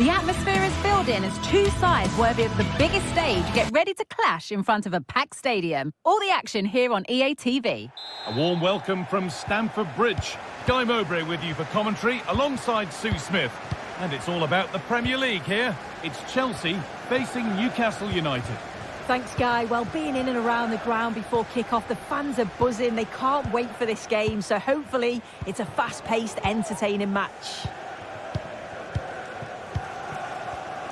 The atmosphere is building as two sides worthy of the biggest stage get ready to clash in front of a packed stadium. All the action here on EA TV. A warm welcome from Stamford Bridge. Guy Mowbray with you for commentary alongside Sue Smith. And it's all about the Premier League here. It's Chelsea facing Newcastle United. Thanks, Guy. Well, being in and around the ground before kick-off, the fans are buzzing. They can't wait for this game, so hopefully it's a fast-paced, entertaining match.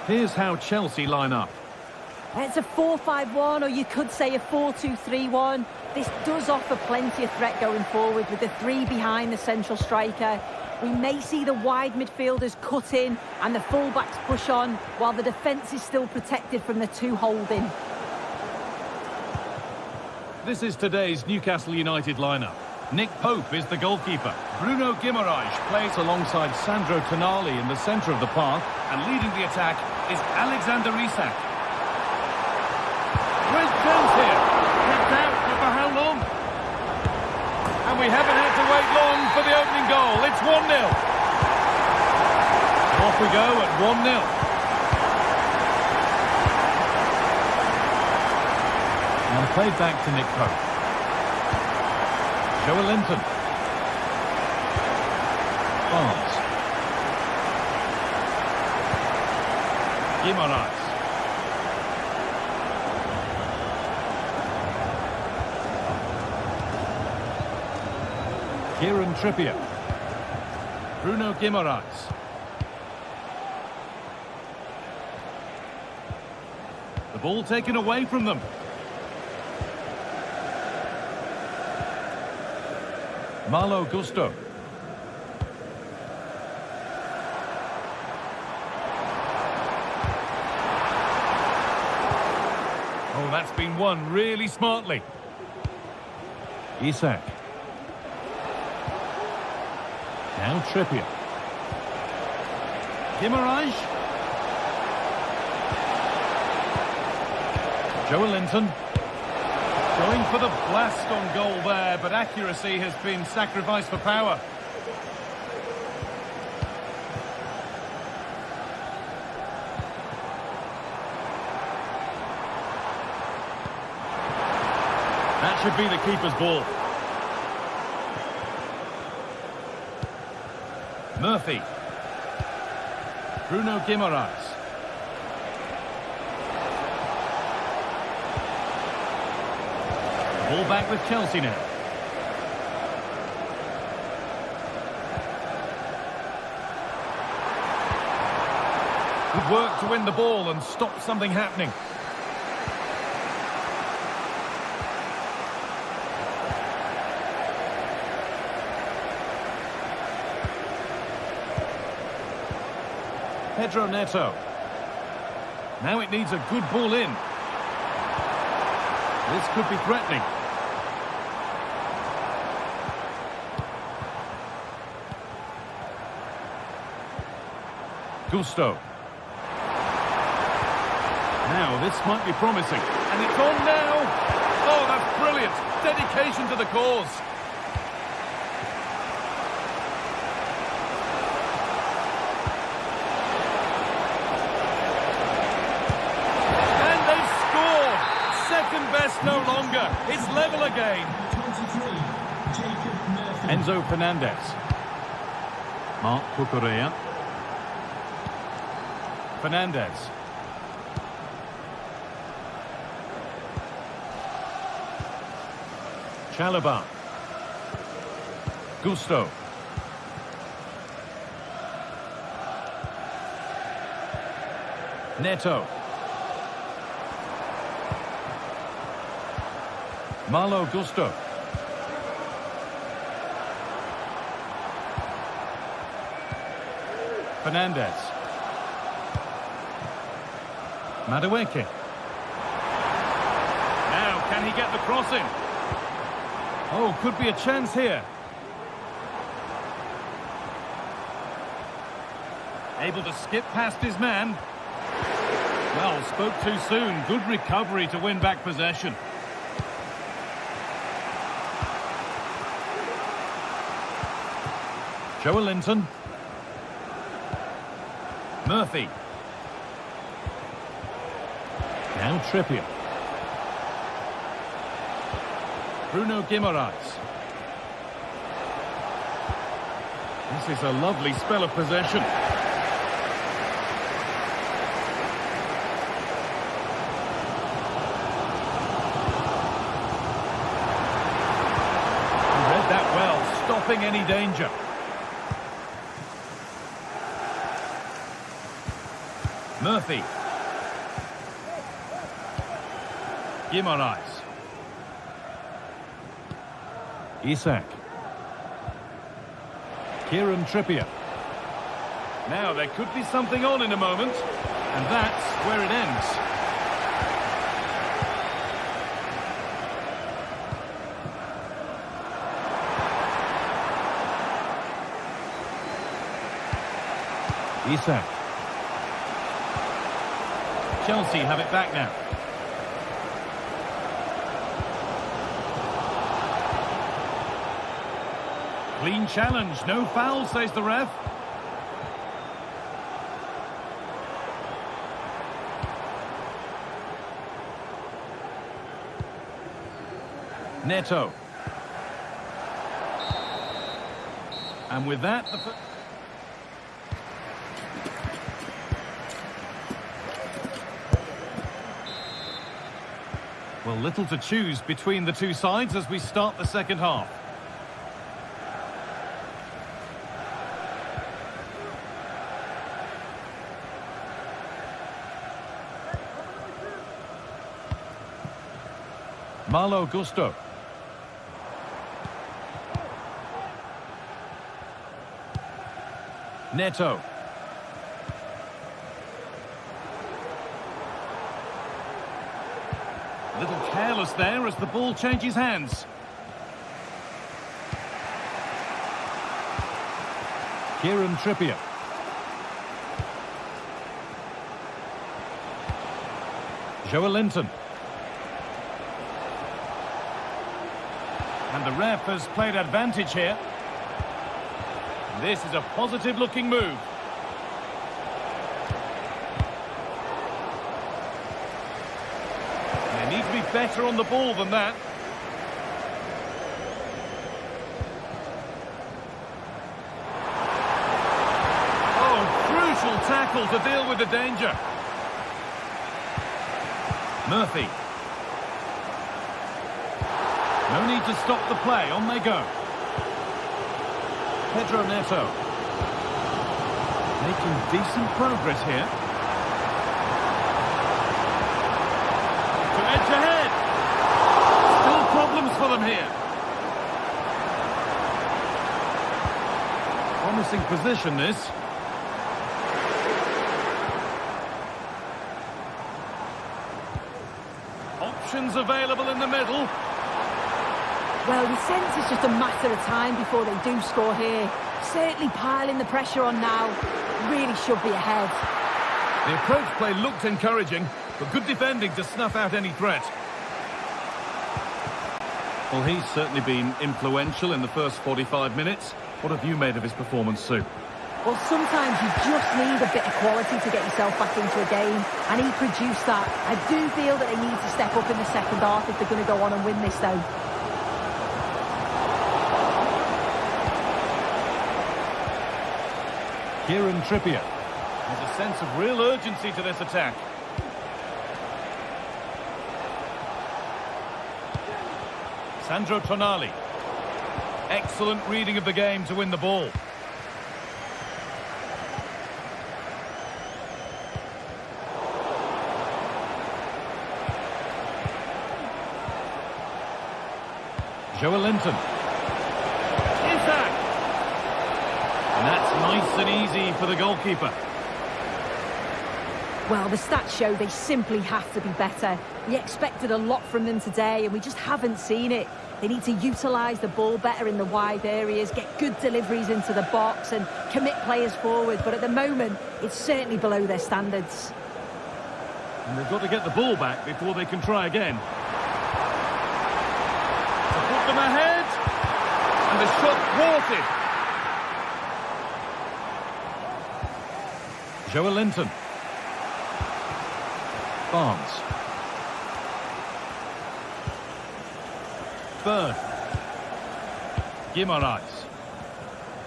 Here's how Chelsea line up. It's a 4-5-1, or you could say a 4-2-3-1. This does offer plenty of threat going forward with the three behind the central striker. We may see the wide midfielders cut in and the full-backs push on, while the defence is still protected from the two holding. This is today's Newcastle United lineup. Nick Pope is the goalkeeper. Bruno Guimaraes plays alongside Sandro Tonali in the centre of the park, and leading the attack is Alexander Isak. Great chance here. Kept out, but for how long? And we haven't had to wait long for the opening goal. It's 1-0. Off we go at 1-0. And played back to Nick Pope. Joelinton. Barnes. Guimaraes. Kieran Trippier. Bruno Guimaraes. The ball taken away from them. Malo Gusto. Oh, that's been won really smartly. Isak. Now Trippier. Guimaraes. Joelinton. Going for the blast on goal there, but accuracy has been sacrificed for power. That should be the keeper's ball. Murphy. Bruno Guimaraes. Ball back with Chelsea now. Good work to win the ball and stop something happening. Pedro Neto. Now it needs a good ball in. This could be threatening. Gusto. Now, this might be promising. And it's on now. Oh, that's brilliant. Dedication to the cause. And they've scored. Second best no longer. It's level again. Enzo Fernandez. Marc Cucurella. Fernandez. Chalobah. Gusto. Neto. Malo Gusto. Fernandez. Madueke. Now, can he get the cross in? Oh, could be a chance here. Able to skip past his man. Well, spoke too soon. Good recovery to win back possession. Joelinton. Murphy. Now Trippier. Bruno Guimaraes. This is a lovely spell of possession. He read that well, stopping any danger. Murphy. Guimaraes. Isak. Kieran Trippier. Now there could be something on in a moment, and that's where it ends. Isak. Chelsea have it back now. Clean challenge, no foul, says the ref. Neto. And with that, well, little to choose between the two sides as we start the second half. Malo Gusto. Neto. A little careless there as the ball changes hands. Kieran Trippier. Joelinton. And the ref has played advantage here. This is a positive-looking move. They need to be better on the ball than that. Oh, crucial tackle to deal with the danger. Murphy. No need to stop the play, on they go. Pedro Neto. Making decent progress here. To edge ahead. Still problems for them here. Promising position, this. Options available in the middle. Well, you sense it's just a matter of time before they do score here. Certainly piling the pressure on now. Really should be ahead. The approach play looked encouraging, but good defending to snuff out any threat. Well, he's certainly been influential in the first 45 minutes. What have you made of his performance, Sue? Well, sometimes you just need a bit of quality to get yourself back into a game, and he produced that. I do feel that they need to step up in the second half if they're going to go on and win this, though. Kieran Trippier. There's a sense of real urgency to this attack. Sandro Tonali. Excellent reading of the game to win the ball. Joelinton. Isak. And that's nice and easy for the goalkeeper. Well, the stats show they simply have to be better. We expected a lot from them today, and we just haven't seen it. They need to utilise the ball better in the wide areas, get good deliveries into the box and commit players forward. But at the moment, it's certainly below their standards. And they've got to get the ball back before they can try again. To put them ahead. And the shot thwarted. Joelinton. Barnes. Bird. Guimaraes.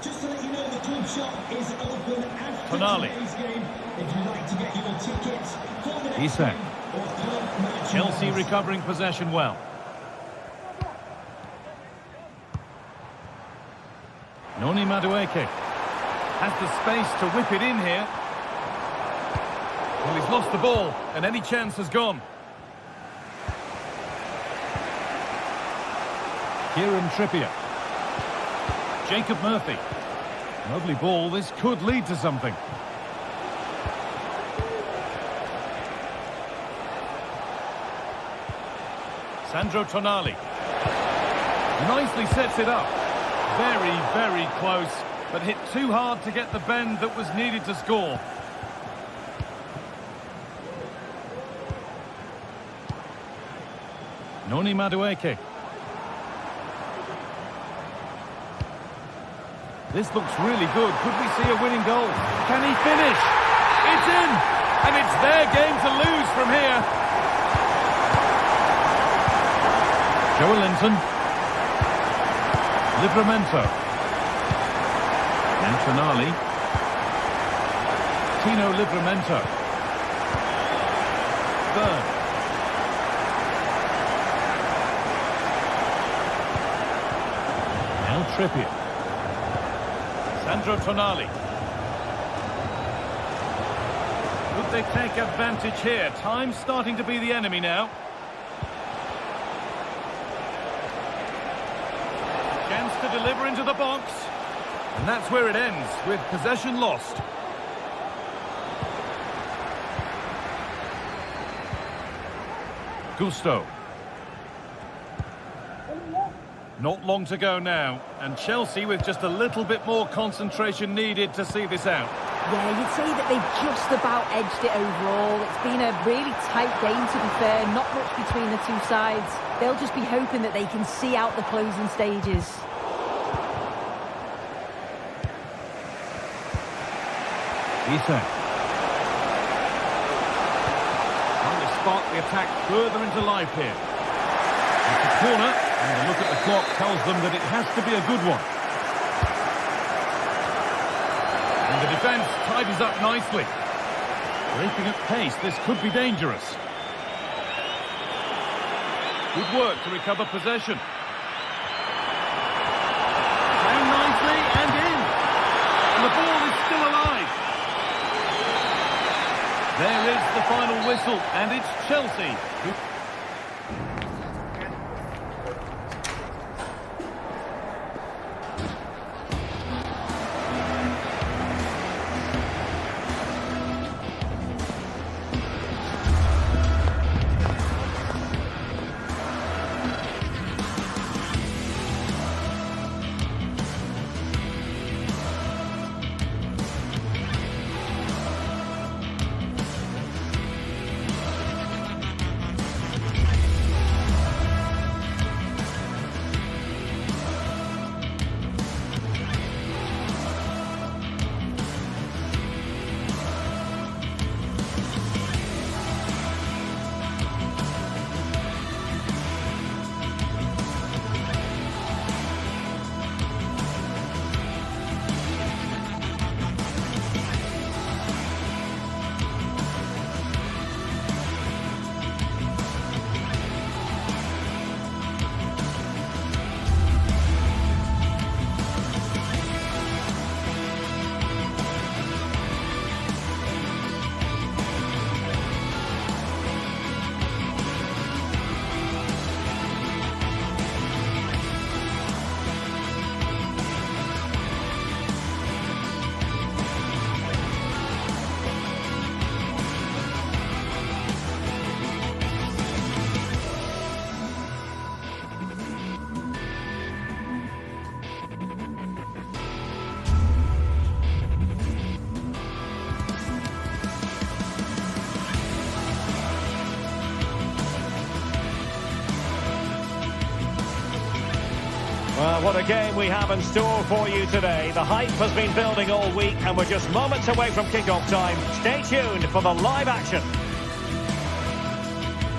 Just to let you know, the club shop is open after Tonali. today's game. If you'd like to get your tickets for the next Isak. game or club merchandise. Chelsea recovering possession well. Noni Madueke has the space to whip it in here. Well, he's lost the ball, and any chance has gone. Kieran Trippier. Jacob Murphy. Lovely ball, this could lead to something. Sandro Tonali. Nicely sets it up. Very, very close, but hit too hard to get the bend that was needed to score. Noni Madueke. This looks really good. Could we see a winning goal? Can he finish? It's in! And it's their game to lose from here. Joelinton. Livramento. And Tonali. Tino Livramento. Bird. Now Trippier. Sandro Tonali. Could they take advantage here? Time's starting to be the enemy now. Chance to deliver into the box. And that's where it ends, with possession lost. Gusto. Not long to go now, and Chelsea with just a little bit more concentration needed to see this out. Yeah, you'd say that they've just about edged it overall. It's been a really tight game, to be fair. Not much between the two sides. They'll just be hoping that they can see out the closing stages. Isak. Trying to spark the attack further into life here. It's a corner, and a look at the clock tells them that it has to be a good one. And the defence tidies up nicely. Breaking at pace, this could be dangerous. Good work to recover possession. Down nicely and in. And the ball is still alive. There is the final whistle, and it's Chelsea who... Well, what a game we have in store for you today. The hype has been building all week and we're just moments away from kickoff time. Stay tuned for the live action.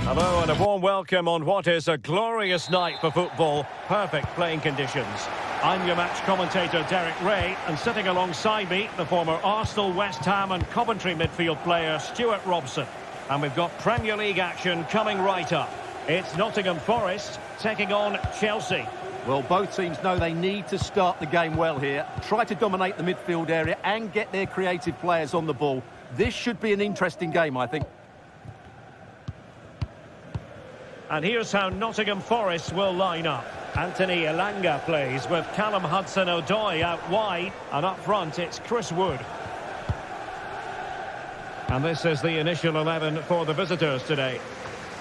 Hello and a warm welcome on what is a glorious night for football. Perfect playing conditions. I'm your match commentator Derek Ray, and sitting alongside me, the former Arsenal, West Ham and Coventry midfield player Stuart Robson. And we've got Premier League action coming right up. It's Nottingham Forest taking on Chelsea. Well, both teams know they need to start the game well here. Try to dominate the midfield area and get their creative players on the ball. This should be an interesting game, I think. And here's how Nottingham Forest will line up. Anthony Elanga plays with Callum Hudson-Odoi out wide. And up front, it's Chris Wood. And this is the initial 11 for the visitors today.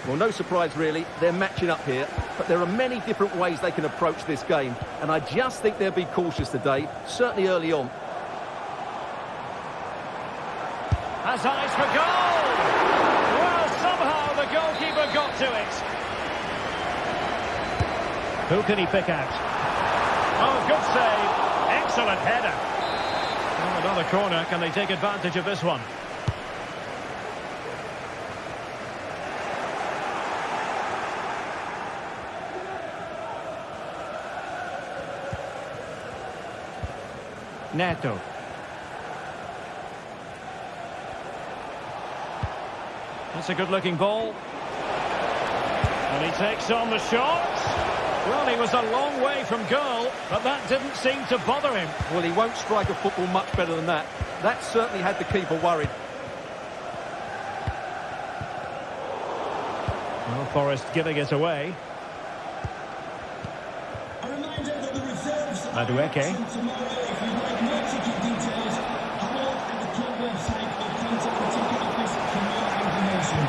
Well, no surprise really, they're matching up here, but there are many different ways they can approach this game, and I just think they'll be cautious today, certainly early on. Has eyes for goal! Well, somehow the goalkeeper got to it. Who can he pick out? Oh, good save. Excellent header. Oh, another corner. Can they take advantage of this one? Neto. That's a good-looking ball. And he takes on the shot. Well, he was a long way from goal, but that didn't seem to bother him. Well, he won't strike a football much better than that. That certainly had the keeper worried. Well, Forest giving it away. A reminder that the reserves are Madueke. on tomorrow. If you'd like more ticket details, have a look at the club website or contact the ticket office for more information.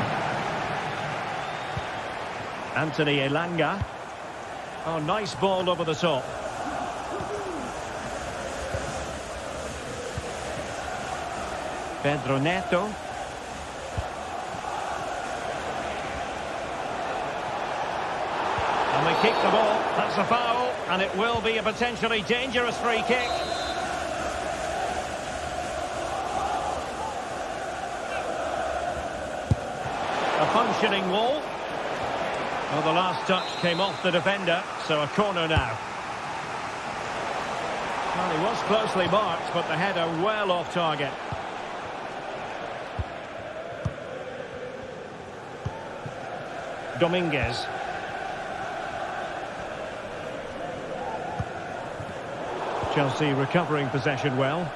Anthony Elanga. Oh, nice ball over the top. Pedro Neto. And they kick the ball. That's a foul, and it will be a potentially dangerous free kick. A functioning wall. Well, the last touch came off the defender, so a corner now. Well, he was closely marked, but the header well off target. Dominguez. Chelsea recovering possession well.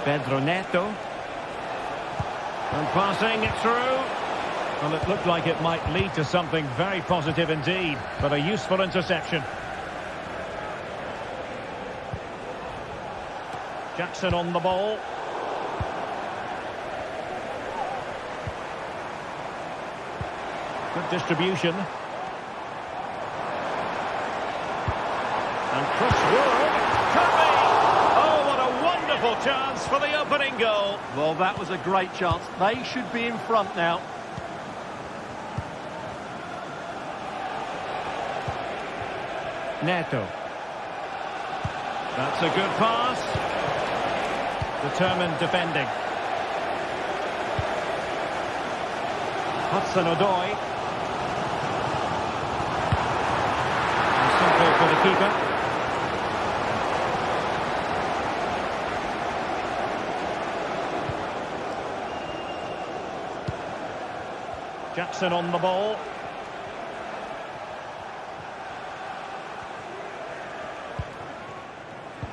Pedro Neto. And passing it through. Well, it looked like it might lead to something very positive indeed, but a useful interception. Jackson on the ball. Good distribution. And Chris Wood. Could be! Oh, what a wonderful chance for the opening goal. Well, that was a great chance. They should be in front now. Neto. That's a good pass. Determined defending. Hudson-Odoi. Simple for the keeper. Jackson on the ball.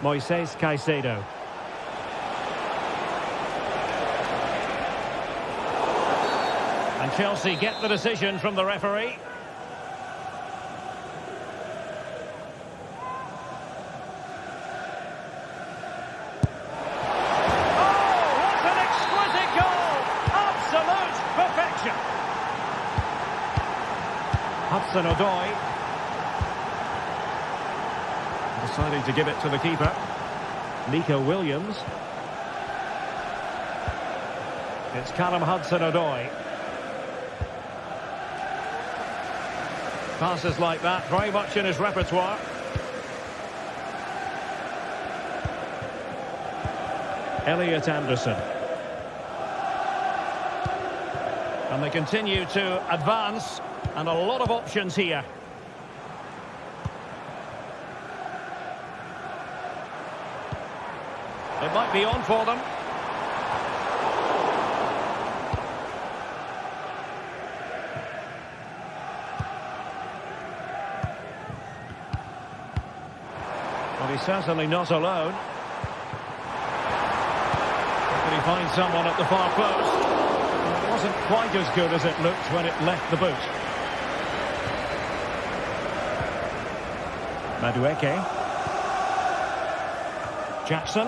Moises Caicedo. And Chelsea get the decision from the referee. Oh, what an exquisite goal! Absolute perfection! Hudson-Odoi. Deciding to give it to the keeper. Nico Williams. It's Callum Hudson-Odoi. Passes like that, very much in his repertoire. Elliot Anderson. And they continue to advance, and a lot of options here. It might be on for them. Well, he's certainly not alone. Can he find someone at the far post? Well, it wasn't quite as good as it looked when it left the boot. Madueke. Jackson.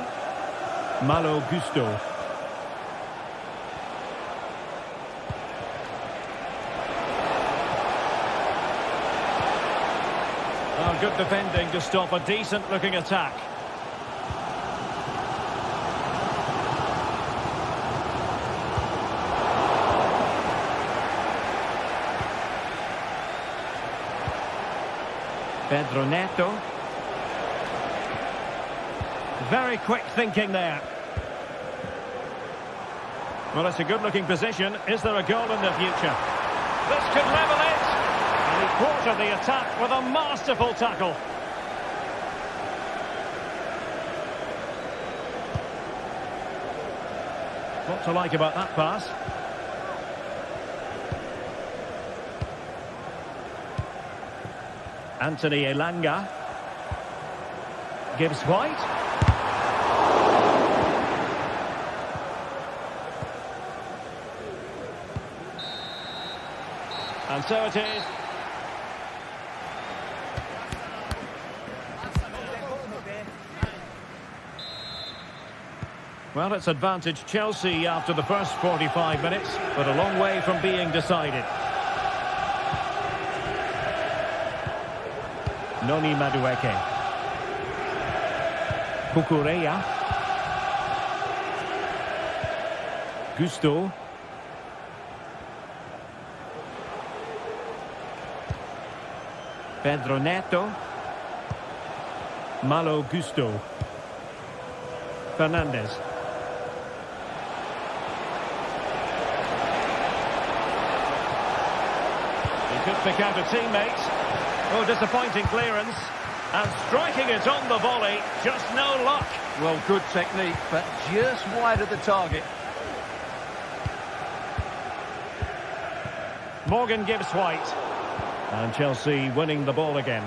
Malo Gusto. Oh, good defending to stop a decent-looking attack. Pedro Neto. Very quick thinking there. Well, it's a good-looking position. Is there a goal in the future? This could level it. And he quartered the attack with a masterful tackle. What to like about that pass? Anthony Elanga. Gibbs White. And so it is. Well, it's advantage Chelsea after the first 45 minutes, but a long way from being decided. Noni Madueke. Kukureya. Gusto. Pedro Neto. Malo Gusto. Fernandez. He could pick out a teammate. Oh, disappointing clearance. And striking it on the volley. Just no luck. Well, good technique, but just wide of the target. Morgan Gibbs White. And Chelsea winning the ball again.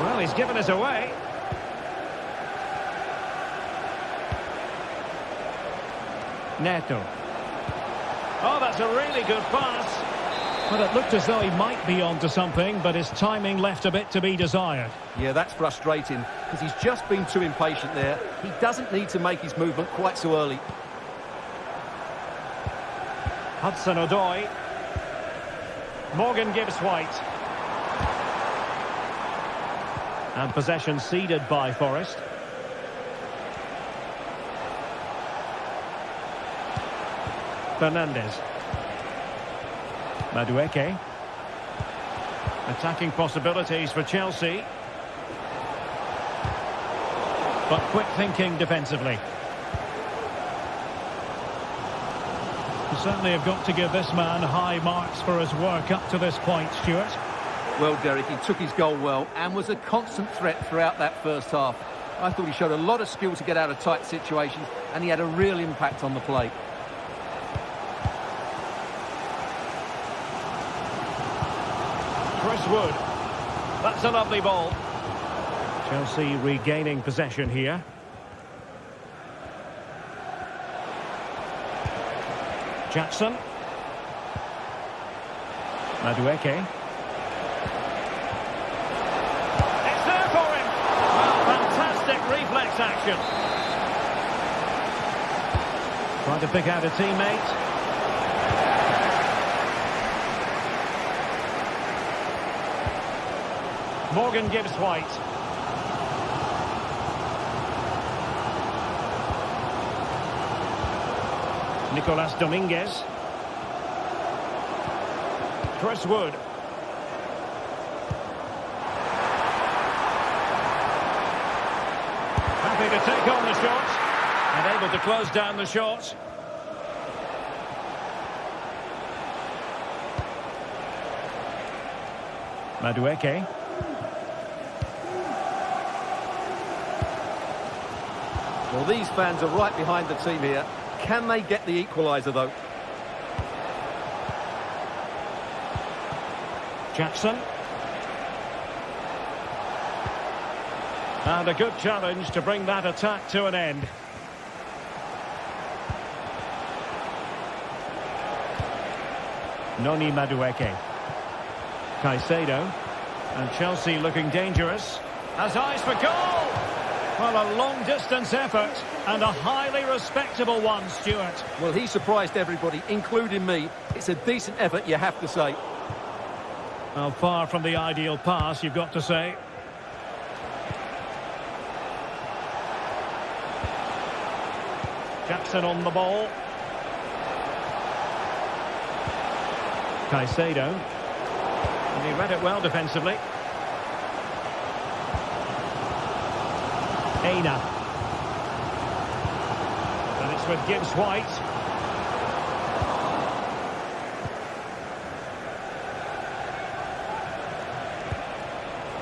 Well, he's given us away. Neto. Oh, that's a really good pass. Well, it looked as though he might be onto something, but his timing left a bit to be desired. Yeah, that's frustrating, because he's just been too impatient there. He doesn't need to make his movement quite so early. Hudson-Odoi. Morgan Gibbs White. And possession ceded by Forest. Fernandez. Madueke. Attacking possibilities for Chelsea. But quick thinking defensively. You certainly have got to give this man high marks for his work up to this point, Stuart. Well, Derek, he took his goal well and was a constant threat throughout that first half. I thought he showed a lot of skill to get out of tight situations, and he had a real impact on the play. Chris Wood. That's a lovely ball. Chelsea regaining possession here. Jackson. Madueke. It's there for him. Well, fantastic reflex action. Trying to pick out a teammate. Morgan Gibbs White. Nicolas Dominguez. Chris Wood. Happy to take on the shot. And able to close down the shot. Madueke. Well, these fans are right behind the team here. Can they get the equaliser, though? Jackson. And a good challenge to bring that attack to an end. Noni Madueke. Caicedo. And Chelsea looking dangerous. Has eyes for goal! Well, a long-distance effort and a highly respectable one, Stuart. Well, he surprised everybody, including me. It's a decent effort, you have to say. Well, far from the ideal pass, you've got to say. Jackson on the ball. Caicedo. And he read it well defensively. Aina. And it's with Gibbs-White.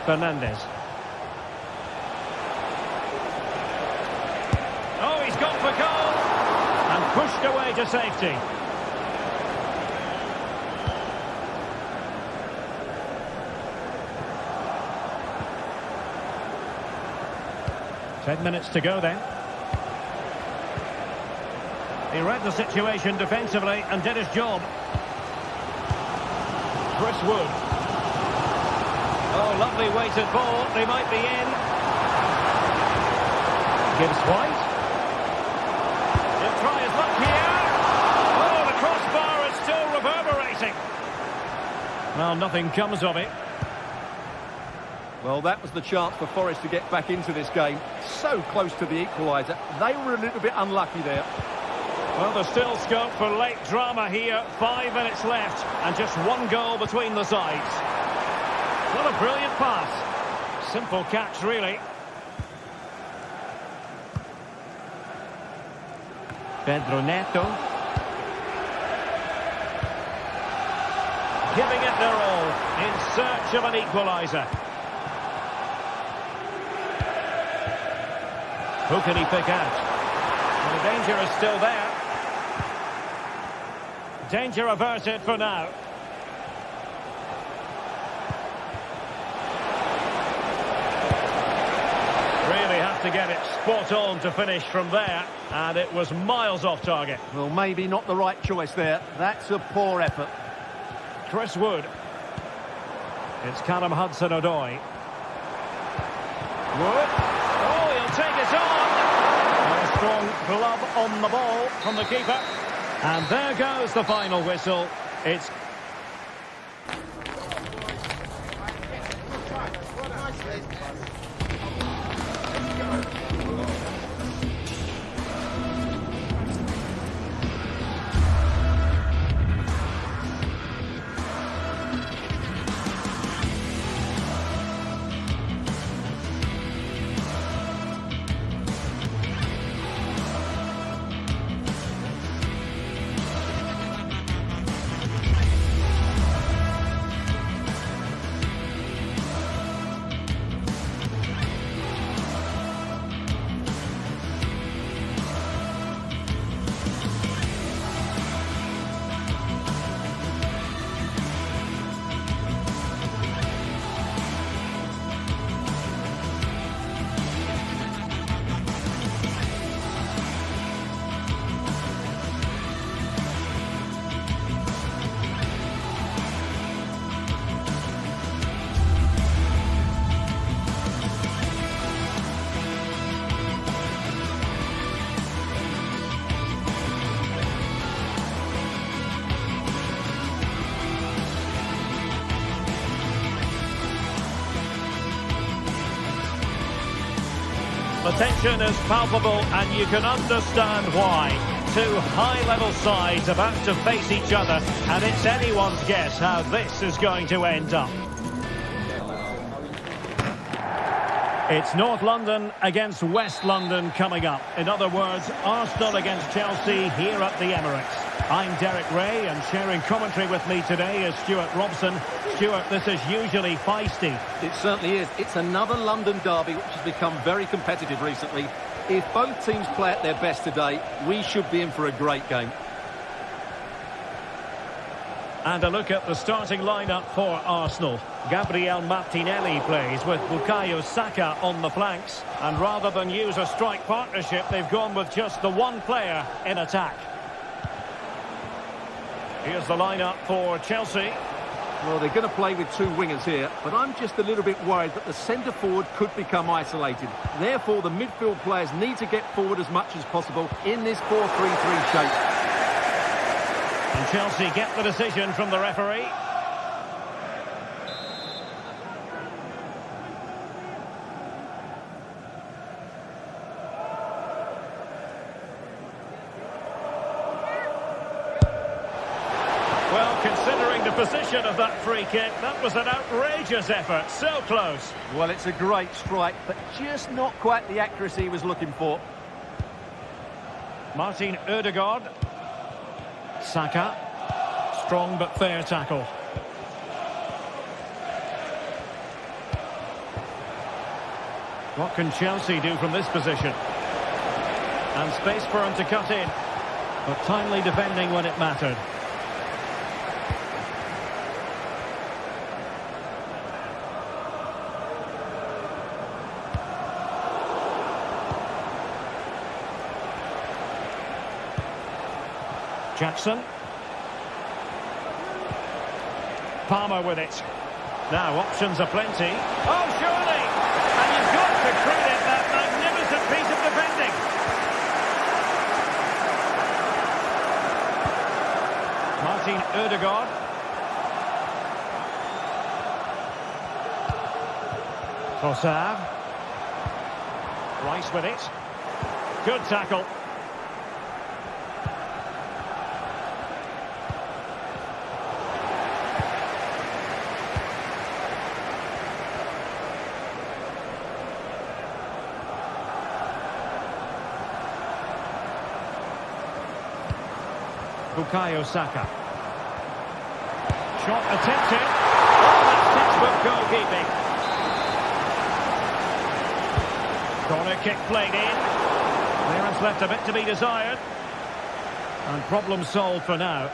Fernandez. Oh, he's gone for goal! And pushed away to safety. Ten minutes to go then. He read the situation defensively and did his job. Chris Wood. Oh, lovely weighted ball. They might be in. Gibbs-White. He'll try his luck here. Oh, the crossbar is still reverberating. Well, nothing comes of it. Well, that was the chance for Forest to get back into this game. So close to the equaliser. They were a little bit unlucky there. Well, there's still scope for late drama here. 5 minutes left and just one goal between the sides. What a brilliant pass. Simple catch, really. Pedro Neto. Giving it their all in search of an equaliser. Who can he pick out? Well, the danger is still there. Danger averted for now. Really have to get it spot on to finish from there, and it was miles off target. Well, maybe not the right choice there. That's a poor effort. Chris Wood. It's Callum Hudson-Odoi. Wood. Oh, he'll take it on. And a strong glove on the ball from the keeper. And there goes the final whistle. It's... The tension is palpable, and you can understand why. Two high-level sides about to face each other, and it's anyone's guess how this is going to end up. It's North London against West London coming up. In other words, Arsenal against Chelsea here at the Emirates. I'm Derek Ray, and sharing commentary with me today is Stuart Robson. Stuart, this is usually feisty. It certainly is. It's another London derby which has become very competitive recently. If both teams play at their best today, we should be in for a great game. And a look at the starting lineup for Arsenal. Gabriel Martinelli plays with Bukayo Saka on the flanks. And rather than use a strike partnership, they've gone with just the one player in attack. Here's the lineup for Chelsea. Well, they're going to play with two wingers here, but I'm just a little bit worried that the centre-forward could become isolated. Therefore, the midfield players need to get forward as much as possible in this 4-3-3 shape. And Chelsea get the decision from the referee. Well, considering the position of that free kick, that was an outrageous effort. So close. Well, it's a great strike, but just not quite the accuracy he was looking for. Martin Ødegaard. Saka. Strong but fair tackle. What can Chelsea do from this position? And space for him to cut in. But timely defending when it mattered. Jackson. Palmer with it. Now options are plenty. Oh, surely! And you've got to credit that magnificent piece of defending. Martin Ødegaard. Trossard. Rice with it. Good tackle. Bukayo Saka. Shot attempted. Oh, that's textbook goalkeeping. Corner kick played in. Clearance left a bit to be desired. And problem solved for now.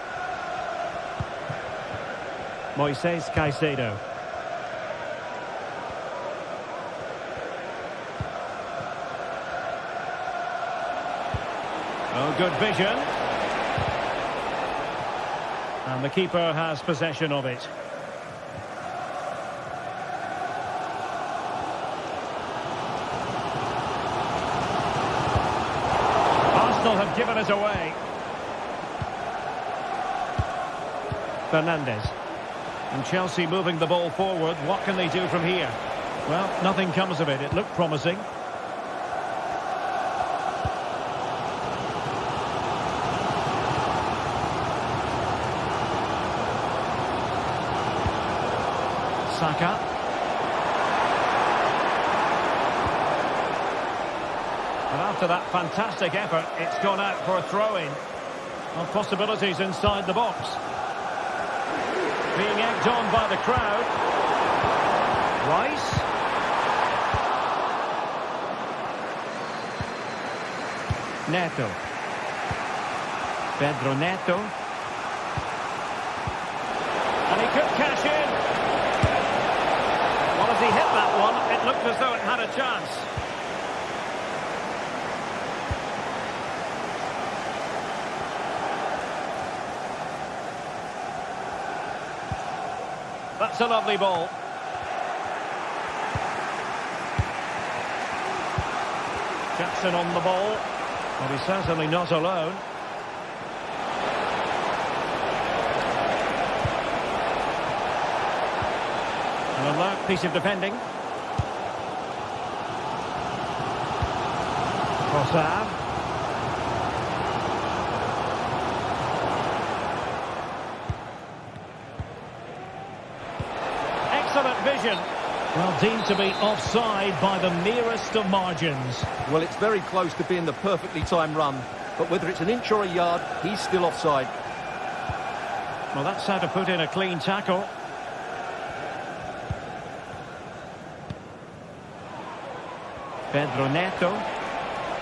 Moises Caicedo. Oh, good vision. And the keeper has possession of it. Arsenal have given it away. Fernandes. And Chelsea moving the ball forward. What can they do from here? Well, nothing comes of it. It looked promising. Saka. And after that fantastic effort, it's gone out for a throw-in. Well, possibilities inside the box. Being egged on by the crowd. Rice. Neto. Pedro Neto. And he could cash in. Well, as he hit that one, it looked as though it had a chance. That's a lovely ball. Jackson on the ball. Well, he's certainly not alone. An alert piece of defending. Trossard. vision. Well, deemed to be offside by the merest of margins. Well, it's very close to being the perfectly timed run, but whether it's an inch or a yard, he's still offside. Well, that's how to put in a clean tackle. Pedro Neto.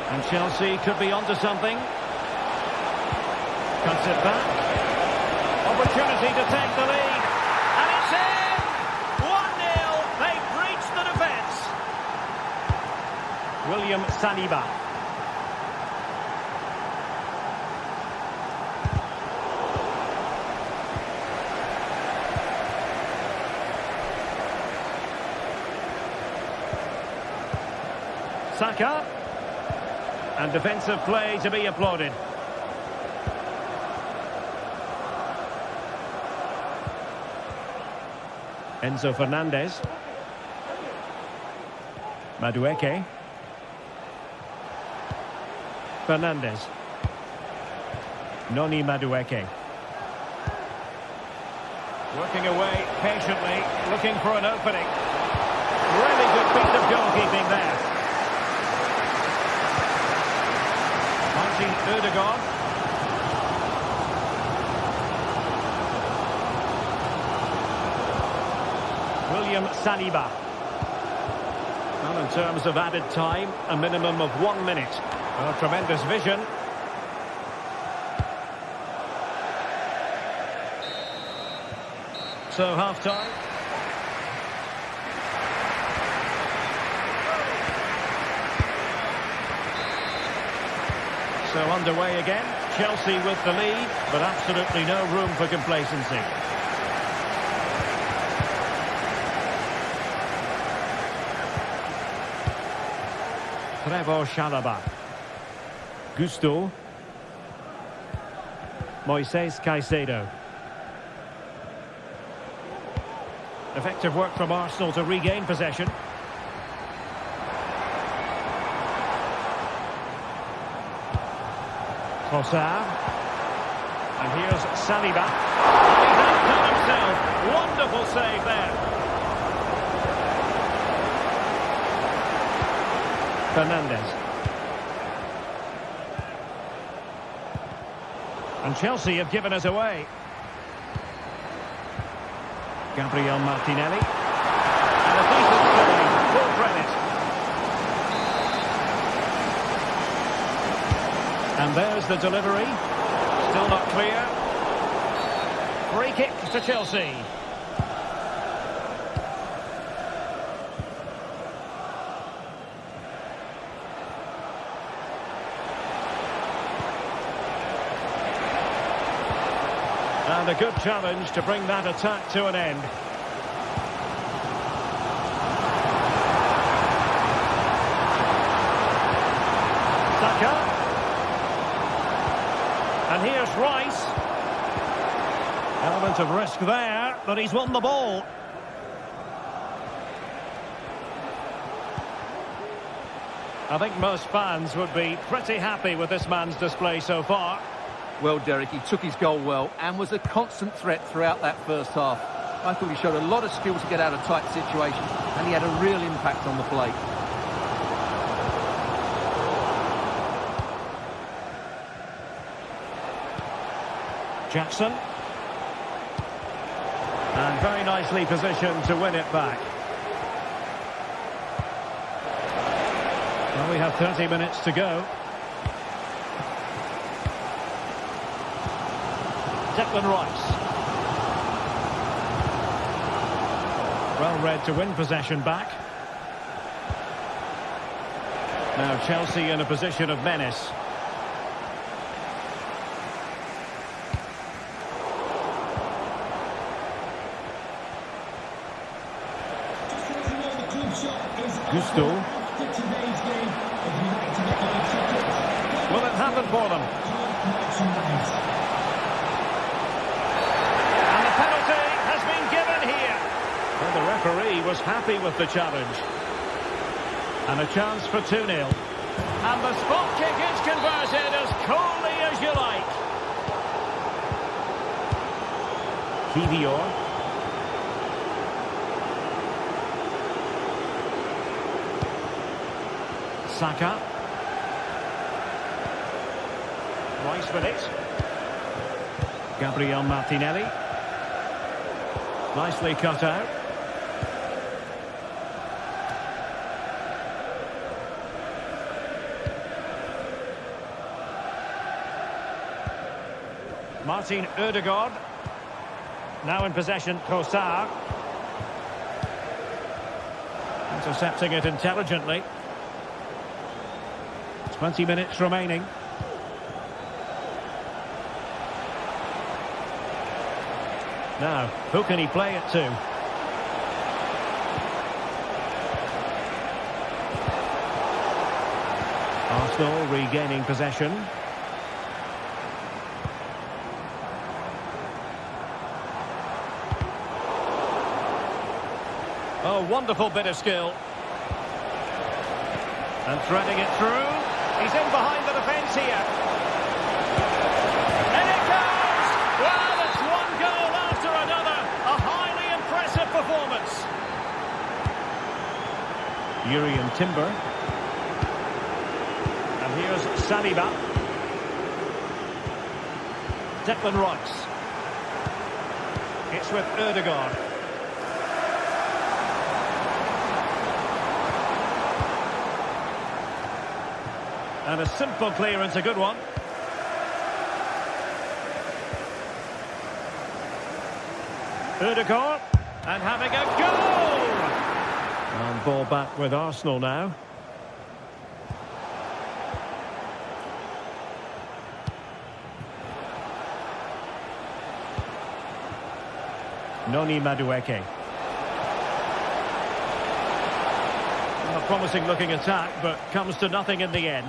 And Chelsea could be onto something. Cuts it back. Opportunity to take the lead. And it's in! 1-0. They've breached the defence. William Saliba. Saka. And defensive play to be applauded. Enzo Fernandez. Madueke. Fernandez. Noni Madueke. Working away patiently, looking for an opening. Really good piece of goalkeeping there. Martin Ødegaard. William Saliba. Well, in terms of added time, a minimum of 1 minute. Well, tremendous vision. So, half-time. So underway again. Chelsea with the lead, but absolutely no room for complacency. Trevor Chalobah. Gusto. Moises Caicedo. Effective work from Arsenal to regain possession. Trossard. And here's Saliba. He's outdone himself. Wonderful save there. Fernandez. And Chelsea have given us away. Gabriel Martinelli. And a decent save. Full credit. And there's the delivery. Still not clear. Free kick to Chelsea. And a good challenge to bring that attack to an end. Saka. And here's Rice. Element of risk there, but he's won the ball. I think most fans would be pretty happy with this man's display so far. Well, Derek, he took his goal well and was a constant threat throughout that first half. I thought he showed a lot of skill to get out of tight situations, and he had a real impact on the play. Jackson. And very nicely positioned to win it back. Well, we have 30 minutes to go. Declan Rice. Well read to win possession back. Now Chelsea in a position of menace. Gusto. Will it happen for them? And the penalty has been given here. Well, the referee was happy with the challenge. And a chance for 2-0. And the spot kick is converted as coolly as you like. Kivior. Saka. Rice with it. Gabriel Martinelli. Nicely cut out. Martin Ødegaard. Now in possession, Trossard. Intercepting it intelligently. 20 minutes remaining. Now, who can he play it to? Arsenal regaining possession. Oh, wonderful bit of skill. And threading it through. He's in behind the defence here. And it goes! Well, it's one goal after another. A highly impressive performance. Urian Timber. And here's Saliba. Declan Rice. It's with Ødegaard. And a simple clearance, a good one. Ødegaard, and having a goal! And ball back with Arsenal now. Noni Madueke. A promising looking attack, but comes to nothing in the end.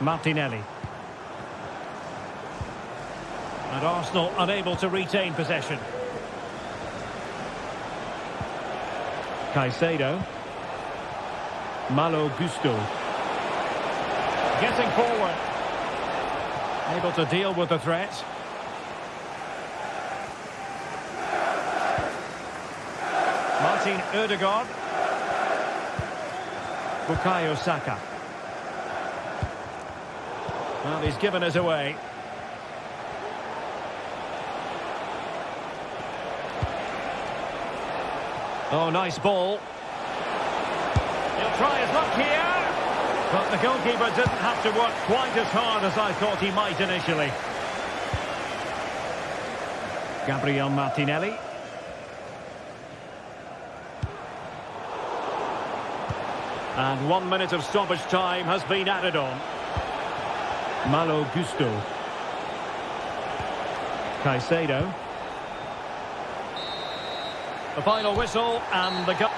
Martinelli. And Arsenal unable to retain possession. Caicedo. Malo Gusto. Getting forward. Able to deal with the threat. Martin Ødegaard. Bukayo Saka. Well, he's given us away. Oh, nice ball. He'll try his luck here. But the goalkeeper didn't have to work quite as hard as I thought he might initially. Gabriel Martinelli. And 1 minute of stoppage time has been added on. Malo Gusto. Caicedo. The final whistle and the goal.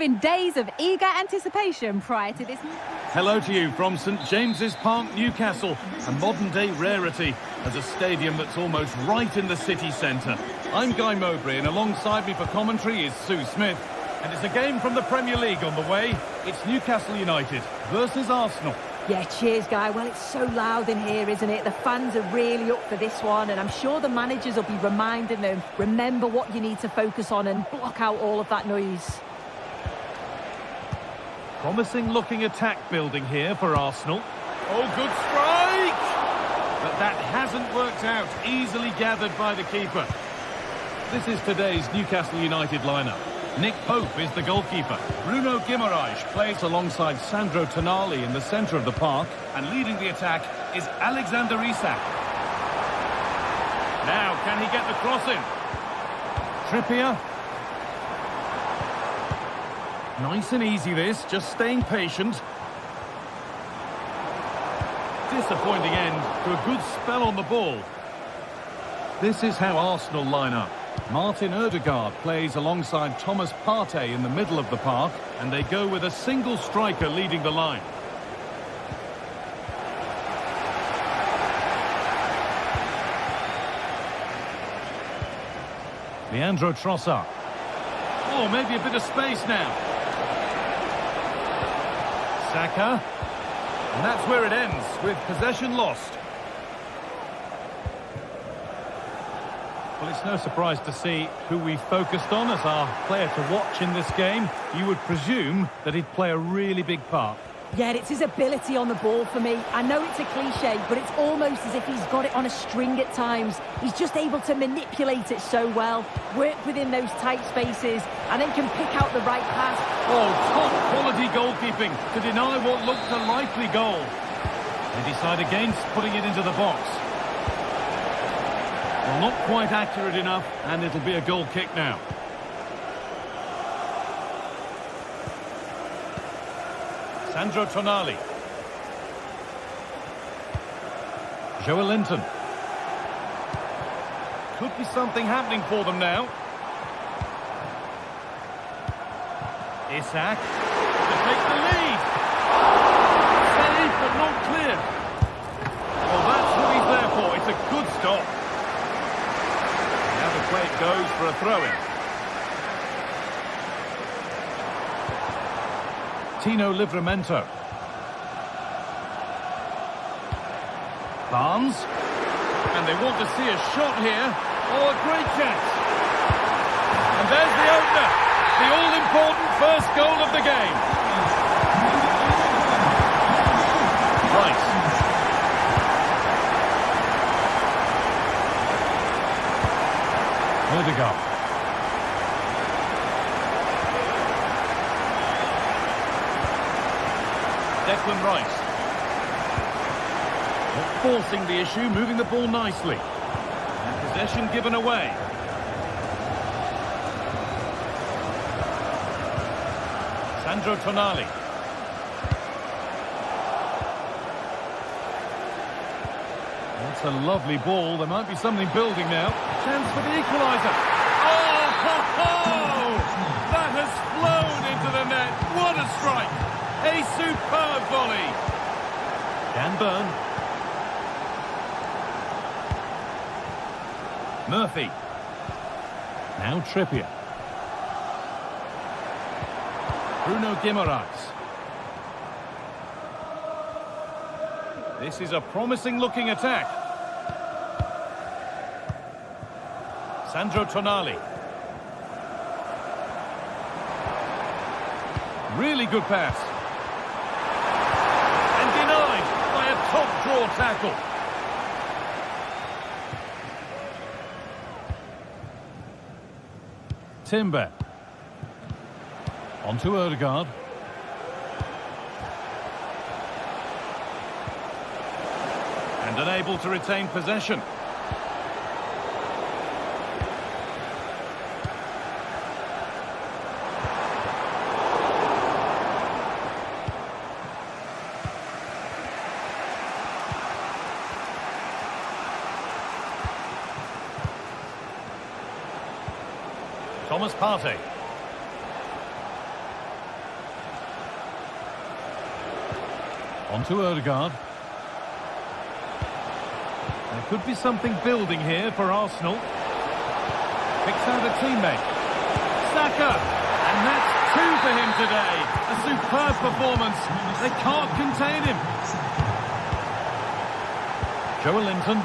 been days of eager anticipation prior to this. Hello to you from St James's Park, Newcastle, a modern-day rarity as a stadium that's almost right in the city centre. I'm Guy Mowbray, and alongside me for commentary is Sue Smith. And it's a game from the Premier League on the way. It's Newcastle United versus Arsenal. Yeah, cheers, Guy. Well, it's so loud in here, isn't it? The fans are really up for this one, and I'm sure the managers will be reminding them, remember what you need to focus on and block out all of that noise. Promising-looking attack building here for Arsenal. Oh, good strike! But that hasn't worked out. Easily gathered by the keeper. This is today's Newcastle United lineup. Nick Pope is the goalkeeper. Bruno Guimaraes plays alongside Sandro Tonali in the centre of the park. And leading the attack is Alexander Isak. Now, can he get the cross in? Trippier. Nice and easy this, just staying patient. Disappointing end to a good spell on the ball. This is how Arsenal line up. Martin Odegaard plays alongside Thomas Partey in the middle of the park, and they go with a single striker leading the line. Leandro Trossard. Oh, maybe a bit of space now. Saka. And that's where it ends, with possession lost. Well, it's no surprise to see who we focused on as our player to watch in this game. You would presume that he'd play a really big part. Yeah, it's his ability on the ball for me. I know it's a cliche, but it's almost as if he's got it on a string at times. He's just able to manipulate it so well, work within those tight spaces, and then can pick out the right pass. Oh, top-quality goalkeeping to deny what looked a likely goal. They decide against putting it into the box. Well, not quite accurate enough, and it'll be a goal kick now. Sandro Tonali. Joelinton. Could be something happening for them now. Isak to take the lead. Saved but not clear. Well, that's what he's there for. It's a good stop. Now the play goes for a throw-in. Tino Livramento. Barnes. And they want to see a shot here. Oh, a great chance. And there's the opener. The all-important first goal of the game. Rice. Odegaard. Declan Rice. Not forcing the issue, moving the ball nicely. And possession given away. Sandro Tonali. That's a lovely ball. There might be something building now. Chance for the equaliser. Oh, ho, ho! That has flown into the net. What a strike! A superb volley. Can burn. Murphy. Now Trippier. Bruno Guimaraes. This is a promising-looking attack. Sandro Tonali. Really good pass. By a top-draw tackle. Timber. On to Odegaard. And unable to retain possession. Thomas Partey. On to Ødegaard. There could be something building here for Arsenal. Picks out a teammate. Saka! And that's 2 for him today. A superb performance. They can't contain him. Joelinton.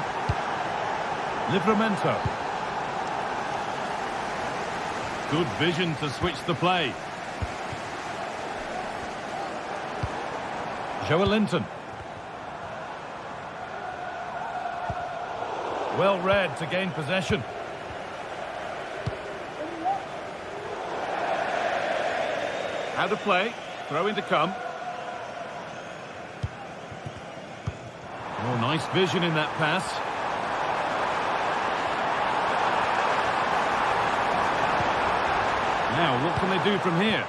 Livramento. Good vision to switch the play. Joelinton. Well read to gain possession. Out of play. Throw in to come. Oh, nice vision in that pass. Now, what can they do from here?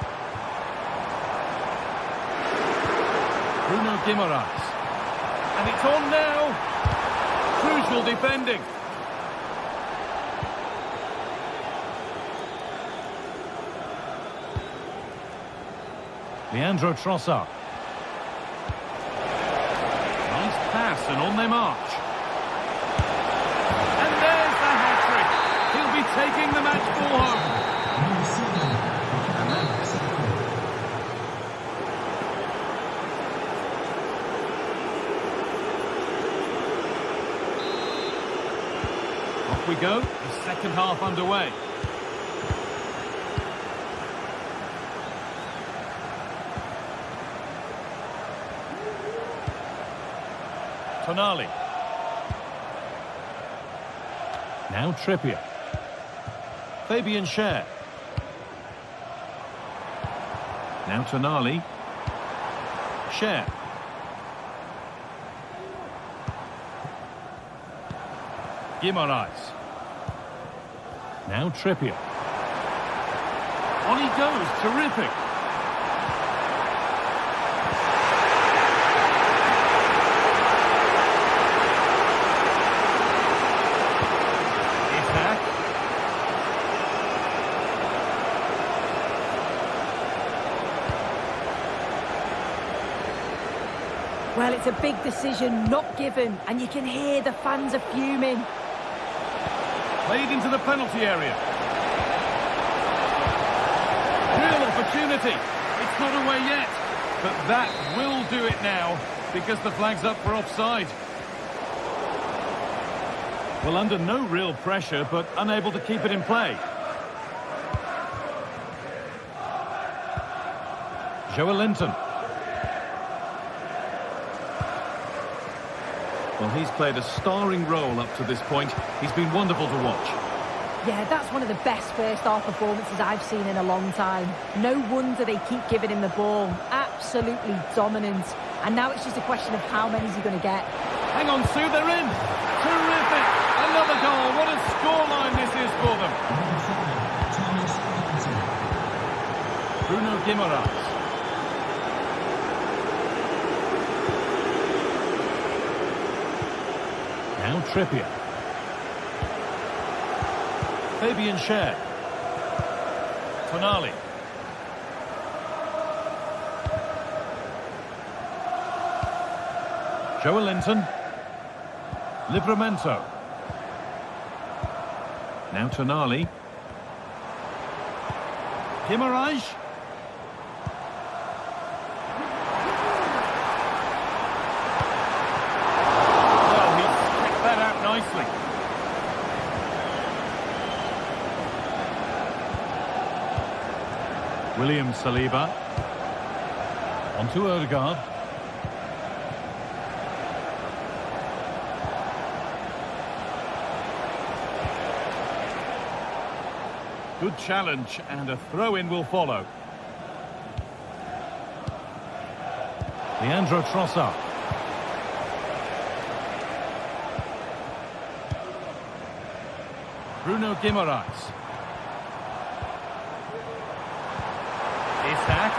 Bruno Guimaraes. And it's on now. Crucial defending. Leandro Trossard. Nice pass and on they march. And there's the hat-trick. He'll be taking the match ball home. Off we go. The second half underway. Tonali. Now Trippier. Fabian Schär. Now Tonali. Schär. Guimaraes. Now Trippier. On he goes. Terrific. Well, it's a big decision, not given, and you can hear the fans are fuming. Played into the penalty area. Real opportunity. It's not away yet, but that will do it now because the flag's up for offside. Well, under no real pressure, but unable to keep it in play. Joelinton. Well, he's played a starring role up to this point. He's been wonderful to watch. Yeah, that's one of the best first-half performances I've seen in a long time. No wonder they keep giving him the ball. Absolutely dominant. And now it's just a question of how many is he going to get. Hang on, Sue, they're in. Terrific. Another goal. What a scoreline this is for them. Bruno Guimaraes. Now Trippier. Fabian Schär. Tonali. Joelinton. Livramento. Now Tonali. Guimaraes. Nicely. William Saliba. On to Ødegaard. Good challenge and a throw-in will follow. Leandro Trossard. Bruno Guimaraes. Isak.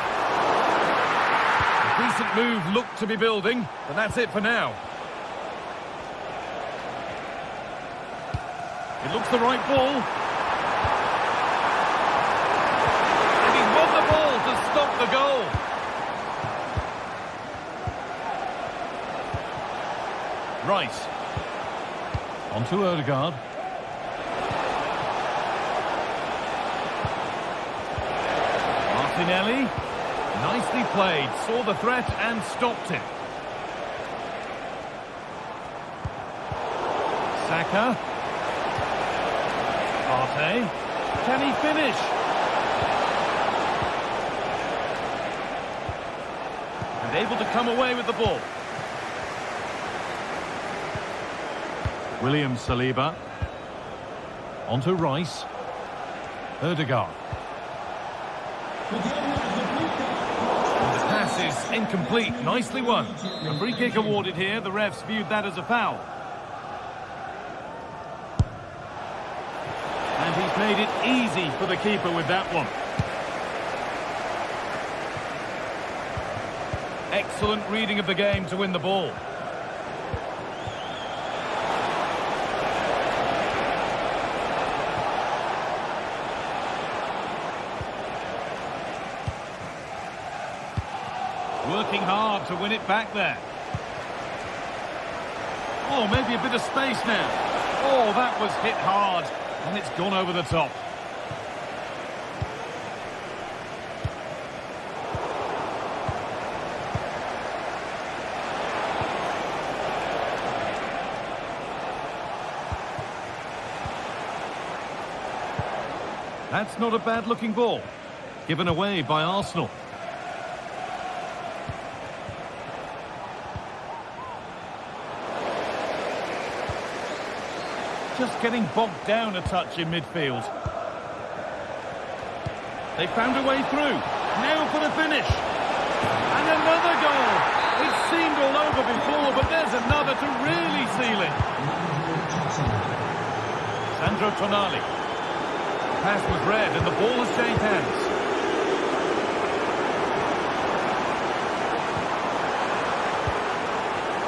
A decent move looked to be building, but that's it for now. It looks the right ball. And he's won the ball to stop the goal. Rice. On to Odegaard. Martinelli. Nicely played. Saw the threat and stopped it. Saka. Partey. Can he finish? And able to come away with the ball. William Saliba. On to Rice. Odegaard. The pass is incomplete. Nicely won. A free kick awarded here. The refs viewed that as a foul. And he's made it easy for the keeper with that one. Excellent reading of the game to win the ball. Working hard to win it back there. Oh, maybe a bit of space now. Oh, that was hit hard. And it's gone over the top. That's not a bad-looking ball. Given away by Arsenal. Just getting bogged down a touch in midfield. They found a way through. Now for the finish. And another goal. It seemed all over before, but there's another to really seal it. Sandro Tonali. Pass was read and the ball has changed hands.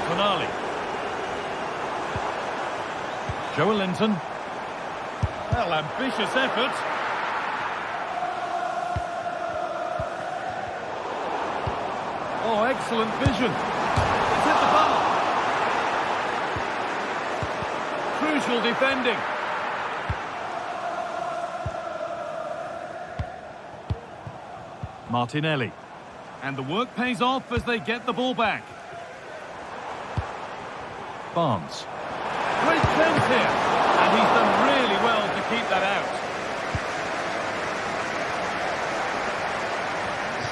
Tonali. Joe Linton. Well, ambitious effort. Oh, excellent vision. It's hit the bar. Crucial defending. Martinelli. And the work pays off as they get the ball back. Barnes. Great chance here, and he's done really well to keep that out.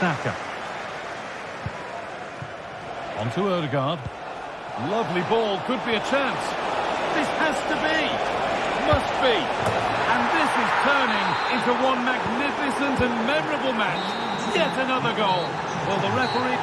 Saka. On to Odegaard. Lovely ball, could be a chance. This has to be. Must be. And this is turning into one magnificent and memorable match. Yet another goal. Well, the referee...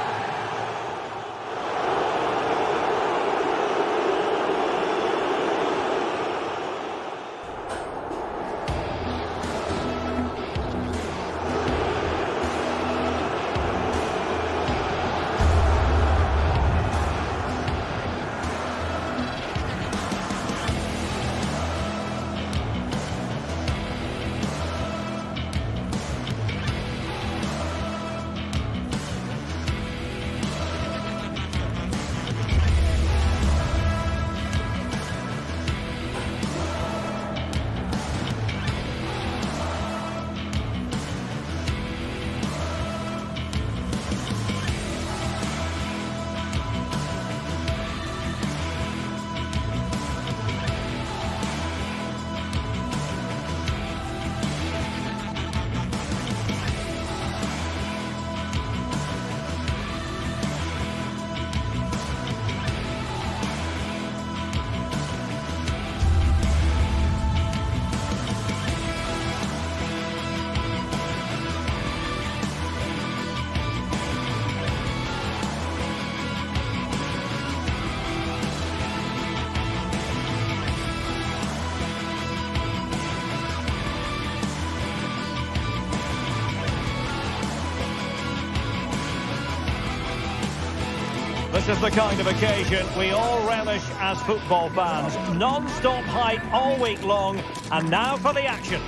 This is the kind of occasion we all relish as football fans. Non-stop hype all week long, and now for the action.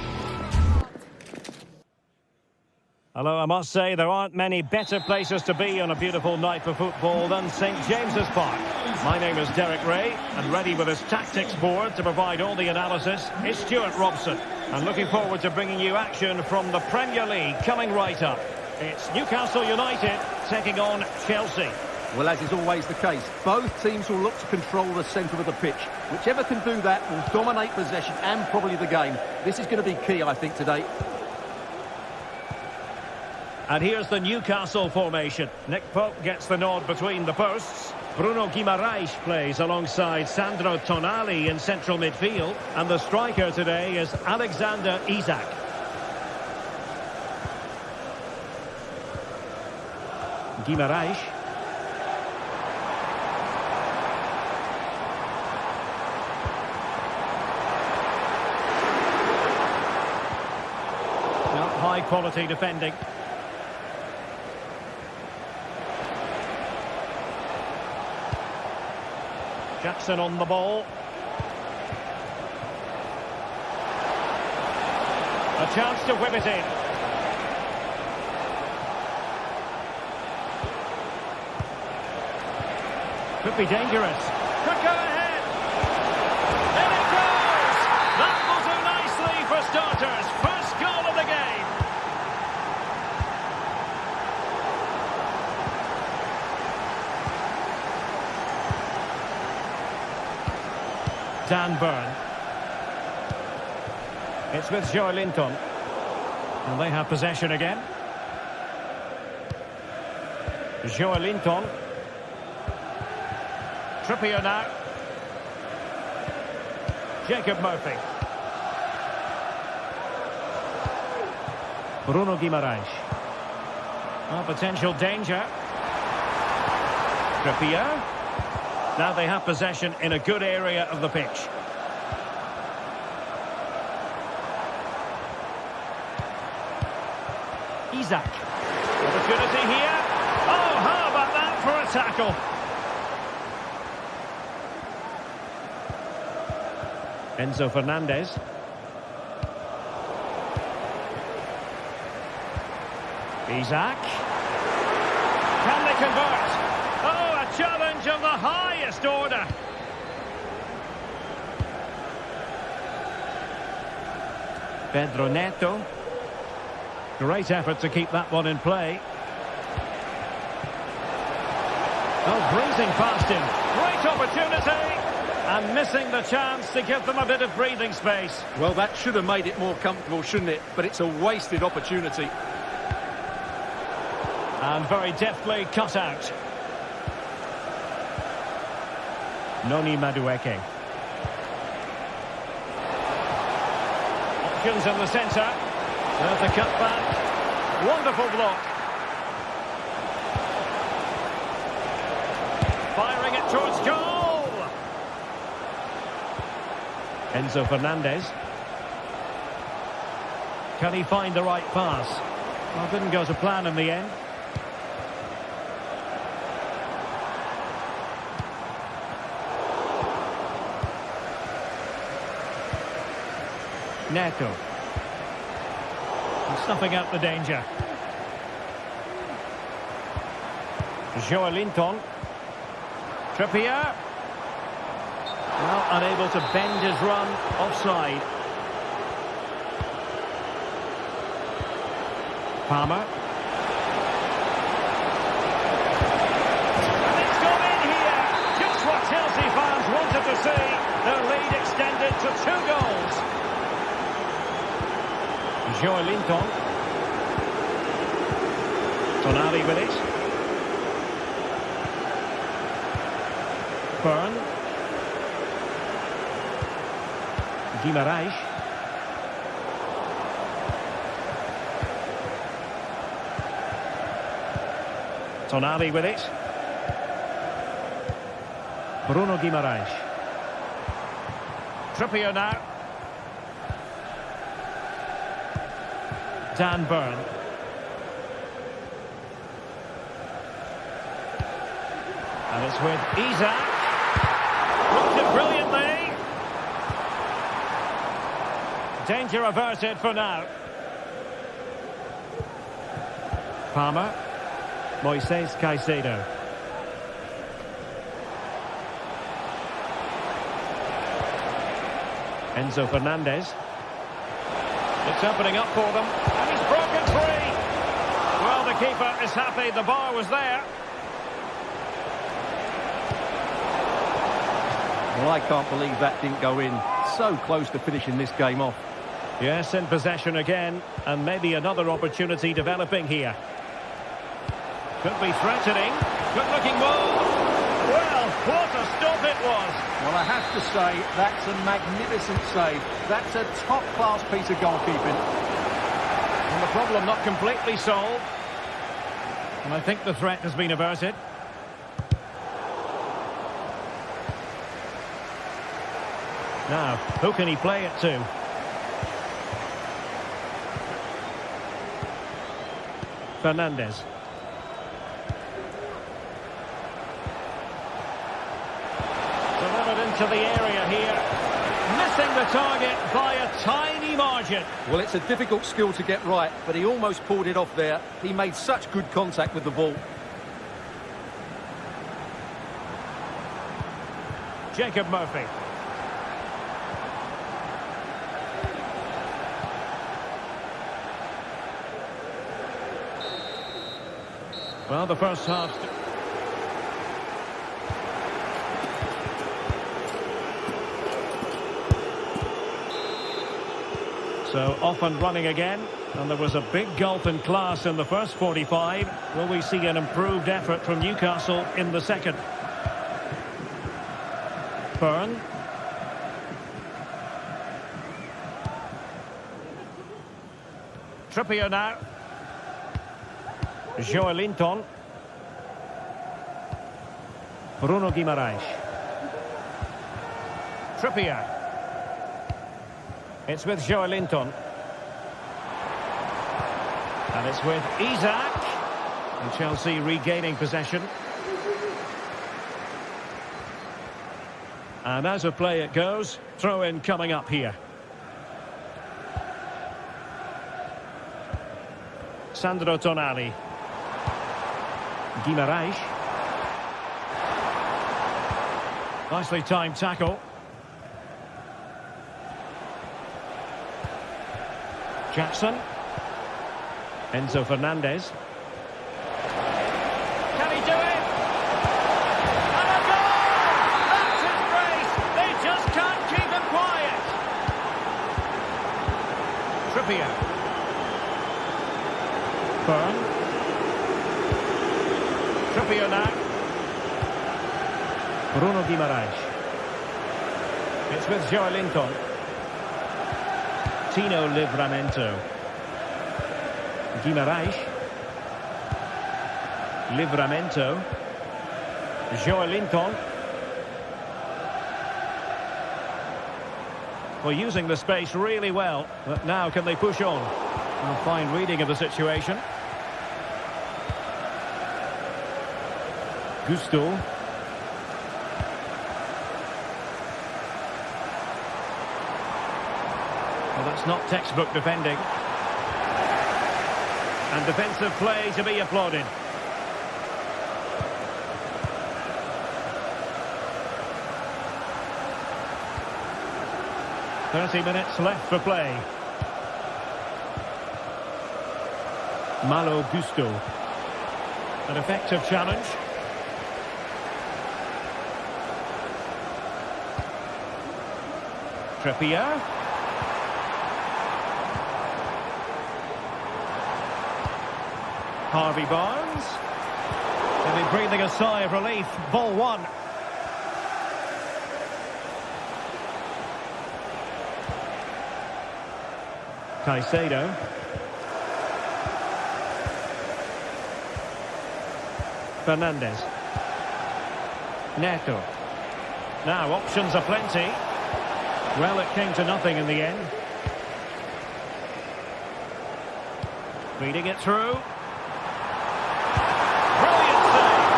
Although I must say there aren't many better places to be on a beautiful night for football than St James's Park. My name is Derek Ray, and ready with his tactics board to provide all the analysis is Stuart Robson. And looking forward to bringing you action from the Premier League coming right up. It's Newcastle United taking on Chelsea. Well, as is always the case, both teams will look to control the centre of the pitch. Whichever can do that will dominate possession and probably the game. This is going to be key, I think, today. And here's the Newcastle formation. Nick Pope gets the nod between the posts. Bruno Guimaraes plays alongside Sandro Tonali in central midfield. And the striker today is Alexander Isak. Guimaraes. High quality defending. Jackson on the ball. A chance to whip it in. Could be dangerous. Could go ahead. And it goes! That will do nicely for starters. First goal of the game. Dan Burn. It's with Joe Linton. And they have possession again. Joe Linton. Trippier now. Jacob Murphy. Bruno Guimaraes. Oh, potential danger. Trippier. Now they have possession in a good area of the pitch. Isak. Opportunity here. Oh, how about that for a tackle? Enzo Fernandez. Isak. Can they convert? Oh, a challenge of the highest order. Pedro Neto. Great effort to keep that one in play. Oh, breezing past him. Great opportunity. And missing the chance to give them a bit of breathing space. Well, that should have made it more comfortable, shouldn't it? But it's a wasted opportunity. And very deftly cut out. Noni Madueke. Options in the centre. There's the cut back. Wonderful block. Firing it towards goal. Enzo Fernandez. Can he find the right pass? Well, didn't go to plan in the end. Neto. And snuffing out the danger. Joe Linton. Trippier. Well, unable to bend his run offside. Palmer. And it's gone in here. Just what Chelsea fans wanted to see. Their lead extended to 2 goals. Joe Linton. Tonali with it. Burn. Guimaraes. Tonali with it. Bruno Guimaraes. Trippier now. Dan Burn. And it's with Isak. Blocked it brilliantly. Danger averted for now. Palmer. Moises Caicedo. Enzo Fernandez. It's opening up for them. And he's broken free. Well, the keeper is happy the bar was there. Well, I can't believe that didn't go in. So close to finishing this game off. Yes, in possession again. And maybe another opportunity developing here. Could be threatening. Good looking move. Well, what a stop it was. Well, I have to say, that's a magnificent save. That's a top-class piece of goalkeeping. And the problem not completely solved. And I think the threat has been averted. Now, who can he play it to? Fernandez. Delivered into the area here. Missing the target by a tiny margin. Well, it's a difficult skill to get right, but he almost pulled it off there. He made such good contact with the ball. Jacob Murphy. Well, the first half... So off and running again, and there was a big gulf in class in the first 45. Will we see an improved effort from Newcastle in the second? Byrne. Trippier now. Joelinton. Bruno Guimaraes. Trippier. It's with Joelinton. And it's with Isaac. And Chelsea regaining possession. And as a play it goes, throw-in coming up here. Sandro Tonali. Guimaraes. Nicely timed tackle. Jackson. Enzo Fernandez. Can he do it? And a goal! That's his brace! They just can't keep him quiet! Trippier. Byrne. Trippier now. Bruno Guimaraes. It's with Joelinton. Tino Livramento. Guimaraes. Livramento. Joelinton. Well, using the space really well. But now can they push on? A fine reading of the situation. Gusto. Well, that's not textbook defending. And defensive play to be applauded. "30 minutes left for play." Malo Gusto. An effective challenge. Trippier. Harvey Barnes. They'll be breathing a sigh of relief. Ball one. Caicedo. Fernandez. Neto. Now options are plenty. Well, it came to nothing in the end. Feeding it through. Brilliant save.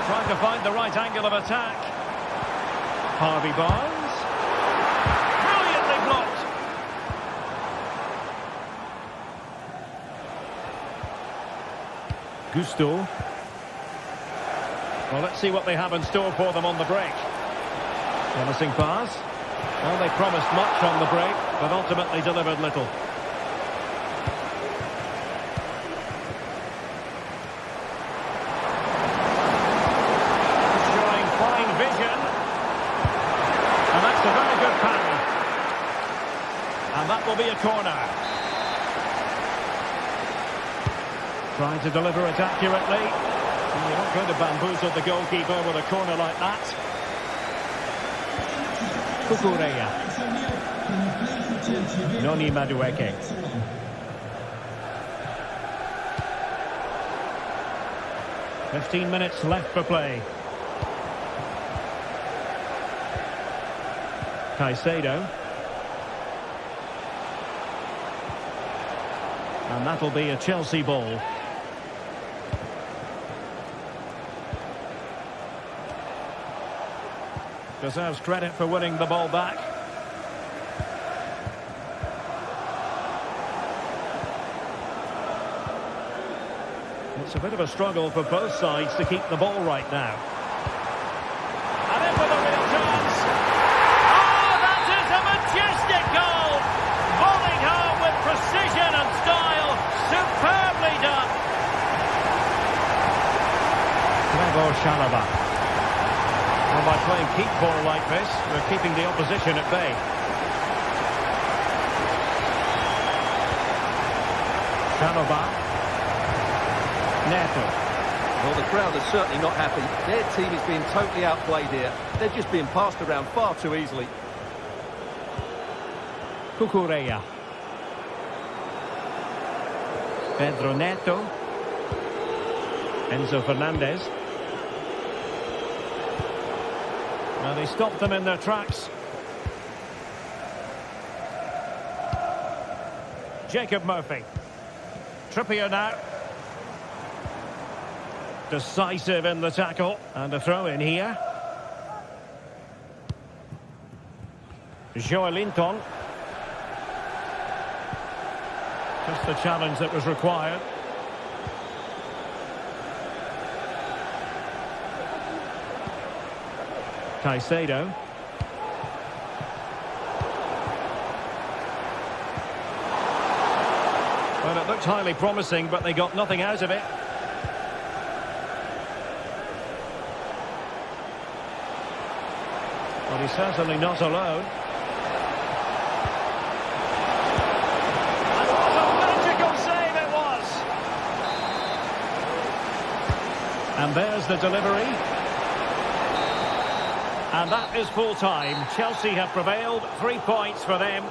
Trying to find the right angle of attack. Harvey Barnes. Brilliantly blocked. Gusto. Well, let's see what they have in store for them on the break. Promising pass. Well, they promised much on the break, but ultimately delivered little. Showing fine vision. And that's a very good pass. And that will be a corner. Trying to deliver it accurately. You're not going to bamboozle the goalkeeper with a corner like that. Kukureya. Noni Madueke. "15 minutes left for play. Caicedo. And that'll be a Chelsea ball. Deserves credit for winning the ball back. It's a bit of a struggle for both sides to keep the ball right now. And in with a real chance. Oh, that is a majestic goal! Bowling home with precision and style. Superbly done. Bravo, Chalaba. Well, by playing keep ball like this, they're keeping the opposition at bay. Chalaba. Neto. Well, the crowd are certainly not happy. Their team is being totally outplayed here. They're just being passed around far too easily. Kukureya. Pedro Neto. Enzo Fernandez. Well, they stopped them in their tracks. Jacob Murphy. Trippier now. Decisive in the tackle. And a throw in here. Joelinton. Just the challenge that was required. Caicedo. Well, it looked highly promising, but they got nothing out of it. Well, he's certainly not alone. And what a magical save it was! And there's the delivery. And that is full time. Chelsea have prevailed. 3 points for them.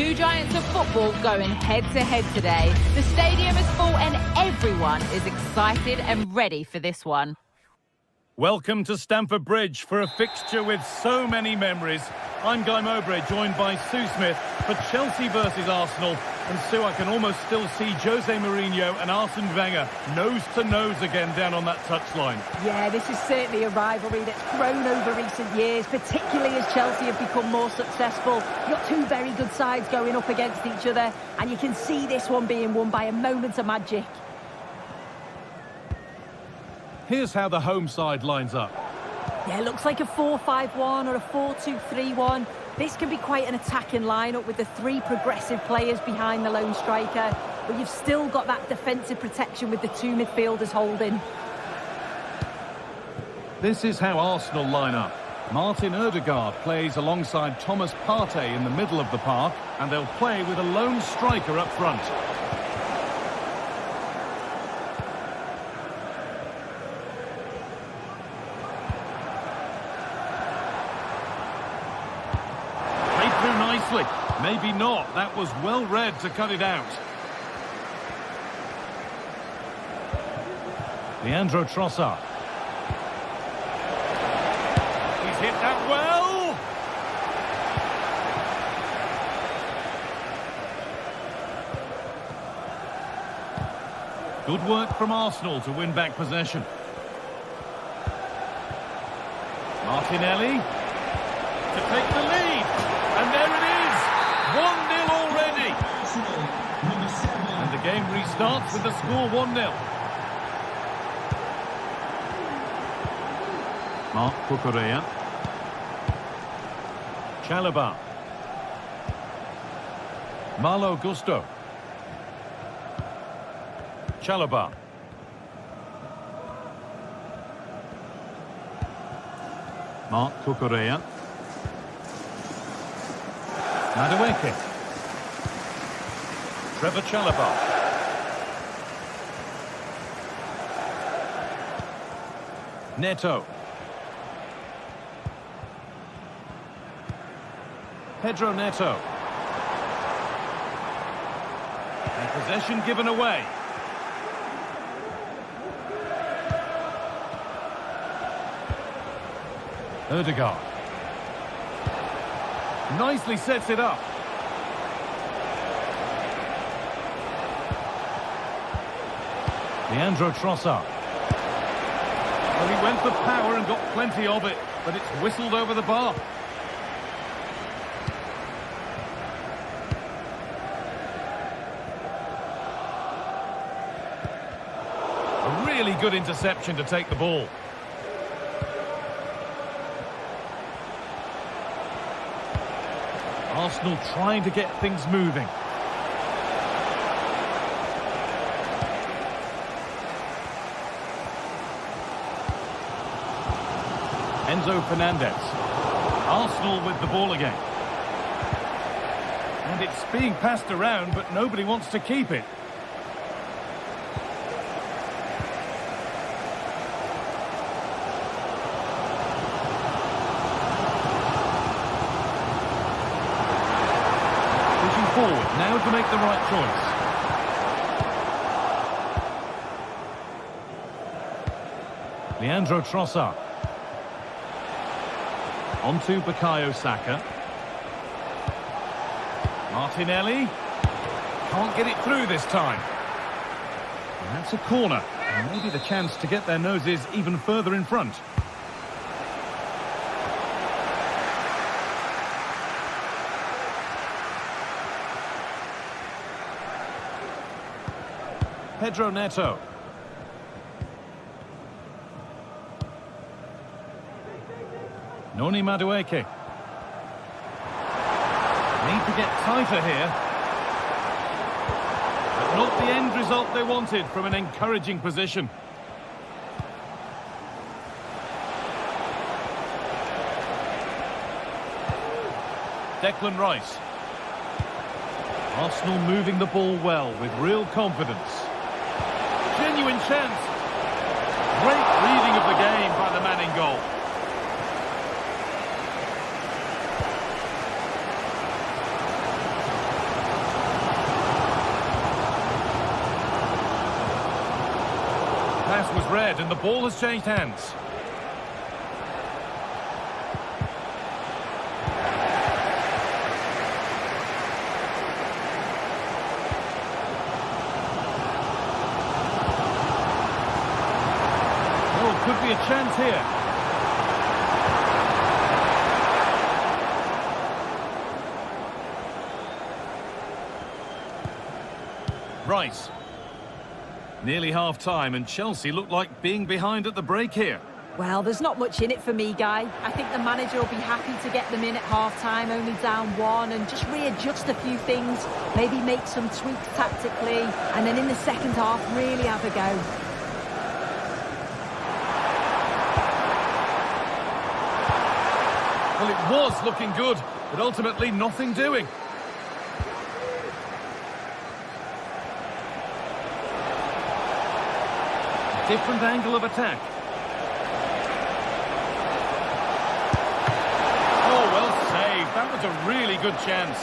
Two giants of football going head-to-head today. The stadium is full and everyone is excited and ready for this one. Welcome to Stamford Bridge for a fixture with so many memories. I'm Guy Mowbray, joined by Sue Smith for Chelsea versus Arsenal. And Sue, I can almost still see Jose Mourinho and Arsene Wenger nose to nose again down on that touchline. Yeah, this is certainly a rivalry that's grown over recent years, particularly as Chelsea have become more successful. You've got two very good sides going up against each other, and you can see this one being won by a moment of magic. Here's how the home side lines up. Yeah, it looks like a 4-5-1 or a 4-2-3-1. This can be quite an attacking lineup with the three progressive players behind the lone striker, but you've still got that defensive protection with the two midfielders holding. This is how Arsenal line up. Martin Ødegaard plays alongside Thomas Partey in the middle of the park, and they'll play with a lone striker up front. Maybe not. That was well read to cut it out. Leandro Trossard. He's hit that well. Good work from Arsenal to win back possession. Martinelli to take the lead. And there it is. 1-0 already. And the game restarts with the score 1-0. Marc Cucurella. Chalobah. Malo Gusto. Chalobah. Marc Cucurella. Madueke. Trevor Chalobah. Neto. Pedro Neto. And possession given away. Ødegaard. Nicely sets it up. Leandro Trossard. Well, he went for power and got plenty of it, but it's whistled over the bar. A really good interception to take the ball. Arsenal trying to get things moving. Enzo Fernandez. Arsenal with the ball again. And it's being passed around, but nobody wants to keep it. Forward, now to make the right choice. Leandro Trossard. On to Bukayo Saka. Martinelli. Can't get it through this time. And that's a corner. And maybe the chance to get their noses even further in front. Pedro Neto. Noni Madueke. Need to get tighter here. But not the end result they wanted from an encouraging position. Declan Rice. Arsenal moving the ball well with real confidence. Genuine chance. Great reading of the game by the man in goal. pass was read and the ball has changed hands. Oh, could be a chance here. Rice. Nearly half-time and Chelsea look like being behind at the break here. Well, there's not much in it for me, Guy. I think the manager will be happy to get them in at half-time, only down one, and just readjust a few things, maybe make some tweaks tactically, and then in the second half really have a go. Well, it was looking good, but ultimately nothing doing. Different angle of attack. Oh, well saved. That was a really good chance.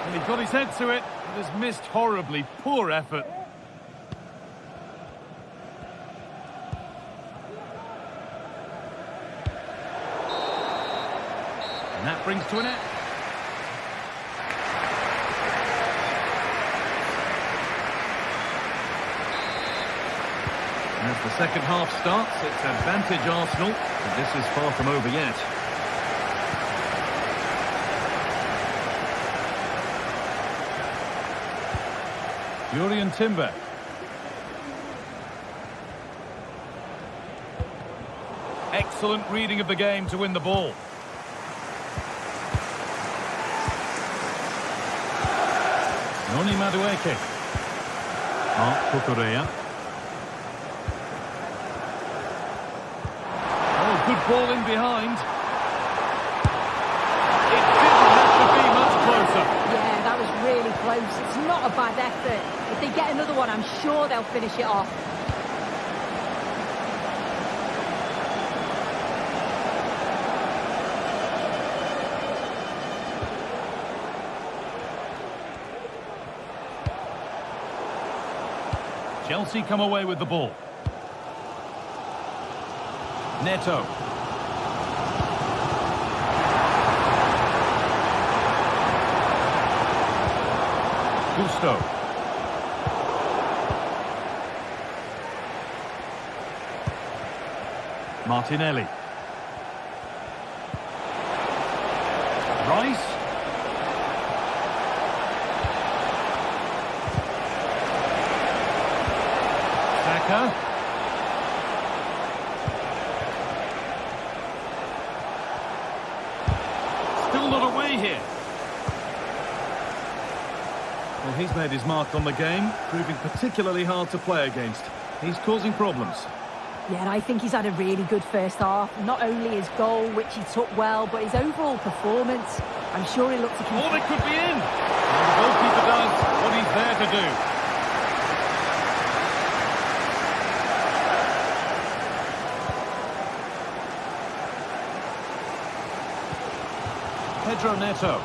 And he got his head to it, but has missed horribly. Poor effort. And that brings to an end. As the second half starts, it's advantage Arsenal, but this is far from over yet. Jurriën Timber. Excellent reading of the game to win the ball. Noni Madueke. Cucurella. Good ball in behind. It didn't have to be much closer. Yeah, that was really close. It's not a bad effort. If they get another one, I'm sure they'll finish it off. Chelsea come away with the ball. Neto. Gusto. Martinelli. Rice. Saka. Still not away here. Well, he's made his mark on the game, proving particularly hard to play against. He's causing problems. Yeah, and I think he's had a really good first half. Not only his goal, which he took well, but his overall performance. I'm sure he looked to keep... Oh, it could be in! And the goalkeeper does what he's there to do. Pedro Neto.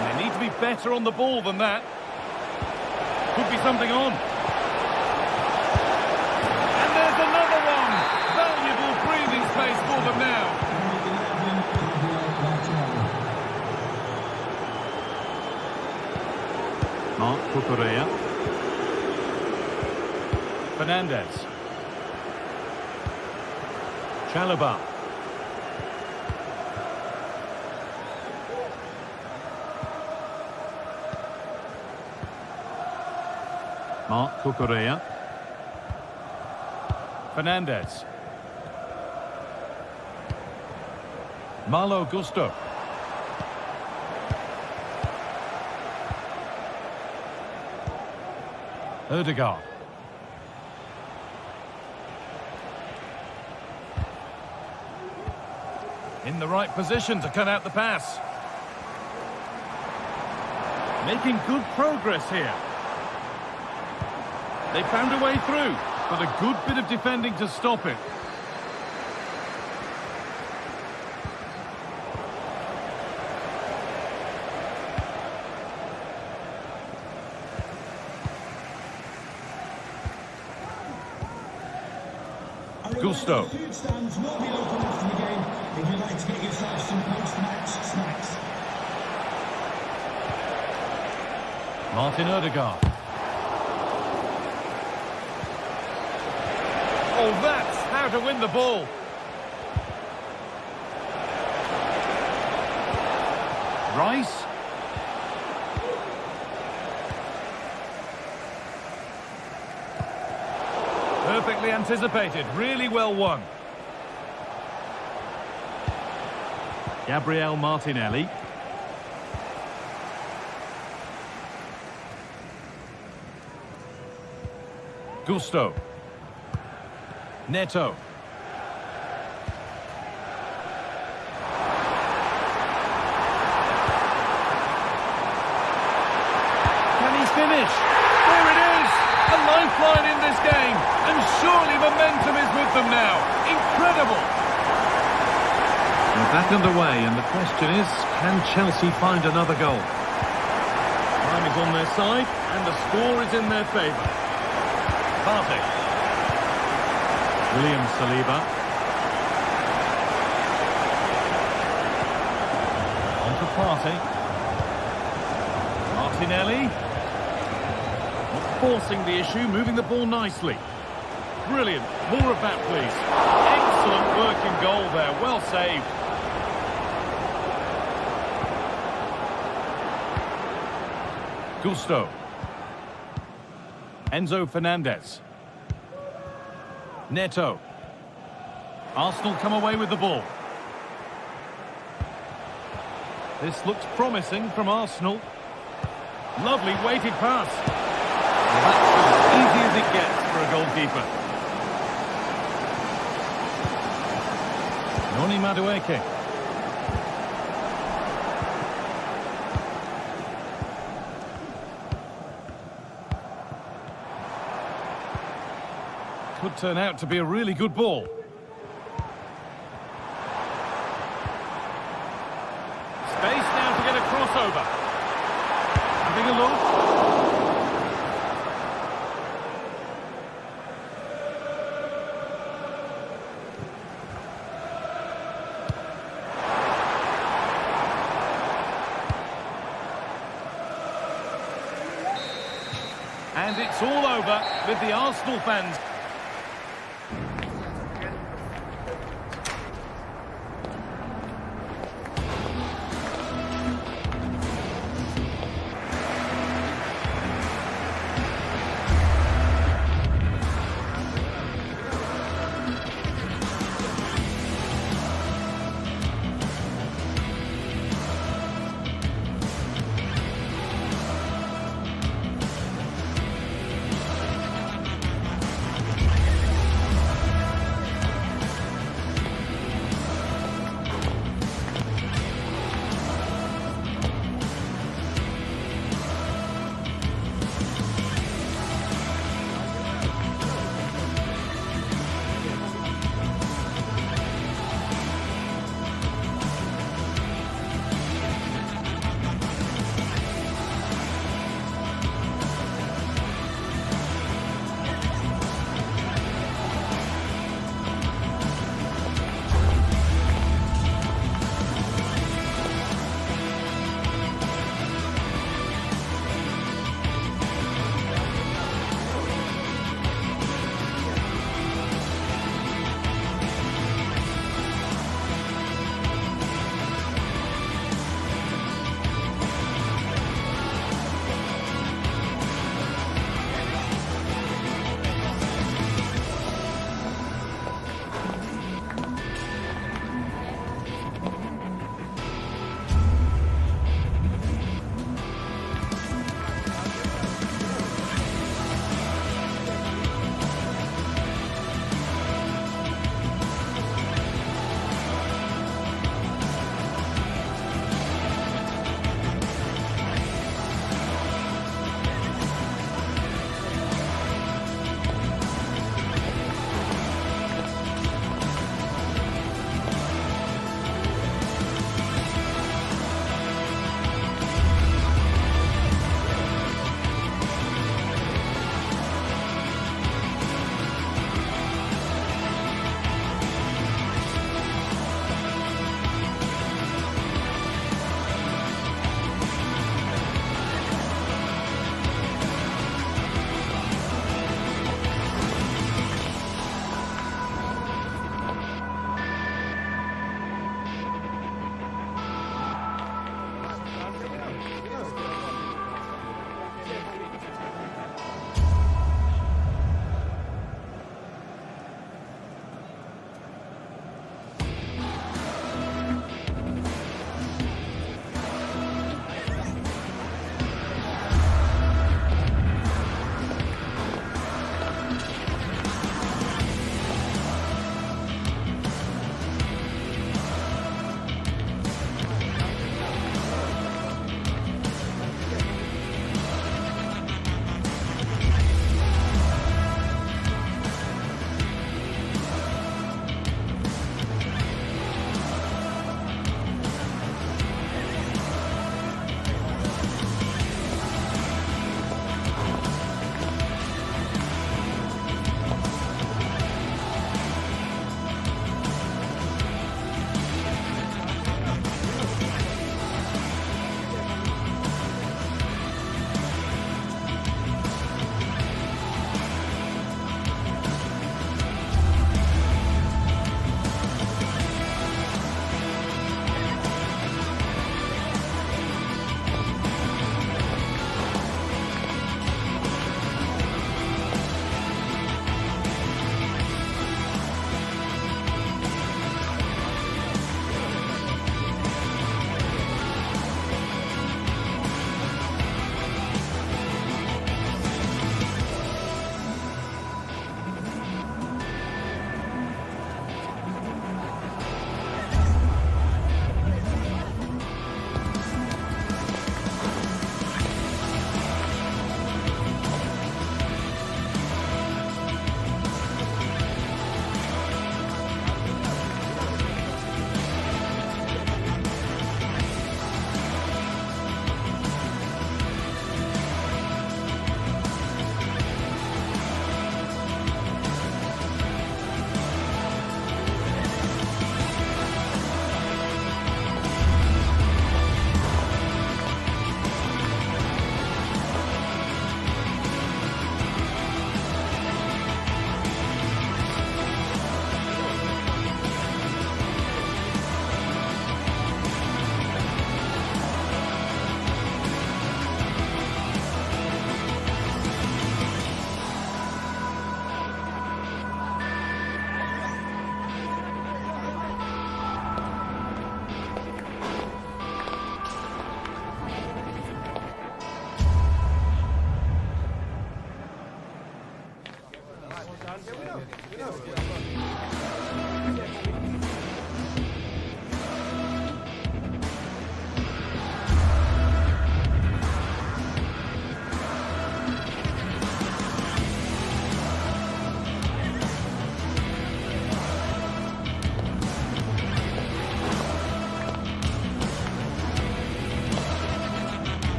They need to be better on the ball than that. Could be something on. And there's another one! Valuable breathing space for them now. Cucurella. Fernandez. Chalobah. Cucurella. Fernandez. Malo Gusto. Ødegaard. In the right position to cut out the pass. Making good progress here. They found a way through, but a good bit of defending to stop it. Gusto. Food stands will be open after the game if you'd like to get yourself some post-match snacks. Martin Odegaard. Oh, that's how to win the ball. Rice. Perfectly anticipated, really well won. Gabriel Martinelli. Gusto. Neto. Can he finish? There it is! A lifeline in this game, and surely momentum is with them now. Incredible! They're back underway, and the question is, can Chelsea find another goal? Time is on their side, and the score is in their favour. Partey. William Saliba. On to Partey. Martinelli. Not forcing the issue, moving the ball nicely. Brilliant. More of that, please. Excellent work in goal there. Well saved. Gusto. Enzo Fernandez. Neto. Arsenal come away with the ball. This looks promising from Arsenal. Lovely weighted pass. Well, that's as easy as it gets for a goalkeeper. Noni Madueke. Could turn out to be a really good ball. Space now to get a crossover. Having a look. And it's all over with the Arsenal fans.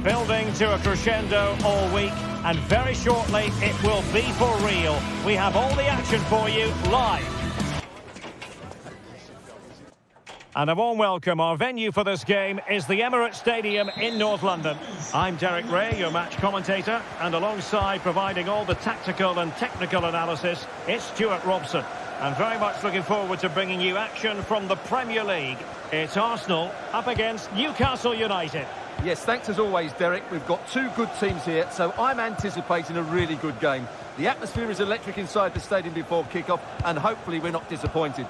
Building to a crescendo all week, and very shortly it will be for real. We have all the action for you live. And a warm welcome. Our venue for this game is the Emirates Stadium in North London. I'm Derek Ray, your match commentator, and alongside providing all the tactical and technical analysis, it's Stuart Robson. And very much looking forward to bringing you action from the Premier League. It's Arsenal up against Newcastle United. Yes, thanks as always, Derek. We've got two good teams here, so I'm anticipating a really good game. The atmosphere is electric inside the stadium before kickoff, and hopefully we're not disappointed.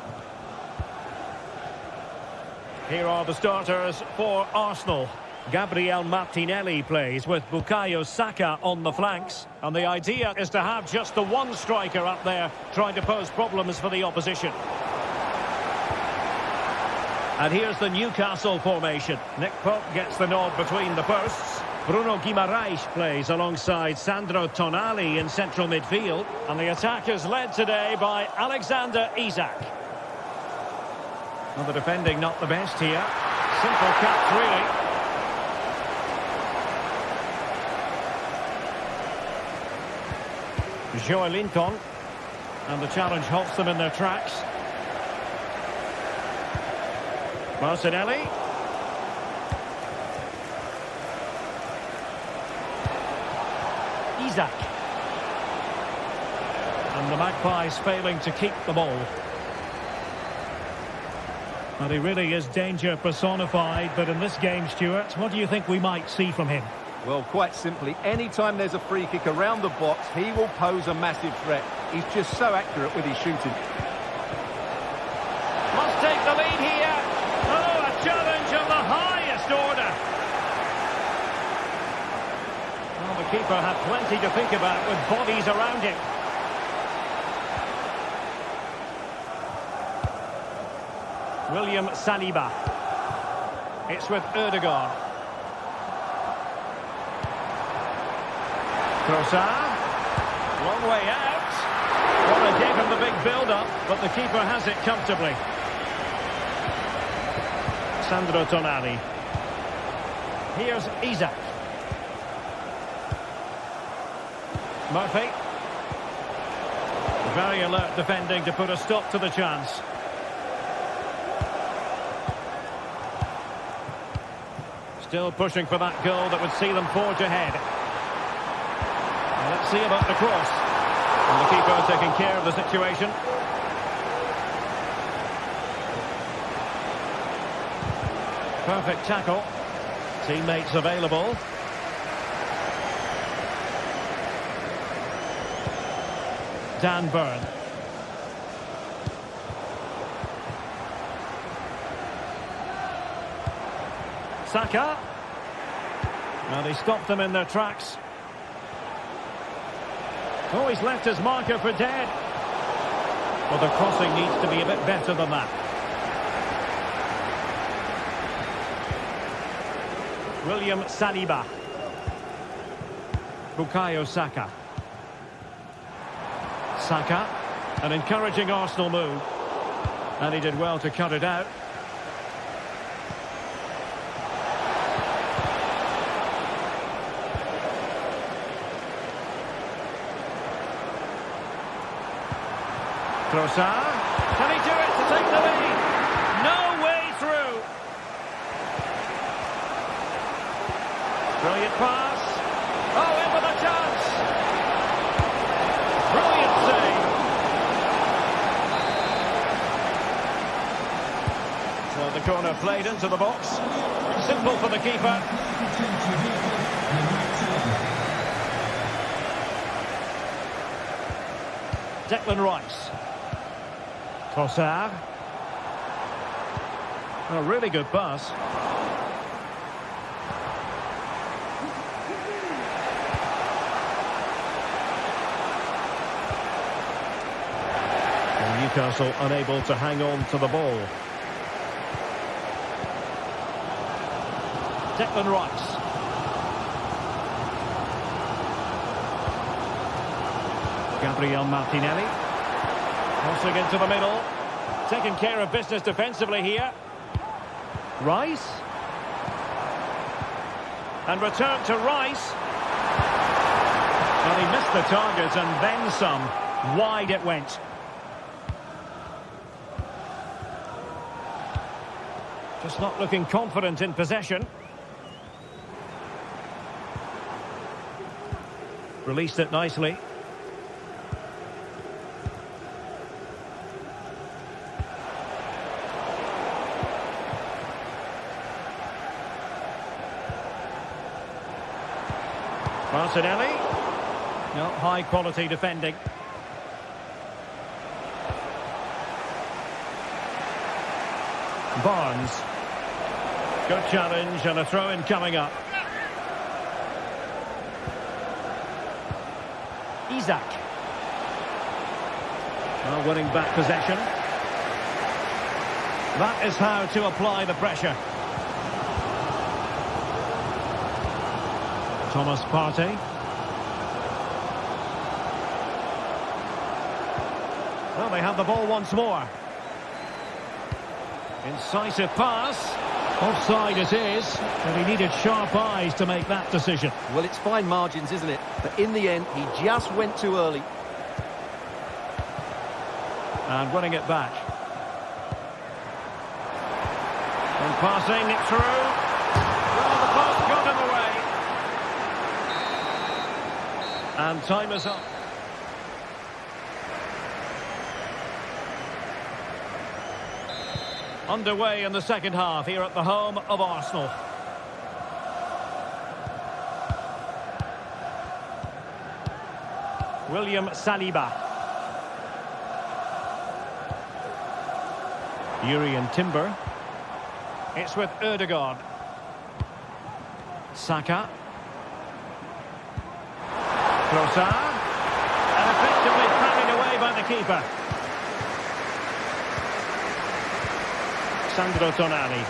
Here are the starters for Arsenal. Gabriel Martinelli plays with Bukayo Saka on the flanks. And the idea is to have just the one striker up there trying to pose problems for the opposition. And here's the Newcastle formation. Nick Pope gets the nod between the posts. Bruno Guimaraes plays alongside Sandro Tonali in central midfield. And the attack is led today by Alexander Isak. Well, the defending not the best here. Simple cuts, really. Joelinton. And the challenge halts them in their tracks. Martinelli. Isak. And the Magpies failing to keep the ball. And he really is danger personified, but in this game, Stuart, what do you think we might see from him? Well, quite simply, anytime there's a free kick around the box, he will pose a massive threat. He's just so accurate with his shooting. Must take the lead here. Oh, a challenge of the highest order. Well, the keeper had plenty to think about with bodies around him. William Saliba. It's with Ødegaard. Trossard. Long way out. Well, they gave him the big build-up, but the keeper has it comfortably. Sandro Tonali. Here's Isak. Murphy. Very alert defending to put a stop to the chance. Still pushing for that goal that would see them forge ahead. Let's see about the cross. And the keeper taking care of the situation. Perfect tackle. Teammates available. Dan Burn. Saka. And he stopped them in their tracks. Oh, he's left his marker for dead. Well, the crossing needs to be a bit better than that. William Saliba. Bukayo Saka. Saka. An encouraging Arsenal move. And he did well to cut it out. Trossard. Can he do it to take the lead? No way through. Brilliant pass. Oh, in with a chance. Brilliant save. So the corner played into the box. Simple for the keeper. Declan Rice. Trossard. A really good pass. And Newcastle unable to hang on to the ball. Declan Rice. Gabriel Martinelli. Crossing into the middle. Taking care of business defensively here. Rice. And return to Rice. Well, he missed the target and then some. Wide it went. Just not looking confident in possession. Released it nicely. Martinelli. No, high quality defending. Barnes. Good challenge and a throw-in coming up. Isak. Well, winning back possession. That is how to apply the pressure. Thomas Partey. Well, they have the ball once more. Incisive pass. Offside it is, but he needed sharp eyes to make that decision. Well, it's fine margins, isn't it? But in the end, he just went too early. And winning it back. And passing it through. Well, the pass got in the way. And time is up. Underway in the second half here at the home of Arsenal. William Saliba. Urian Timber. It's with Ødegaard. Saka. Trossard. And effectively patted away by the keeper. Sandro Tonali.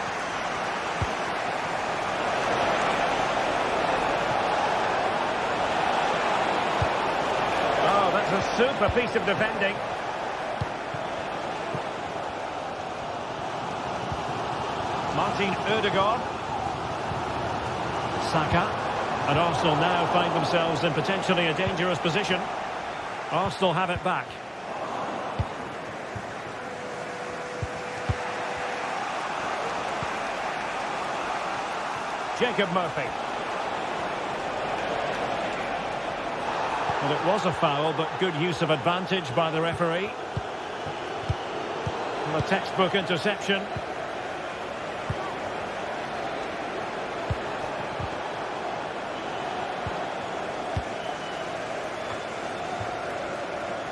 Oh, that's a super piece of defending. Martin Ødegaard. Saka. And Arsenal now find themselves in potentially a dangerous position. Arsenal have it back. Jacob Murphy. Well, it was a foul, but good use of advantage by the referee. Well, a textbook interception.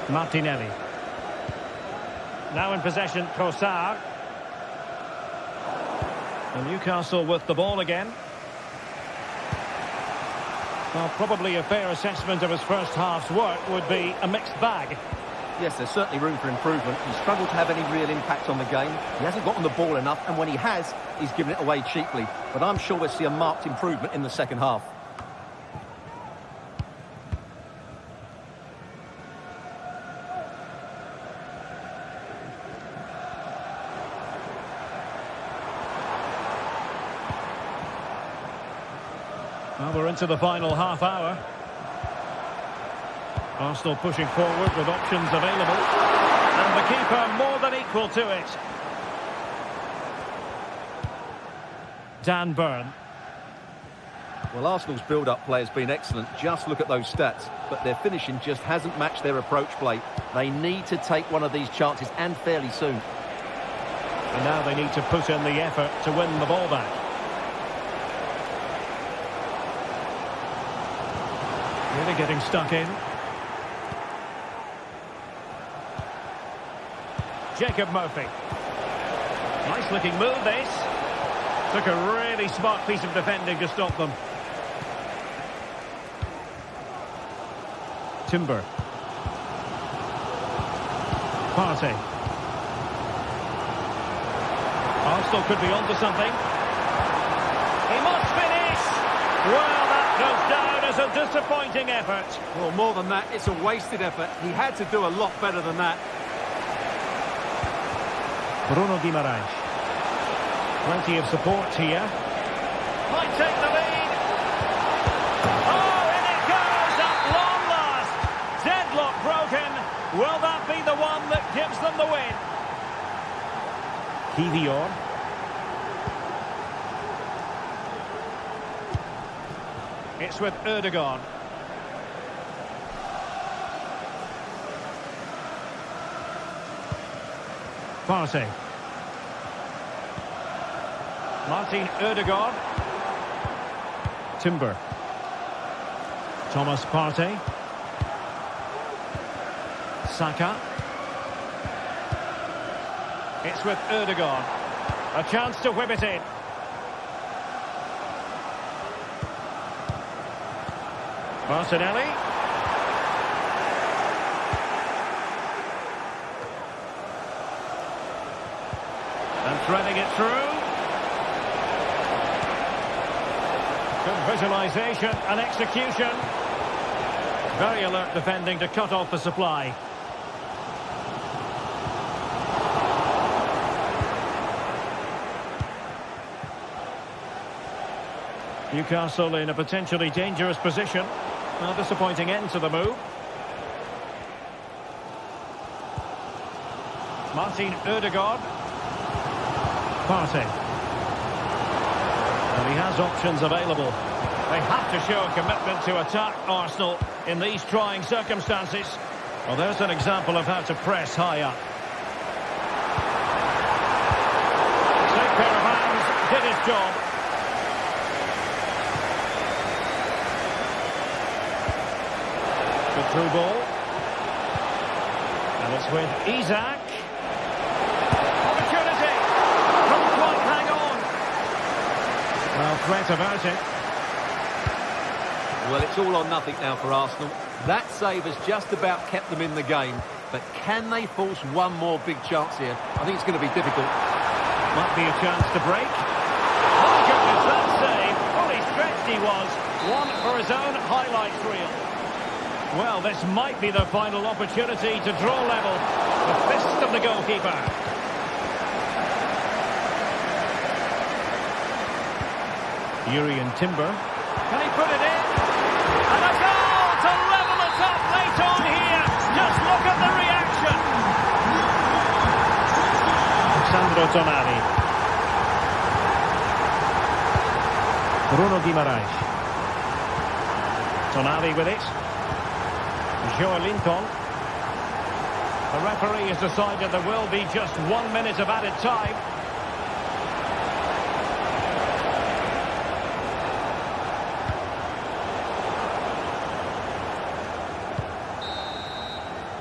Martinelli. Now in possession, Trossard. And Newcastle with the ball again. Well, probably a fair assessment of his first half's work would be a mixed bag. Yes, there's certainly room for improvement. He's struggled to have any real impact on the game. He hasn't got on the ball enough, and when he has, he's given it away cheaply. But I'm sure we'll see a marked improvement in the second half. Well, we're into the final half hour. Arsenal pushing forward with options available. And the keeper more than equal to it. Dan Burn. Well, Arsenal's build-up play has been excellent. Just look at those stats. But their finishing just hasn't matched their approach play. They need to take one of these chances, and fairly soon. And now they need to put in the effort to win the ball back. Really getting stuck in. Jacob Murphy. Nice looking move this. Took a really smart piece of defending to stop them. Timber. Partey. Arsenal could be onto something. He must finish! Well, that goes down as a disappointing effort. Well, more than that, it's a wasted effort. He had to do a lot better than that. Bruno Guimaraes. Plenty of support here. Might take the lead. Oh, in it goes at long last. Deadlock broken. Will that be the one that gives them the win? Kivior. It's with Ødegaard. Partey. Martin Ødegaard. Timber. Thomas Partey. Saka. It's with Ødegaard. A chance to whip it in. Martinelli. And threading it through. Good visualisation and execution. Very alert defending to cut off the supply. Newcastle in a potentially dangerous position. A disappointing end to the move. Martin Ødegaard. Partey. And he has options available. They have to show a commitment to attack Arsenal in these trying circumstances. Well, there's an example of how to press high up. hit his job. Good through ball. And it's with Isaac. Opportunity. Couldn't quite hang on. Well, threat about it. Well, it's all or nothing now for Arsenal. That save has just about kept them in the game. But can they force one more big chance here? I think it's going to be difficult. Might be a chance to break. My goodness, that save. Fully stretched he was. One for his own highlights reel. Well, this might be the final opportunity to draw level. The fist of the goalkeeper. Urian Timber. Can he put it in? And a goal to level it up late on here. Just look at the reaction. Sandro Tonali. Bruno Guimaraes. Tonali with it. Joelinton. The referee has decided there will be just 1 minute of added time.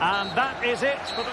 And that is it for the...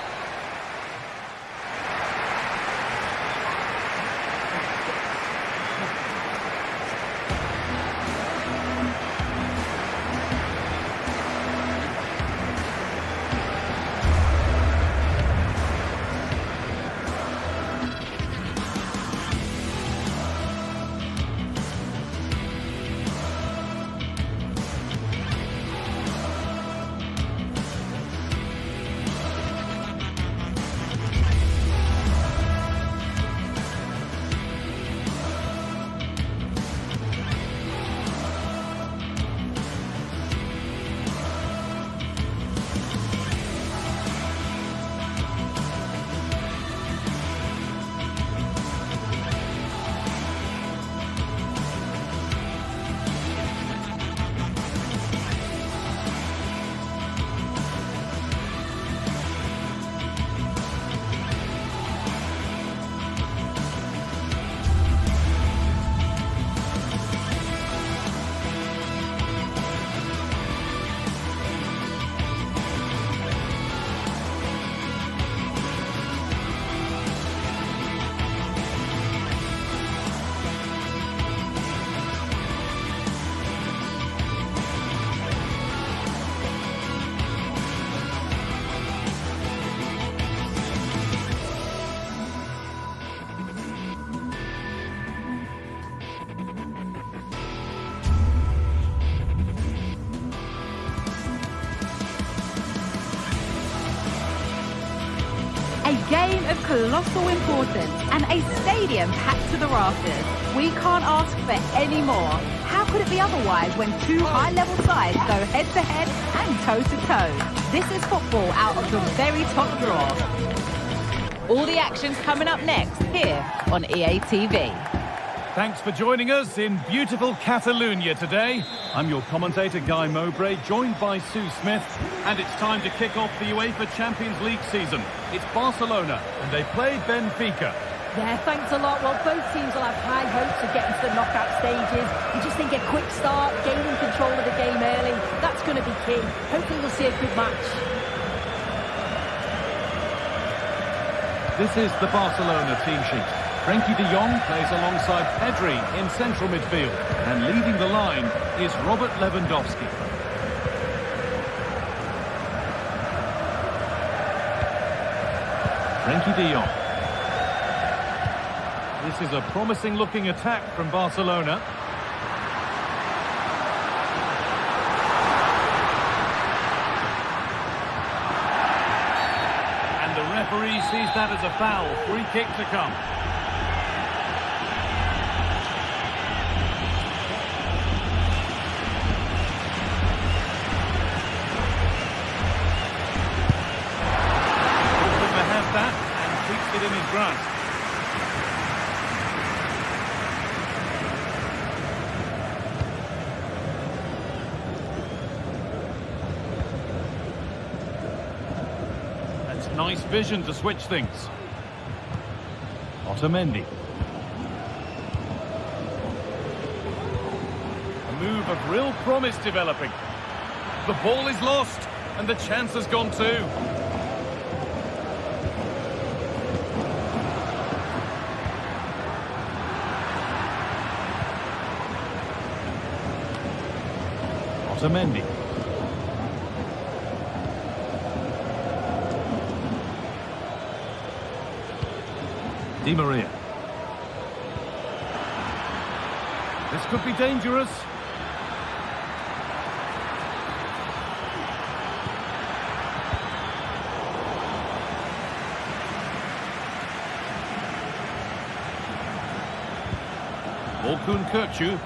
A game of colossal importance and a stadium packed to the rafters. We can't ask for any more. How could it be otherwise when two high-level sides go head-to-head and toe-to-toe? This is football out of the very top drawer. All the action's coming up next here on EA TV. Thanks for joining us in beautiful Catalonia today. I'm your commentator, Guy Mowbray, joined by Sue Smith. And it's time to kick off the UEFA Champions League season. It's Barcelona, and they play Benfica. Yeah, thanks a lot. Well, both teams will have high hopes of getting to the knockout stages. You just think a quick start, gaining control of the game early, that's going to be key. Hopefully we'll see a good match. This is the Barcelona team sheet. Frenkie de Jong plays alongside Pedri in central midfield, and leading the line is Robert Lewandowski. Frenkie de Jong. This is a promising-looking attack from Barcelona. And the referee sees that as a foul. Free kick to come. That and keeps it in his grasp. That's nice vision to switch things. Otamendi. move of real promise developing. The ball is lost, and the chance has gone too. Otamendi. Di Maria. This could be dangerous. Orkun Kökçü.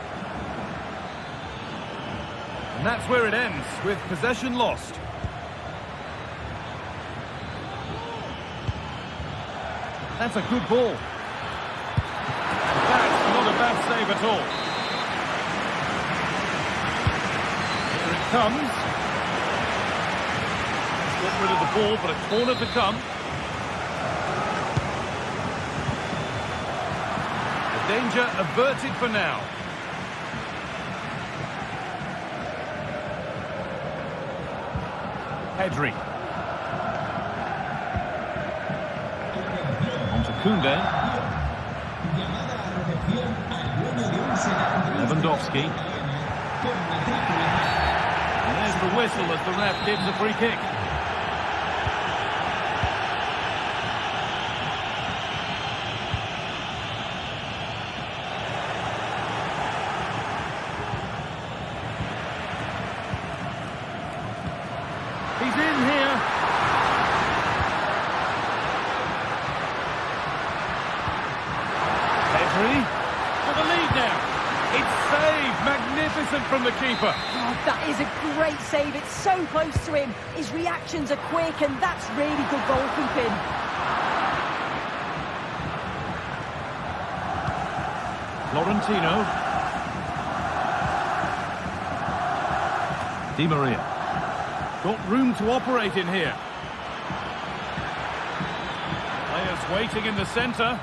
And that's where it ends, with possession lost. That's a good ball. That's not a bad save at all. Here it comes. Got rid of the ball, but a corner to come. The danger averted for now. Pedri. On to Koundé. Lewandowski. And there's the whistle as the ref gives a free kick. He's in here. Pedri for the lead now. It's saved. Magnificent from the keeper. Oh, that is a great save. It's so close to him. His reactions are quick, and that's really good goalkeeping. Florentino. Di Maria. Got room to operate in here. Players waiting in the centre.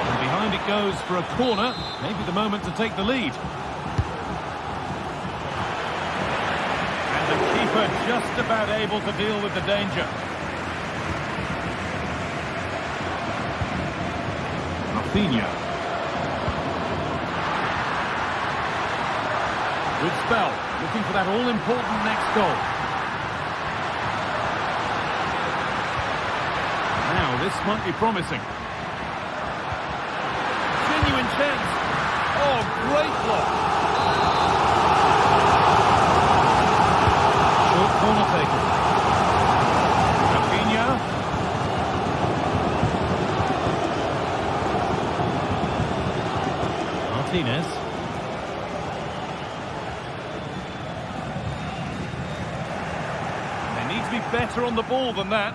And behind it goes for a corner. Maybe the moment to take the lead. And the keeper just about able to deal with the danger. Rafinha. Good spell, looking for that all-important next goal. Now, this might be promising. Genuine chance. Oh, great block. Short corner taken. Rafinha. Martinez. Be better on the ball than that.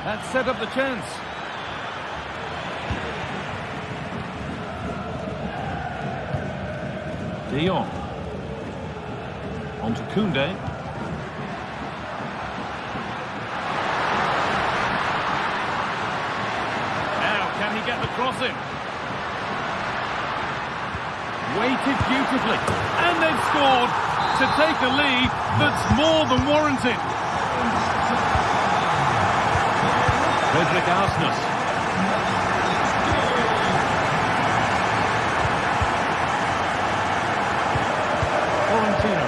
That set up the chance. De Jong. On to Koundé. Now, can he get the cross in? Waited beautifully, and they've scored to take a lead that's more than warranted. Fredrik Arsnes. Florentino.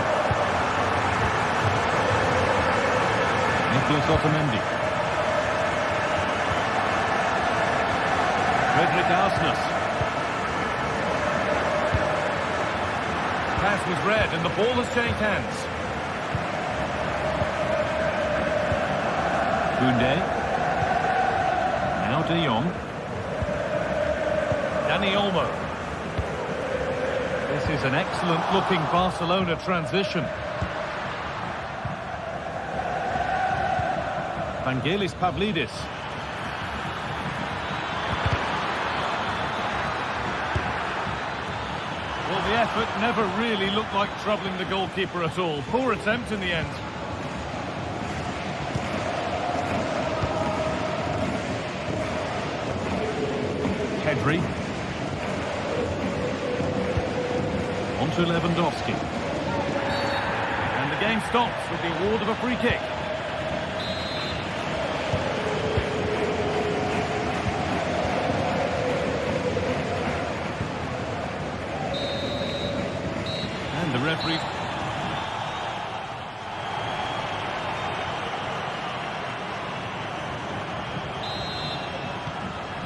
Nicolas Otamendi. Fredrik Arsnes. Pass was read and the ball has changed hands. Koundé. Now De Jong. Dani Olmo. This is an excellent looking Barcelona transition. Vangelis Pavlidis. Well, the effort never really looked like troubling the goalkeeper at all. Poor attempt in the end. Pedri. On to Lewandowski. And the game stops with the award of a free kick. And the referee...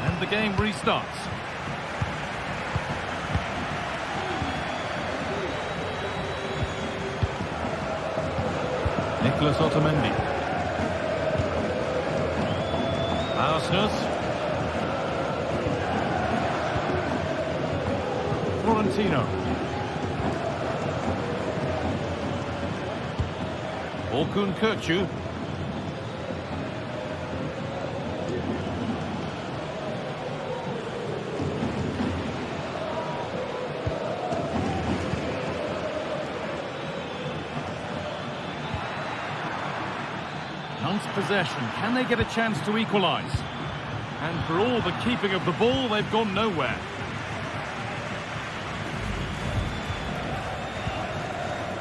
And the game restarts. Nicolas Otamendi. Arsenal. Florentino. Orkun Kökçü. Nice possession. Can they get a chance to equalise? And for all the keeping of the ball, they've gone nowhere.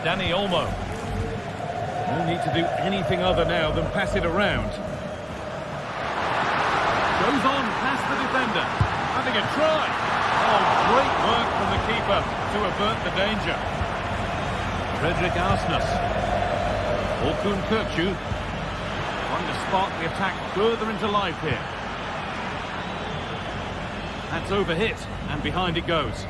Dani Olmo. No need to do anything other now than pass it around. Goes on past the defender. Having a try. Oh, great work from the keeper to avert the danger. Fredrik Arsnes. Orkun Kökçü. Trying to spark the attack further into life here. That's overhit, and behind it goes.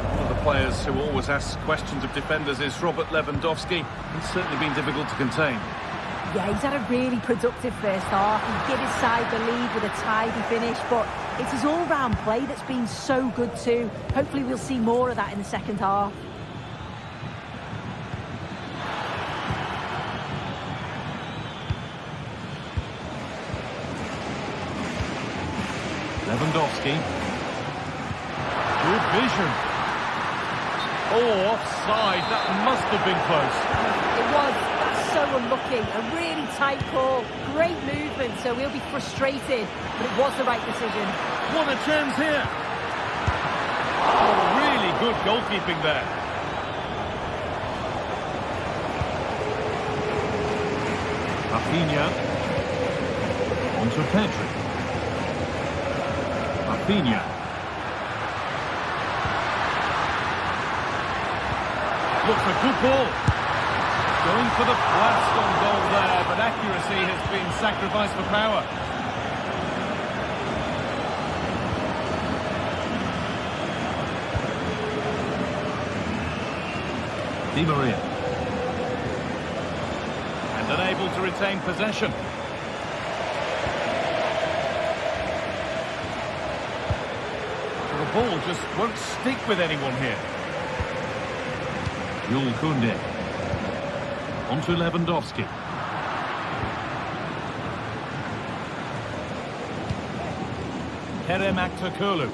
One of the players who always asks questions of defenders is Robert Lewandowski. He's certainly been difficult to contain. Yeah, he's had a really productive first half. He gave his side the lead with a tidy finish, but it's his all-round play that's been so good too. Hopefully we'll see more of that in the second half. Lewandowski. Good vision. Oh, offside. That must have been close. It was. That's so unlucky. A really tight call. Great movement, so we'll be frustrated, but it was the right decision. What a chance here. Oh, really good goalkeeping there. Rafinha. On to Pedri. Rafinha. Looks a good ball. Going for the blast on goal there, but accuracy has been sacrificed for power. Di Maria. And unable to retain possession. The ball just won't stick with anyone here. Jules Koundé. On to Lewandowski. Kerem Aktürkoğlu.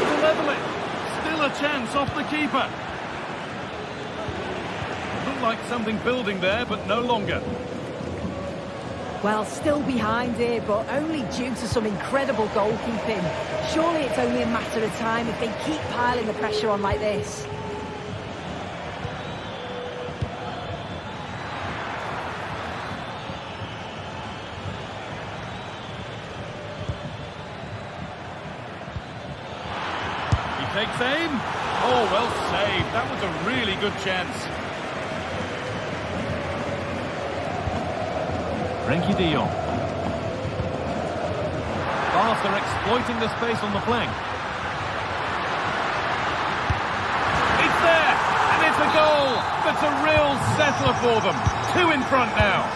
To level it. Still a chance off the keeper. Looked like something building there, but no longer. Well, still behind here, but only due to some incredible goalkeeping. Surely it's only a matter of time if they keep piling the pressure on like this. He takes aim. Oh, well saved. That was a really good chance. Frenkie de Jong. Barca exploiting the space on the flank. It's there, and it's a goal. That's a real settler for them. 2 in front now.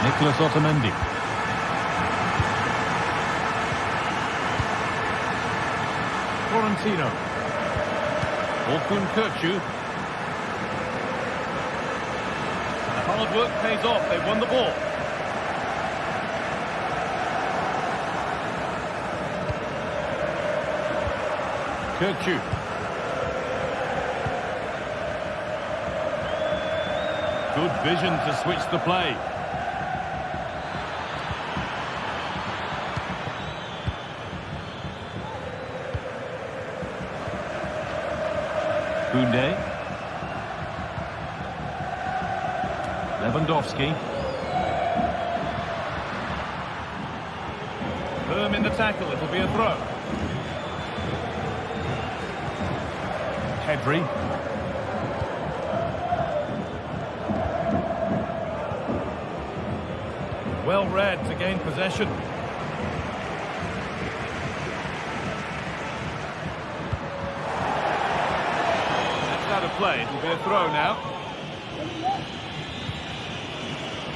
Nicolas Otamendi. Florentino. Orkun Kökçü. Hard work pays off. They've won the ball. Kirkju. Good vision to switch the play. Koundé. Lewandowski. Firm in the tackle, it'll be a throw. Pedri. Well read to gain possession. That's out of play, it'll be a throw now.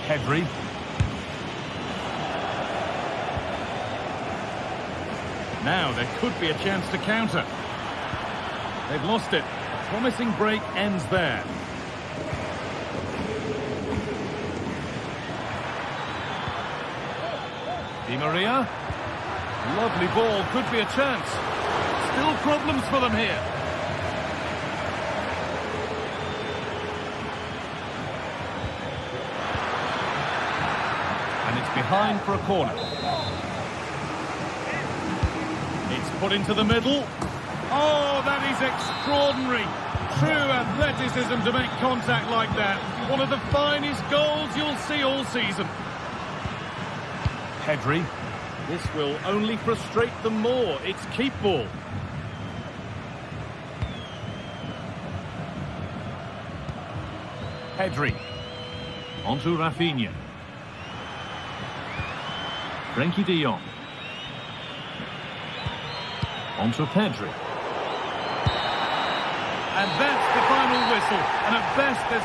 Pedri. Now there could be a chance to counter. They've lost it. A promising break ends there. Di Maria. Lovely ball, could be a chance. Still problems for them here. And it's behind for a corner. It's put into the middle. Oh, that is extraordinary. True athleticism to make contact like that. One of the finest goals you'll see all season. Pedri. This will only frustrate them more. It's keep ball. Pedri. Onto Rafinha. Frenkie de Jong. Onto Pedri. And that's the final whistle. And at best there's...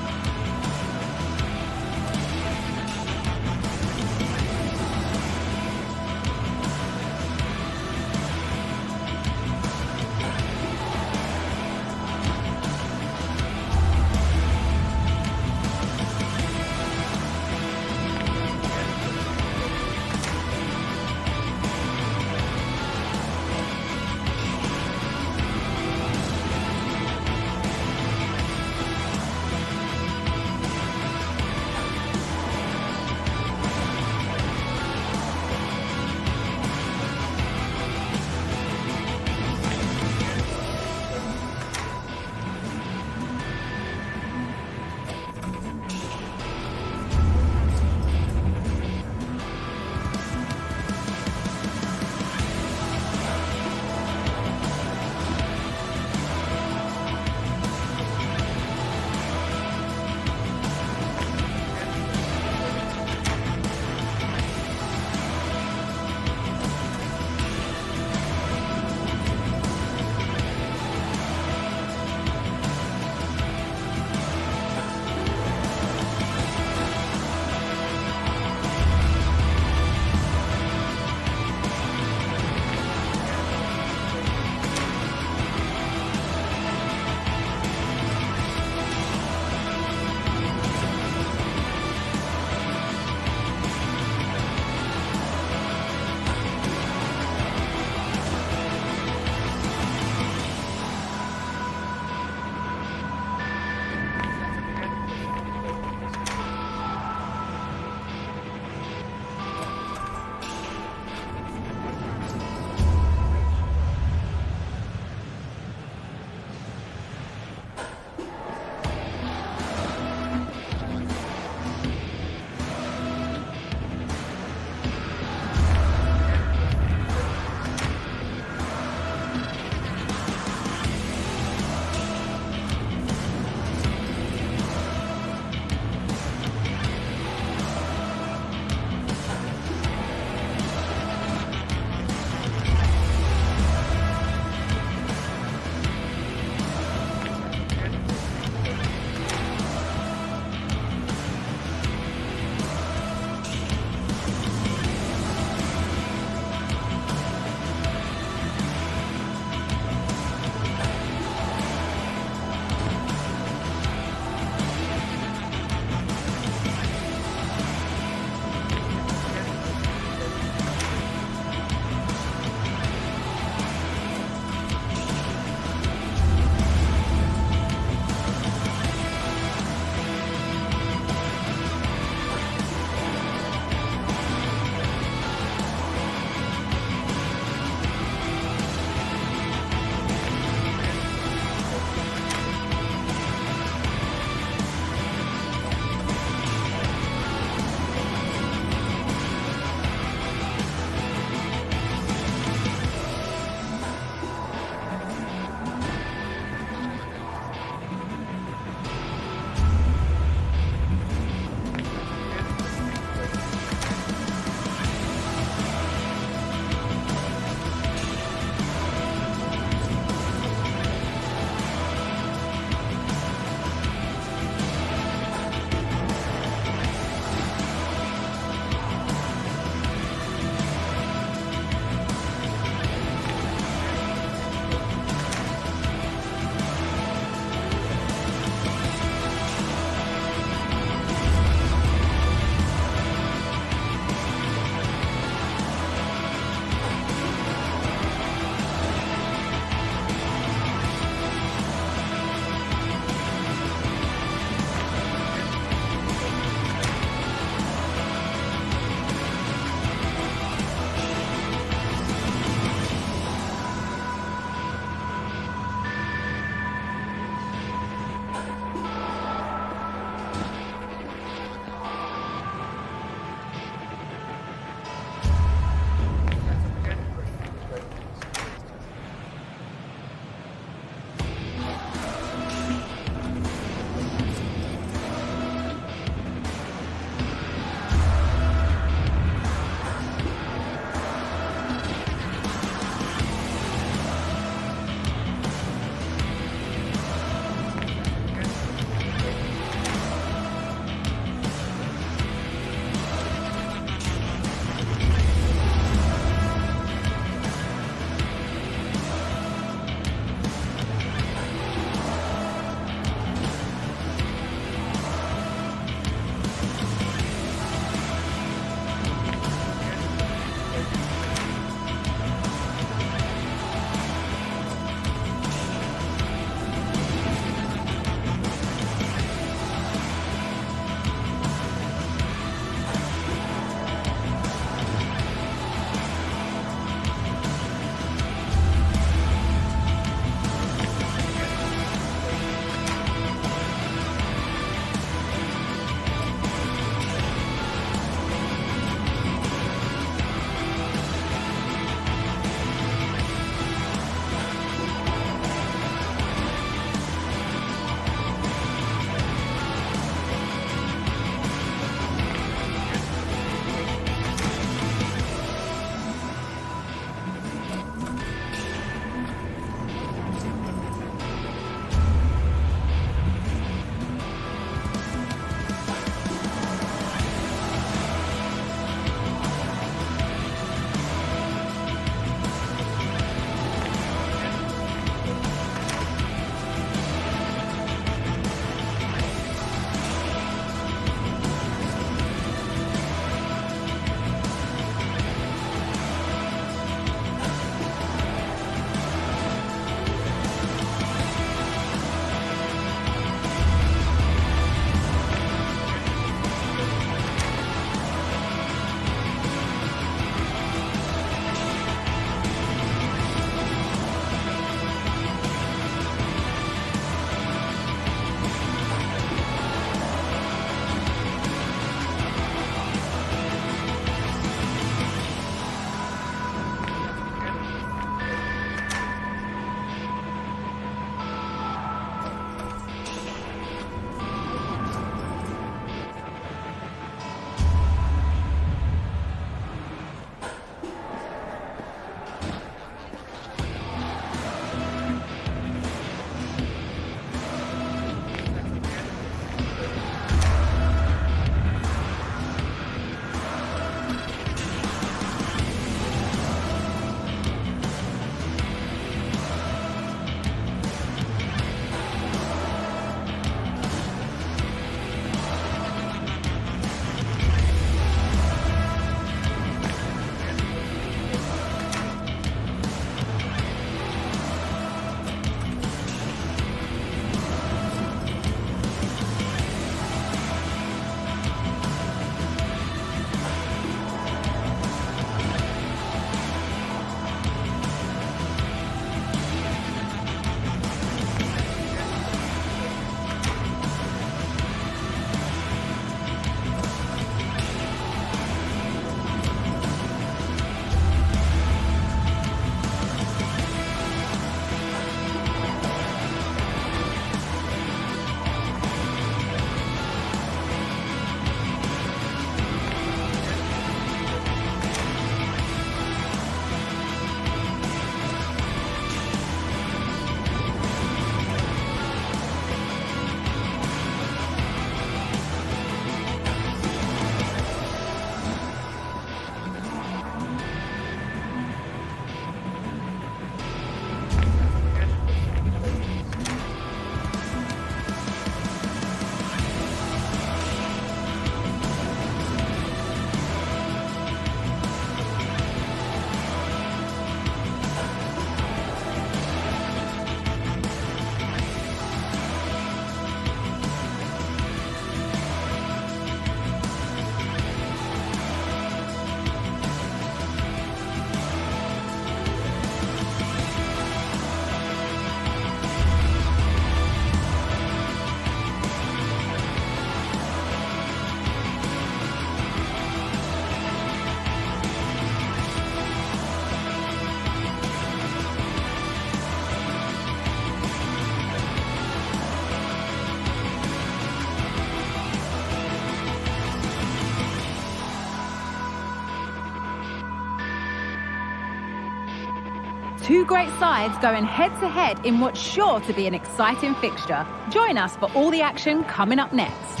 Two great sides going head-to-head in what's sure to be an exciting fixture. Join us for all the action coming up next.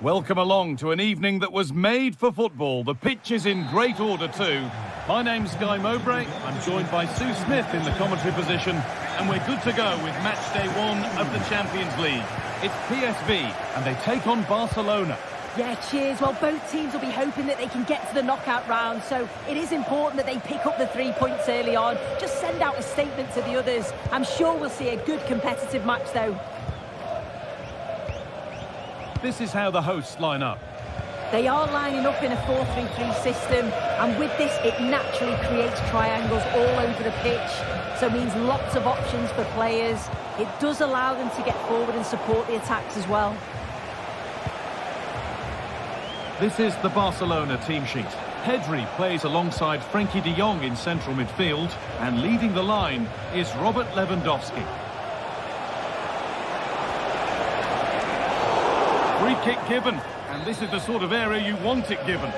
Welcome along to an evening that was made for football. The pitch is in great order too. My name's Guy Mowbray. I'm joined by Sue Smith in the commentary position, and we're good to go with match day 1 of the Champions League. It's PSV, and they take on Barcelona. Yeah, cheers. Well, both teams will be hoping that they can get to the knockout round, so it is important that they pick up the 3 points early on. Just send out a statement to the others. I'm sure we'll see a good competitive match, though. This is how the hosts line up. They are lining up in a 4-3-3 system, and with this, it naturally creates triangles all over the pitch, so it means lots of options for players. It does allow them to get forward and support the attacks as well. This is the Barcelona team sheet. Pedri plays alongside Frenkie de Jong in central midfield, and leading the line is Robert Lewandowski. Free kick given, and this is the sort of area you want it given.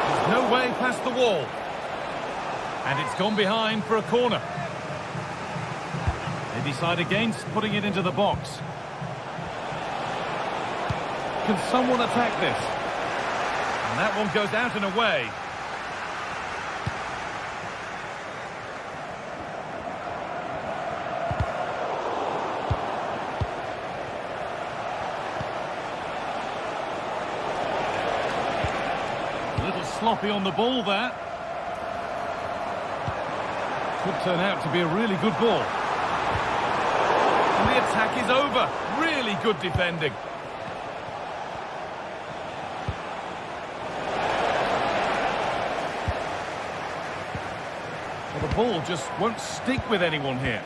There's no way past the wall. And it's gone behind for a corner. They decide against putting it into the box. Can someone attack this? And that one goes out and away. A little sloppy on the ball there. Could turn out to be a really good ball. And the attack is over. Really good defending. Well, the ball just won't stick with anyone here.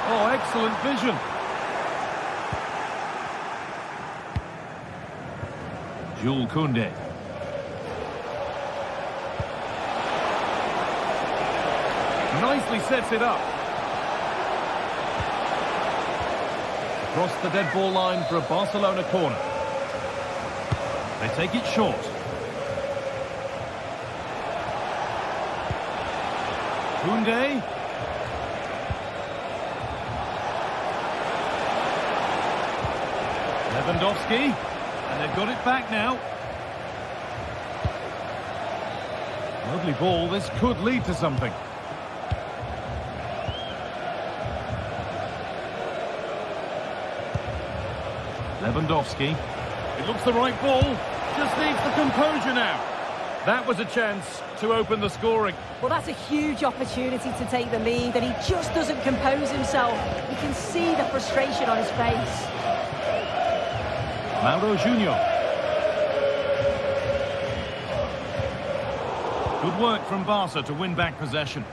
Oh, excellent vision. Jules Koundé. Nicely sets it up. Across the dead ball line for a Barcelona corner. They take it short. Koundé. Lewandowski. And they've got it back now. Lovely ball. This could lead to something. Lewandowski. It looks the right ball. Just needs the composure now. That was a chance to open the scoring. Well, that's a huge opportunity to take the lead, and he just doesn't compose himself. You can see the frustration on his face. Mauro Junior. Good work from Barca to win back possession.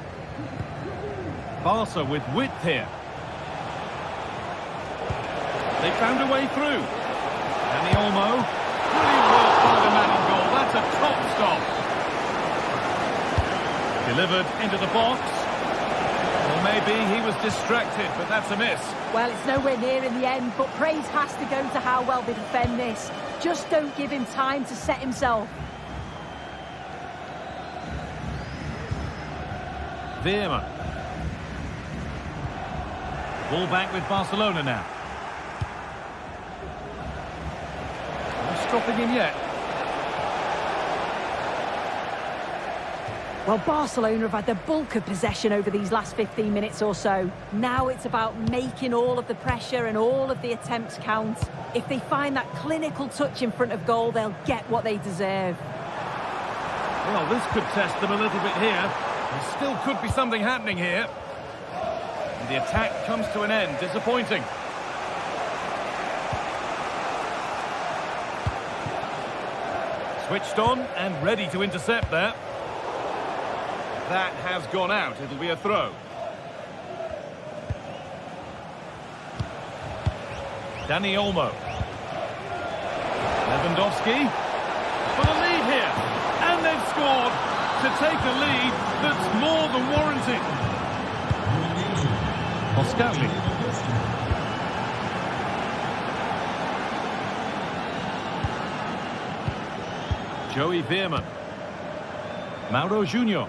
Barca with width here. They found a way through. Dani Olmo. Brilliant work by the man in goal. That's a top stop. Delivered into the box. Well, maybe he was distracted, but that's a miss. Well, it's nowhere near in the end, but praise has to go to how well they defend this. Just don't give him time to set himself. Villarreal. Ball back with Barcelona now. Stopping him yet. Well, Barcelona have had the bulk of possession over these last 15 minutes or so. Now it's about making all of the pressure and all of the attempts count. If they find that clinical touch in front of goal, they'll get what they deserve. Well, this could test them a little bit here. There still could be something happening here. And the attack comes to an end. Disappointing. Switched on and ready to intercept there. That has gone out. It'll be a throw. Dani Olmo. Lewandowski. For the lead here. And they've scored to take a lead that's more than warranted. Moscagli. Joey Veerman. Mauro Junior.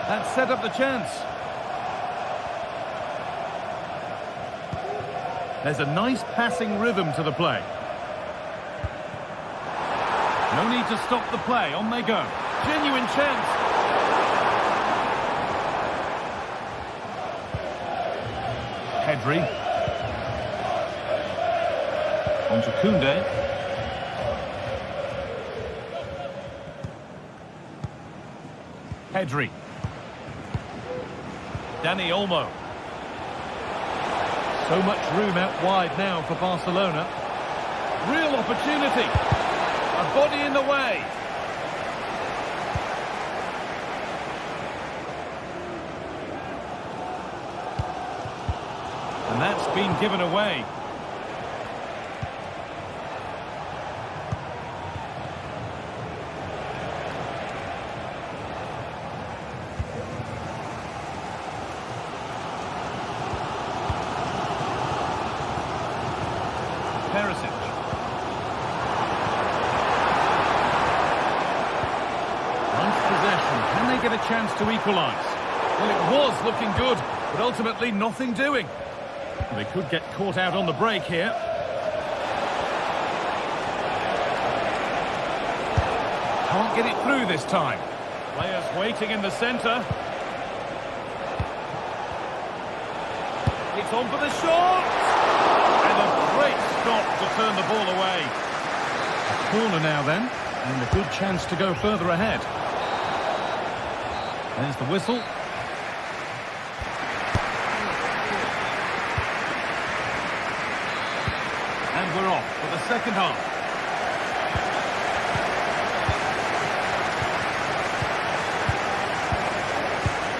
That set up the chance. There's a nice passing rhythm to the play. No need to stop the play. On they go. Genuine chance. Pedri. On to Koundé. Pedri. Dani Olmo. So much room out wide now for Barcelona. Real opportunity. A body in the way. And that's been given away. Perisic. Once possession, can they get a chance to equalise? Well, it was looking good, but ultimately nothing doing. They could get caught out on the break here. Can't get it through this time. Players waiting in the centre. It's on for the shot! And a great stop to turn the ball away. A corner now then, and a good chance to go further ahead. There's the whistle. And we're off for the second half.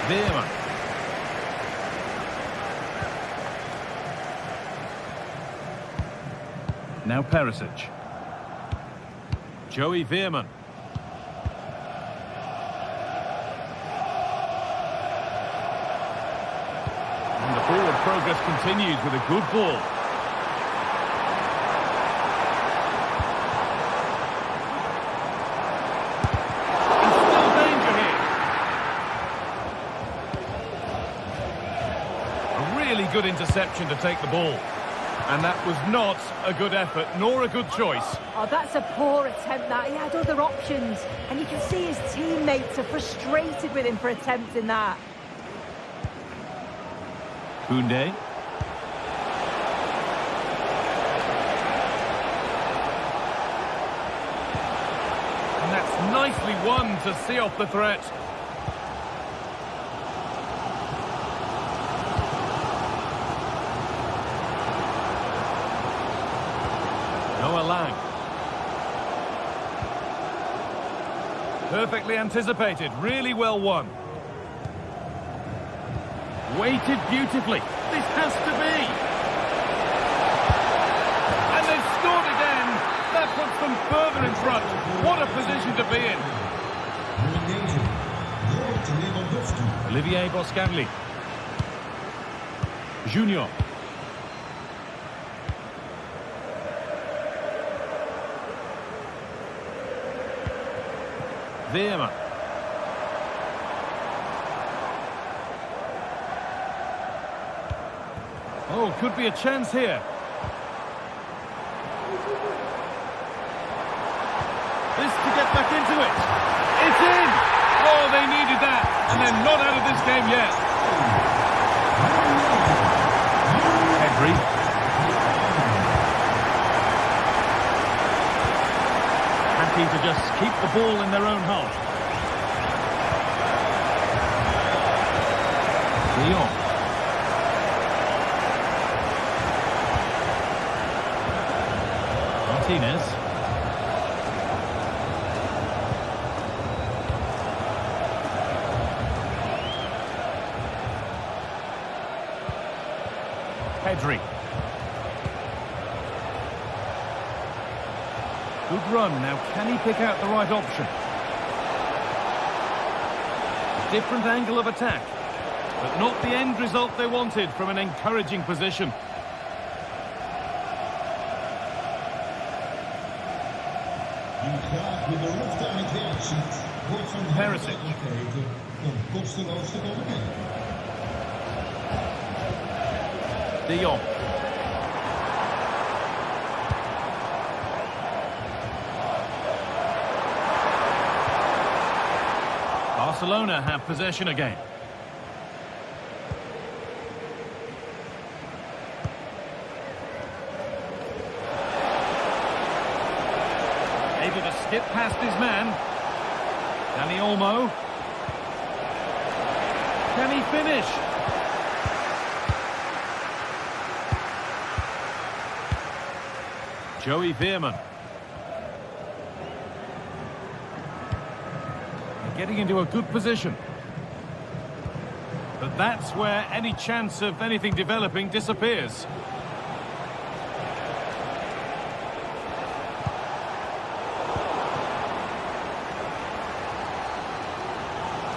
Veerman. Now Perisic. Joey Veerman. And the forward progress continues with a good ball. And still danger here. A really good interception to take the ball. And that was not a good effort, nor a good choice. Oh, that's a poor attempt, that. He had other options. And you can see his teammates are frustrated with him for attempting that. Koundé. And that's nicely won to see off the threat. Perfectly anticipated, really well won. Weighted beautifully. This has to be. And they've scored again. That puts them further in front. What a position to be in. Olivier Boscagli. Junior. Veerman. Oh, could be a chance here. This to get back into it. It's in! Oh, they needed that. And they're not out of this game yet. Pedri. To just keep the ball in their own half. Leon. Martinez. Pedri. Good run. Now, can he pick out the right option? A different angle of attack, but not the end result they wanted from an encouraging position. Perisic. De Jong. Barcelona have possession again. Able to skip past his man. Dani Olmo. Can he finish? Joey Veerman. Getting into a good position. But that's where any chance of anything developing disappears.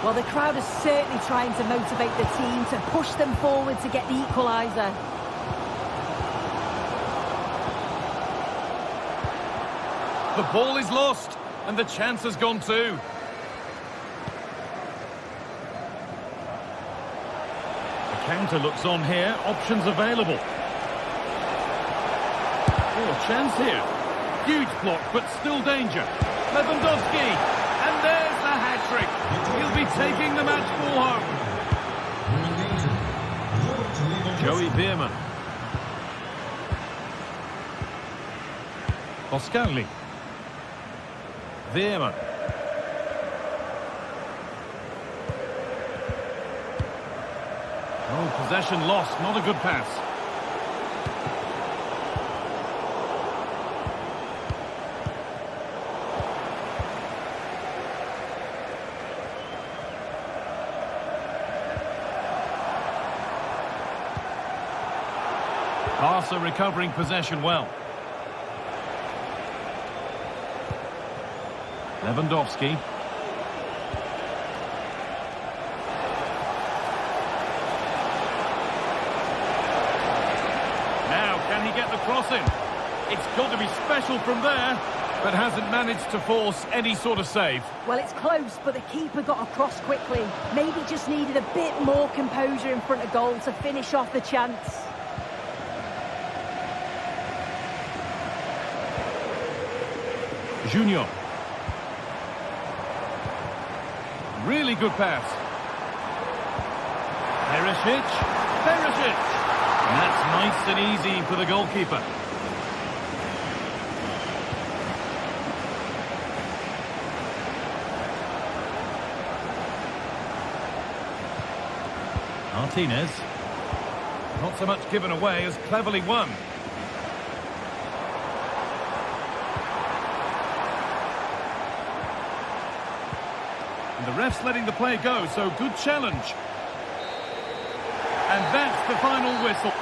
Well, the crowd is certainly trying to motivate the team to push them forward to get the equaliser. The ball is lost, and the chance has gone too. The counter looks on here, options available. Oh, chance here. Huge block, but still danger. Lewandowski, and there's the hat-trick. He'll be taking the match ball home. Joey Veerman. Boscagli. Veerman. Oh, possession lost, not a good pass. Barca recovering possession well. Lewandowski. Now, can he get the cross in? It's got to be special from there, but hasn't managed to force any sort of save. Well, it's close, but the keeper got across quickly. Maybe just needed a bit more composure in front of goal to finish off the chance. Junior. Really good pass. Perisic. And that's nice and easy for the goalkeeper. Martinez. Not so much given away as cleverly won. And the ref's letting the play go, so good challenge. And that's the final whistle.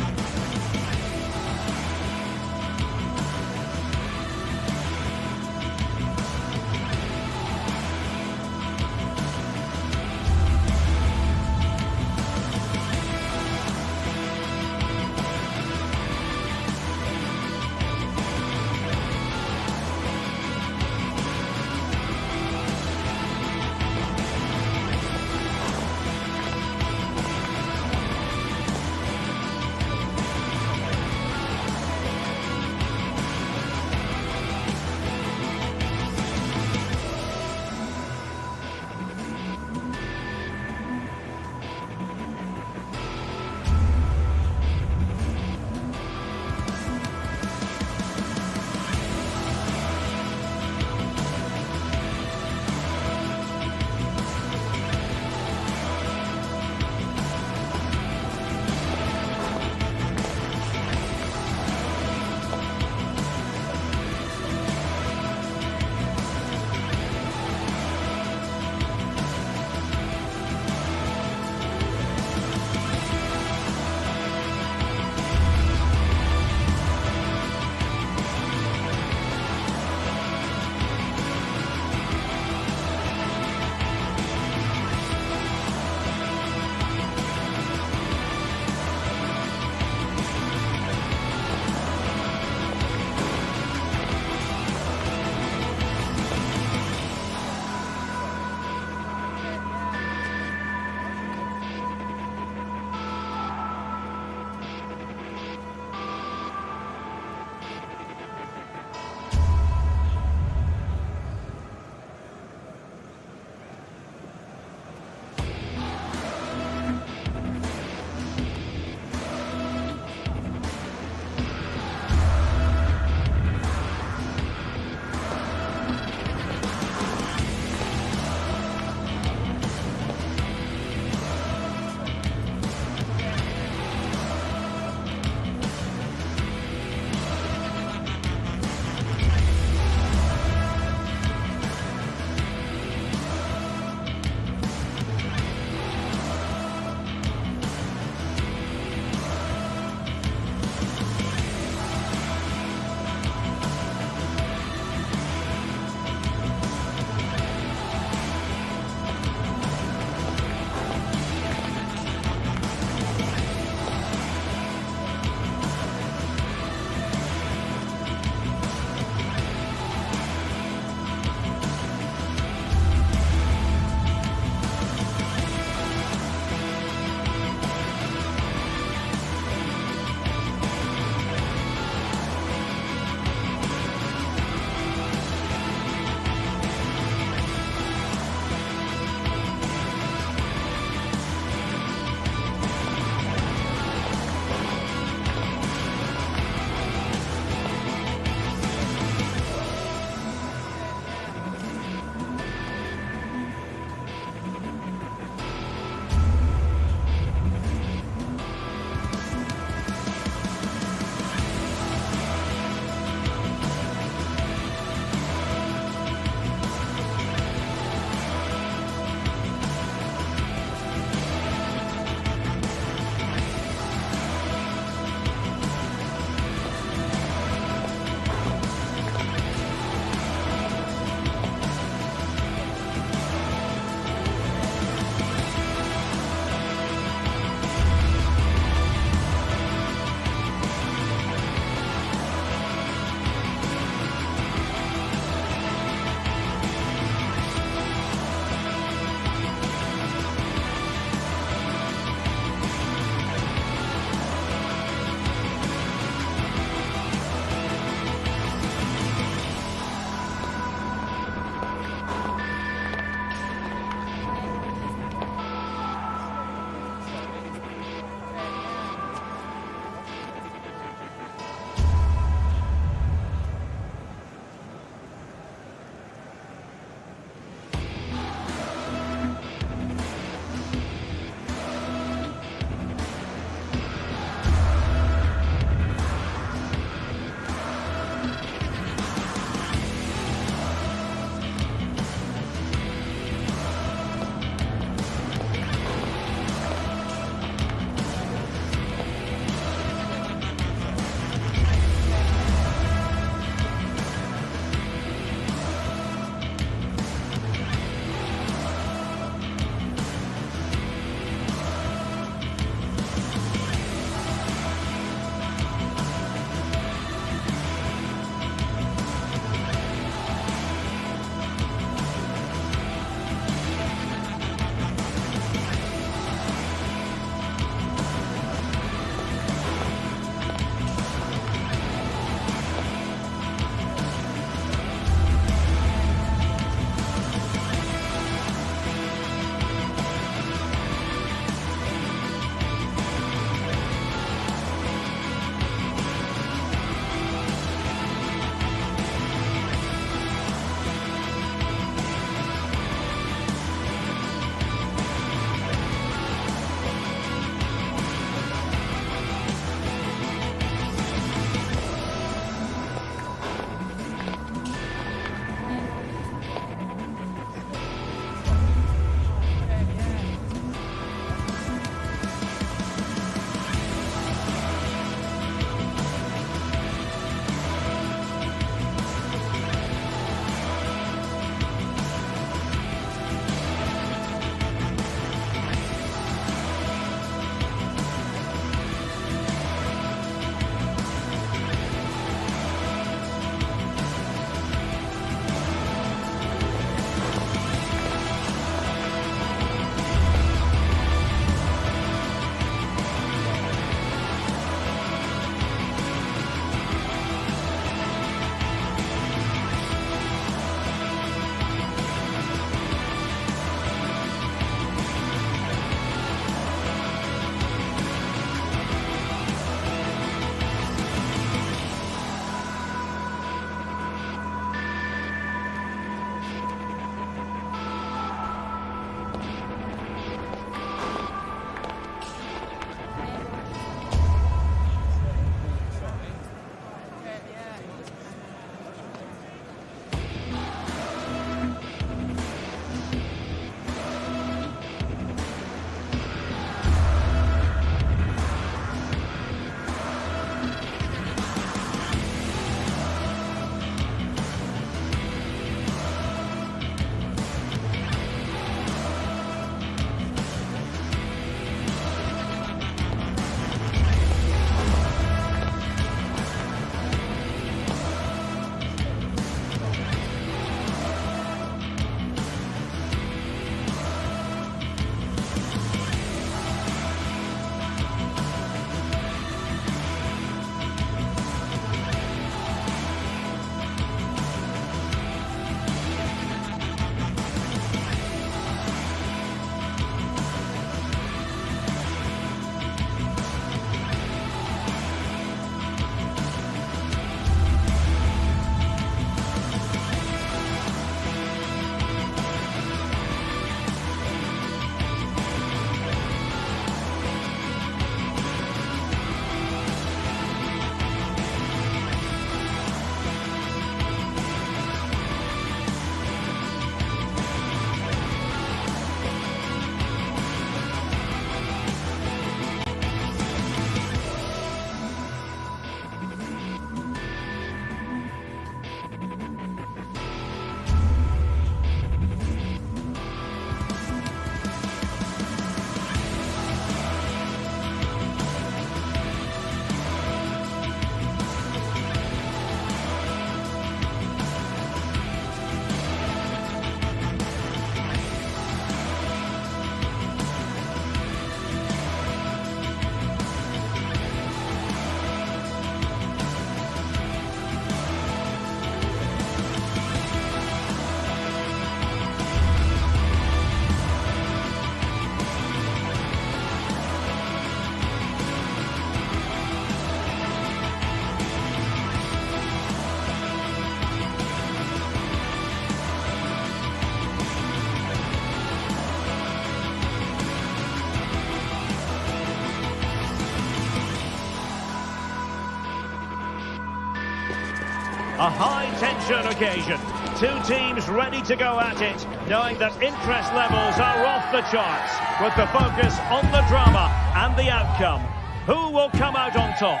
A high-tension occasion. Two teams ready to go at it, knowing that interest levels are off the charts, with the focus on the drama and the outcome. Who will come out on top?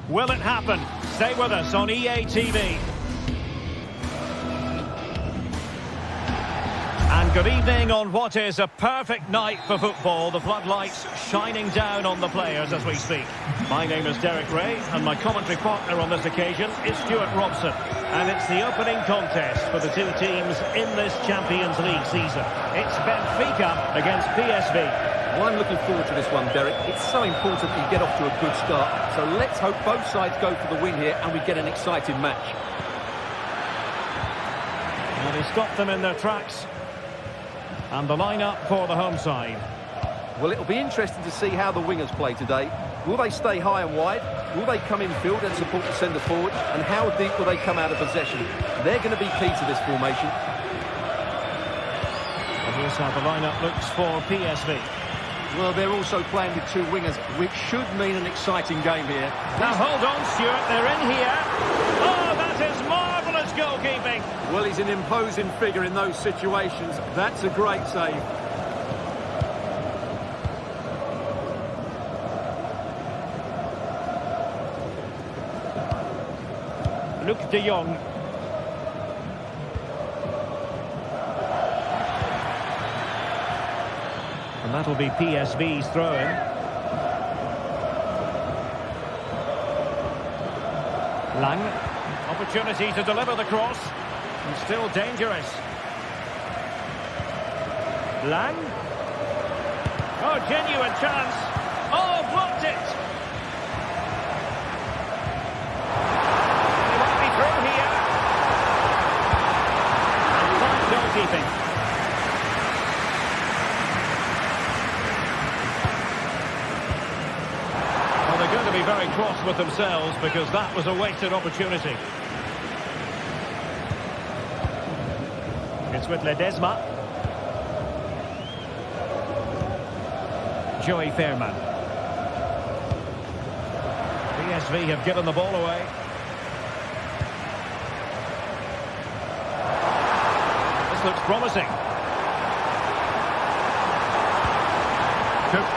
Will it happen? Stay with us on EA TV. And good evening on what is a perfect night for football. The floodlights shining down on the players as we speak. My name is Derek Ray, and my commentary partner on this occasion is Stuart Robson. And it's the opening contest for the two teams in this Champions League season. It's Benfica against PSV. Well, I'm looking forward to this one, Derek. It's so important that you get off to a good start. So let's hope both sides go for the win here and we get an exciting match. And he stopped them in their tracks. And the lineup for the home side. Well, it'll be interesting to see how the wingers play today. Will they stay high and wide? Will they come in field and support the centre forward? And how deep will they come out of possession? They're going to be key to this formation. And here's how the lineup looks for PSV. Well, they're also playing with two wingers, which should mean an exciting game here. Now hold on, Stuart, they're in here. Oh, that is marvellous goalkeeping. Well, he's an imposing figure in those situations. That's a great save. Luke de Jong. And that'll be PSV's throw-in. Lang. Opportunity to deliver the cross. And still dangerous. Lang. Oh, genuine chance. Oh, blocked it. They might be through here. And fine goalkeeping. They're going to be very cross with themselves because that was a wasted opportunity. It's with Ledesma. Joey Fairman. PSV have given the ball away. This looks promising. Cook.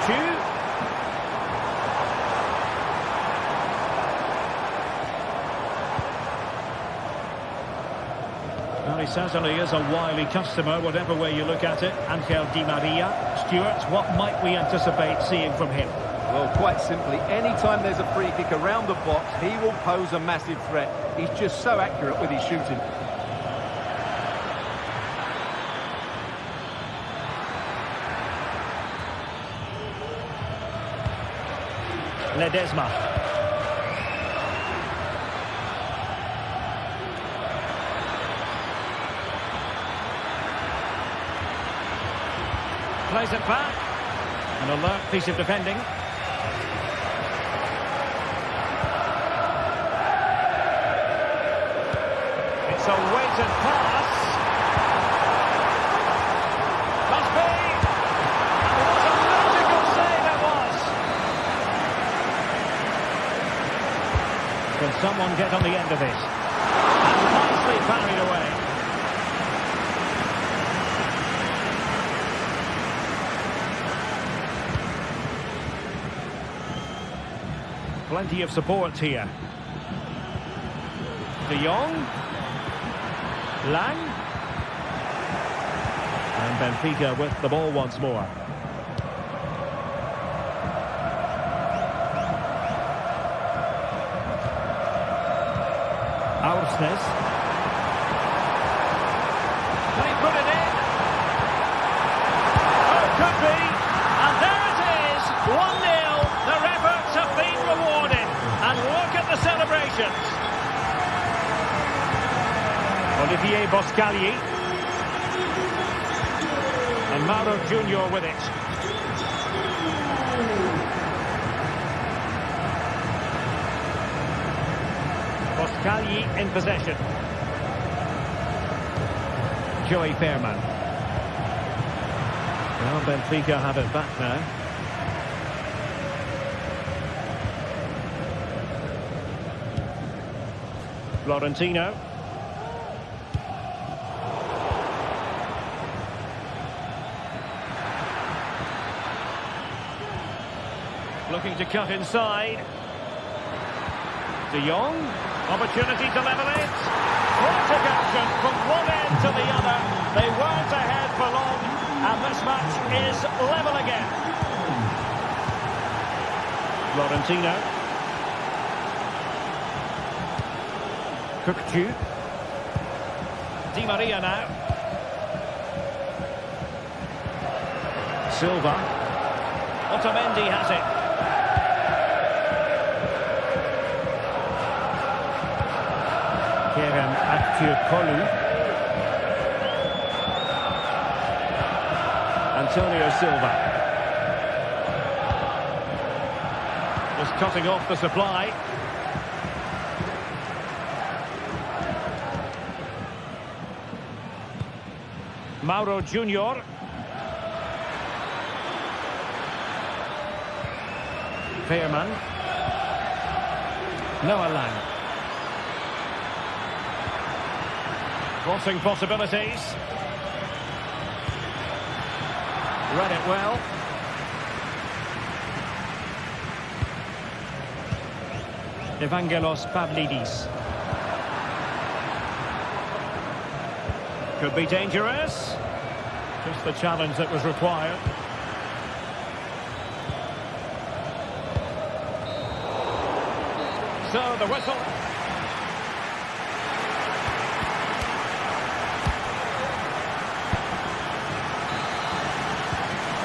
Well, he certainly is a wily customer, whatever way you look at it. Angel Di Maria. Stuart, what might we anticipate seeing from him? Well, quite simply, anytime there's a free kick around the box, he will pose a massive threat. He's just so accurate with his shooting. Ledesma. Plays it back. An alert piece of defending. It's a weighted pass. Must be. What a magical save it was. Can someone get on the end of it? And nicely parried away. Plenty of support here. De Jong. Lang. And Benfica with the ball once more. Aursnes. Can he put it in? Oh, could be. And there it is. 1-0. Their efforts have been rewarded. And look at the celebrations. Olivier Boscagli. And Mauro Junior with it. Boscagli in possession. Joey Fairman. Well, Benfica have it back now. Florentino. Looking to cut inside. De Jong. Opportunity to level it. What action from one end to the other. They weren't ahead for long, and this match is level again. Florentino. Cookju. Di Maria now. Silva. Otamendi has it. Kerem Aktürkoğlu. Antonio Silva. Just cutting off the supply. Mauro Junior. Veerman. Noah Lang. Crossing possibilities. Read it well. Evangelos Pavlidis. Could be dangerous. Just the challenge that was required. So the whistle.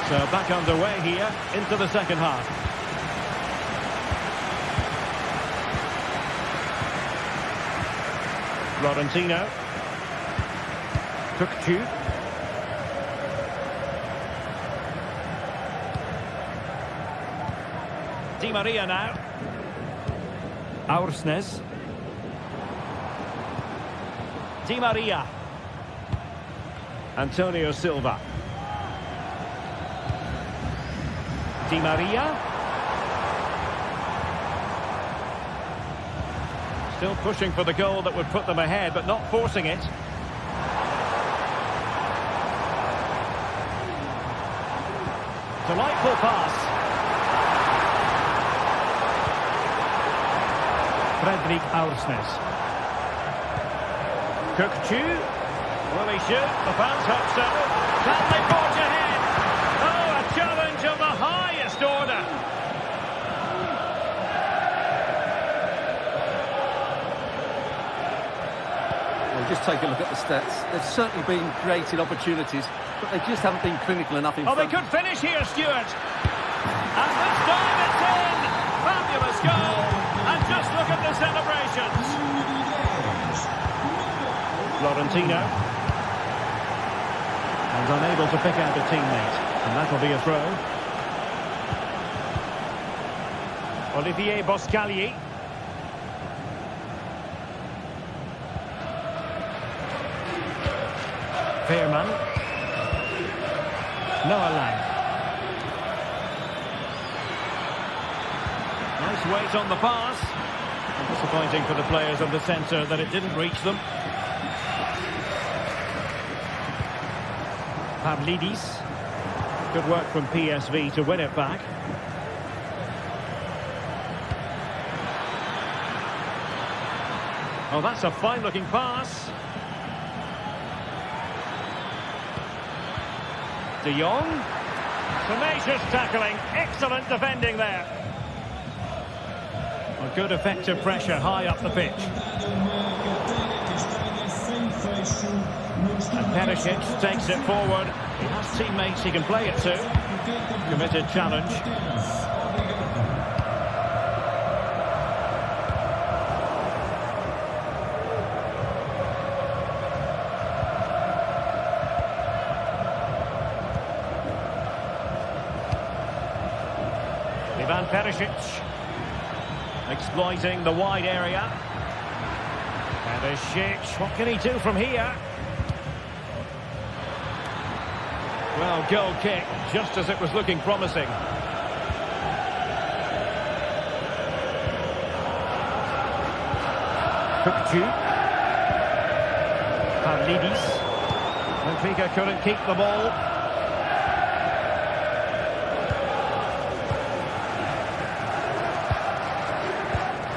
So back underway here into the second half. Florentino. Cookju. Di Maria now. Aursnes. Di Maria. Antonio Silva. Di Maria. Still pushing for the goal that would put them ahead, but not forcing it. Delightful pass. Fredrik Aursnes. Cookju. Will he shoot? The fans hope so. Can they forge ahead? Oh, a challenge of the highest order. Well, just take a look at the stats. They've certainly been created opportunities, but they just haven't been clinical enough in front. They could finish here, Stuart. And this time it's in. Fabulous goal. And just look at the celebrations. Florentino. And unable to pick out a teammate. And that'll be a throw. Olivier Boscagli. Veerman. Noah Lang. Nice weight on the pass. And disappointing for the players of the centre that it didn't reach them. Pavlidis. Good work from PSV to win it back. Oh, that's a fine-looking pass. De Jong. Tenacious tackling. Excellent defending there. A good effective pressure high up the pitch. And Perisic takes it forward. He has teammates he can play it to. Committed challenge. Ivan Perisic. Exploiting the wide area. Perisic, what can he do from here? Well, goal kick, just as it was looking promising. Kukju. Pavlidis. Benfica couldn't keep the ball.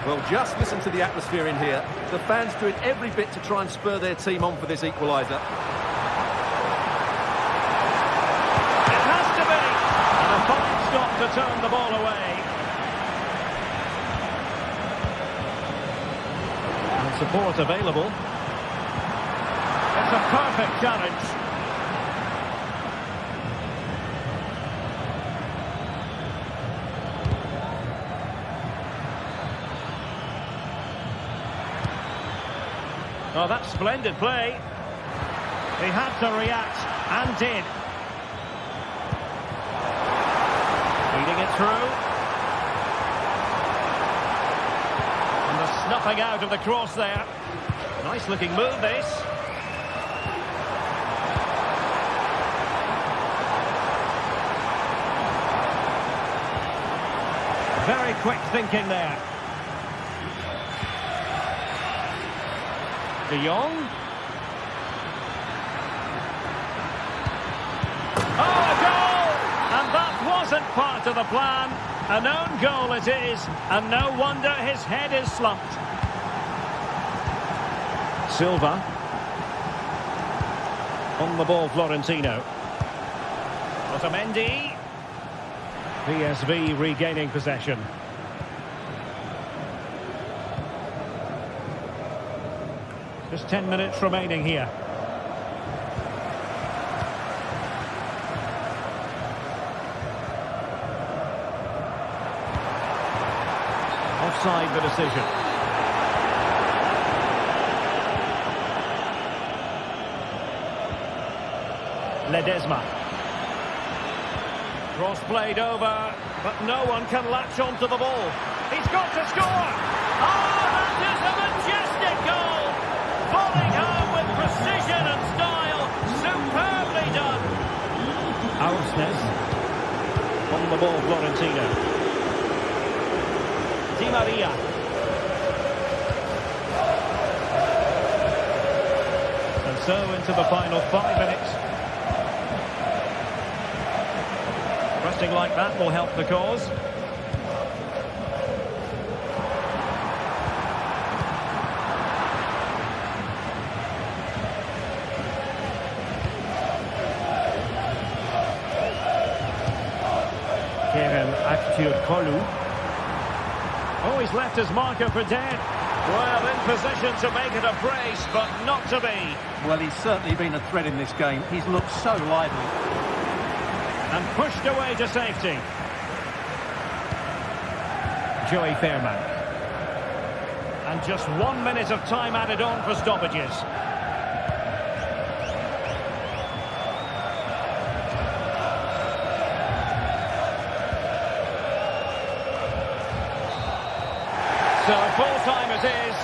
Well, just listen to the atmosphere in here. The fans doing every bit to try and spur their team on for this equaliser. It has to be! And a fine stop to turn the ball away. And support available. It's a perfect challenge. Oh, that's splendid play. He had to react, and did. Feeding it through. And the snuffing out of the cross there. Nice looking move, this. Very quick thinking there. De Jong. Oh, a goal! And that wasn't part of the plan. An own goal it is, and no wonder his head is slumped. Silva. On the ball, Florentino. Otamendi. PSV regaining possession. Just 10 minutes remaining here. Offside the decision. Ledesma. Cross played over, but no one can latch onto the ball. He's got to score! Oh, that is a majestic goal! Falling home with precision and style. Superbly done. Ausnes. On the ball, Florentino. Di Maria. And so into the final 5 minutes. Resting like that will help the cause. Oh, he's left his marker for dead. Well, in position to make it a brace, but not to be. Well, he's certainly been a threat in this game. He's looked so lively. And pushed away to safety. Joey Fairman. And just 1 minute of time added on for stoppages. So full time it is.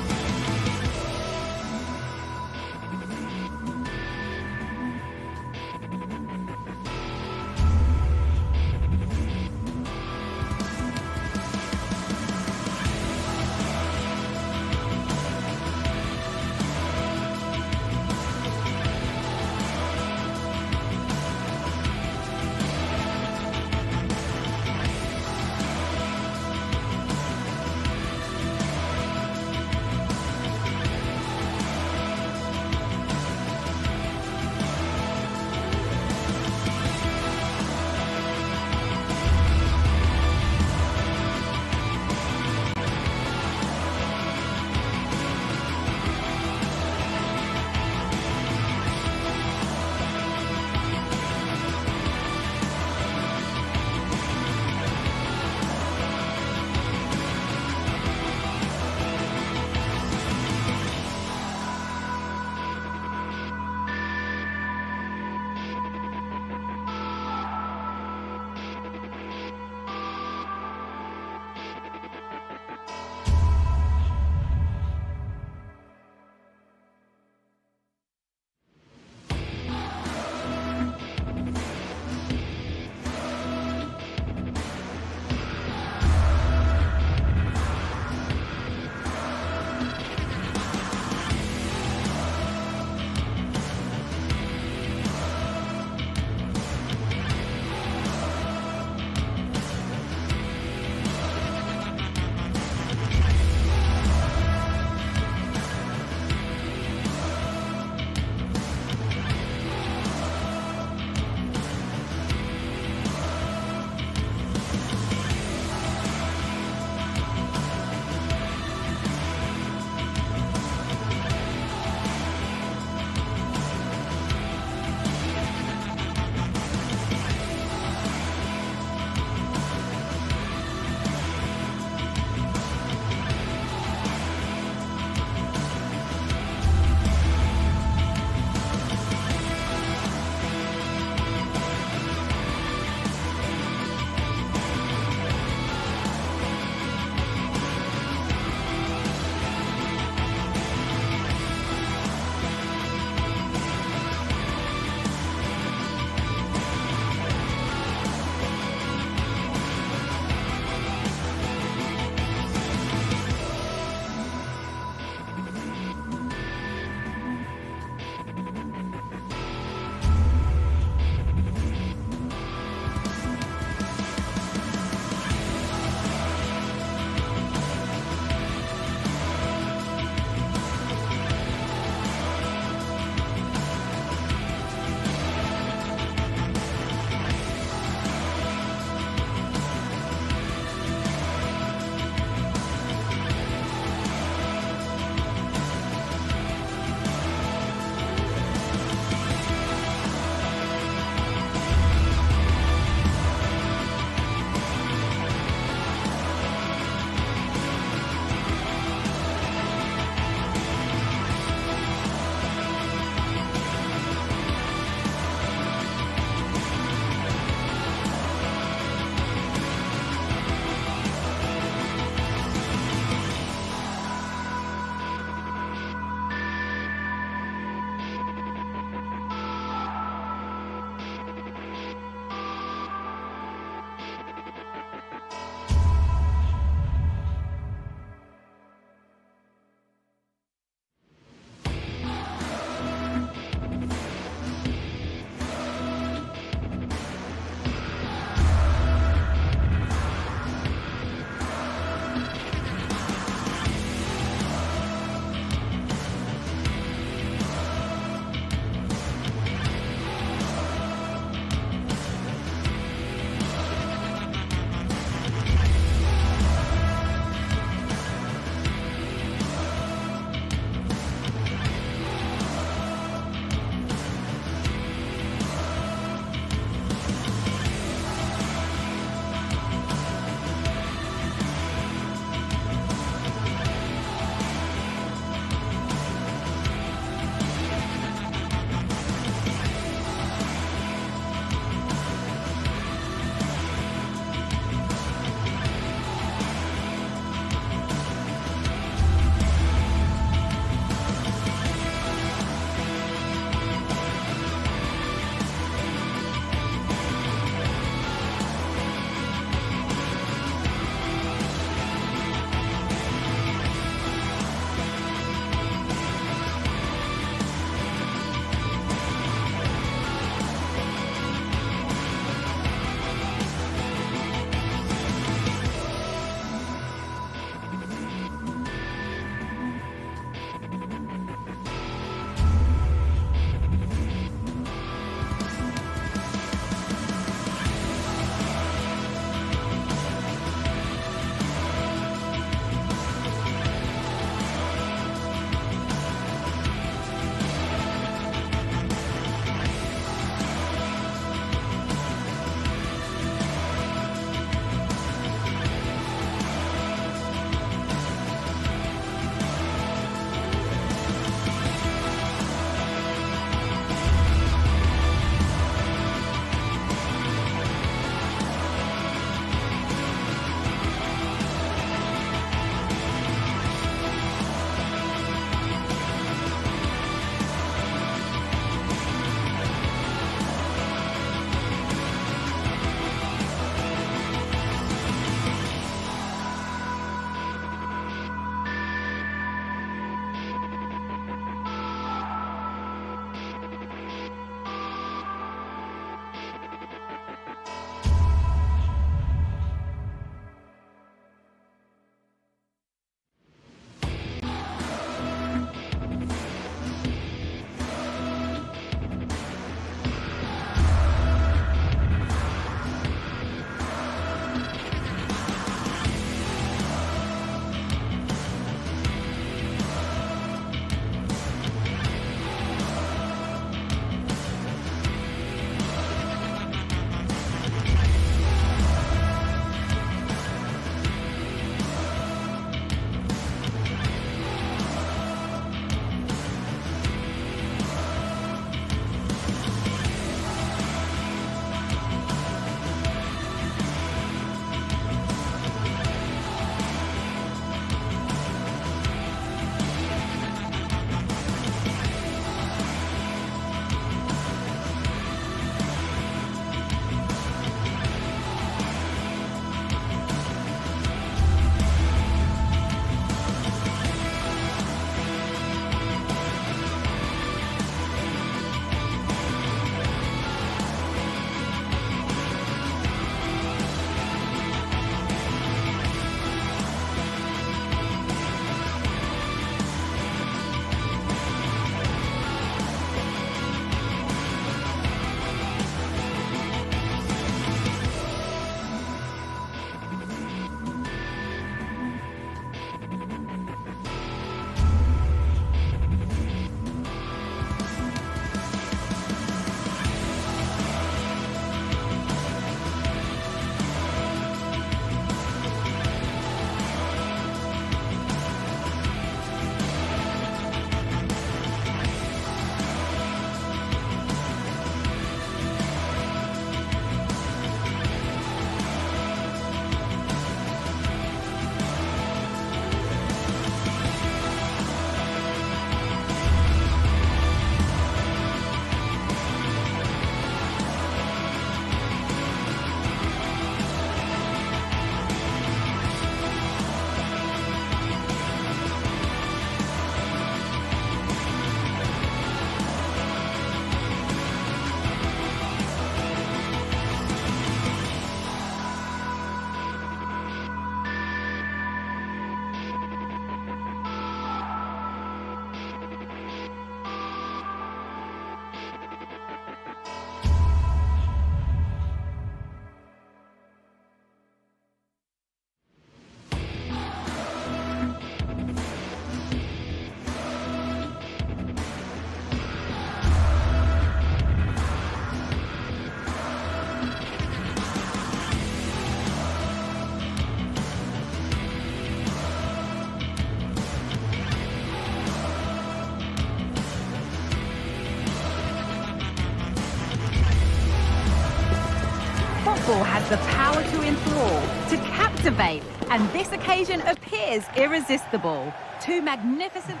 Football has the power to enthrall, to captivate, and this occasion appears irresistible. Two magnificent...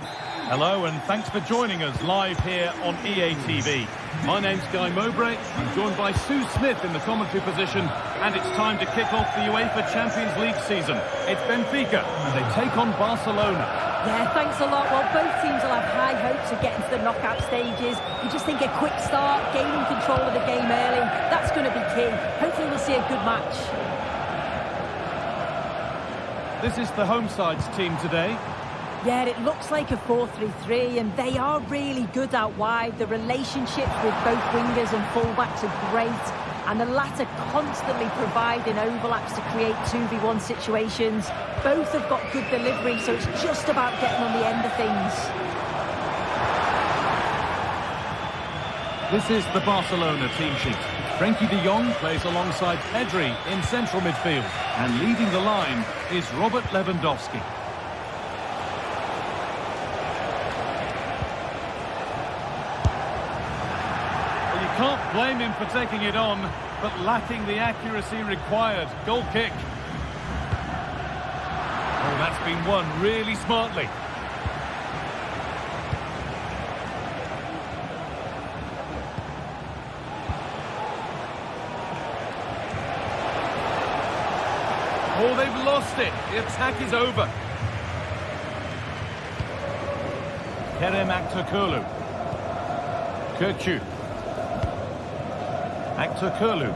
Hello and thanks for joining us live here on EA TV. My name's Guy Mowbray. I'm joined by Sue Smith in the commentary position, and it's time to kick off the UEFA Champions League season. It's Benfica, and they take on Barcelona. Yeah, thanks a lot. Well, both teams will have high hopes of getting to the knockout stages. You just think a quick start, gaining control of the game early, that's going to be key. Hopefully we'll see a good match. This is the home side's team today. Yeah, it looks like a 4-3-3, and they are really good out wide. The relationships with both wingers and fullbacks are great, and the latter constantly providing overlaps to create 2v1 situations. Both have got good delivery, so it's just about getting on the end of things. This is the Barcelona team sheet. Frenkie de Jong plays alongside Pedri in central midfield, and leading the line is Robert Lewandowski. Can't blame him for taking it on, but lacking the accuracy required. Goal kick. Oh, that's been won really smartly. Oh, they've lost it. The attack is over. Kerem Aktürkoğlu. Kökçü. Aktürkoğlu.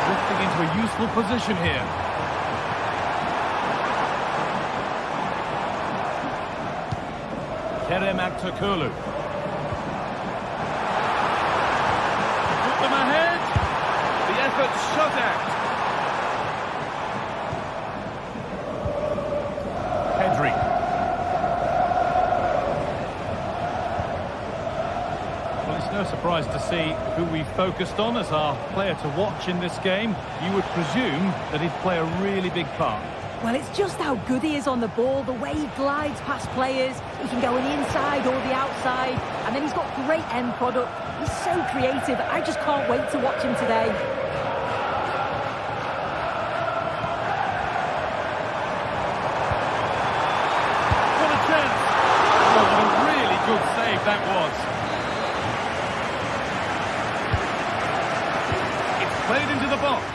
Drifting into a useful position here. Kerem Aktürkoğlu. Put them ahead. The effort shut out. Pedri. No surprise to see who we focused on as our player to watch in this game. You would presume that he'd play a really big part. Well, it's just how good he is on the ball, the way he glides past players. He can go on the inside or the outside, and then he's got great end product. He's so creative. I just can't wait to watch him today. What a chance! Oh, what a really good save that was. Played into the box.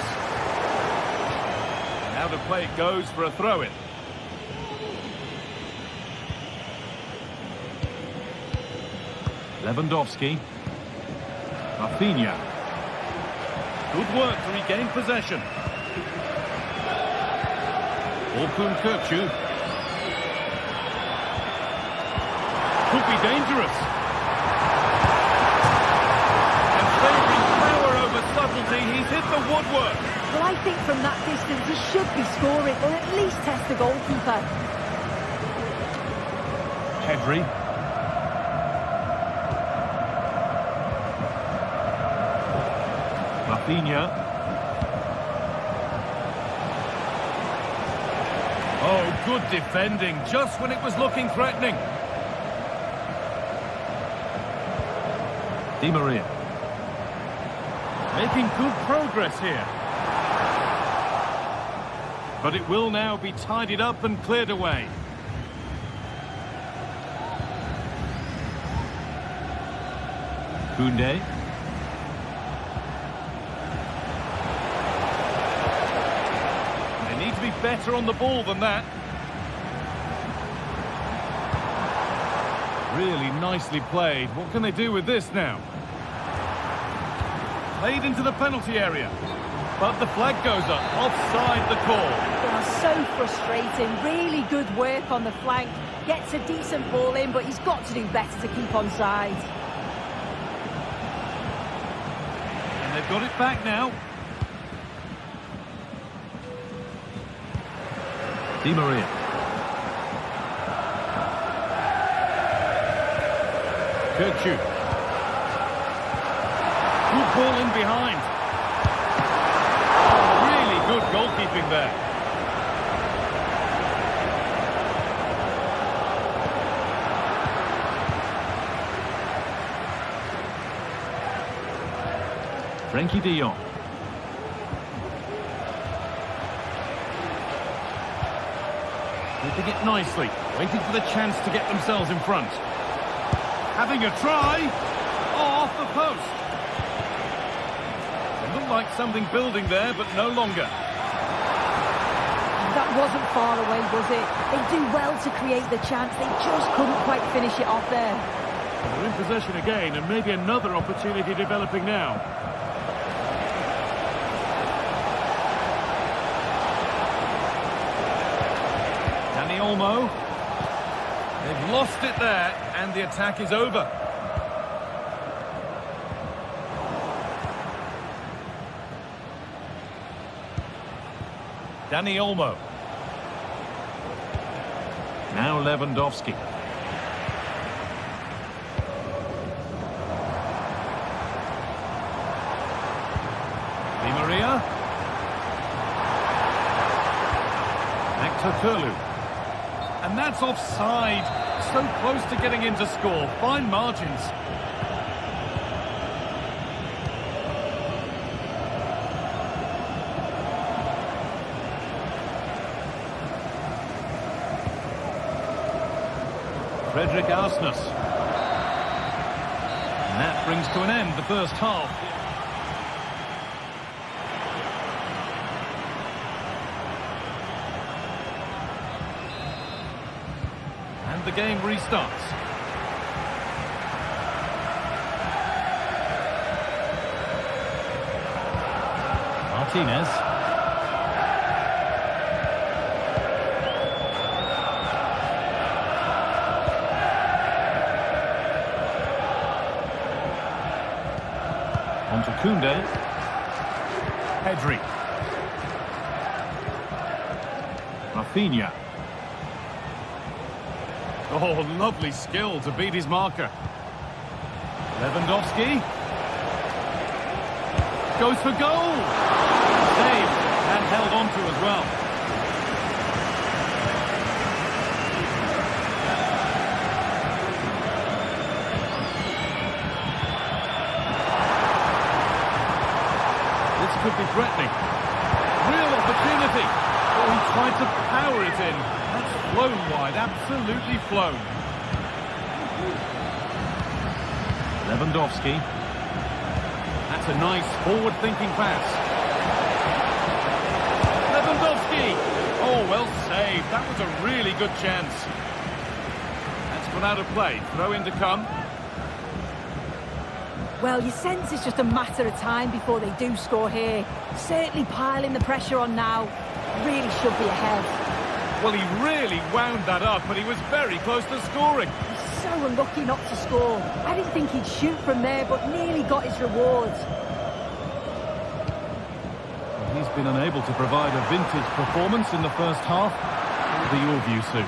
Now the play goes for a throw-in. Lewandowski. Rafinha. Good work to regain possession. Orkun Kökçü. Could be dangerous. And favouring power over subtlety, he's hit the woodwork. Well, I think from that distance he should be scoring, or at least test the goalkeeper. Pedri. Rafinha. Oh, good defending, just when it was looking threatening. Di Maria. Making good progress here. But it will now be tidied up and cleared away. Koundé. They need to be better on the ball than that. Really nicely played. What can they do with this now? Played into the penalty area. But the flag goes up. Offside the call. Oh, so frustrating. Really good work on the flank. Gets a decent ball in, but he's got to do better to keep onside. And they've got it back now. Di Maria. Kökçü. Good ball in behind. Really good goalkeeping there. Frankie de Jong. Keeping it nicely, waiting for the chance to get themselves in front. Having a try. Oh, off the post. It looked like something building there, but no longer. That wasn't far away, was it? They do well to create the chance. They just couldn't quite finish it off there. They're in possession again, and maybe another opportunity developing now. Dani Olmo. They've lost it there, and the attack is over. Dani Olmo. Now Lewandowski. Di Maria. Back to Kurlu. And that's offside. So close to getting in to score. Fine margins. Frederick Arsnus. And that brings to an end the first half. And the game restarts. Martinez. On to Koundé. Pedri. Rafinha. Oh, lovely skill to beat his marker. Lewandowski. Goes for goal. Saved and held on to as well. This could be threatening. Real opportunity. Oh, he tried to power it in. That's flown wide, absolutely flown. Lewandowski. That's a nice forward-thinking pass. Lewandowski. Oh, well saved. That was a really good chance. That's gone out of play. Throw in to come. Well, you sense it's just a matter of time before they do score here. Certainly piling the pressure on now. Really should be ahead. Well, he really wound that up, but he was very close to scoring. He's so unlucky not to score. I didn't think he'd shoot from there, but nearly got his rewards. He's been unable to provide a vintage performance in the first half. What will be your view, Sue?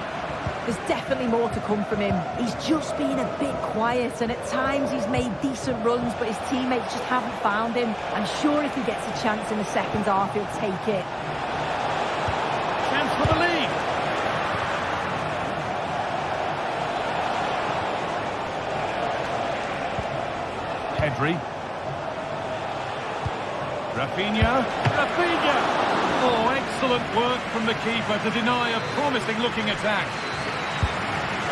There's definitely more to come from him. He's just been a bit quiet, and at times he's made decent runs, but his teammates just haven't found him. I'm sure if he gets a chance in the second half, he'll take it. Chance for the lead. Pedri. Rafinha. Oh, excellent work from the keeper to deny a promising-looking attack.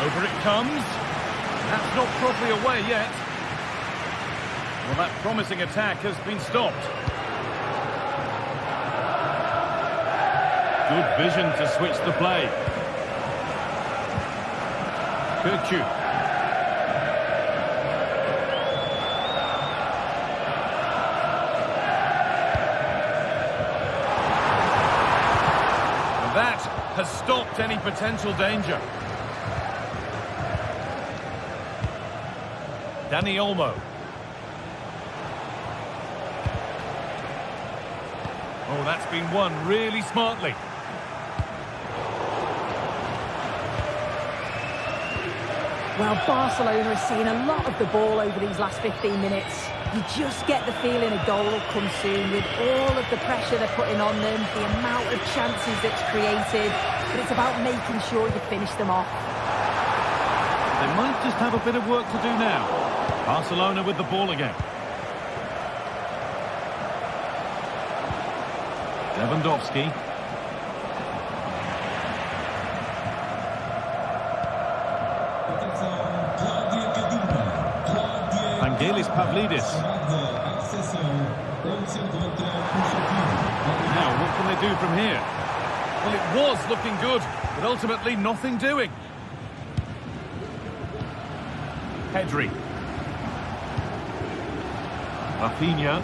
Over it comes. That's not properly away yet. Well, that promising attack has been stopped. Good vision to switch the play. Kirkju. That has stopped any potential danger. Dani Olmo. Oh, that's been won really smartly. Well, Barcelona has seen a lot of the ball over these last 15 minutes. You just get the feeling a goal will come soon with all of the pressure they're putting on them, the amount of chances that's created, but it's about making sure you finish them off. They might just have a bit of work to do now. Barcelona with the ball again. Lewandowski. Vangelis Pavlidis. Now, what can they do from here? Well, it was looking good, but ultimately nothing doing. Pedri. Rafinha.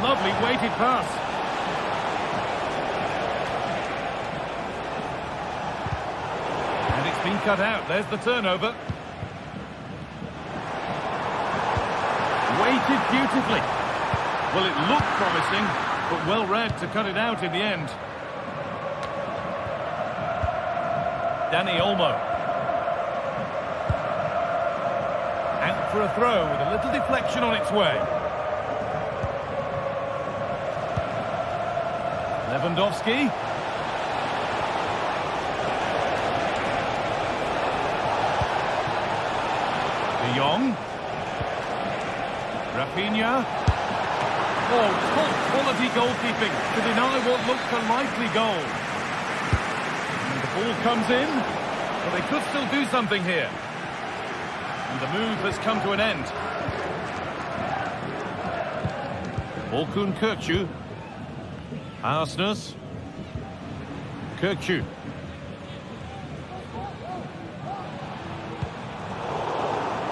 Lovely weighted pass. And it's been cut out. There's the turnover. Weighted beautifully. Well, it looked promising, but well read to cut it out in the end. Dani Olmo. Out for a throw with a little deflection on its way. Lewandowski. De Jong. Rafinha. Oh, top-quality goalkeeping to deny what looked a likely goal. And the ball comes in, but they could still do something here. And the move has come to an end. Orkun Kökçü. Arsnes. Kökçü.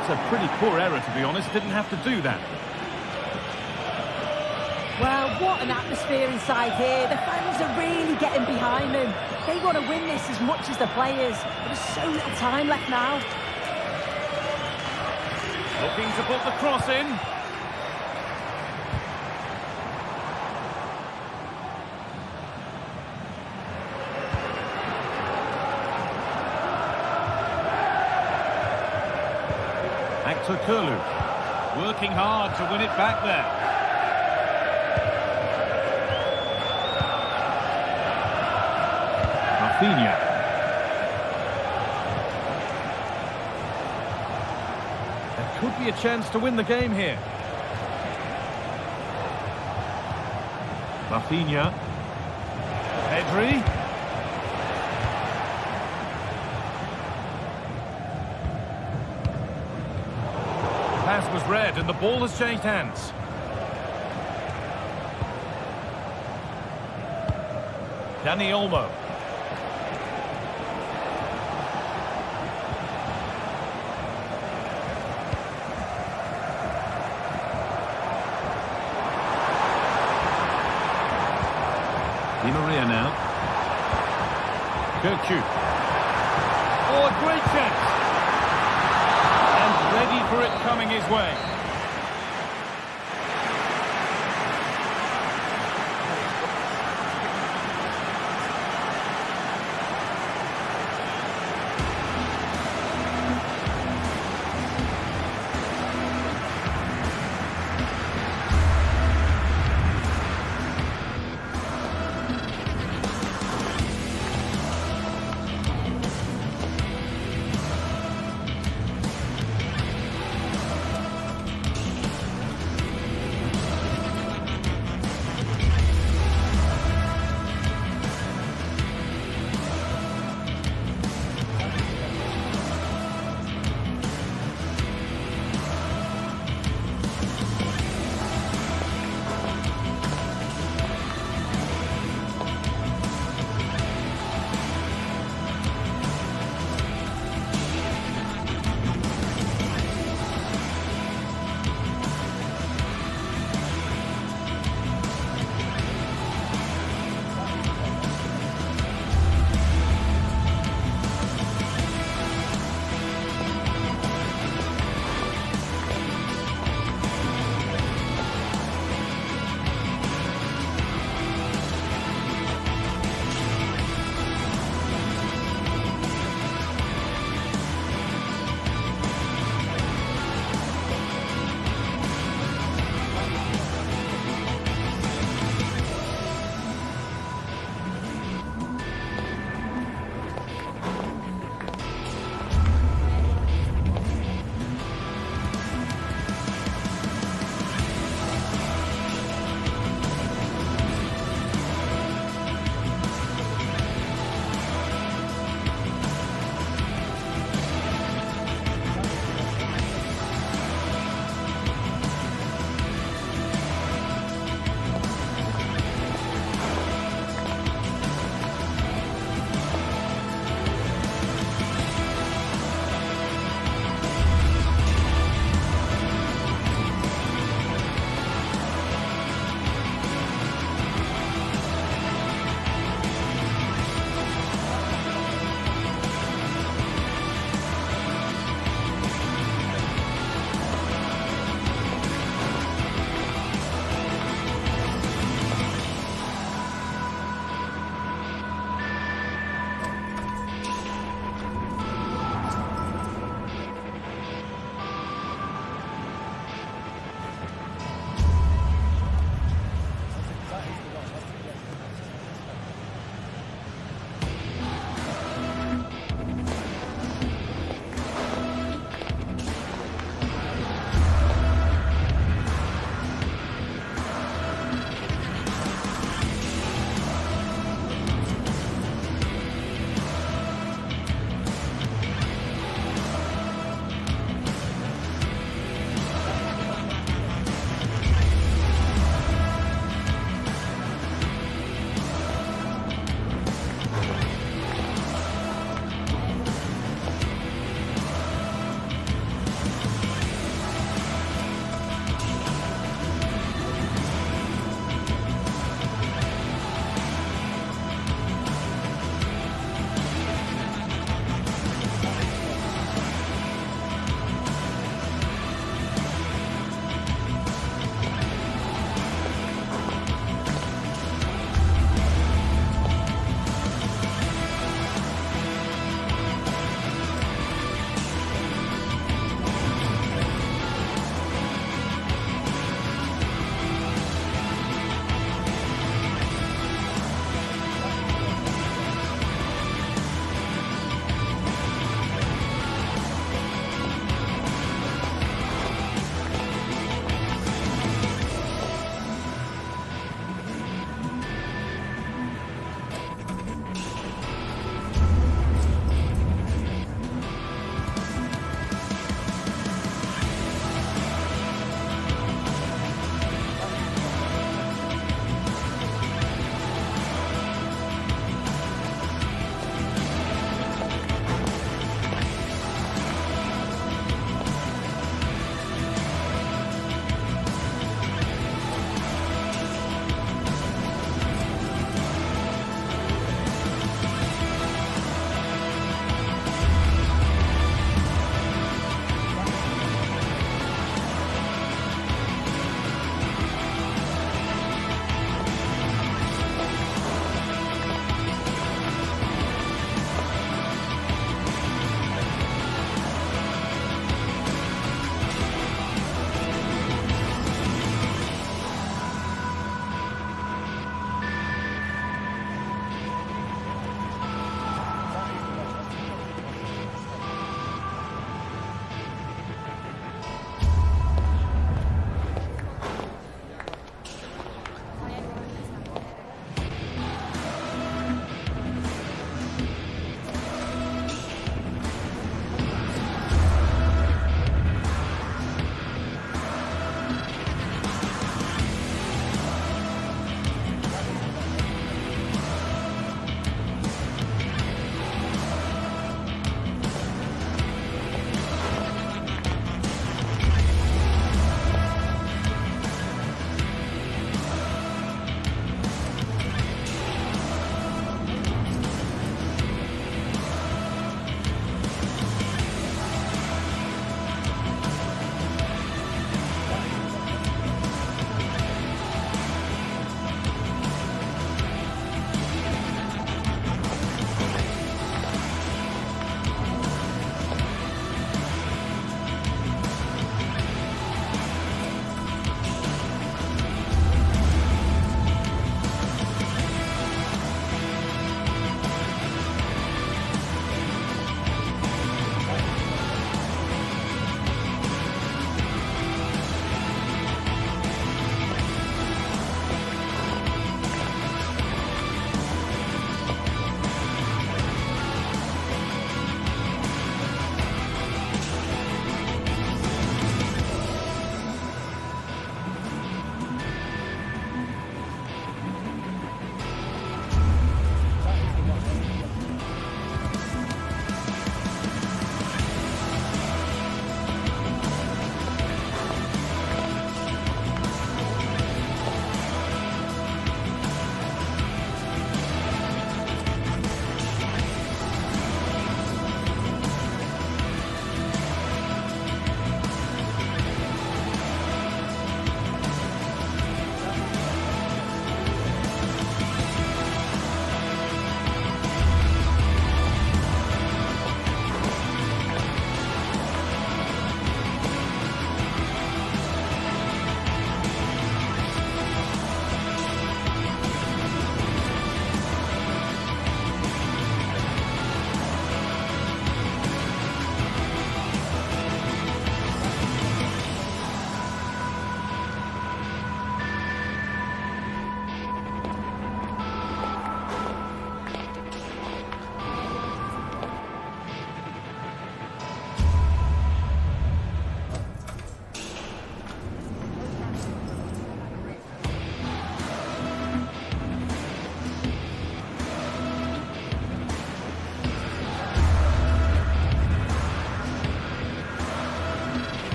It's a pretty poor error, to be honest. Didn't have to do that. Well, what an atmosphere inside here. The fans are really getting behind them. They want to win this as much as the players. There's so little time left now. Looking to put the cross in. Actor Kurlu. Working hard to win it back there. Rafinha. There could be a chance to win the game here. Rafinha. Pedri. Pass was read and the ball has changed hands. Dani Olmo. Di Maria now. Kökçü. Oh, a great chance. And ready for it coming his way.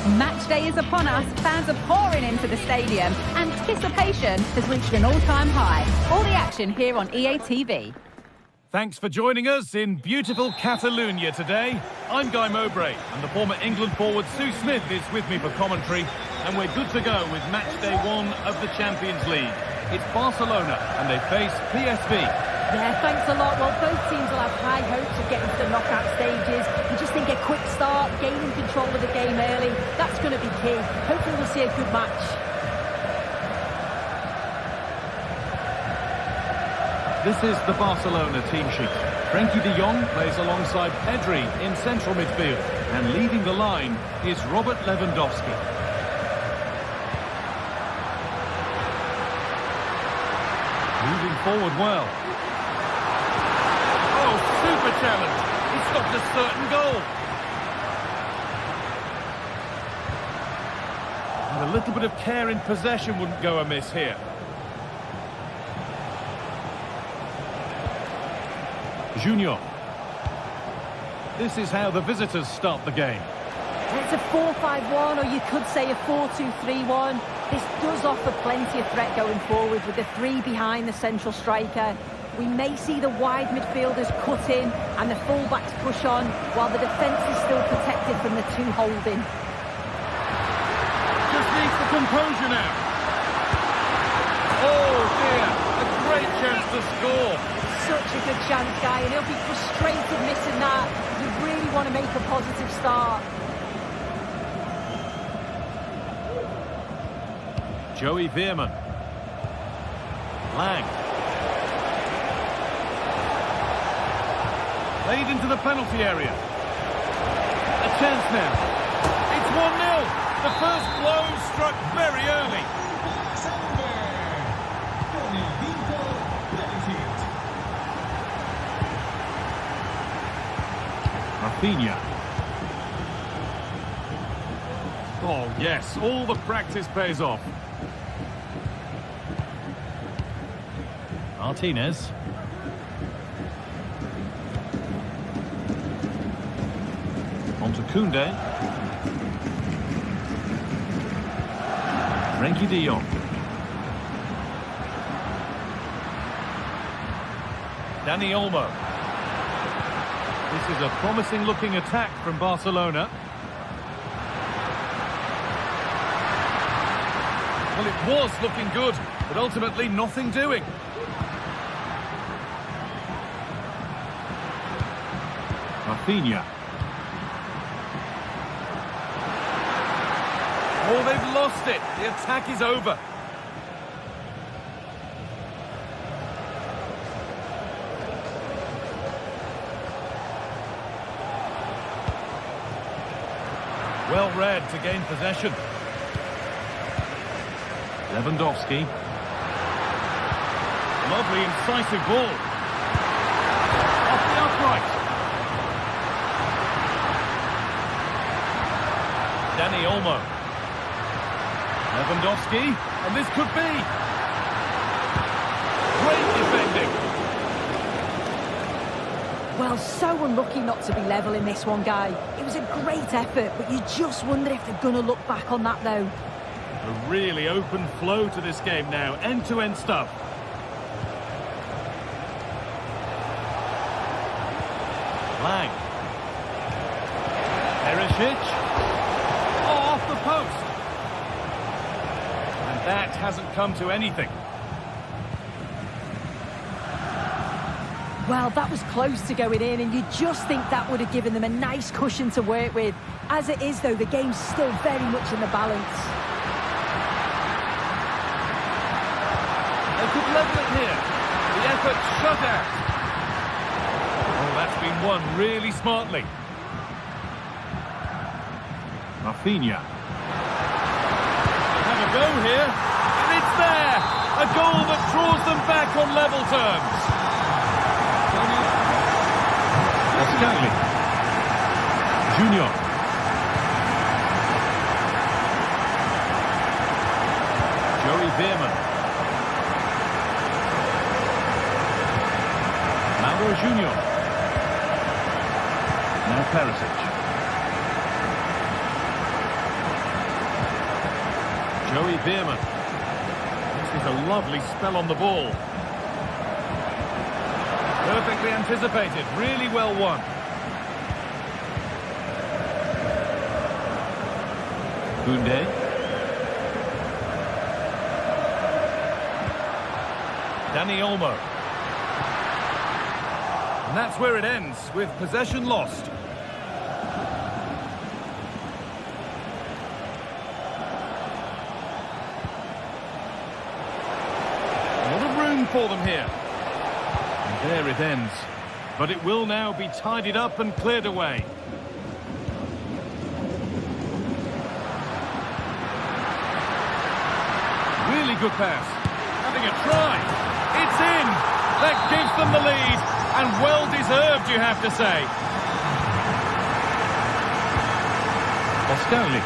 Match day is upon us, fans are pouring into the stadium. Anticipation has reached an all-time high. All the action here on EA TV. Thanks for joining us in beautiful Catalonia today. I'm Guy Mowbray, and the former England forward Sue Smith is with me for commentary, and we're good to go with match day 1 of the Champions League. It's Barcelona, and they face PSV. Yeah, thanks a lot. Well, both teams will have high hopes of getting to the knockout stages. You just think a quick start, gaining control of the game early, that's going to be key. Hopefully we'll see a good match. This is the Barcelona team sheet. Frenkie de Jong plays alongside Pedri in central midfield, and leading the line is Robert Lewandowski. Moving forward well. Oh, super challenge. He stopped a certain goal. And a little bit of care in possession wouldn't go amiss here. Junior. This is how the visitors start the game. It's a 4-5-1, or you could say a 4-2-3-1. This does offer plenty of threat going forward with the 3 behind the central striker. We may see the wide midfielders cut in and the fullbacks push on, while the defence is still protected from the 2 holding. Just needs the composure now. Oh dear, a great chance to score. Such a good chance, Guy, and he'll be frustrated missing that. You really want to make a positive start. Joey Veerman. Lang. Played into the penalty area. A chance now. It's 1-0. The first blow struck very early. Rafinha. Oh yes, all the practice pays off. Martinez. On to Koundé. Frenkie de Jong. Dani Olmo. This is a promising-looking attack from Barcelona. Well, it was looking good, but ultimately nothing doing. Rafinha. Oh, they've lost it. The attack is over. Well read to gain possession. Lewandowski. Lovely incisive ball. Off the upright. Dani Olmo. Lewandowski, and this could be. Great defending. Well, so unlucky not to be level in this one, Guy. It was a great effort, but you just wonder if they're going to look back on that, though. A really open flow to this game now, end-to-end stuff. Lang. Perisic. Oh, off the post. And that hasn't come to anything. Well, that was close to going in, and you just think that would have given them a nice cushion to work with. As it is, though, the game's still very much in the balance. They could level it here. The effort shut out. Oh, that's been won really smartly. Rafinha. They have a go here, and it's there! A goal that draws them back on level terms. Stanley. Junior. Joey Veerman. Mauro Junior. Now Perisic. Joey Veerman. This is a lovely spell on the ball. Perfectly anticipated, really well won. Koundé. Dani Olmo. And that's where it ends, with possession lost. A lot of room for them here. And there it ends. But it will now be tidied up and cleared away. Really good pass. Having a try. It's in. That gives them the lead. And well deserved, you have to say. Oscarli.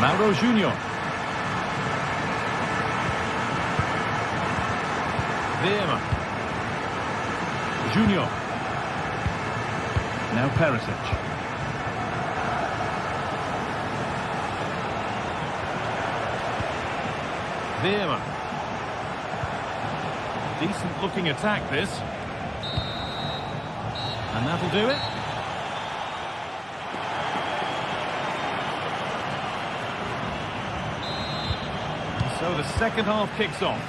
Mauro Junior. Veerman. Junior. Now Perisic. Veerman. Decent looking attack this. And that'll do it. So the second half kicks off.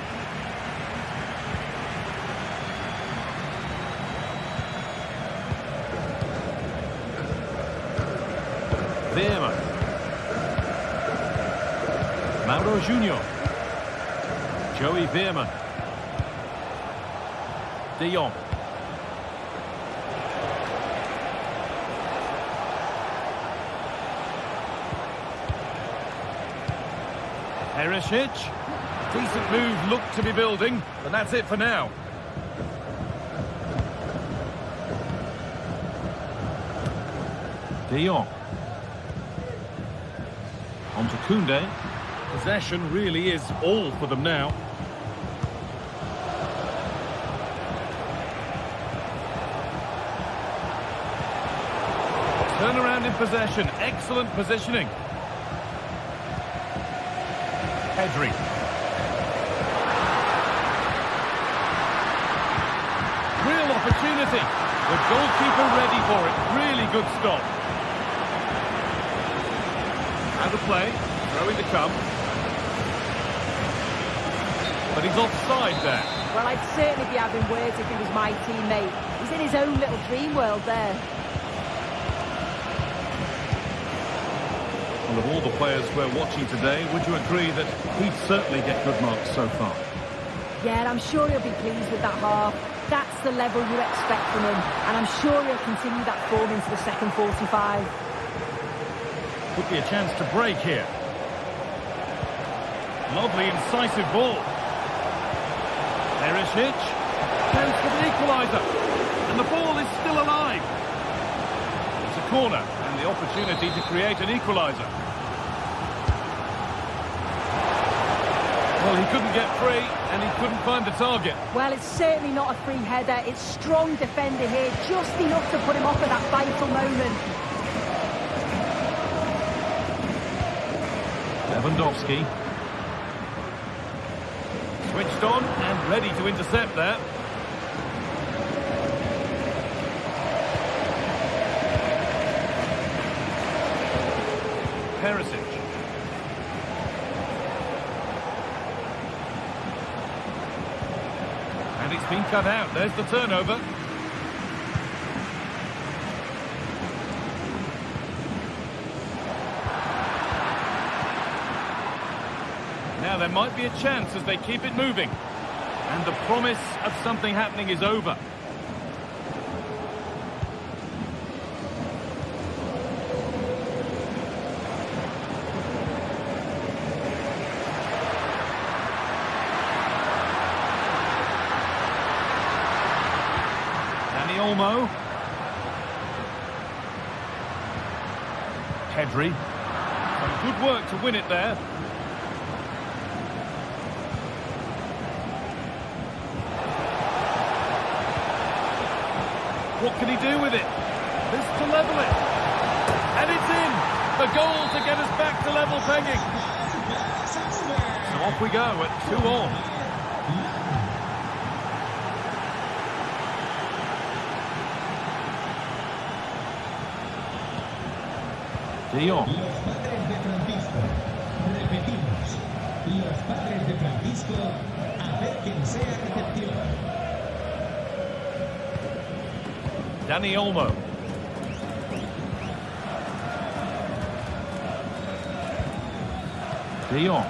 Veerman. Mauro Junior. Joey Veerman. De Jong. Perisic. Decent move, look to be building, but that's it for now. De Jong. On to Koundé. Possession really is all for them now. Turnaround in possession, excellent positioning. Pedri. Real opportunity. The goalkeeper ready for it. Really good stop. Out of play. Throwing to come. But he's offside there. Well, I'd certainly be having words if he was my teammate. He's in his own little dream world there. Well, of all the players we're watching today, would you agree that he'd certainly get good marks so far? Yeah, and I'm sure he'll be pleased with that half. That's the level you expect from him, and I'm sure he'll continue that form into the second 45. Could be a chance to break here. Lovely, incisive ball. Perisic. Chance for the equaliser. And the ball is still alive. It's a corner, and the opportunity to create an equaliser. Well, he couldn't get free, and he couldn't find the target. Well, it's certainly not a free header. It's strong defender here, just enough to put him off at that vital moment. Lewandowski. Switched on and ready to intercept that. Perisic. And it's been cut out. There's the turnover. Now there might be a chance as they keep it moving. And the promise of something happening is over. Dani Olmo. Pedri. Some good work to win it there. What can he do with it? This to level it. And it's in. The goal to get us back to level pegging. So off we go at 2-2. De Jong. Los padres de Francisco. Repetimos. Los padres de Francisco. A ver quién sea recepción. Dani Olmo. De Jong.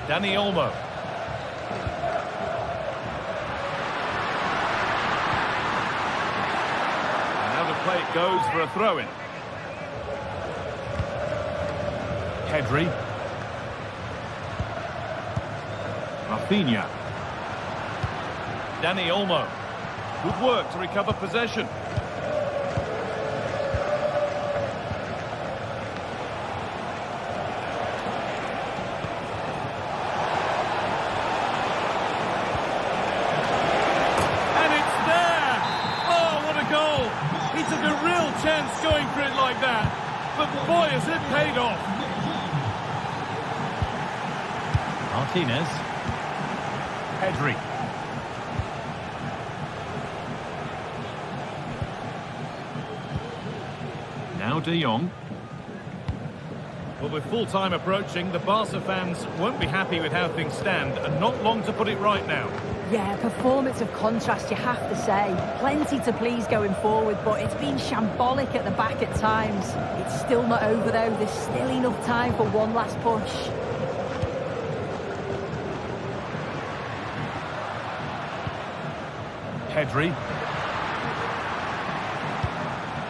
Dani Olmo. Play it goes for a throw-in. Pedri. Rafinha. Dani Olmo. Good work to recover possession. And it's there! Oh, what a goal! He took a real chance going for it like that. But boy, has it paid off. Martinez. Pedri. Now De Jong. Well, with full-time approaching, the Barca fans won't be happy with how things stand, and not long to put it right now. Yeah, performance of contrast, you have to say. Plenty to please going forward, but it's been shambolic at the back at times. It's still not over, though. There's still enough time for one last push. Pedri.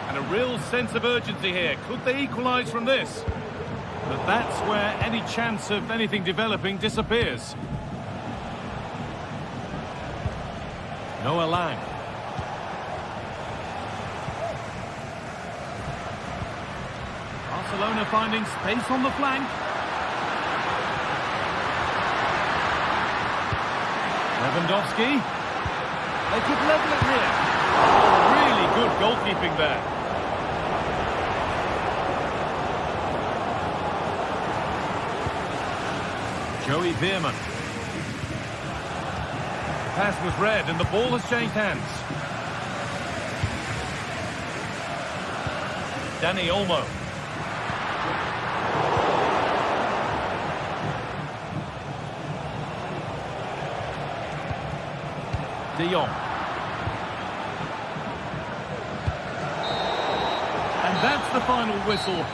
And a real sense of urgency here. Could they equalise from this? But that's where any chance of anything developing disappears. Noah Lang. Barcelona finding space on the flank. Lewandowski. They could level it here. Oh, really good goalkeeping there. Joey Veerman. Pass was read and the ball has changed hands. Dani Olmo. De Jong. And that's the final whistle.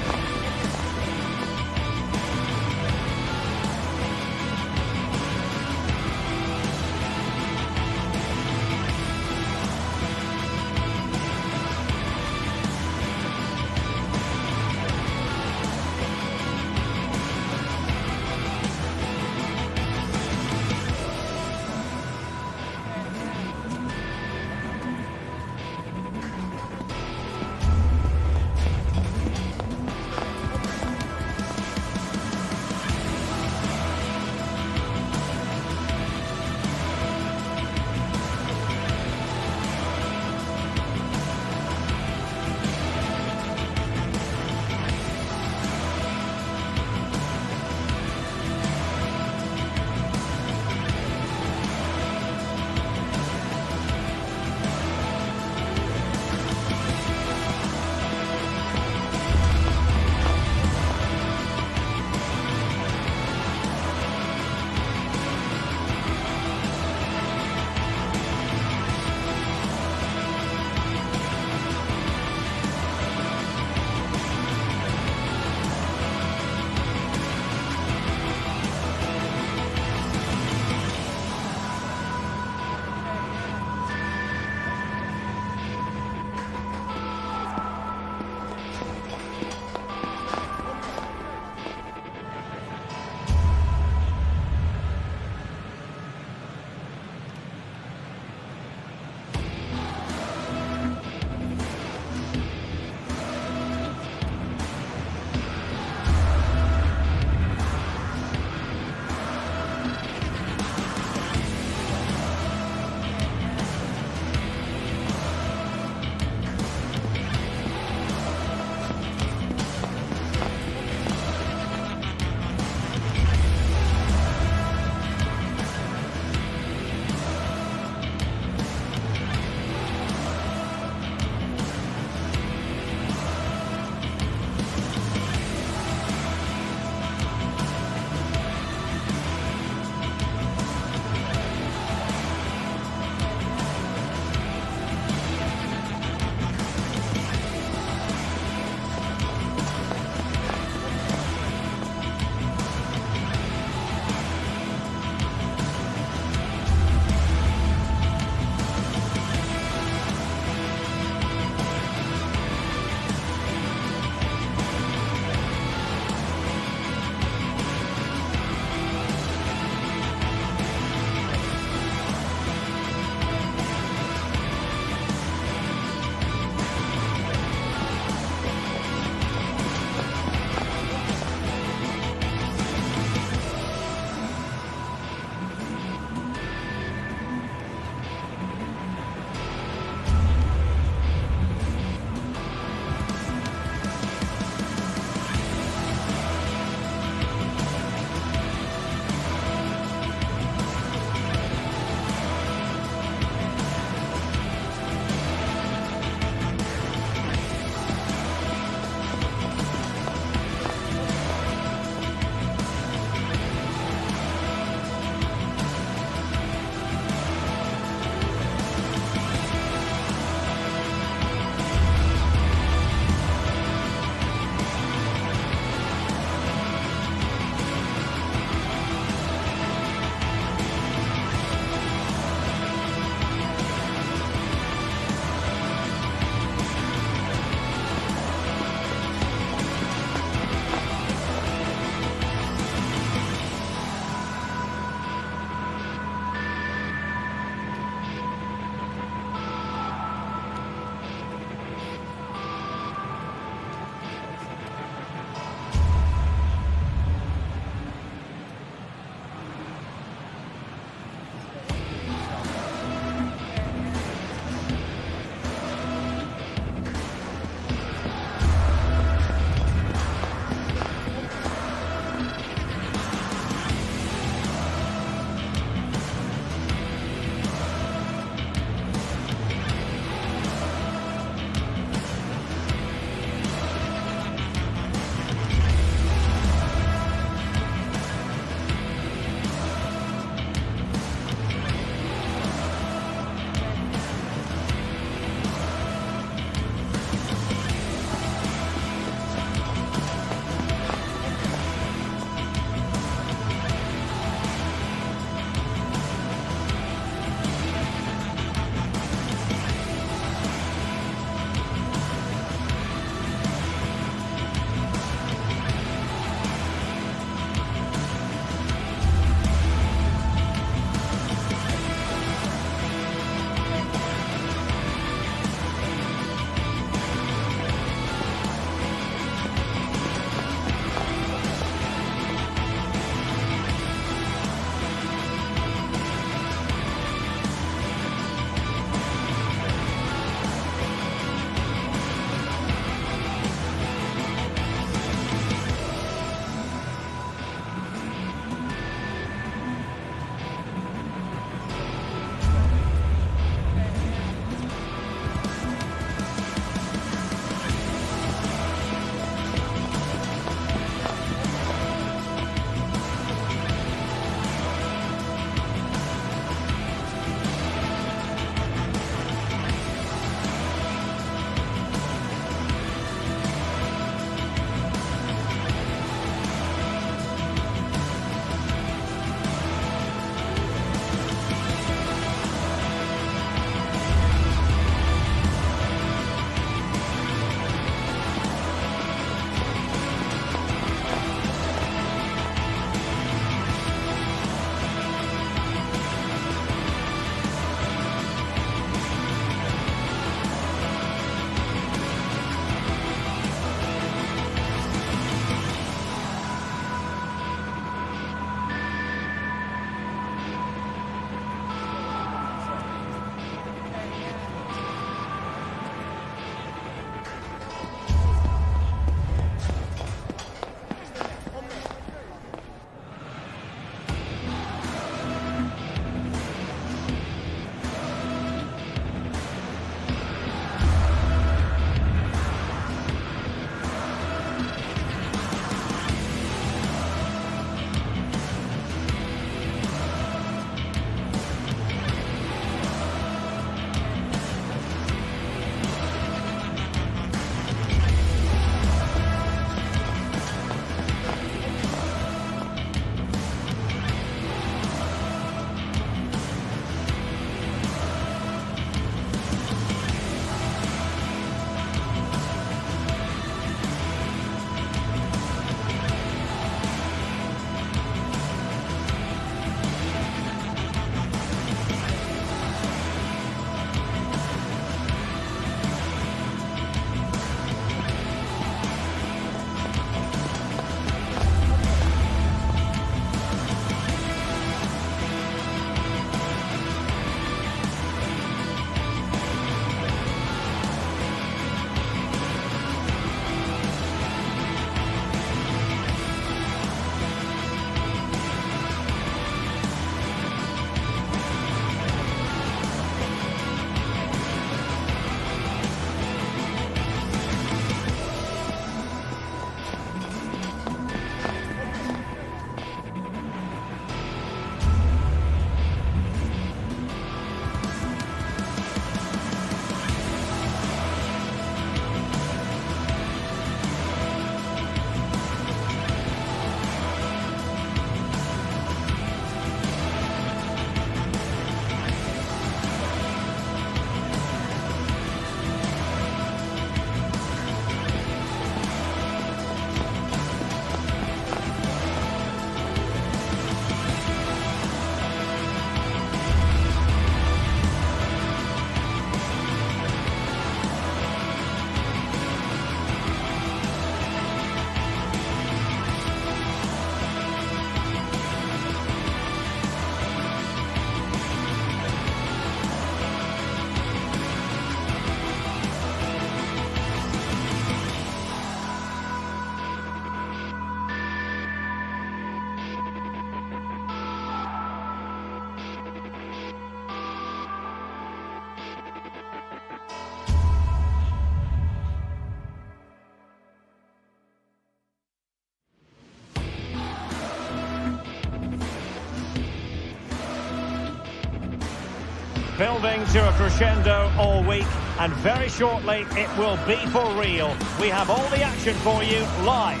building to a crescendo all week, and very shortly it will be for real. We have all the action for you live.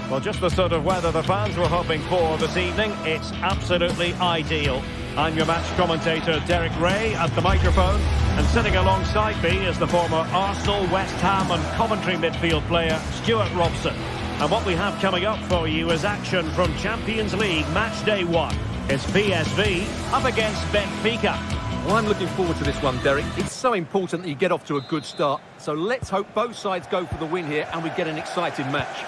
Well, just the sort of weather the fans were hoping for this evening. It's absolutely ideal. I'm your match commentator, Derek Ray, at the microphone. And sitting alongside me is the former Arsenal, West Ham and Coventry midfield player, Stuart Robson. And what we have coming up for you is action from Champions League Match Day 1. It's PSV up against Benfica. Well, I'm looking forward to this one, Derek. It's so important that you get off to a good start. So let's hope both sides go for the win here and we get an exciting match.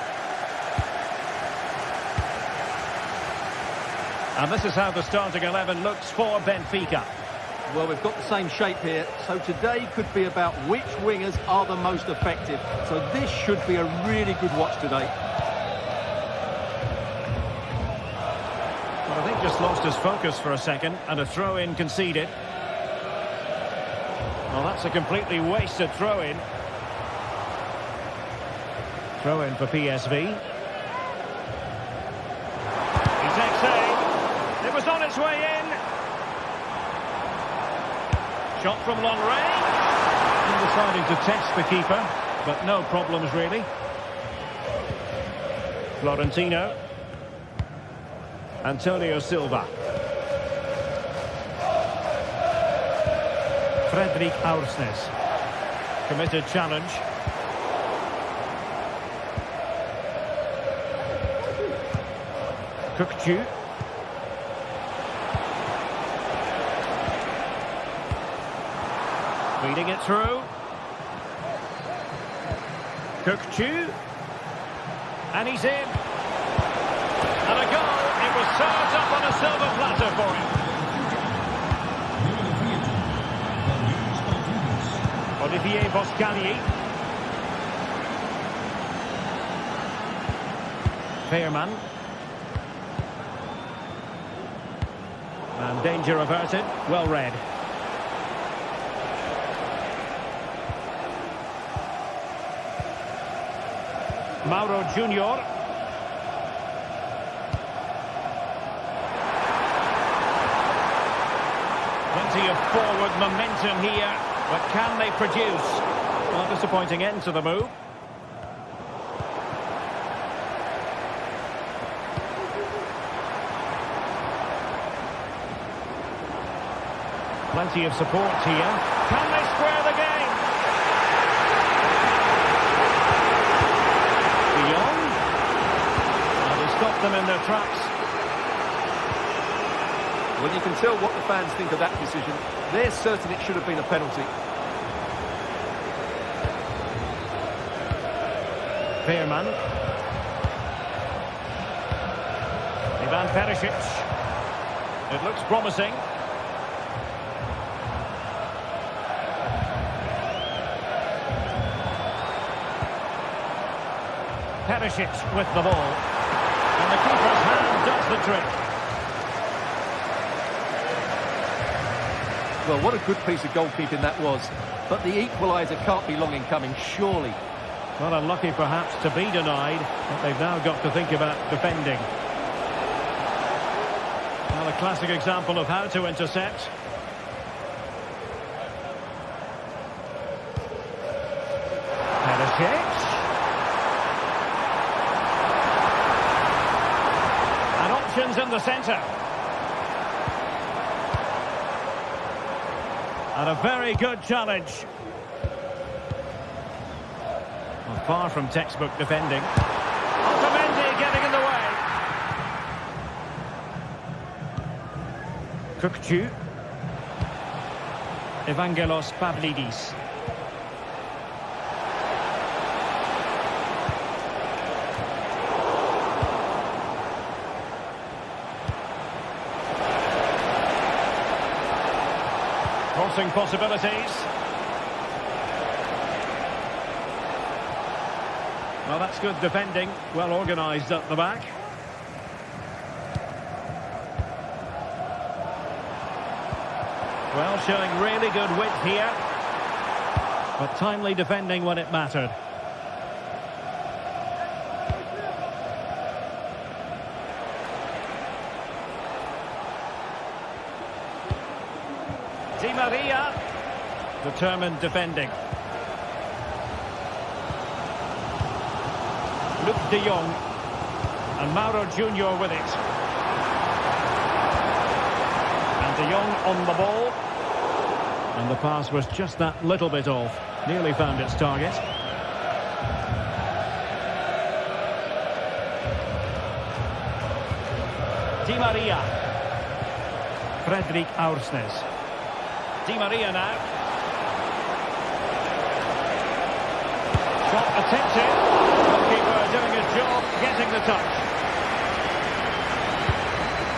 And this is how the starting 11 looks for Benfica. Well, we've got the same shape here, so today could be about which wingers are the most effective. So this should be a really good watch today. Well, I think just lost his focus for a second, and a throw-in conceded. Well, that's a completely wasted throw-in. Throw-in for PSV. He takes aim. It was on its way in. Shot from long range. He decided to test the keeper, but no problems really. Florentino. Antonio Silva. Fredrik Aursnes. Committed challenge. Kukcu. Feeding it through. Kukcu. And he's in. And a goal. It was served up on a silver platter for him. Olivier Boscagli. Veerman. And danger averted. Well read. Mauro Junior. Plenty of forward momentum here, but can they produce? Well, disappointing end to the move. Plenty of support here. Can they square the game? Beyond. Well, they stopped them in their tracks. Well, you can tell what the fans think of that decision. They're certain it should have been a penalty. Veerman. Ivan Perisic. It looks promising. Perisic with the ball. And the keeper's hand does the trick. Well, what a good piece of goalkeeping that was. But the equaliser can't be long in coming, surely. Well, unlucky perhaps to be denied, but they've now got to think about defending. Well, a classic example of how to intercept. Perisic. And options in the centre. And a very good challenge. Well, far from textbook defending. Otamendi getting in the way. Kukcu. Evangelos Pavlidis. Crossing possibilities. Well, that's good defending. Well organised at the back. Well, showing really good width here. But timely defending when it mattered. Di Maria. Determined defending. Luke de Jong. And Mauro Junior with it. And de Jong on the ball. And the pass was just that little bit off. Nearly found its target. Di Maria. Fredrik Aursnes. Di Maria now. Shot attempted. Goalkeeper doing his job, getting the touch.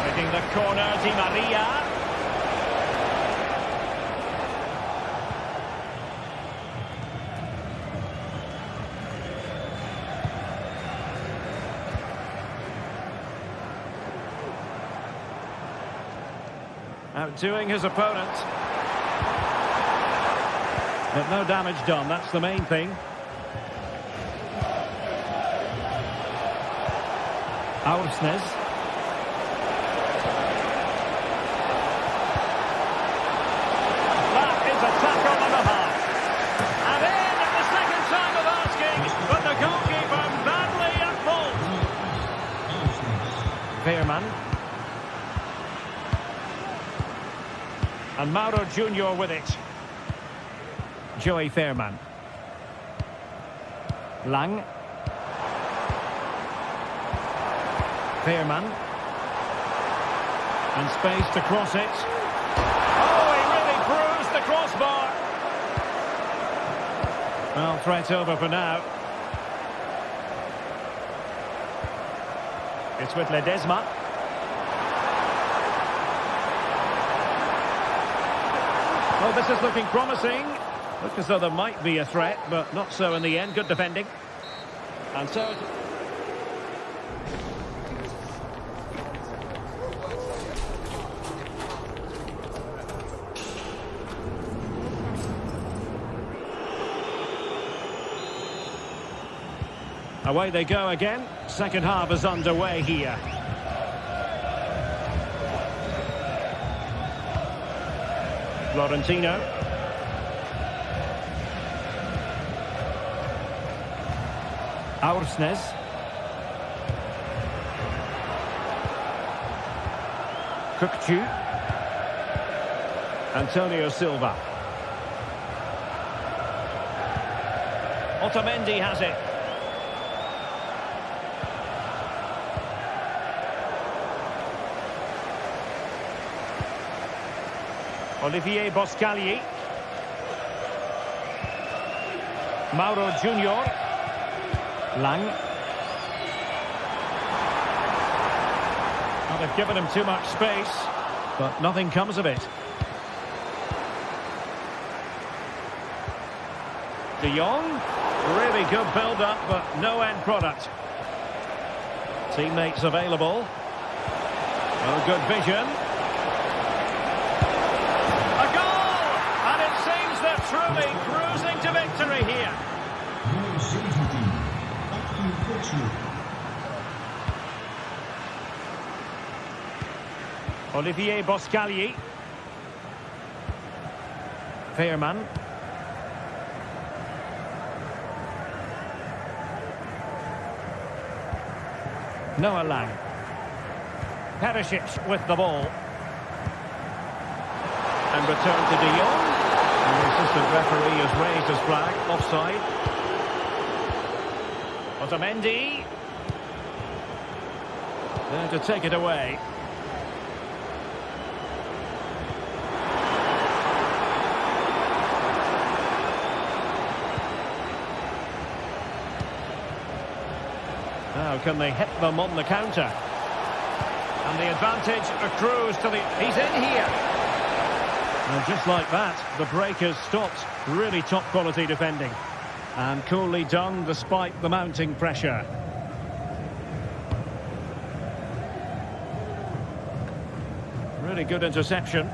Taking the corner, Di Maria. Outdoing his opponent. But no damage done, that's the main thing. Aursnes. That is a tackle and a half. And in at the second time of asking, but the goalkeeper badly at fault. Veerman. And Mauro Junior with it. Joey Veerman. Lang. Veerman. And space to cross it. Oh, he really bruised the crossbar. Well, threat over for now. It's with Ledesma. Well, this is looking promising. Look as though there might be a threat, but not so in the end. Good defending. And so... away they go again. Second half is underway here. Florentino. Aursnes. Kukcu. Antonio Silva. Otamendi has it. Olivier Boscagli. Mauro Junior. Lang. Well, they've given him too much space, but nothing comes of it. De Jong. Really good build-up, but no end product. Teammates available. Oh, good vision. Truly cruising to victory here. Olivier Boscagli. Veerman. Noah Lang. Perisic with the ball. And return to De Jong. The assistant referee has raised his flag, offside. Otamendi. There to take it away. Now can they hit them on the counter? And the advantage accrues to the... He's in here. And just like that, the break has stopped. Really top quality defending. And coolly done despite the mounting pressure. Really good interception.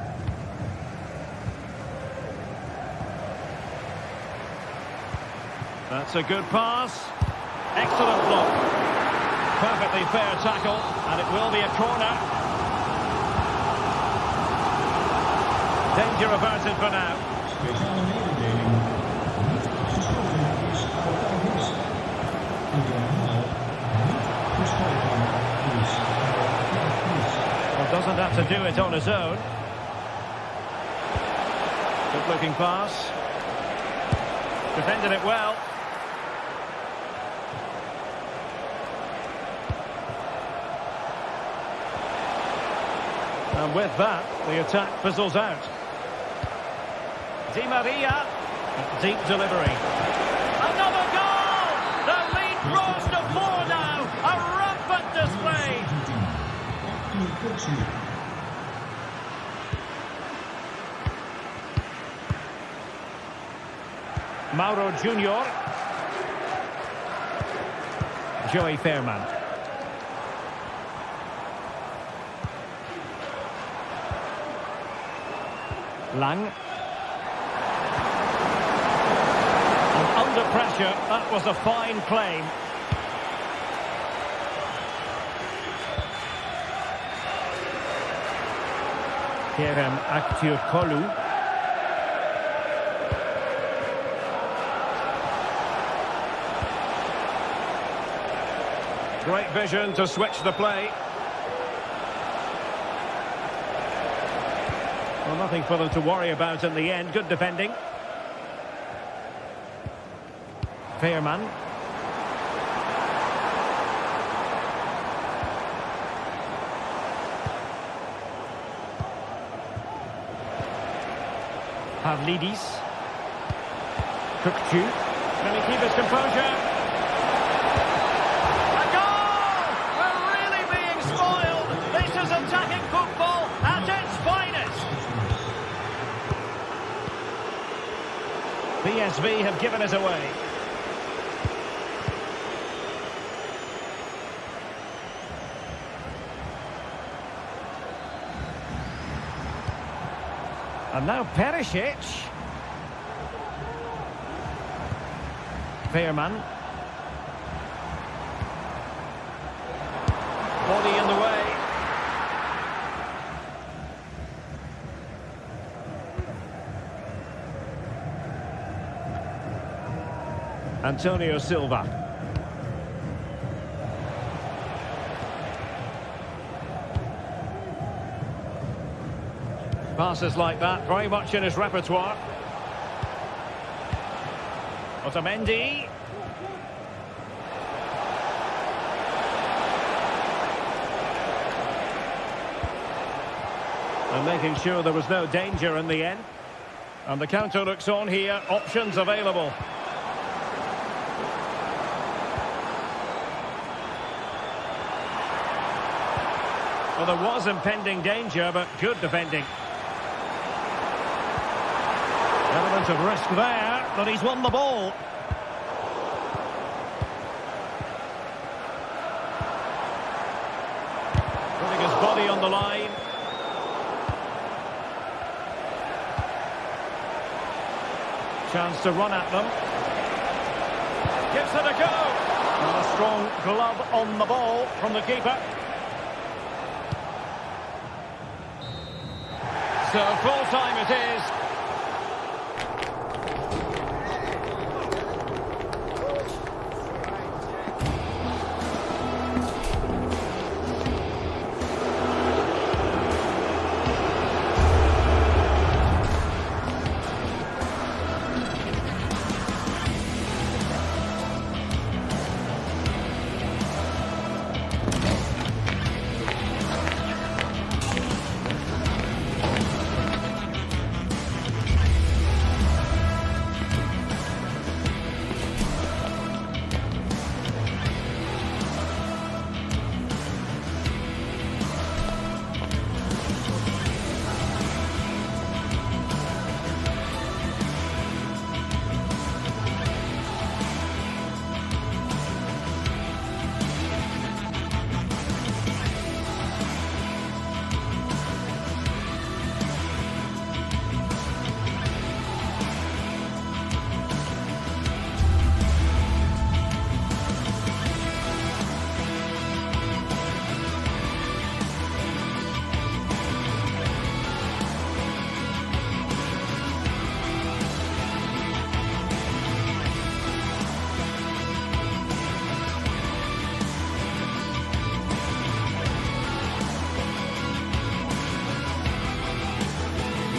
That's a good pass. Excellent block. Perfectly fair tackle, and it will be a corner. Danger averted for now. Speciale mededeling. Niet geschoten is Alvarez. Villarreal. Niet geschoten is Alvarez. Well, doesn't have to do it on his own. Good looking pass. Defended it well. And with that, the attack fizzles out. Di Maria. Deep delivery. Another goal! The lead grows to 4 now. A rampant display. Mauro Junior. Joey Fairman. Lang. And under pressure, that was a fine claim. Kerem Aktürkoğlu. Great vision to switch the play. Well, nothing for them to worry about in the end. Good defending. Fairman. Pavlidis. Kukçu. Can he keep his composure? A goal! We're really being spoiled. This is attacking football at its finest. PSV have given it away. And now Perisic. Fairman. Body in the way. Antonio Silva. Passes like that, very much in his repertoire. Otamendi. And making sure there was no danger in the end. And the counter looks on here, options available. Well, there was impending danger, but good defending. Element of risk there, but he's won the ball. Putting his body on the line. Chance to run at them. Gives it a go. And a strong glove on the ball from the keeper. So full time it is.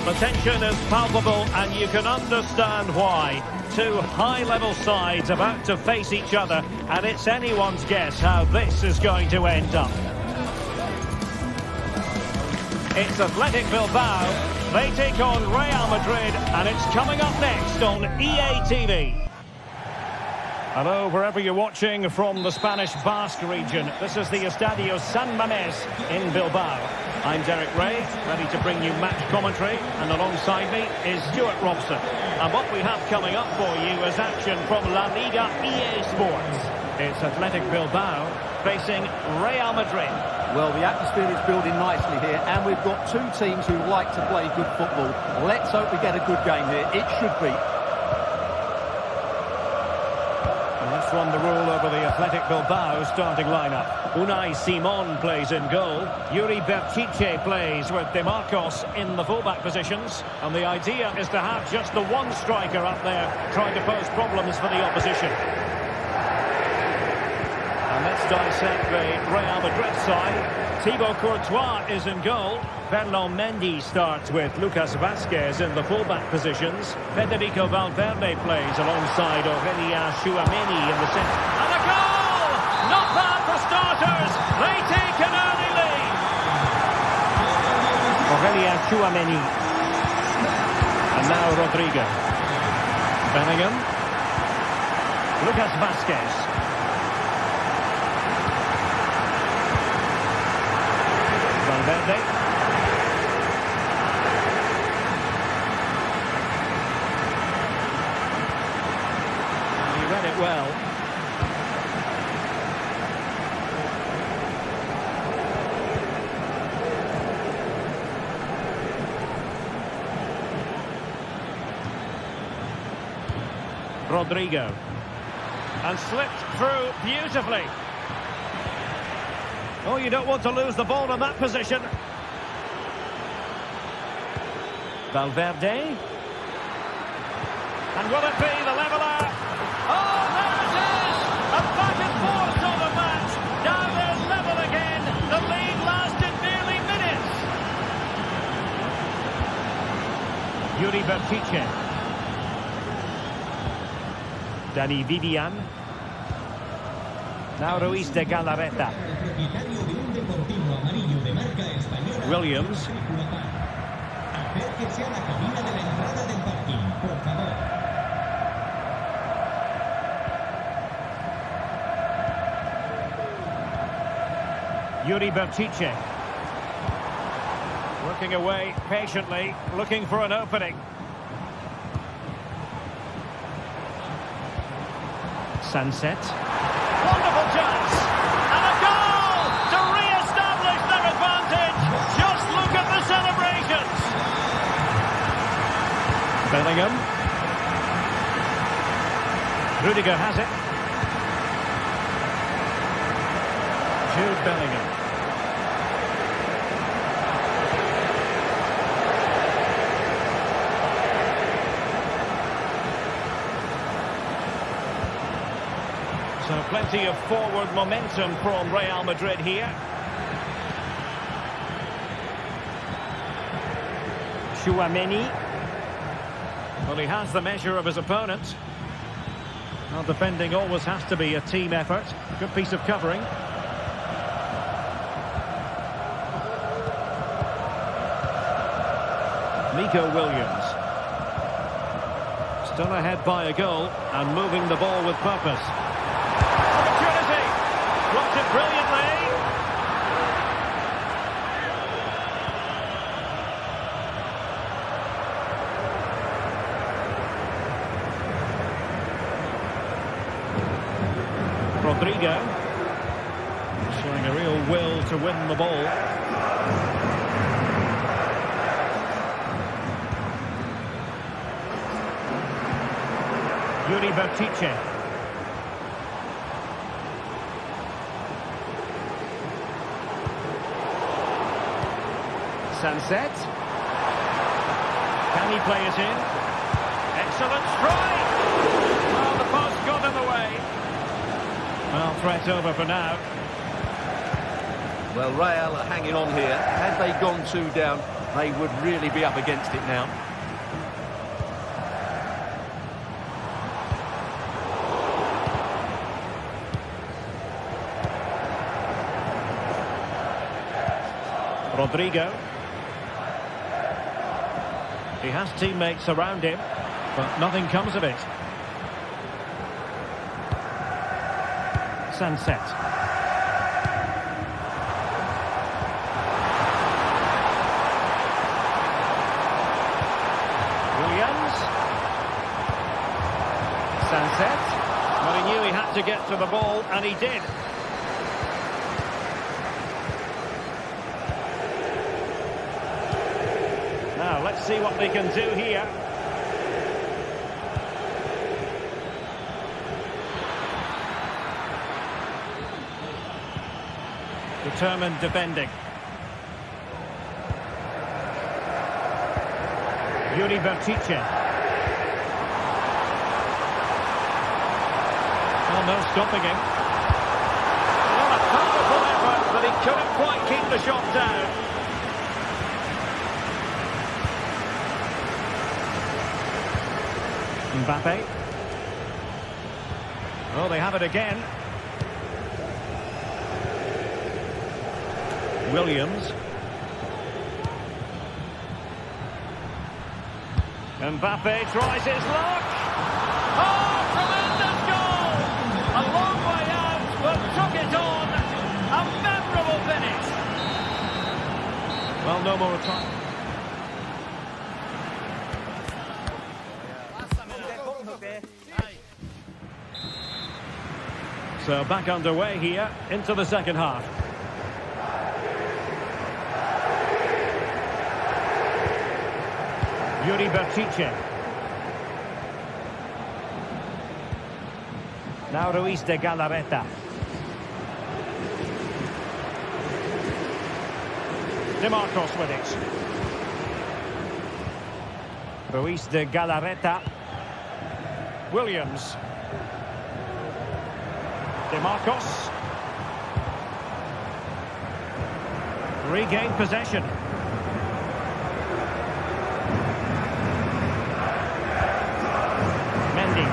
The tension is palpable and you can understand why. Two high-level sides about to face each other, and it's anyone's guess how this is going to end up. It's Athletic Bilbao. They take on Real Madrid, and it's coming up next on EA TV. Hello, wherever you're watching from the Spanish Basque region. This is the Estadio San Mamés in Bilbao. I'm Derek Ray, ready to bring you match commentary, and alongside me is Stuart Robson. And what we have coming up for you is action from La Liga EA Sports. It's Athletic Bilbao facing Real Madrid. Well, the atmosphere is building nicely here, and we've got two teams who like to play good football. Let's hope we get a good game here. It should be. This one, the rule over the Athletic Bilbao starting lineup. Unai Simon plays in goal. Yuri Bertice plays with De Marcos in the fullback positions. And the idea is to have just the one striker up there trying to pose problems for the opposition. And let's dissect the Real Madrid side. Thibaut Courtois is in goal. Ferland Mendy starts with Lucas Vázquez in the fullback positions. Federico Valverde plays alongside Aurélien Tchouameni in the centre. And a goal! Not bad for starters. They take an early lead. Aurélien Tchouameni. And now Rodrigo. Bellingham. Lucas Vázquez. Valverde. He read it well. Rodrigo. And slipped through beautifully. Oh, you don't want to lose the ball in that position. Valverde. And will it be the leveller? Oh, there it is! A back and forth on the match. Now they're level again. The lead lasted nearly minutes. Yuri Bertice. Dani Vivian. Now Ruiz de Galarreta. Williams. Yuri Bertice. Working away patiently, looking for an opening. Sunset. Wonderful chance. And a goal to re-establish their advantage. Just look at the celebrations. Bellingham. Rudiger has it. Jude Bellingham. So plenty of forward momentum from Real Madrid here. Tchouameni. Well, he has the measure of his opponent. Well, defending always has to be a team effort. Good piece of covering. Nico Williams. Still ahead by a goal and moving the ball with purpose. Opportunity! Blocked it brilliantly. Rodrigo. Showing a real will to win the ball. Yuri Bertice. Sunset. Can he play it in? Excellent strike! Well, the post got in the way. Well, threat over for now. Well, Real are hanging on here. Had they gone 2 down, They would really be up against it now. Rodrigo. He has teammates around him, but nothing comes of it. Sunset. Williams. Sunset. But he knew he had to get to the ball, and he did. Now, let's see what they can do here. Determined defending. Yuri Bertice. Well, no stopping him. Well, a powerful effort, but he couldn't quite keep the shot down. Mbappe. Oh, they have it again. Williams. Mbappe tries his luck. Oh, tremendous goal! A long way out, but took it on. A memorable finish. Well, no more time. So back underway here into the second half. Yuri Bertice. Now Ruiz de Galarreta. DeMarcos with it. Ruiz de Galarreta. Williams. DeMarcos. Regain possession. Mendy.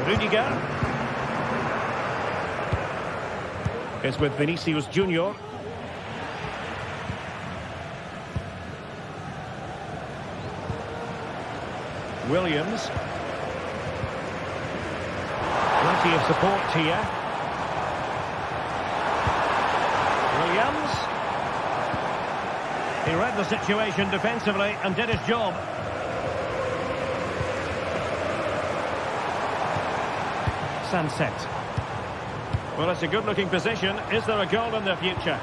Rudiger. Is with Vinicius Junior. Williams. Plenty of support here. Williams. He read the situation defensively and did his job. Sunset. Well, it's a good-looking position. Is there a goal in the future?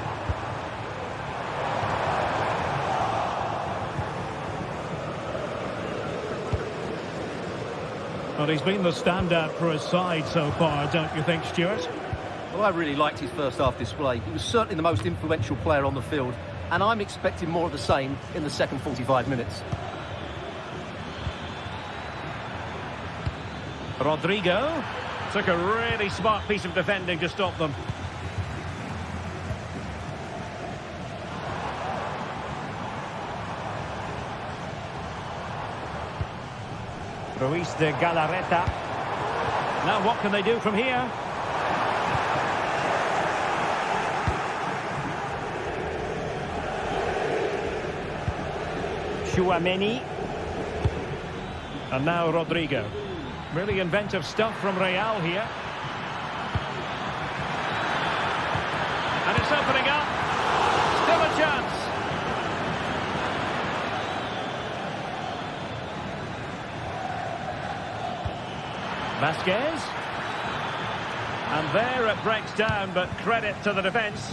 Well, he's been the standout for his side so far, don't you think, Stuart? Well, I really liked his first half display. He was certainly the most influential player on the field, and I'm expecting more of the same in the second 45 minutes. Rodrigo took a really smart piece of defending to stop them. Ruiz de Galarreta. Now what can they do from here? Chouameni. And now Rodrigo. Really inventive stuff from Real here. And it's opening up. Still a chance. Vasquez. And there it breaks down, but credit to the defence.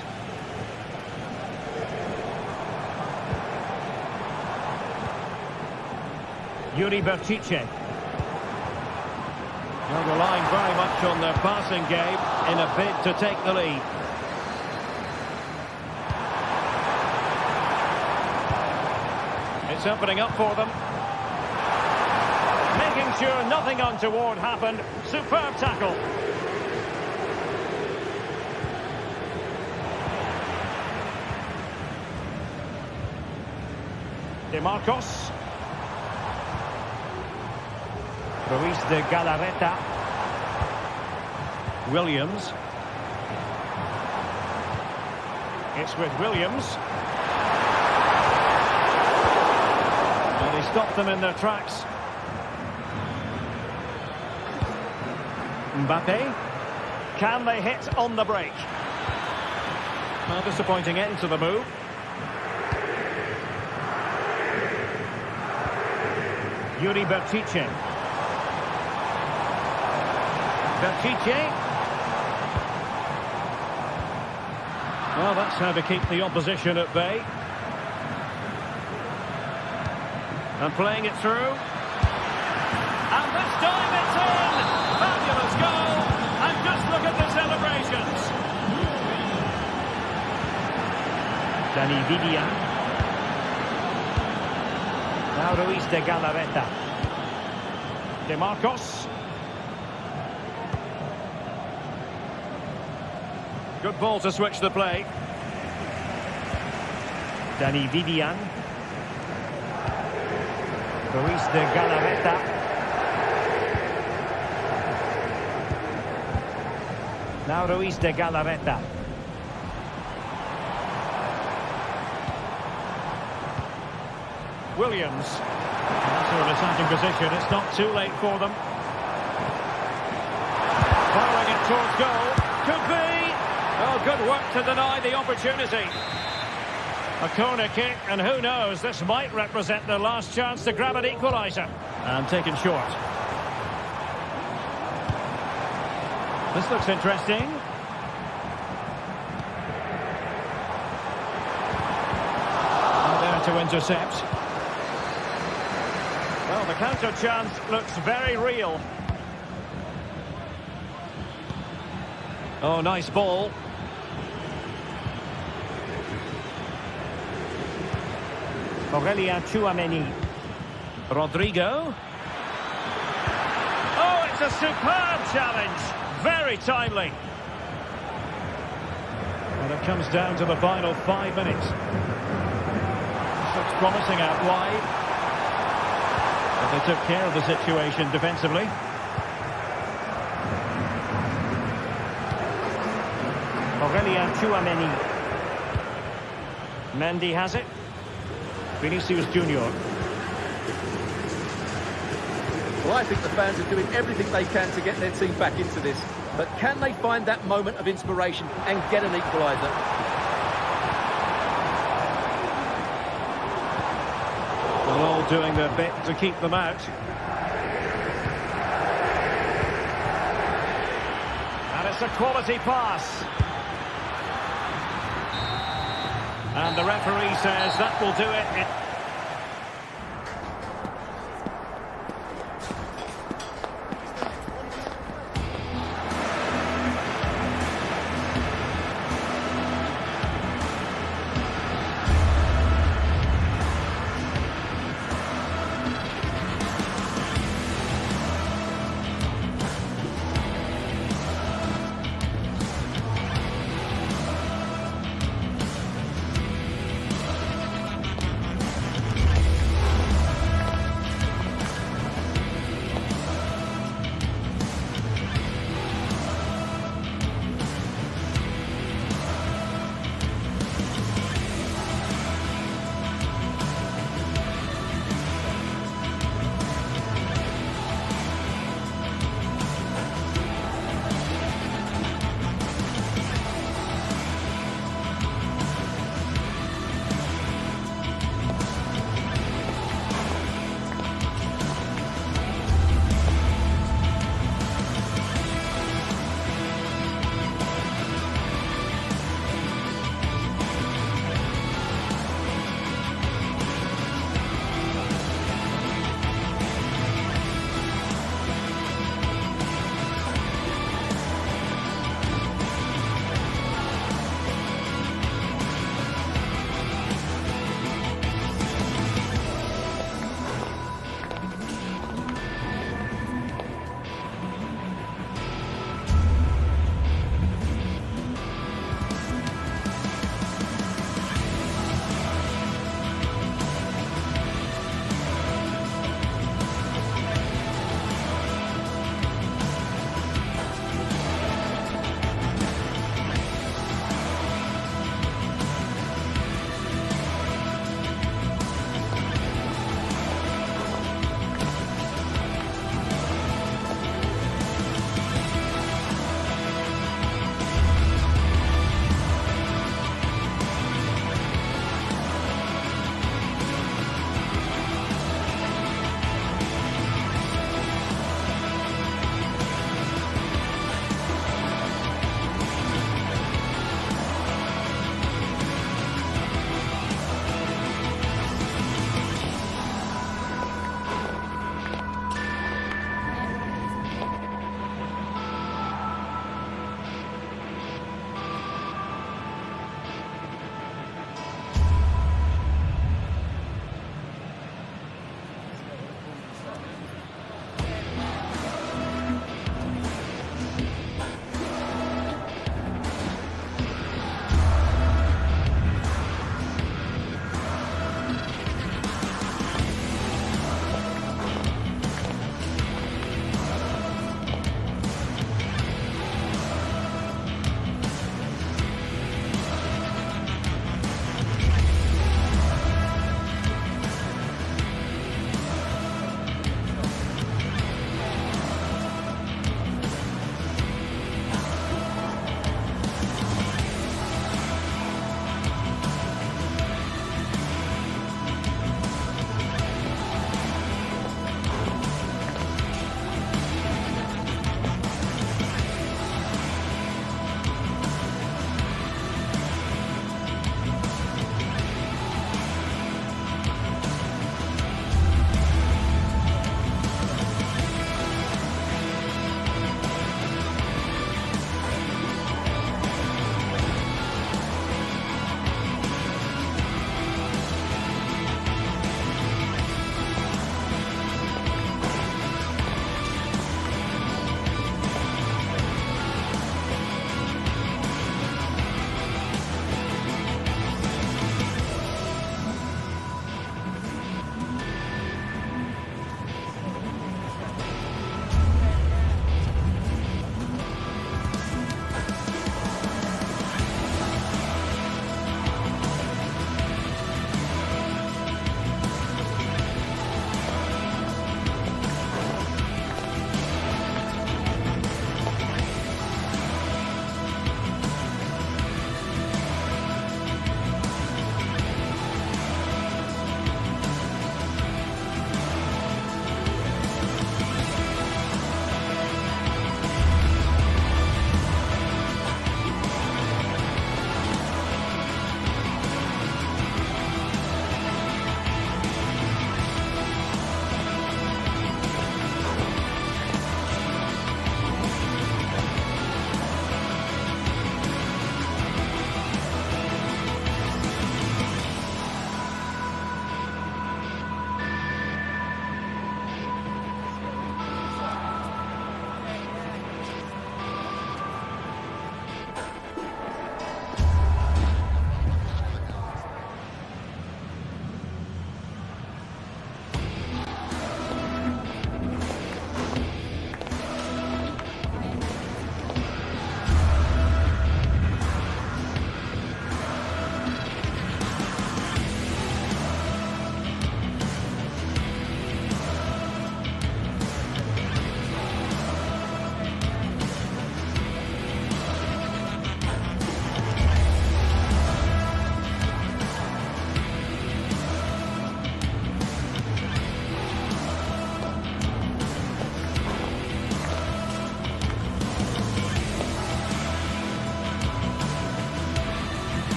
Yuri Bertice. Well, relying very much on their passing game in a bid to take the lead. It's opening up for them. Making sure nothing untoward happened. Superb tackle. De Marcos. Ruiz de Galarreta. Williams. It's with Williams. And he stopped them in their tracks. Mbappe. Can they hit on the break? Well, disappointing end to the move. Yuri Bertice. Bertice. Well, that's how to keep the opposition at bay. And playing it through. And this time it's in! Fabulous goal! And just look at the celebrations. Dani Vidia. Now Ruiz de Galarreta. De Marcos. Good ball to switch the play. Dani Vidia. Ruiz de Galarreta. Now Ruiz de Galarreta. Williams. Sort of attacking position. It's not too late for them. Firing it towards goal. Could be. Oh, good work to deny the opportunity. A corner kick, and who knows, this might represent their last chance to grab an equaliser. And taken short. This looks interesting. And there to intercept. Well, the counter chance looks very real. Oh, nice ball. Aurelien Tchouameni. Rodrigo. Oh, it's a superb challenge. Very timely. And it comes down to the final 5 minutes. Looks promising out wide. But they took care of the situation defensively. Aurelien Tchouameni. Mendy has it. Vinicius Junior. Well, I think the fans are doing everything they can to get their team back into this. But can they find that moment of inspiration and get an equaliser? They're all doing their bit to keep them out. And it's a quality pass. And the referee says that will do it.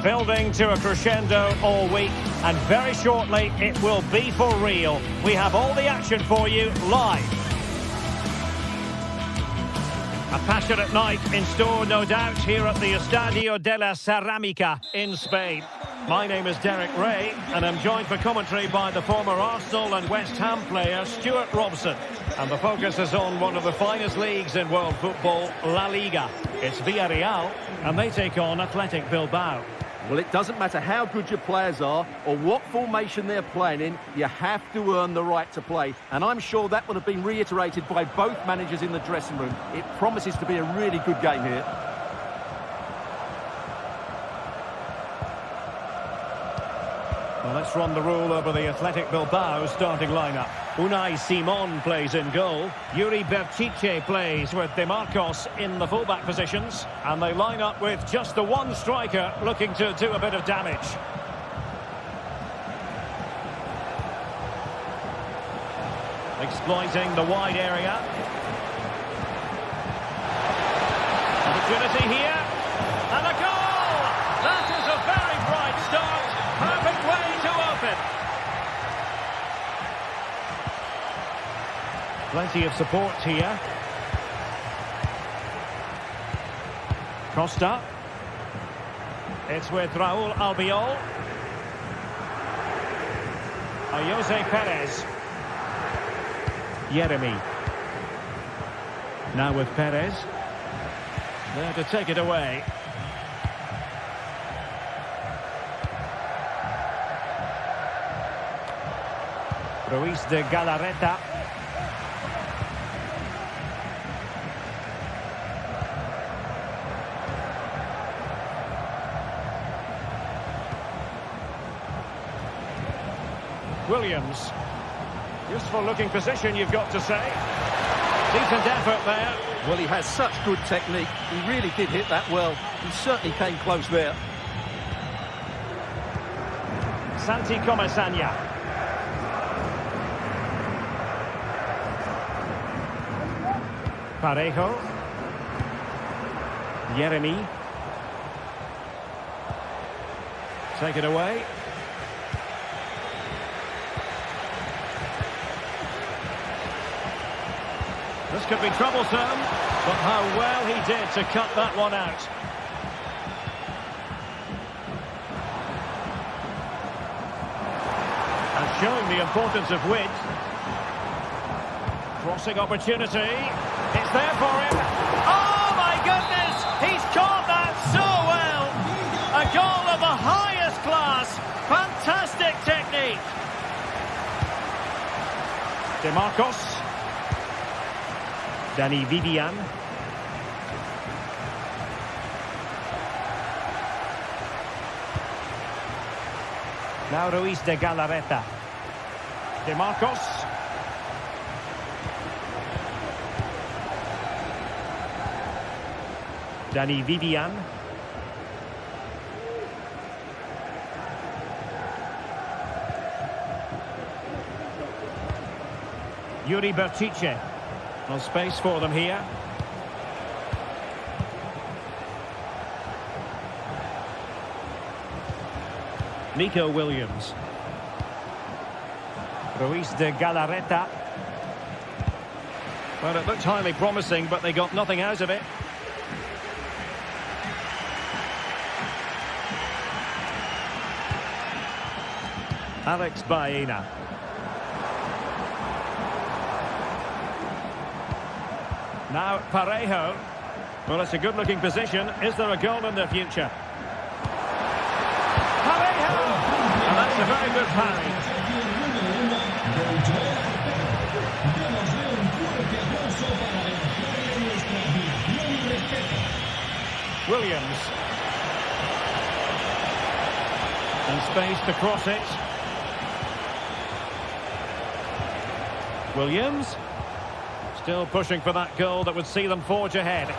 Building to a crescendo all week, and very shortly it will be for real. We have all the action for you live. A passionate night in store, no doubt, here at the Estadio de la Cerámica in Spain. My name is Derek Ray, and I'm joined for commentary by the former Arsenal and West Ham player Stuart Robson. And the focus is on one of the finest leagues in world football, La Liga. It's Villarreal, and they take on Athletic Bilbao. Well, it doesn't matter how good your players are or what formation they're playing in, you have to earn the right to play. And I'm sure that would have been reiterated by both managers in the dressing room. It promises to be a really good game here. Well, let's run the rule over the Athletic Bilbao starting lineup. Unai Simon plays in goal. Yuri Berchiche plays with De Marcos in the fullback positions. And they line up with just the one striker looking to do a bit of damage. Exploiting the wide area. Opportunity here. And a goal! That is a very bright start. Perfect way to open. Plenty of support here. Costa. It's with Raúl Albiol. Jose Perez. Yeremy. Now with Perez. There to take it away. Ruiz de Galarreta. Williams. Useful looking position, you've got to say. Decent effort there. Well, he has such good technique. He really did hit that well. He certainly came close there. Santi Comesaña. Parejo. Yeremy. Take it away. This could be troublesome, but how well he did to cut that one out. And showing the importance of width. Crossing opportunity. It's there for him. Oh my goodness! He's caught that so well! A goal of the highest class. Fantastic technique. De Marcos. Dani Vivian. Now Ruiz de Galarreta. De Marcos. Dani Vivian. Yuri Berchiche. No space for them here. Nico Williams. Ruiz de Galarreta. Well, it looked highly promising, but they got nothing out of it. Alex Baena. Now Parejo. Well, it's a good-looking position. Is there a goal in the future? Parejo! And that's a very good parry. Williams. And space to cross it. Williams. Still pushing for that goal that would see them forge ahead.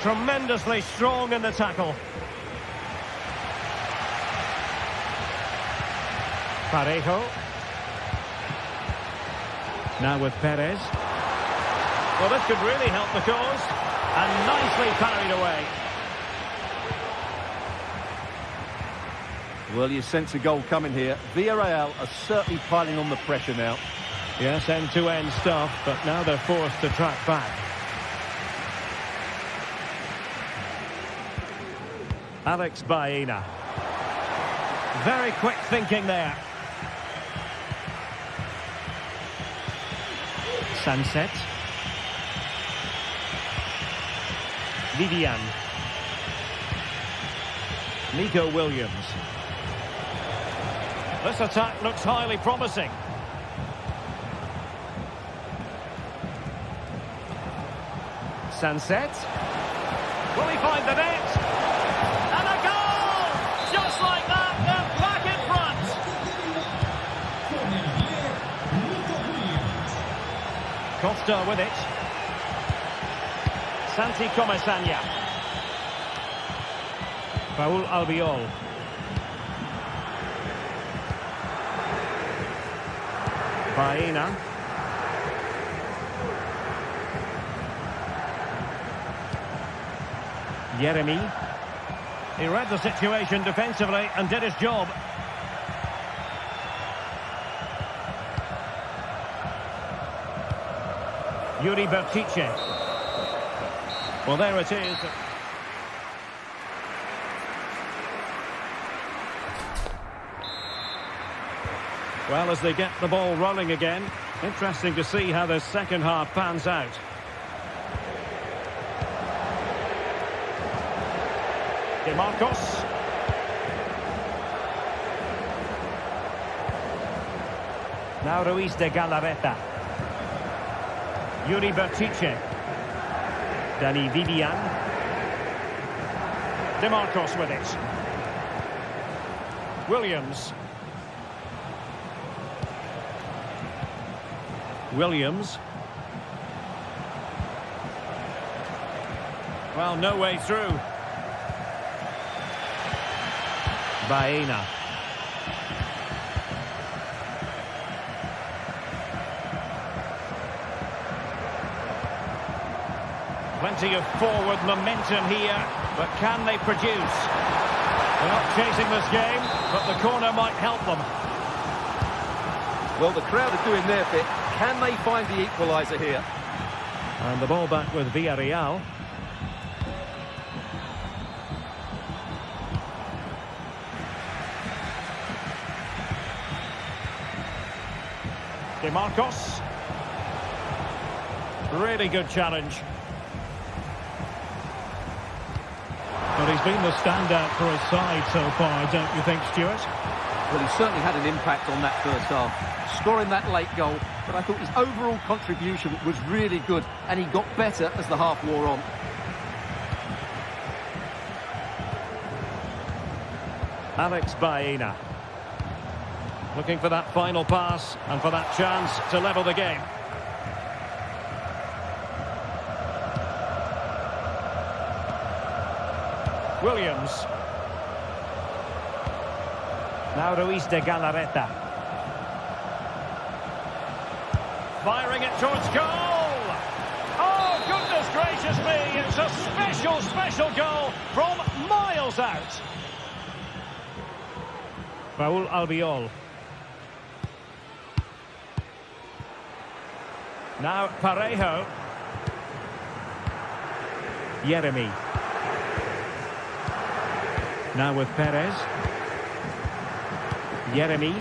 Tremendously strong in the tackle. Parejo. Now with Perez. Well, this could really help the cause. And nicely parried away. Well, you sense a goal coming here. Villarreal are certainly piling on the pressure now. Yes, end-to-end stuff, but now they're forced to track back. Alex Baena. Very quick thinking there. Sunset. Vivian. Nico Williams. This attack looks highly promising. Sunset. Will he find the net? And a goal! Just like that, they're back in front. Costa with it. Santi Comesaña. Raúl Albiol. Baena. Jeremy. He read the situation defensively and did his job. Yuri Bertice. Well, there it is. Well, as they get the ball rolling again, interesting to see how the second half pans out. De Marcos. Now Ruiz de Galarreta. Yuri Bertice. Dani Vivian. De Marcos with it. Williams. Williams. Well, no way through. Baena. Plenty of forward momentum here, but can they produce? They're not chasing this game, but the corner might help them. Well, the crowd are doing their bit. Can they find the equaliser here? And the ball back with Villarreal. De Marcos. Really good challenge. Well, he's been the standout for his side so far, don't you think, Stuart? Well, he certainly had an impact on that first half, scoring that late goal, but I thought his overall contribution was really good, and he got better as the half wore on. Alex Baena. Looking for that final pass and for that chance to level the game. Williams. Now Ruiz de Galarreta. Firing it towards goal. Oh, goodness gracious me. It's a special, special goal from miles out. Raúl Albiol. Now Parejo. Jeremy. Now with Perez. Jeremy.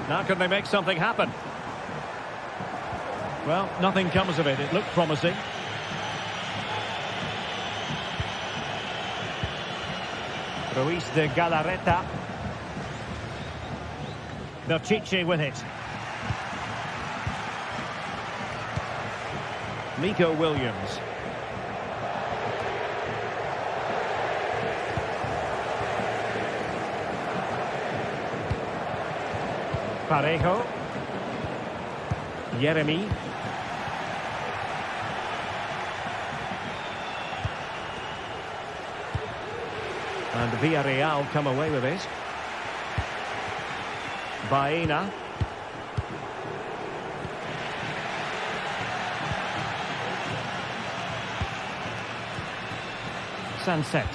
Now can they make something happen? Well, nothing comes of it. It looked promising. Ruiz de Galarreta. Bertice with it. Nico Williams. Parejo. Jeremy. And Villarreal come away with it. Baena. Sunset.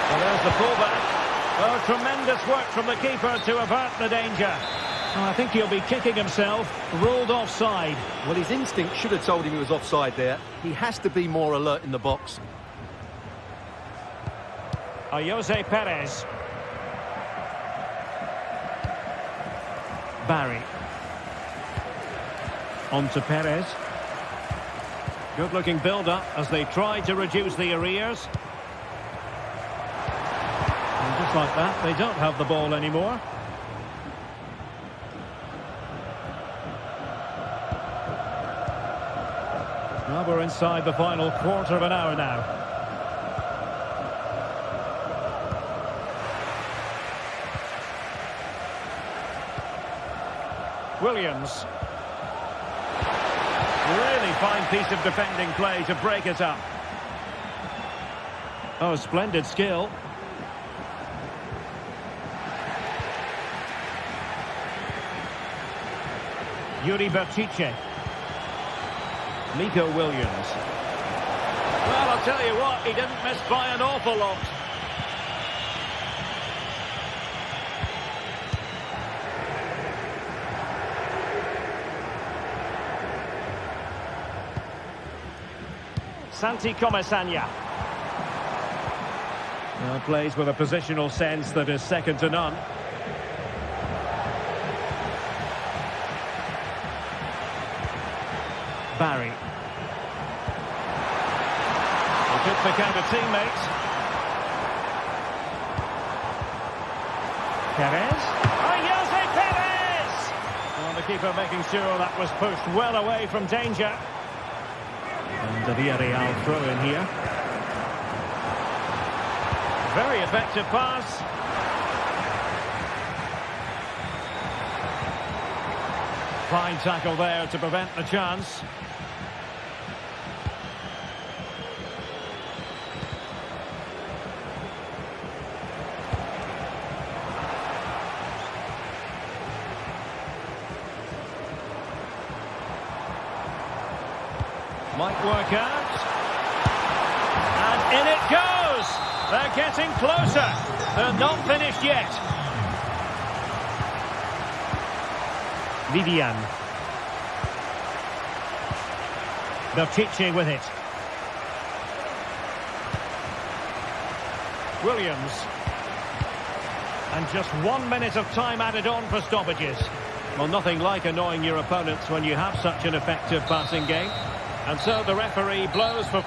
Well, there's the fullback. Oh, tremendous work from the keeper to avert the danger. Oh, I think he'll be kicking himself. Ruled offside. Well, his instinct should have told him he was offside there. He has to be more alert in the box. Jose Perez. Barry. On to Perez. Good-looking build-up as they try to reduce the arrears. And just like that, they don't have the ball anymore. Well, we're inside the final quarter of an hour now. Williams. Really fine piece of defending play to break it up. Oh, splendid skill. Yuri Bertice. Nico Williams. Well, I'll tell you what, he didn't miss by an awful lot. Santi Comesaña. Well, plays with a positional sense that is second to none. Barry. He took the counter teammate. Perez. Oh, Jose Perez! Well, the keeper making sure that was pushed well away from danger. And the Villarreal throw in here. Very effective pass. Fine tackle there to prevent the chance. Might work out. And in it goes! They're getting closer. They're not finished yet. Vivian. Bertice with it. Williams. And just 1 minute of time added on for stoppages. Well, nothing like annoying your opponents when you have such an effective passing game. And so the referee blows for...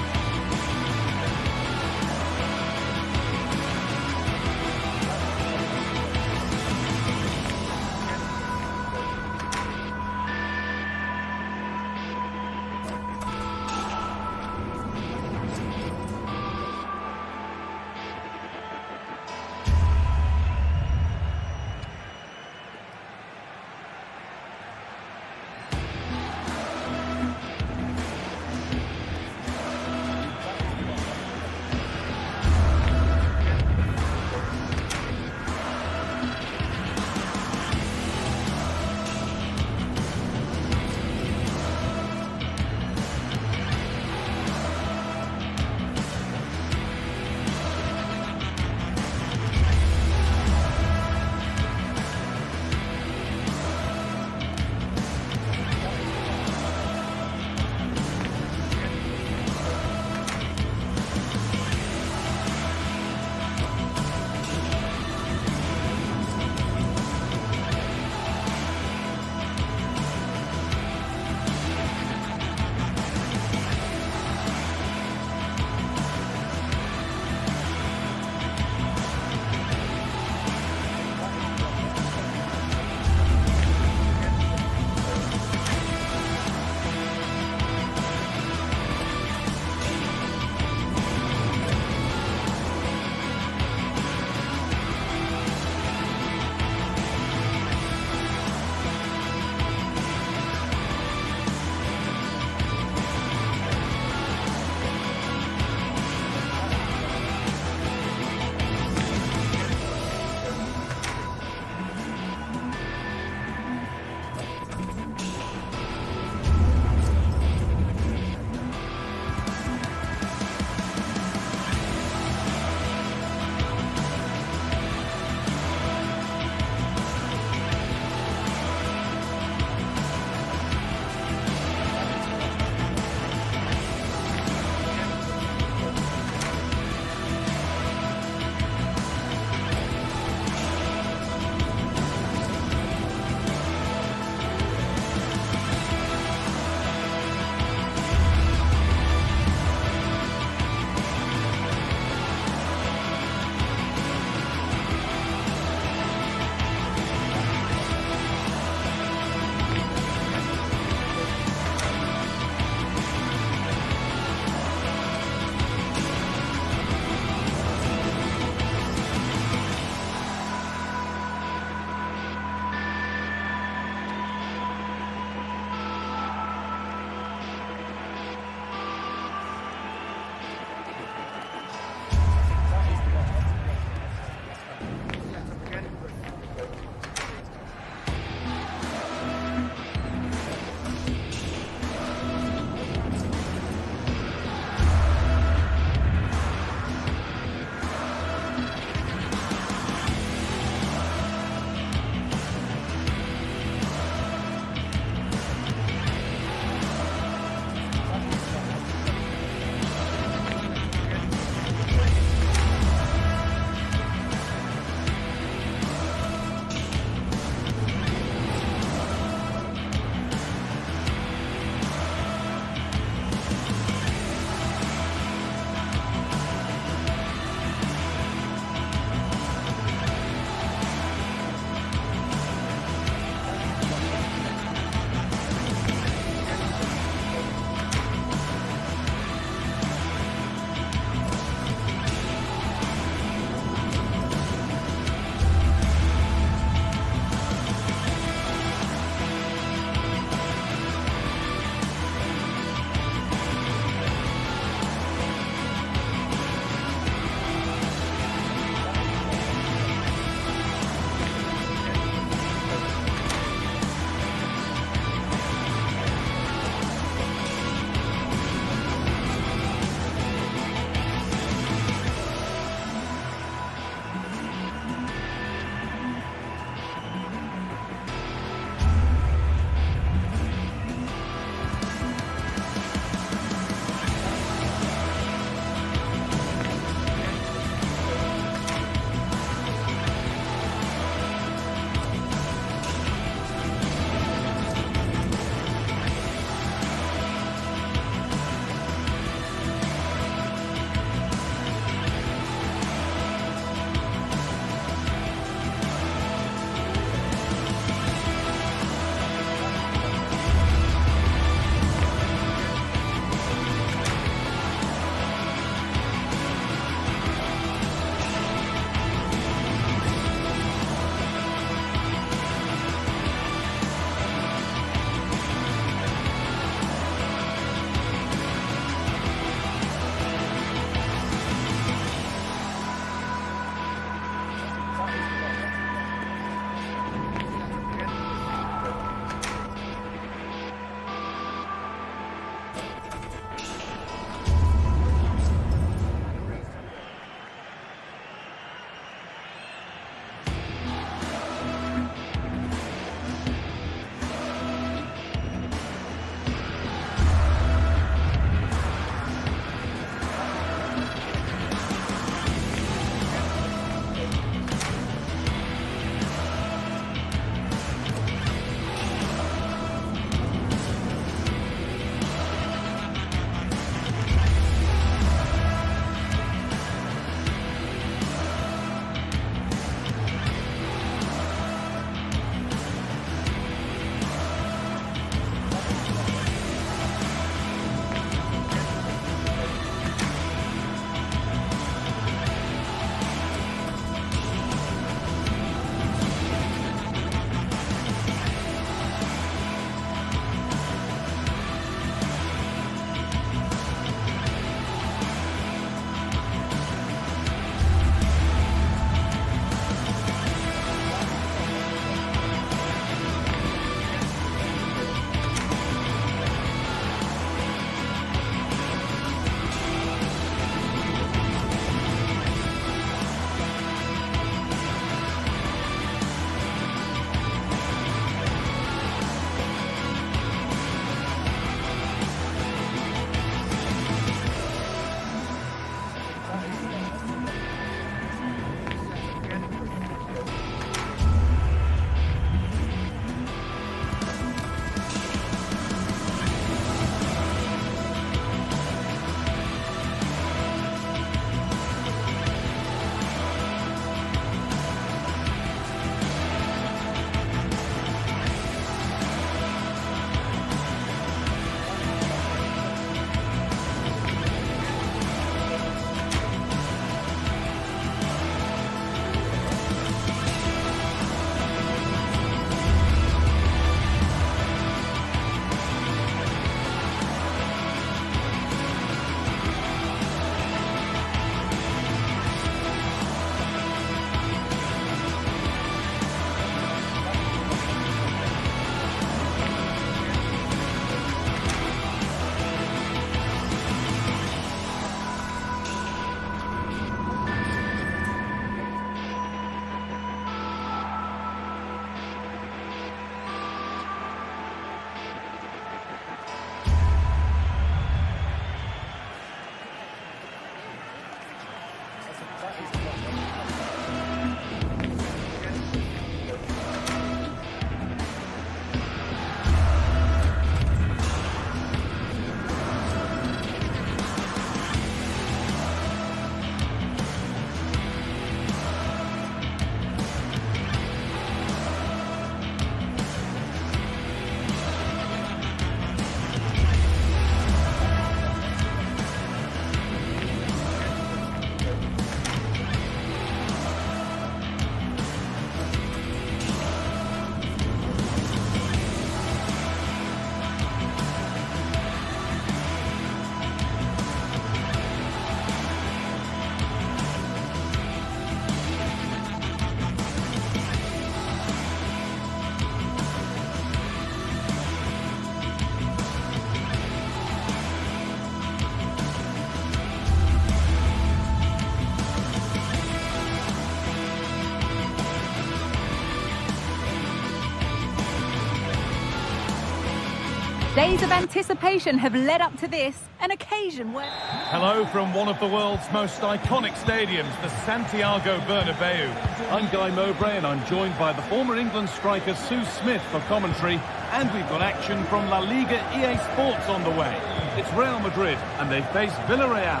Days of anticipation have led up to this, an occasion where... Hello from one of the world's most iconic stadiums, the Santiago Bernabeu. I'm Guy Mowbray and I'm joined by the former England striker Sue Smith for commentary. And we've got action from La Liga EA Sports on the way. It's Real Madrid and they face Villarreal.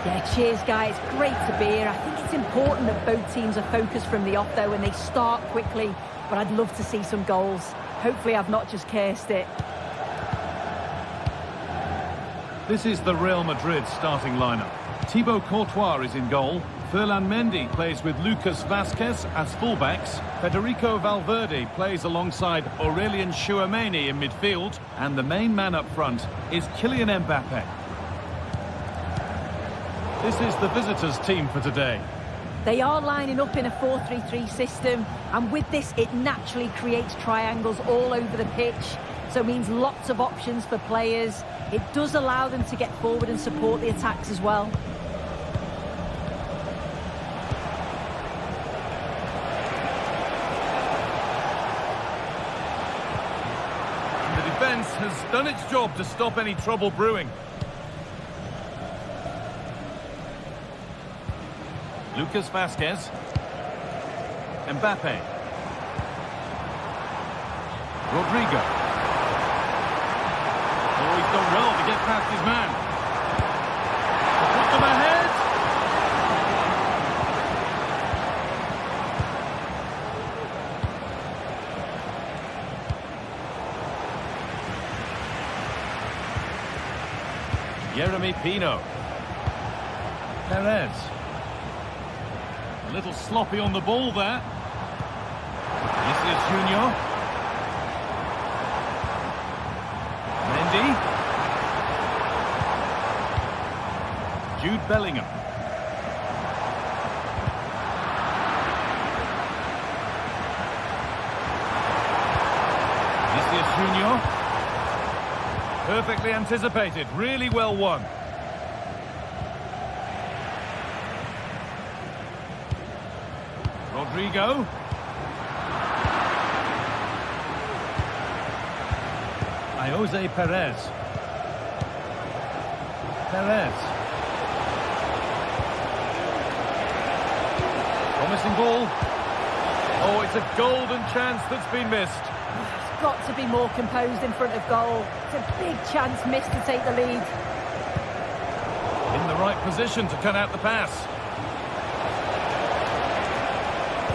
Yeah, cheers, guys. Great to be here. I think it's important that both teams are focused from the off, though, and they start quickly. But I'd love to see some goals. Hopefully I've not just cursed it. This is the Real Madrid starting lineup. Thibaut Courtois is in goal. Ferland Mendy plays with Lucas Vazquez as fullbacks. Federico Valverde plays alongside Aurelien Tchouameni in midfield. And the main man up front is Kylian Mbappe. This is the visitors' team for today. They are lining up in a 4-3-3 system, and with this it naturally creates triangles all over the pitch, so it means lots of options for players. It does allow them to get forward and support the attacks as well. And the defence has done its job to stop any trouble brewing. Lucas Vazquez. Mbappe. Rodrigo. Oh, he's done well to get past his man. Put them ahead. Jeremy Pino. Perez. A little sloppy on the ball there. Vinicius Junior. Mendy. Jude Bellingham. Vinicius Junior. Perfectly anticipated, really well won. Rodrigo. Jose Perez. Perez. Promising ball. Oh, it's a golden chance that's been missed. It's got to be more composed in front of goal. It's a big chance missed to take the lead. In the right position to cut out the pass.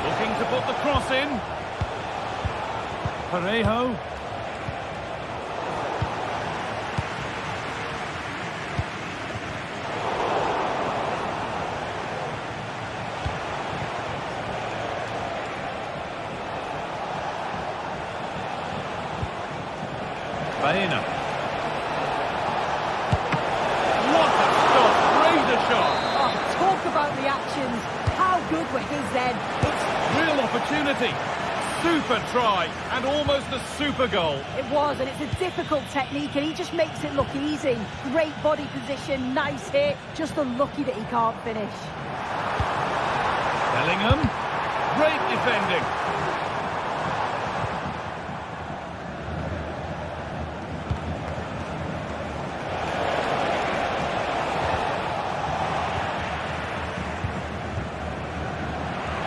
Looking to put the cross in. Parejo. Baena. What a stop! Razor shot! Oh, talk about reactions. How good were his then? It's real opportunity. Super try and almost a super goal. It was, and it's a difficult technique, and he just makes it look easy. Great body position, nice hit. Just unlucky that he can't finish. Bellingham. Great defending.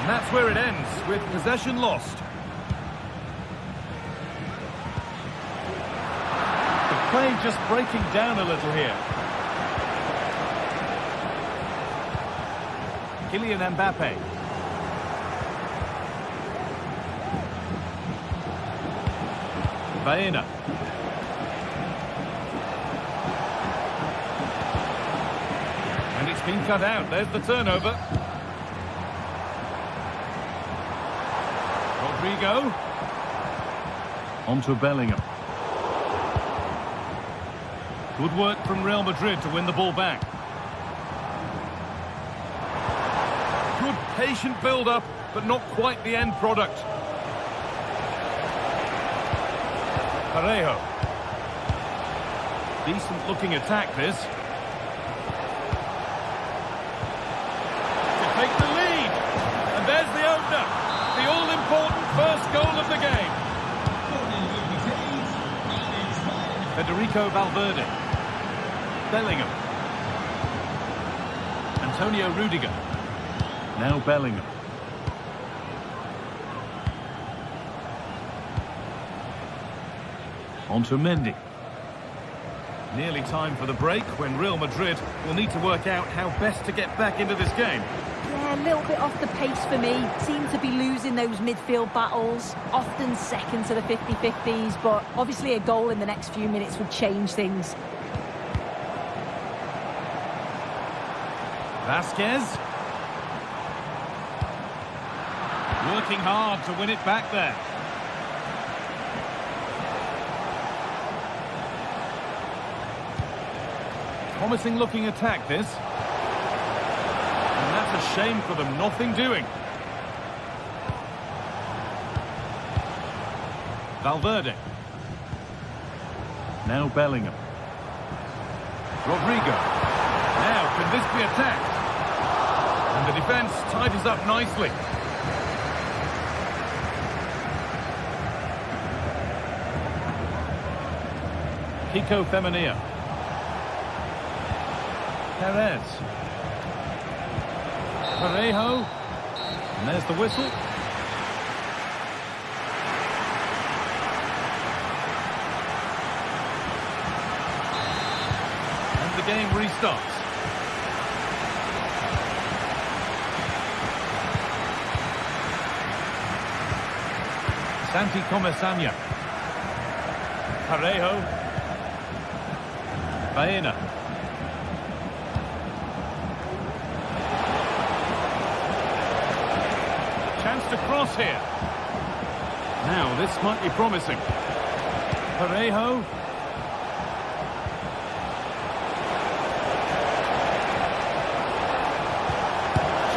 And that's where it ends, with possession lost. The play just breaking down a little here. Kylian Mbappe. Baena. And it's been cut out. There's the turnover. Rodrigo. On to Bellingham. Good work from Real Madrid to win the ball back. Good patient build-up, but not quite the end product. Parejo. Decent looking attack this. To take the lead. And there's the opener. The all-important first goal of the game. Federico Valverde. Bellingham. Antonio Rudiger. Now Bellingham. On to Mendy. Nearly time for the break when Real Madrid will need to work out how best to get back into this game. Yeah, a little bit off the pace for me. Seem to be losing those midfield battles, often second to the 50-50s, but obviously a goal in the next few minutes would change things. Vasquez. Working hard to win it back there. Promising looking attack, this. And that's a shame for them, nothing doing. Valverde. Now Bellingham. Rodrigo. Now, can this be attacked? And the defence tidies up nicely. Kiko Femenia. Perez. Parejo. And there's the whistle. And the game restarts. Santi Comesaña. Parejo. Baena. Chance to cross here. Now, this might be promising. Parejo.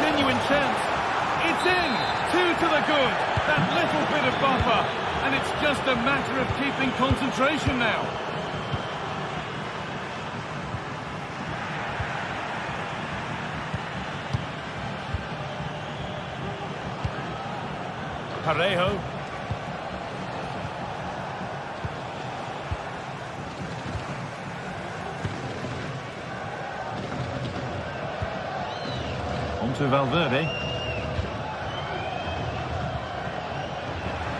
Genuine chance. It's in. 2 to the good. That little bit of buffer. And it's just a matter of keeping concentration now. Parejo. On to Valverde.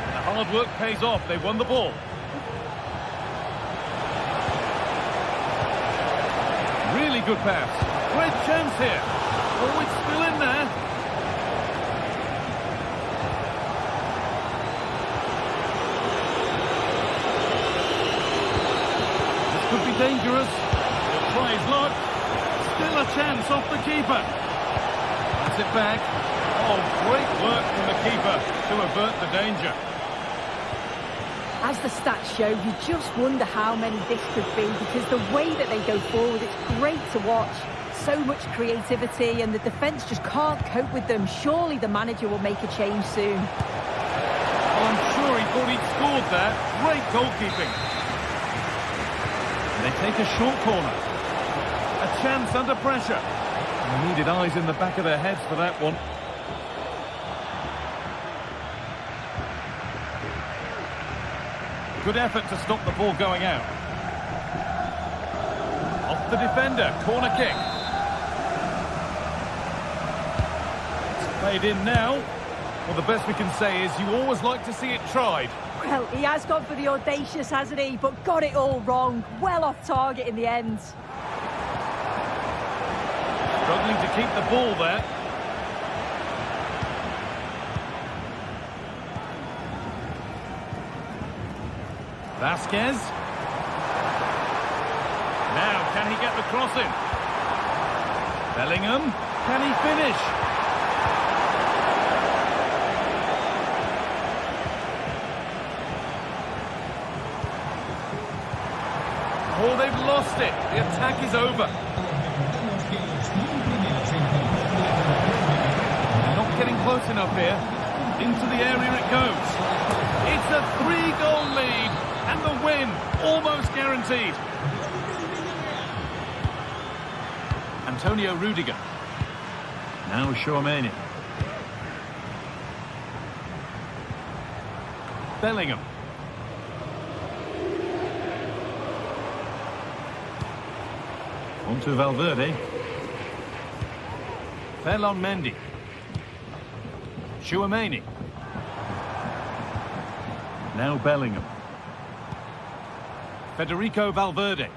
The hard work pays off. They won the ball. Really good pass. Great chance here. Oh, it's still in there. Could be dangerous. He'll try his luck. Still a chance off the keeper. That's it back. Oh, great work from the keeper to avert the danger. As the stats show, you just wonder how many this could be, because the way that they go forward, it's great to watch. So much creativity, and the defence just can't cope with them. Surely the manager will make a change soon. Well, I'm sure he thought he'd scored there. Great goalkeeping. They take a short corner. A chance under pressure. And they needed eyes in the back of their heads for that one. Good effort to stop the ball going out. Off the defender, corner kick. It's played in now. Well, the best we can say is you always like to see it tried. Well, he has gone for the audacious, hasn't he? But got it all wrong. Well off target in the end. Struggling to keep the ball there. Vasquez. Now, can he get the cross in? Bellingham. Can he finish? Oh, they've lost it. The attack is over. Not getting close enough here. Into the area it goes. It's a 3-goal lead, and the win almost guaranteed. Antonio Rudiger. Now Tchouaméni. Bellingham. On to Valverde. Ferland Mendy. Tchouaméni. Now Bellingham. Federico Valverde.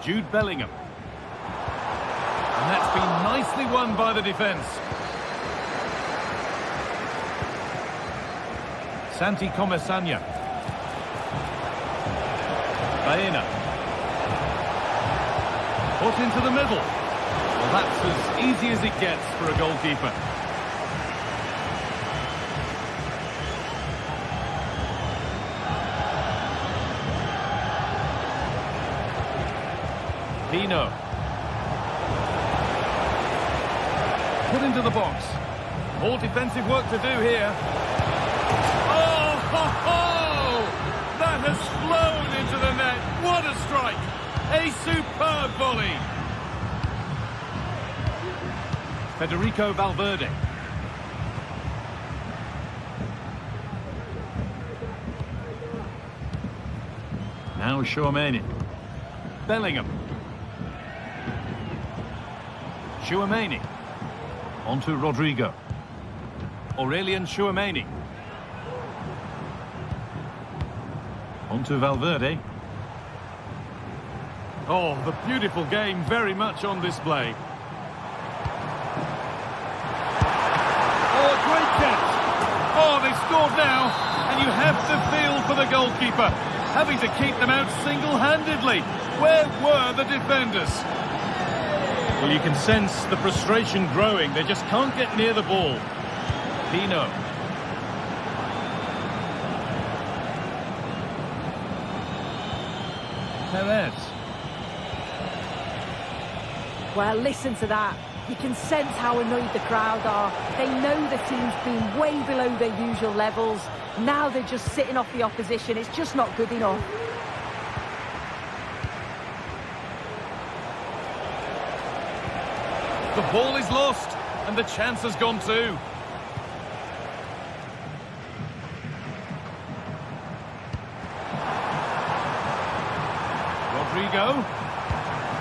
Jude Bellingham. And that's been nicely won by the defence. Santi Comesaña. Baena. Put into the middle. Well, that's as easy as it gets for a goalkeeper. Pino. Put into the box. More defensive work to do here. Oh, ho, ho! That has flown into the net. What a strike! A superb volley. Federico Valverde. Now Tchouaméni. Bellingham. Tchouaméni. On to Rodrigo. Aurelien Tchouaméni. On to Valverde. Oh, the beautiful game very much on display. Oh, a great catch. Oh, they scored now, and you have to feel for the goalkeeper, having to keep them out single-handedly. Where were the defenders? Well, you can sense the frustration growing. They just can't get near the ball. Pino. Perez. Well, listen to that. You can sense how annoyed the crowd are. They know the team's been way below their usual levels. Now they're just sitting off the opposition. It's just not good enough. The ball is lost, and the chance has gone too. Rodrigo.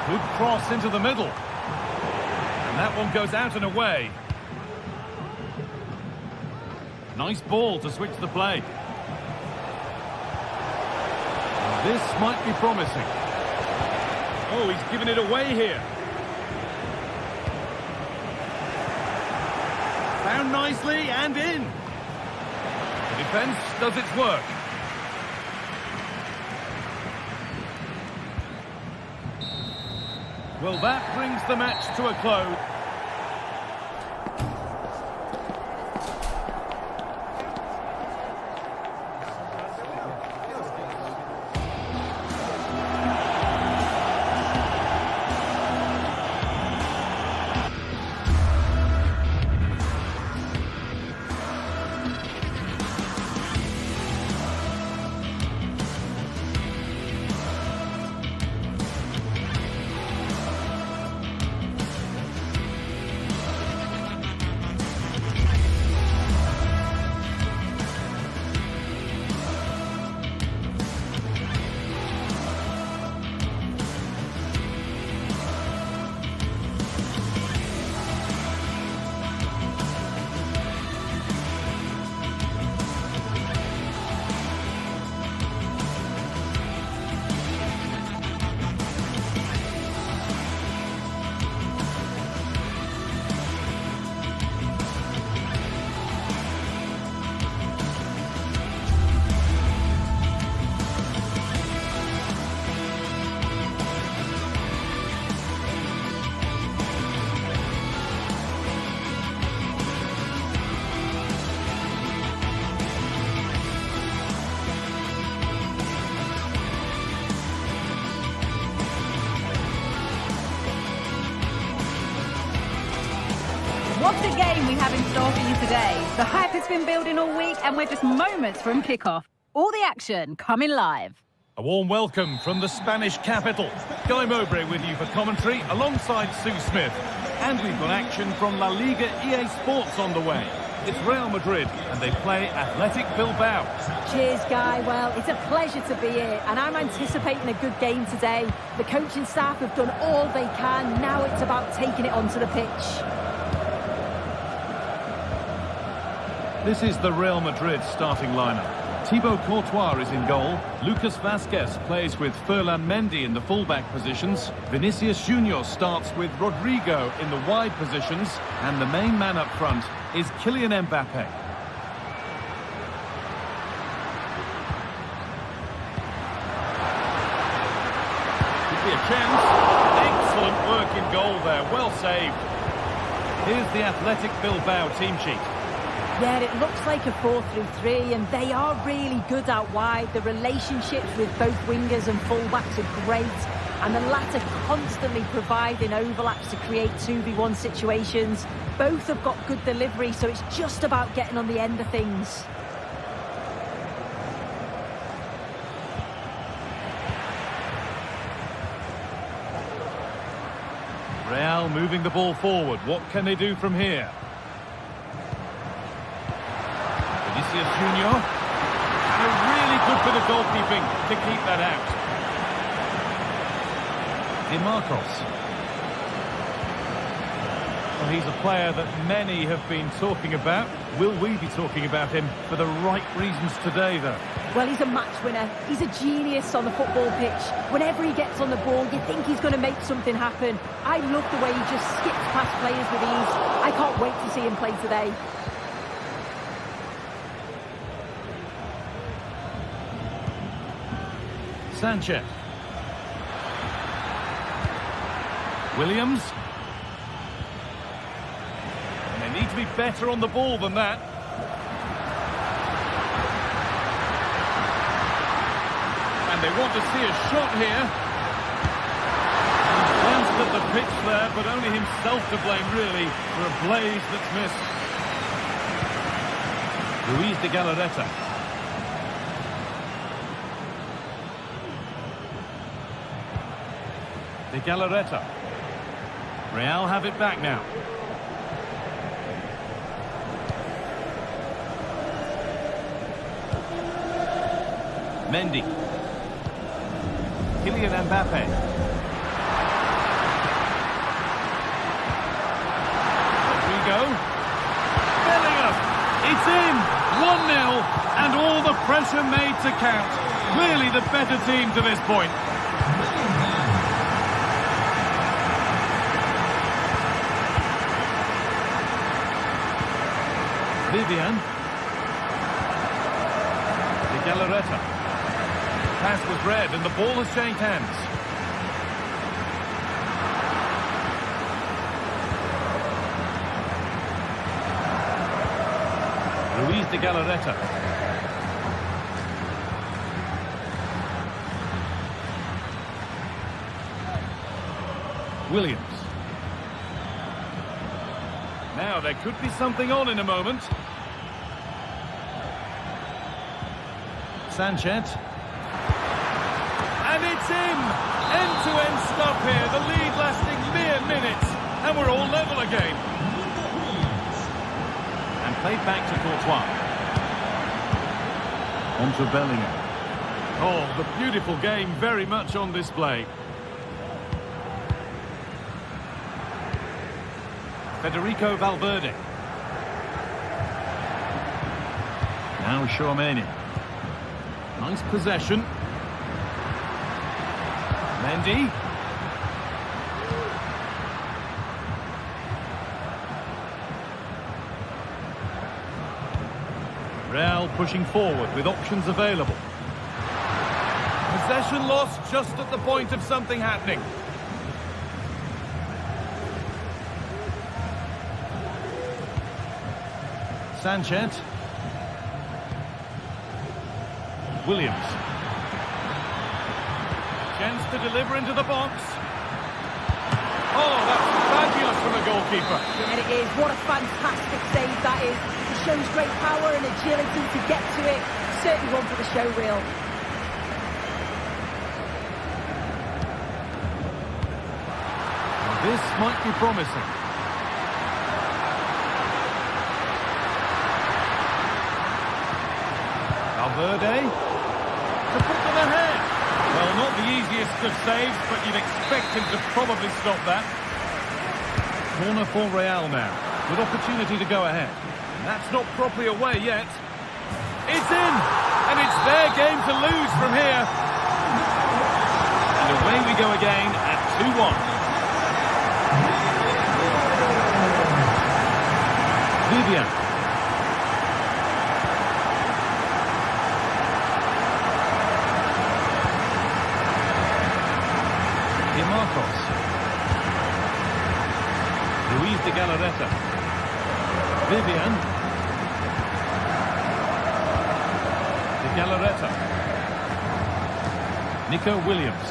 Good cross into the middle. And that one goes out and away. Nice ball to switch the play. This might be promising. Oh, he's given it away here. Found nicely and in. The defence does its work. Well, that brings the match to a close. What a game we have in store for you today. The hype has been building all week and we're just moments from kickoff. All the action coming live. A warm welcome from the Spanish capital. Guy Mowbray with you for commentary alongside Sue Smith. And we've got action from La Liga EA Sports on the way. it's Real Madrid, and they play Athletic Bilbao. Cheers, Guy. Well, it's a pleasure to be here, and I'm anticipating a good game today. The coaching staff have done all they can. Now it's about taking it onto the pitch. This is the Real Madrid starting lineup. Thibaut Courtois is in goal. Lucas Vazquez plays with Ferland Mendy in the fullback positions. Vinicius Junior starts with Rodrigo in the wide positions. And the main man up front is Kylian Mbappe. Could be a chance. Excellent work in goal there. Well saved. Here's the Athletic Bilbao team sheet. Yeah, it looks like a 4-3-3, and they are really good out wide. The relationships with both wingers and fullbacks are great, and the latter constantly providing overlaps to create 2v1 situations. Both have got good delivery, so it's just about getting on the end of things. Real moving the ball forward. What can they do from here? Vinicius Junior. A really good bit of goalkeeping to keep that out. DeMarcos. Well, he's a player that many have been talking about. Will we be talking about him for the right reasons today, though? Well, he's a match winner. He's a genius on the football pitch. Whenever he gets on the ball, you think he's going to make something happen. I love the way he just skips past players with ease. I can't wait to see him play today. Sanchez. Williams. And they need to be better on the ball than that. And they want to see a shot here. He glanced at the pitch there, but only himself to blame, really, for a blaze that's missed. Luis de Galarreta. De Galarreta. Real have it back now. Mendy. Kylian Mbappe. Rodrigo. Bellingham. It's in. 1-0. And all the pressure made to count. Clearly the better team to this point. Vivian. De Galarreta. Pass was read and the ball has changed hands. Luis de Galarreta. Williams. Now there could be something on in a moment. Sanchez. And it's in! End-to-end stuff here. The lead lasting mere minutes. And we're all level again. And played back to Courtois. On to Bellingham. Oh, the beautiful game very much on display. Federico Valverde. Now Tchouaméni. Nice possession. Mendy. Real pushing forward with options available. Possession lost just at the point of something happening. Sanchez. Williams. Chance to deliver into the box. Oh, that's fabulous from the goalkeeper. And it is. What a fantastic save that is. It shows great power and agility to get to it. Certainly one for the show reel. This might be promising. Valverde to put them ahead. Well, not the easiest of saves, but you'd expect him to probably stop that. Corner for Real now, with opportunity to go ahead. And that's not properly away yet. It's in, and it's their game to lose from here. And away we go again at 2-1. Vivian. Marcos. Luis de Galarreta. Vivian. De Galarreta. Nico Williams.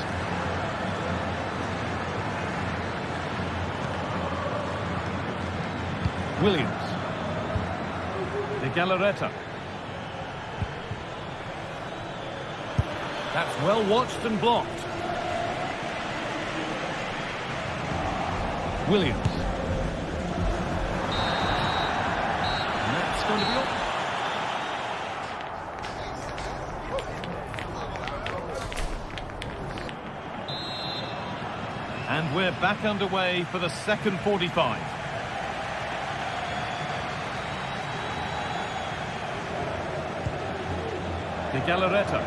Williams. De Galarreta. That's well watched and blocked. Williams. And that's going to be up. And we're back underway for the second 45. De Galarreta.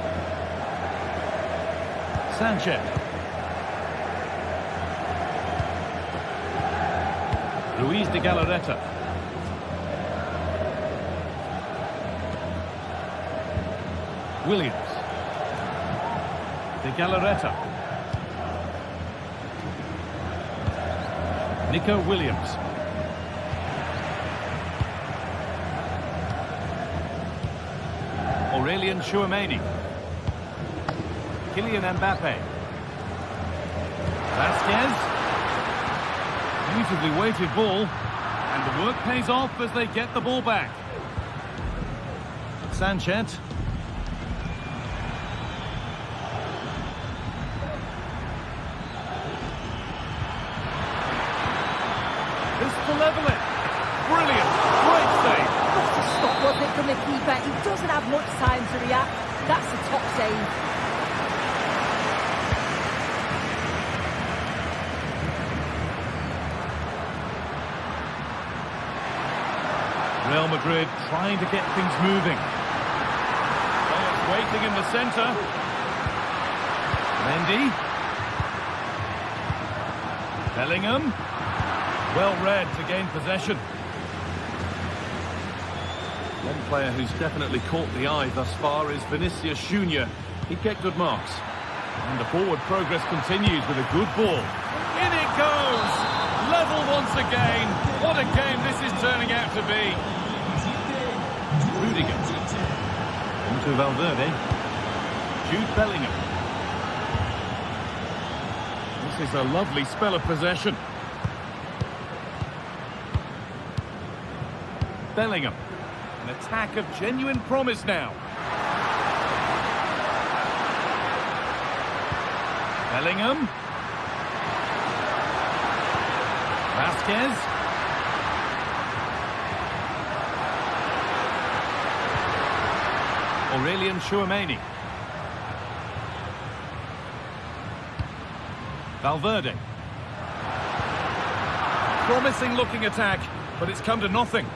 Sanchez. Luis de Galarreta. Williams. De Galarreta. Nico Williams. Aurelien Tchouameni. Kylian Mbappe. Vasquez. Beautifully weighted ball, and the work pays off as they get the ball back. Sanchez. This to level it. Brilliant. Great save. That's a stop, wasn't it, from the keeper? He doesn't have much time to react. That's a top save. Real Madrid trying to get things moving. Players waiting in the centre. Mendy. Bellingham. Well read to gain possession. One player who's definitely caught the eye thus far is Vinicius Junior. He'd get good marks. And the forward progress continues with a good ball. In it goes! Level once again. What a game this is turning out to be. Rudiger. Into Valverde. Jude Bellingham. This is a lovely spell of possession. Bellingham. An attack of genuine promise now. Bellingham. Vasquez. Aurelien Tchouameni. Valverde. Promising looking attack, but it's come to nothing.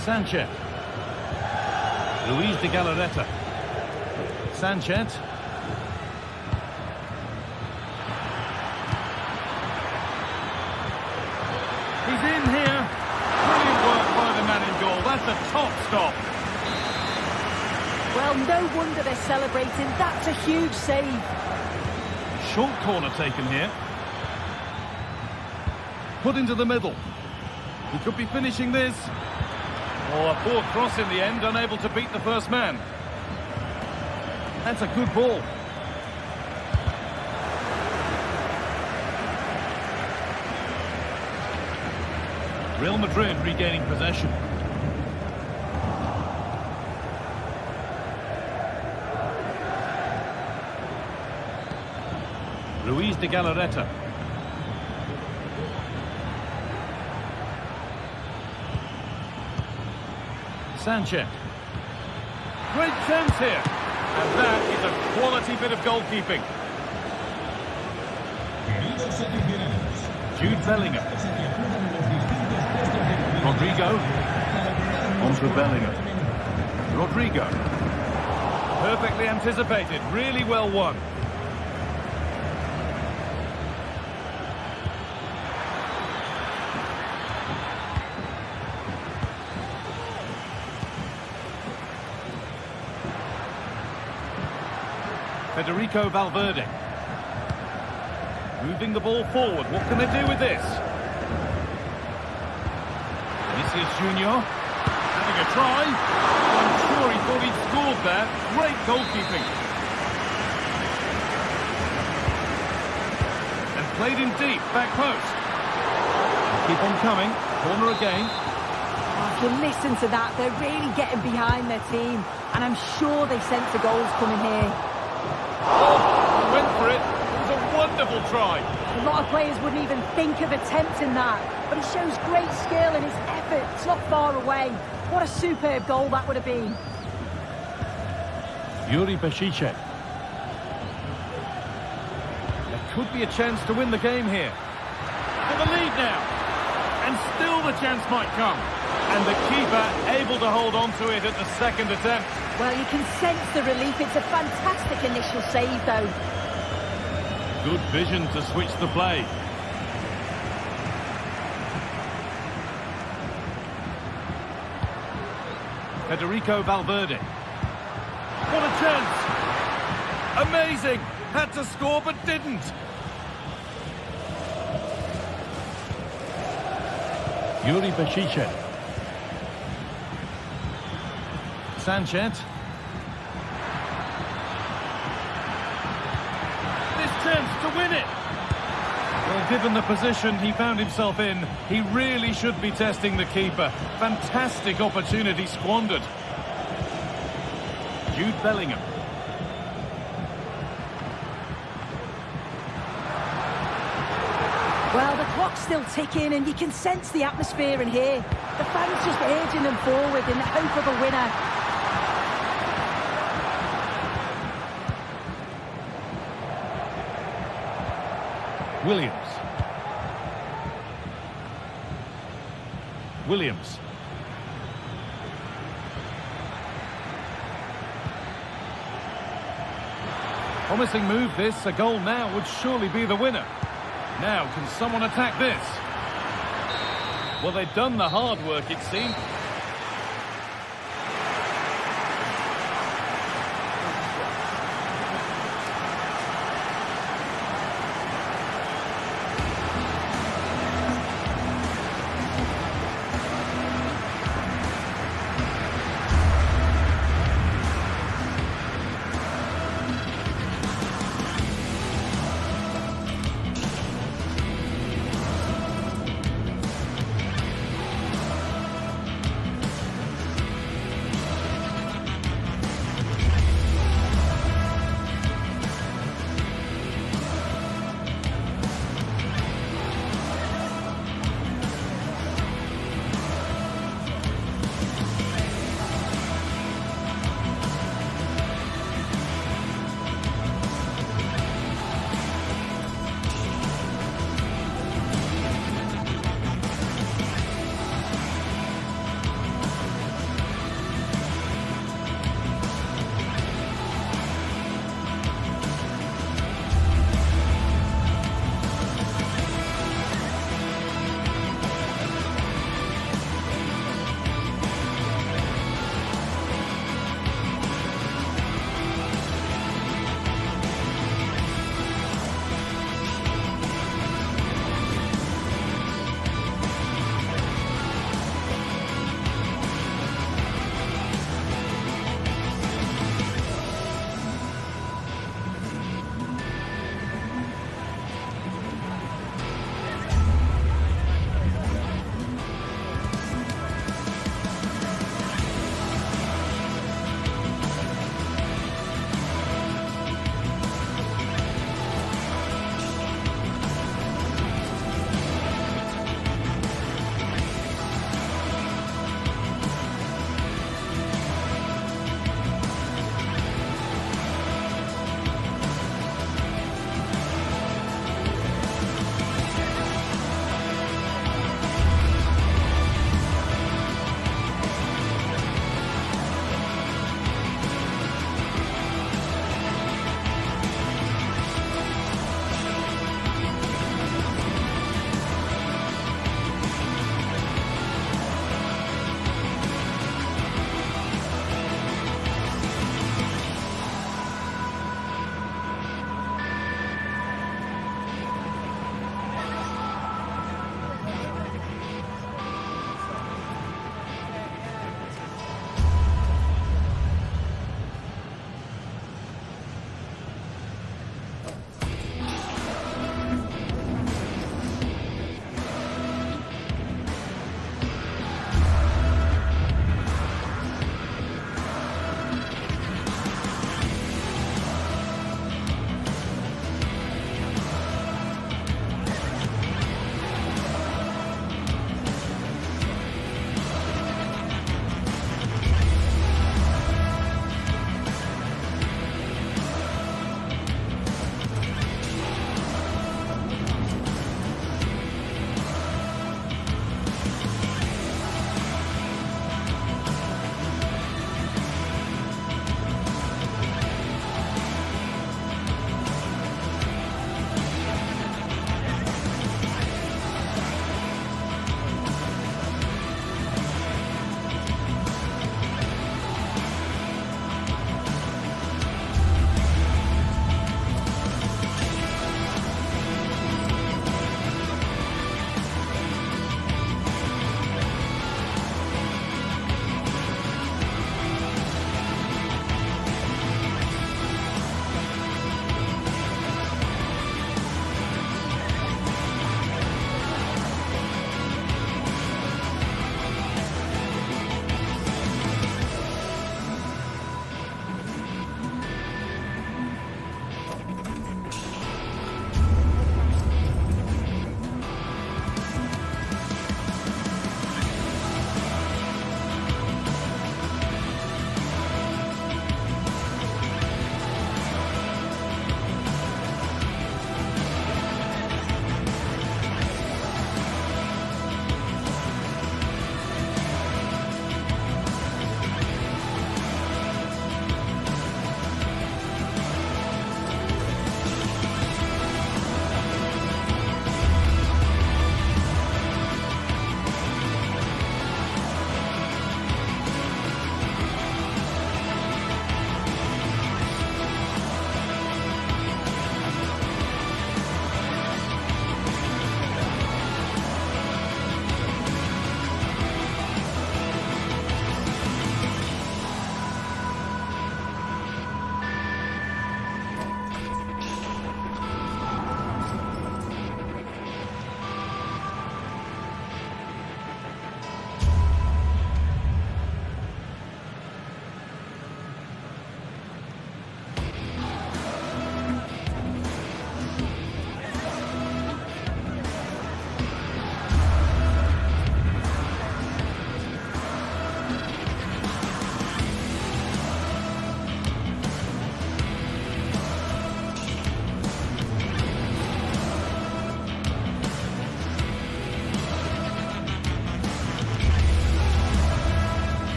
Sanchez. Luis de Galarreta. Sanchez. He's in here. Brilliant work by the man in goal. That's a top stop. Well, no wonder they're celebrating. That's a huge save. Short corner taken here. Put into the middle. He could be finishing this. Oh, a poor cross in the end, unable to beat the first man. That's a good ball. Real Madrid regaining possession. Luis de Galarreta. Sanchez. Great chance here. And that is a quality bit of goalkeeping. Queridos aficionados, Jude Bellingham. se que acudan en los distintos puestos de la Rodrigo. On to liga. Bellingham. Rodrigo. Perfectly anticipated. Really well won. Federico Valverde. Moving the ball forward. What can they do with this? Vinicius Junior. Having a try. I'm sure he thought he'd scored there. Great goalkeeping. And played in deep. Back post. Keep on coming. Corner again. If you listen to that, they're really getting behind their team. And I'm sure they sense the goals coming here. Oh, went for it. It was a wonderful try. A lot of players wouldn't even think of attempting that. But he shows great skill in his effort. It's not far away. What a superb goal that would have been. Yuri Bešiček. There could be a chance to win the game here. For the lead now. And still the chance might come. And the keeper able to hold on to it at the second attempt. Well, you can sense the relief. It's a fantastic initial save, though. Good vision to switch the play. Federico Valverde. What a chance! Amazing! Had to score but didn't. Yuri Bešiček. Sanchez. This chance to win it. Well, given the position he found himself in, he really should be testing the keeper. Fantastic opportunity squandered. Jude Bellingham. Well, the clock's still ticking and you can sense the atmosphere in here. The fans just urging them forward in the hope of a winner. Williams. Promising move this. A goal now would surely be the winner. Now, can someone attack this? Well, they've done the hard work, it seems.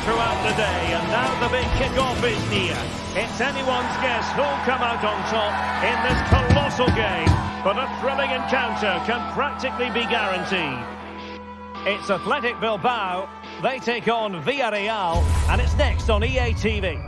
throughout the day, and now the big kickoff is near. It's anyone's guess who'll come out on top in this colossal game, but a thrilling encounter can practically be guaranteed. It's Athletic Bilbao, they take on Villarreal, and it's next on EA TV.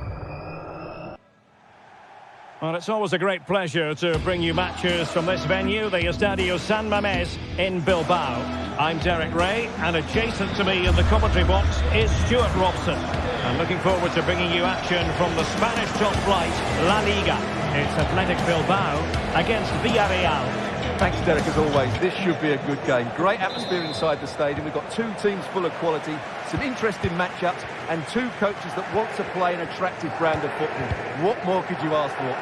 Well, it's always a great pleasure to bring you matches from this venue, the Estadio San Mamés in Bilbao. I'm Derek Ray, and adjacent to me in the commentary box is Stuart Robson. And looking forward to bringing you action from the Spanish top flight, La Liga. It's Athletic Bilbao against Villarreal. Thanks, Derek, as always. This should be a good game. Great atmosphere inside the stadium. We've got two teams full of quality, some interesting matchups, and two coaches that want to play an attractive brand of football. What more could you ask for?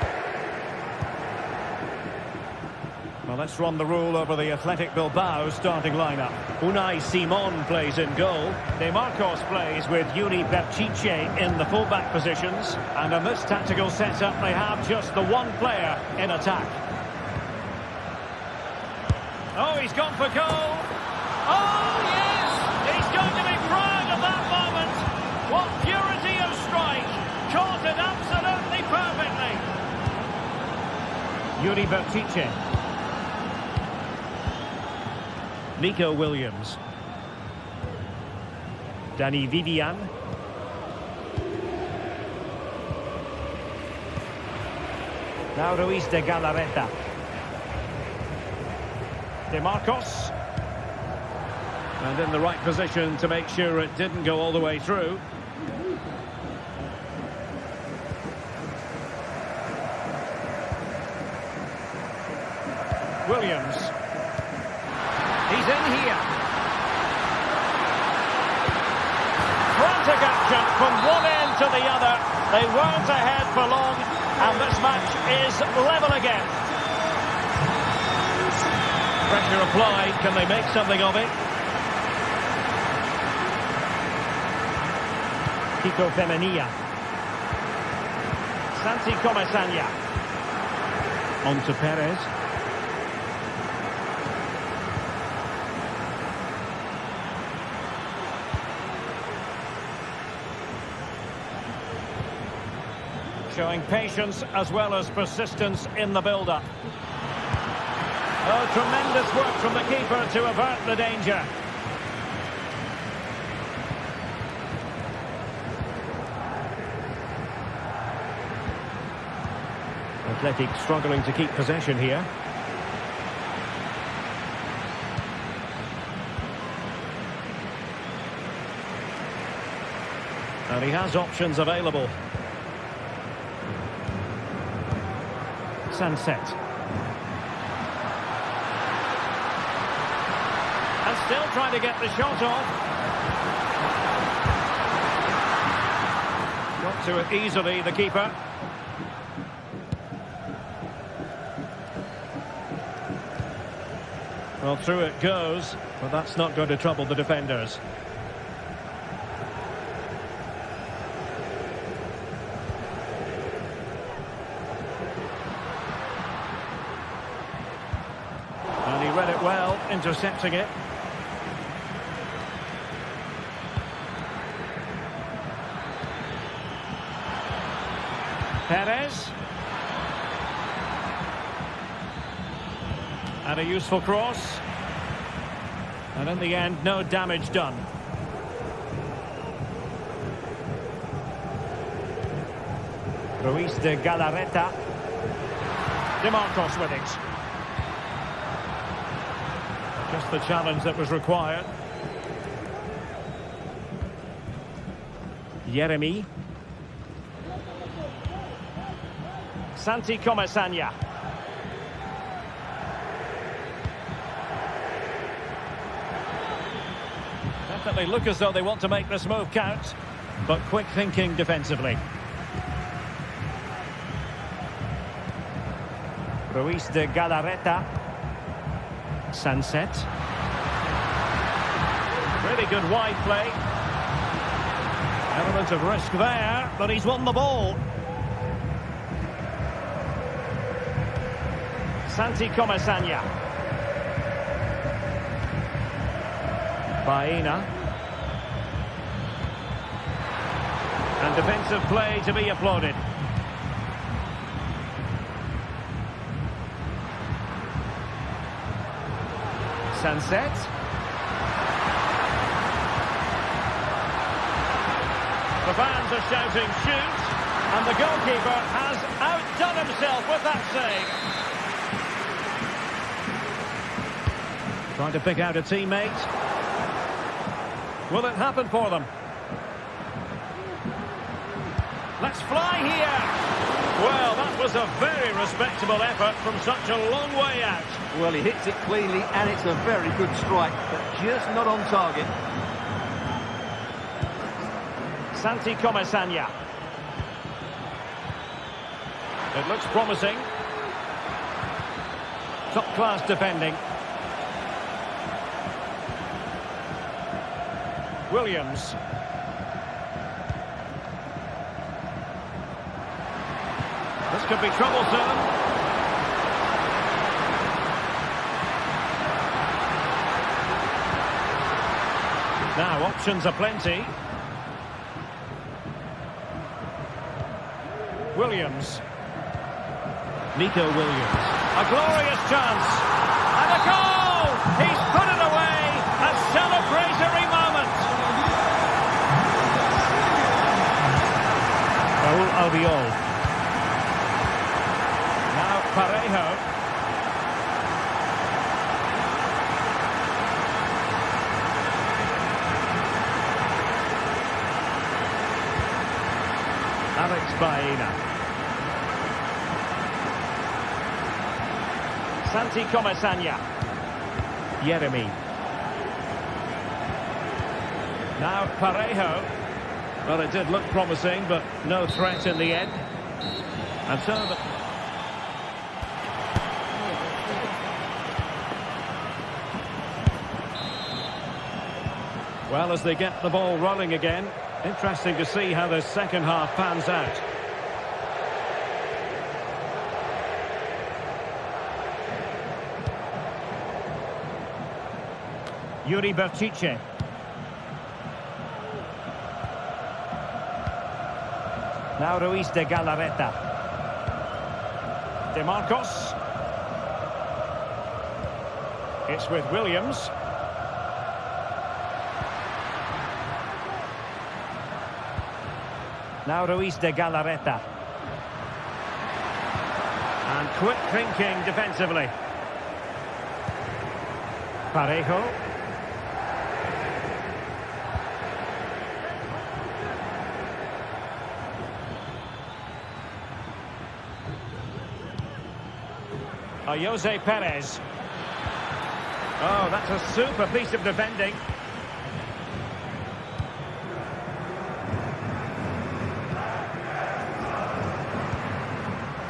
Well, let's run the rule over the Athletic Bilbao starting lineup. Unai Simon plays in goal. De Marcos plays with Yuri Berchiche in the fullback positions. And in this tactical setup, they have just the one player in attack. Oh, he's gone for goal. Oh, yes! He's going to be proud of that moment. What purity of strike. Caught it absolutely perfectly. Yuri Berchiche. Nico Williams. Danny Vivian. Now Ruiz de Galarreta. De Marcos. And in the right position to make sure it didn't go all the way through. Williams. He's in here. Frantic action from one end to the other. They weren't ahead for long, and this match is level again. Pressure applied. Can they make something of it? Kiko Femenia. Santi Comesania. On to Perez. Showing patience as well as persistence in the build-up. Oh, tremendous work from the keeper to avert the danger. Athletic struggling to keep possession here. And he has options available. Sunset. And still trying to get the shot off. Got to it easily, the keeper. Well, through it goes, but that's not going to trouble the defenders. Read it well, intercepting it. Perez. And a useful cross. And in the end, no damage done. Ruiz de Galarreta. De Marcos with it. Just the challenge that was required. Jeremy. Santi Comesania. Definitely look as though they want to make this move count, but quick thinking defensively. Ruiz de Galarreta. Sunset. Really good wide play. Element of risk there, but he's won the ball. Santi Comesania. Baena. And defensive play to be applauded. Sunset. The fans are shouting shoot, and the goalkeeper has outdone himself with that save. Trying to pick out a teammate. Will it happen for them? Let's fly here! Well, that was a very respectable effort from such a long way out. Well, he hits it cleanly, and it's a very good strike, but just not on target. Santi Comesaña. It looks promising. Top-class defending. Williams. This could be troublesome. Now, options are plenty. Williams. Nico Williams. A glorious chance. And a goal! He's put it away! A celebratory moment! Raúl Albiol. Now Parejo. Alex Baena. Santi Comesaña. Yeremy. Now Parejo. Well, it did look promising, but no threat in the end. And so the... Well, as they get the ball rolling again, interesting to see how the second half pans out. Yuri Berchiche. Now Ruiz de Galarreta. De Marcos. It's with Williams. Now Ruiz de Galarreta. And quick thinking defensively. Parejo. Jose Perez. Oh, that's a super piece of defending.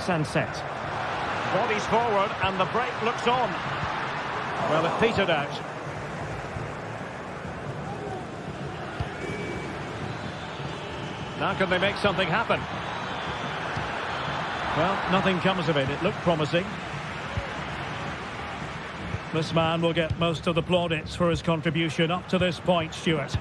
Sunset. Bodies forward and the break looks on. Well, it petered out. Now can they make something happen? Well, nothing comes of it. It looked promising. This man will get most of the plaudits for his contribution up to this point, Stuart.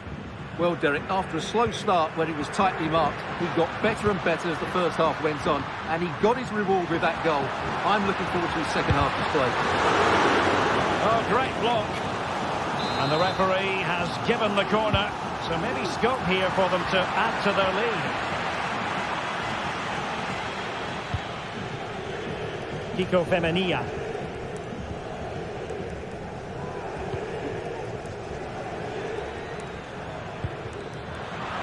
Well, Derek, after a slow start when he was tightly marked, he got better and better as the first half went on, and he got his reward with that goal. I'm looking forward to his second half display. Oh, great block. And the referee has given the corner, so maybe scope here for them to add to their lead. Kiko Femenia.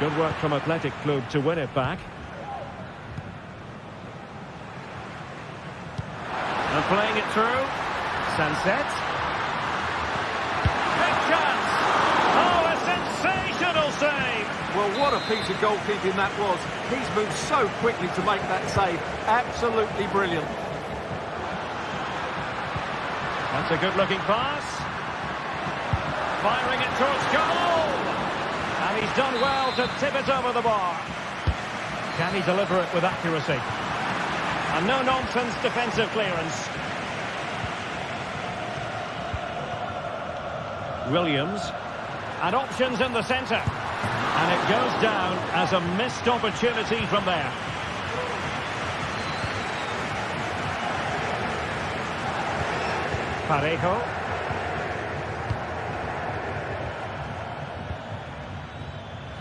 Good work from Athletic Club to win it back. And playing it through. Sunset. Big chance. Oh, a sensational save. Well, what a piece of goalkeeping that was. He's moved so quickly to make that save. Absolutely brilliant. That's a good-looking pass. Firing it towards goal. And he's done well to tip it over the bar. Can he deliver it with accuracy? And no-nonsense defensive clearance. Williams. And options in the centre. And it goes down as a missed opportunity from there. Parejo.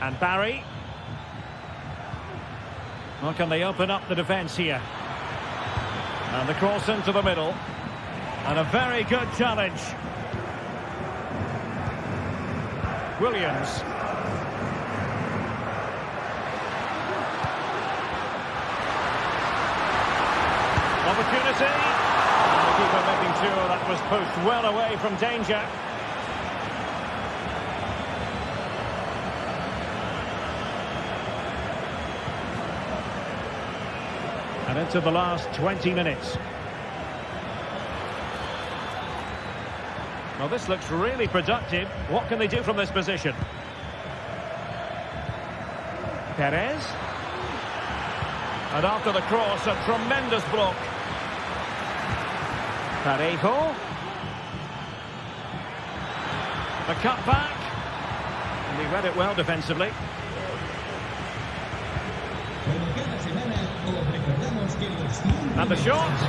And Barry. Well, can they open up the defence here? And the cross into the middle. And a very good challenge. Williams. Opportunity. And the keeper making sure that was pushed well away from danger. And into the last 20 minutes. Well, this looks really productive. What can they do from this position? Perez. And after the cross, a tremendous block. Parejo. The cut back. And he read it well defensively. And the shot.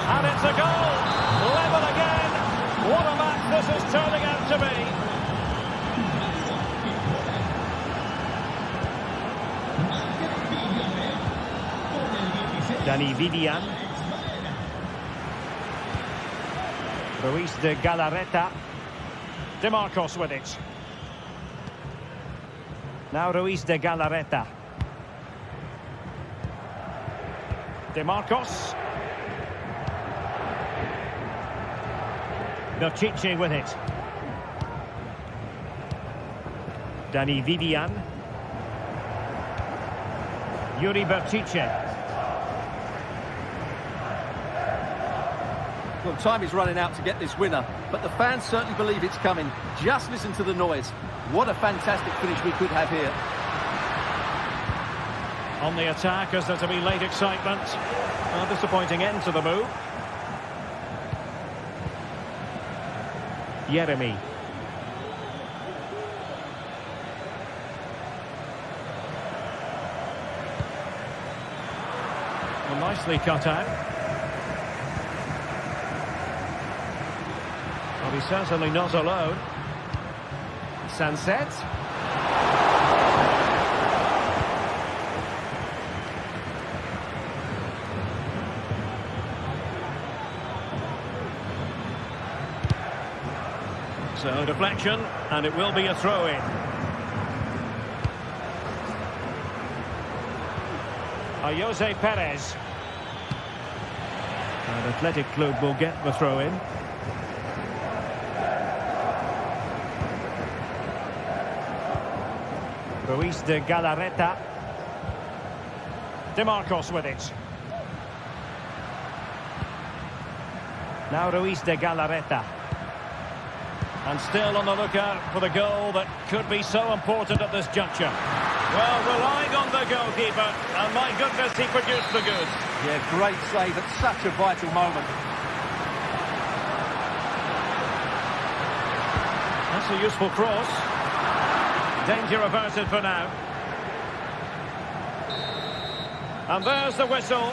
And it's a goal. Level again. What a match this is turning out to be. Dani Vidian. Ruiz de Galarreta. DeMarcos with it. Now Ruiz de Galarreta. DeMarcos. Berchiche with it. Dani Vidian. Yuri Berchiche. Well, time is running out to get this winner, but the fans certainly believe it's coming. Just listen to the noise. What a fantastic finish we could have here. On the attack, as there to be late excitement. A disappointing end to the move. Yeremy. Well, nicely cut out. Well, he's certainly not alone. Sunset. So deflection, and it will be a throw-in. Jose Perez. And Athletic Club will get the throw-in. Ruiz de Galarreta. DeMarcos with it. Now Ruiz de Galarreta. And still on the lookout for the goal that could be so important at this juncture. Well, relying on the goalkeeper, and my goodness, he produced the goods. Yeah, great save at such a vital moment. That's a useful cross. Danger averted for now. And there's the whistle.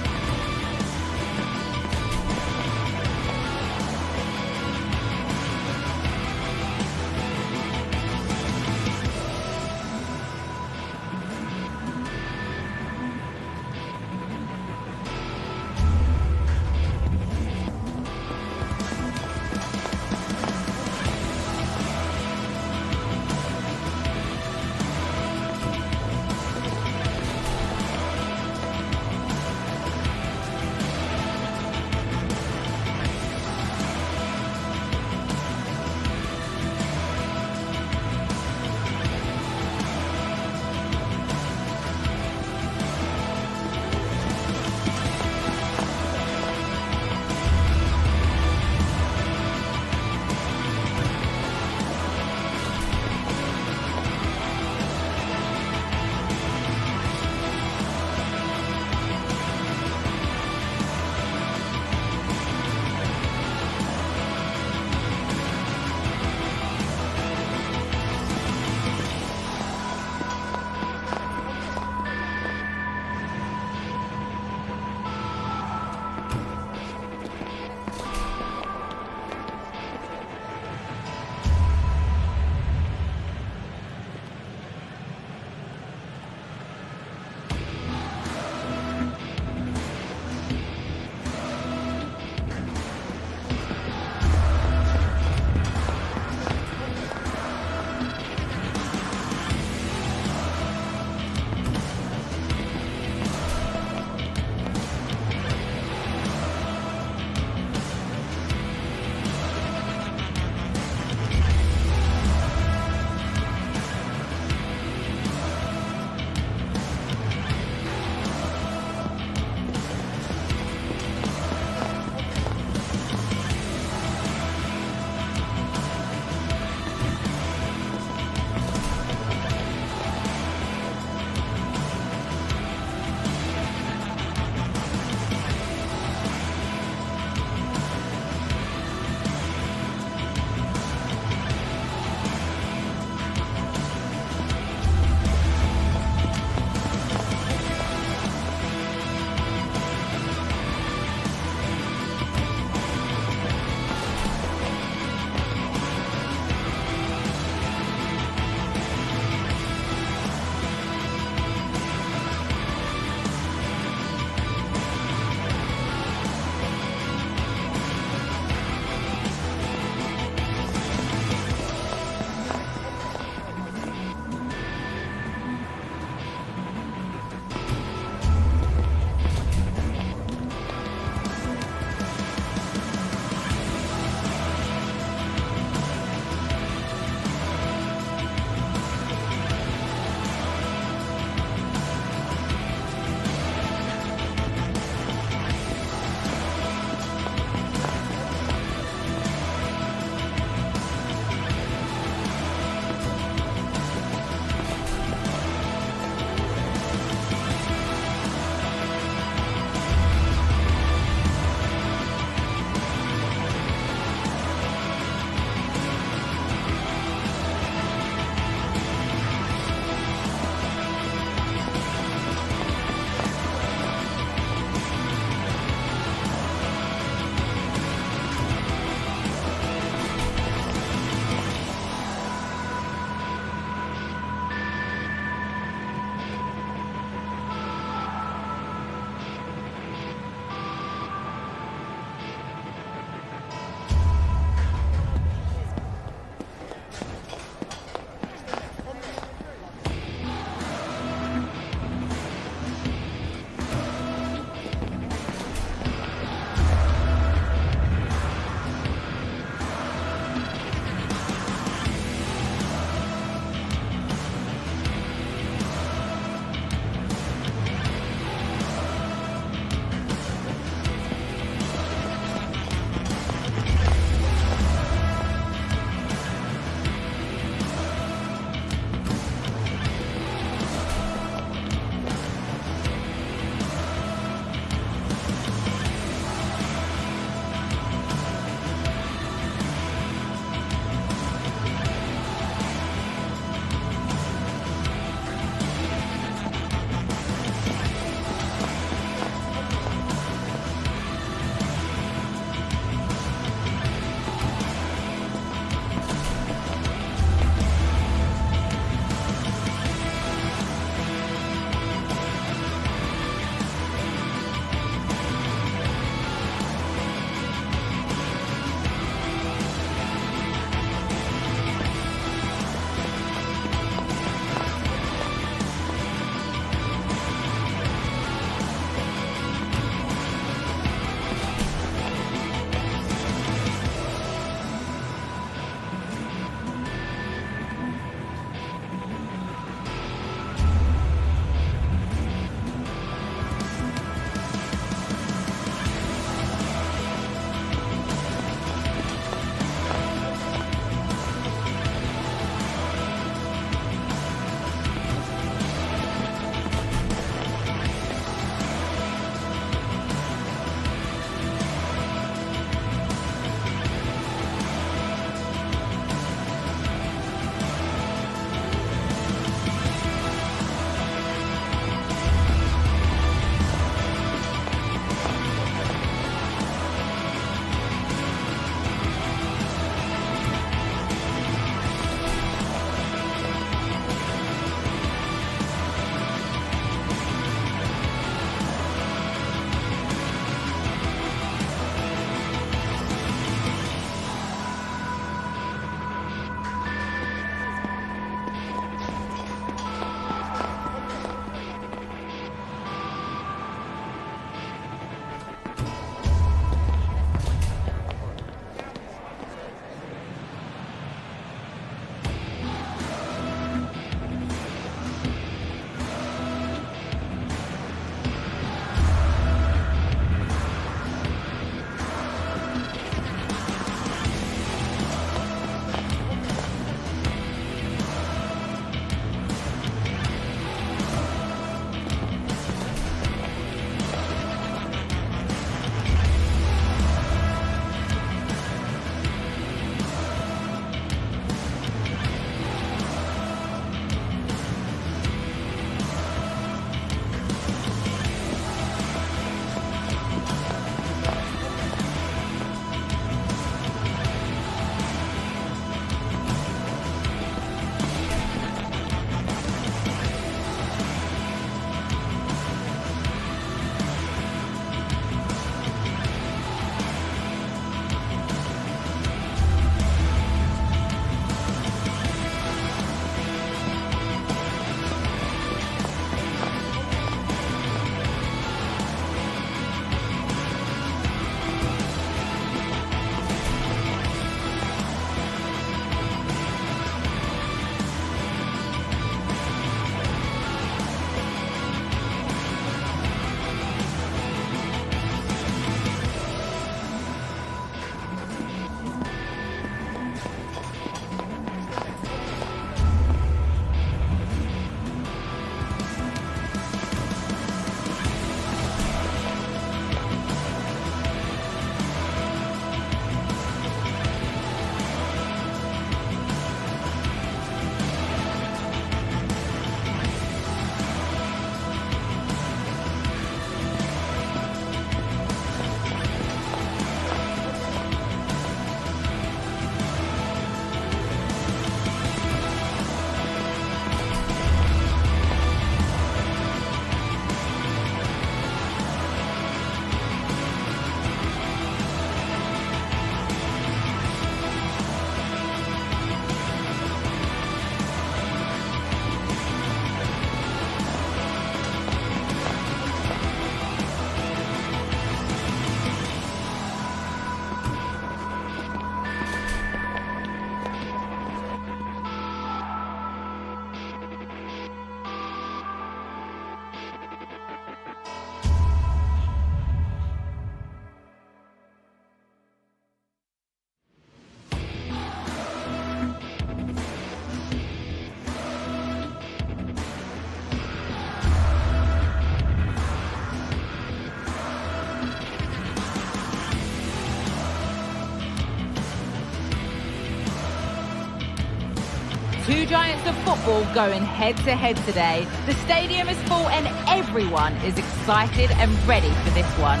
Two giants of football going head-to-head today. The stadium is full and everyone is excited and ready for this one.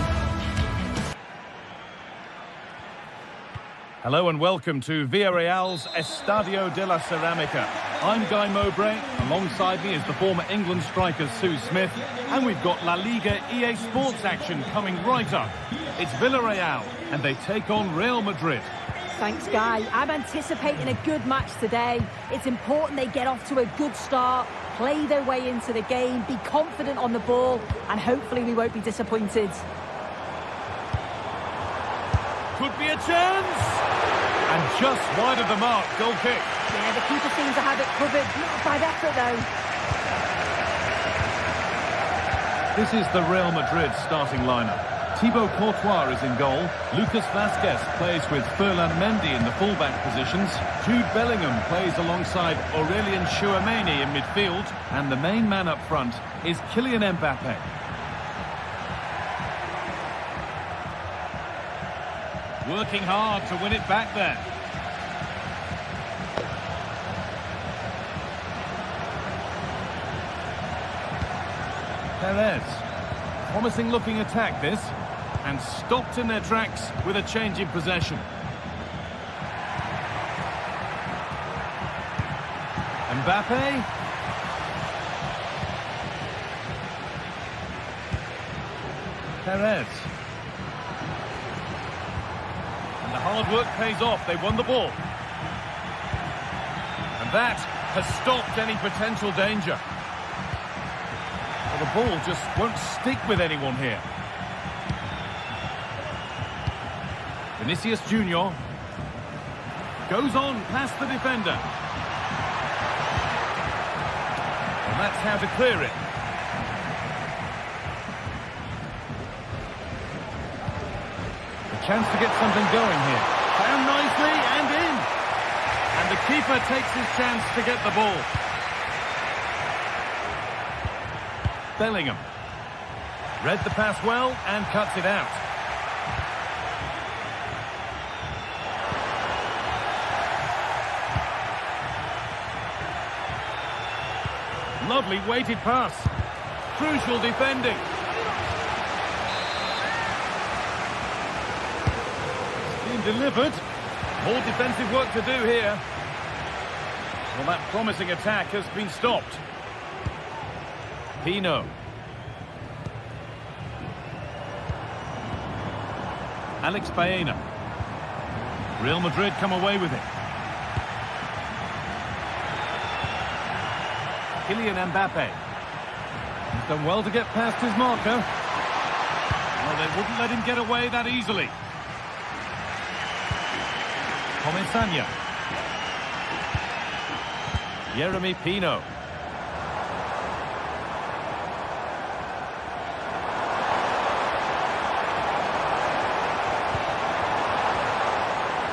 Hello and welcome to Villarreal's Estadio de la Ceramica. I'm Guy Mowbray. Alongside me is the former England striker Sue Smith. And we've got La Liga EA Sports action coming right up. It's Villarreal and they take on Real Madrid. Thanks, Guy. I'm anticipating a good match today. It's important they get off to a good start, play their way into the game, be confident on the ball, and hopefully we won't be disappointed. Could be a chance! And just wide of the mark, goal kick. Yeah, the keeper seems to have it covered. Not by effort, though. This is the Real Madrid starting lineup. Thibaut Courtois is in goal. Lucas Vazquez plays with Ferland Mendy in the fullback positions. Jude Bellingham plays alongside Aurelien Tchouameni in midfield. And the main man up front is Kylian Mbappe. Working hard to win it back there. Perez. Promising looking attack this. And stopped in their tracks with a change in possession. Mbappe. Perez. And the hard work pays off. They won the ball. And that has stopped any potential danger. Well, the ball just won't stick with anyone here. Vinicius Junior goes on past the defender. And that's how to clear it. A chance to get something going here. Found nicely and in. And the keeper takes his chance to get the ball. Bellingham. Read the pass well and cuts it out. Lovely weighted pass. Crucial defending. It's been delivered. More defensive work to do here. Well, that promising attack has been stopped. Pino. Alex Baena. Real Madrid come away with it. Kylian Mbappe. He's done well to get past his marker. Well, they wouldn't let him get away that easily. Comensanya. Yeremy Pino.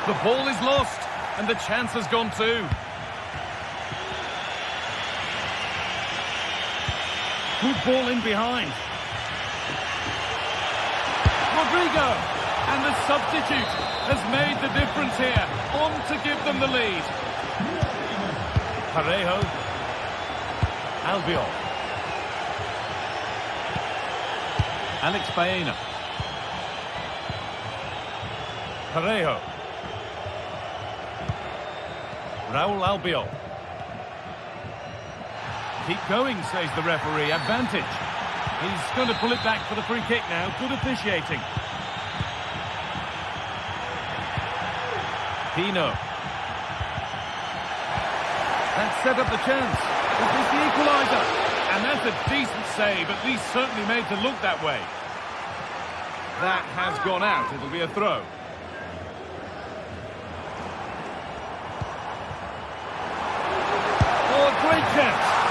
The ball is lost, and the chance has gone too. Good ball in behind. Rodrigo. And the substitute has made the difference here. On to give them the lead. Parejo. Albiol. Alex Baena. Parejo. Raul Albiol. Keep going, says the referee. Advantage. He's going to pull it back for the free kick now. Good officiating. Pino. That set up the chance. Is this the equaliser? And that's a decent save, at least certainly made to look that way. That has gone out. It'll be a throw. Oh, a great chance.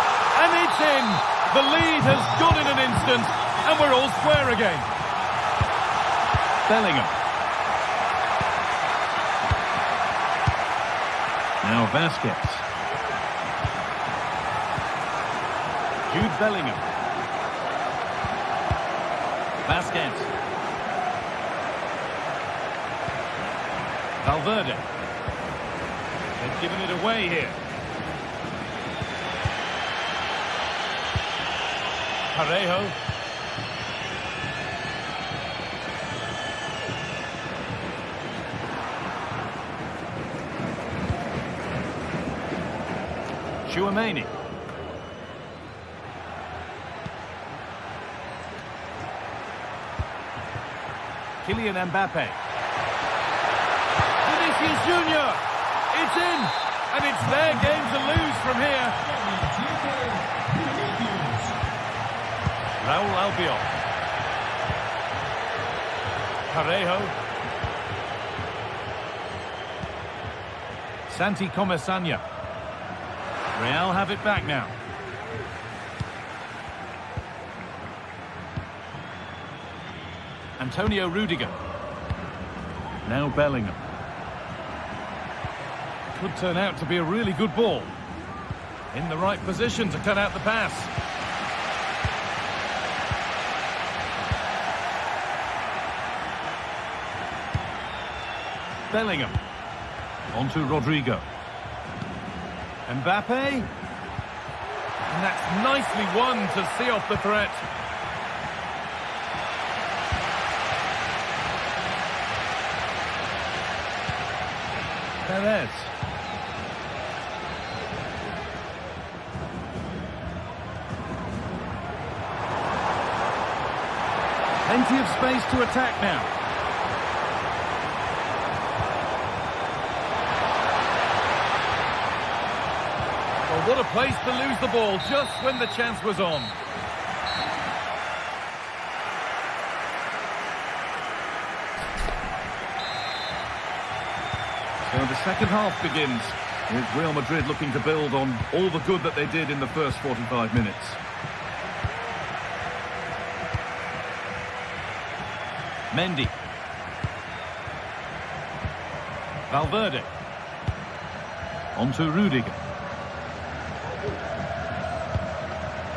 And it's in. The lead has gone in an instant, and we're all square again. Bellingham. Now Vazquez. Jude Bellingham. Vazquez. Valverde. They've given it away here. Parejo. Tchouaméni. Kylian Mbappe. Vinicius Junior. It's in, and it's their game to lose from here. Raúl Albiol. Parejo. Santi Comesaña. Real have it back now. Antonio Rudiger. Now Bellingham. Could turn out to be a really good ball. In the right position to cut out the pass. Bellingham. On to Rodrigo. Mbappe. And that's nicely won to see off the threat. Perez. Plenty of space to attack now. Well, what a place to lose the ball just when the chance was on. So the second half begins with Real Madrid looking to build on all the good that they did in the first 45 minutes. Mendy. Valverde. On to Rudiger.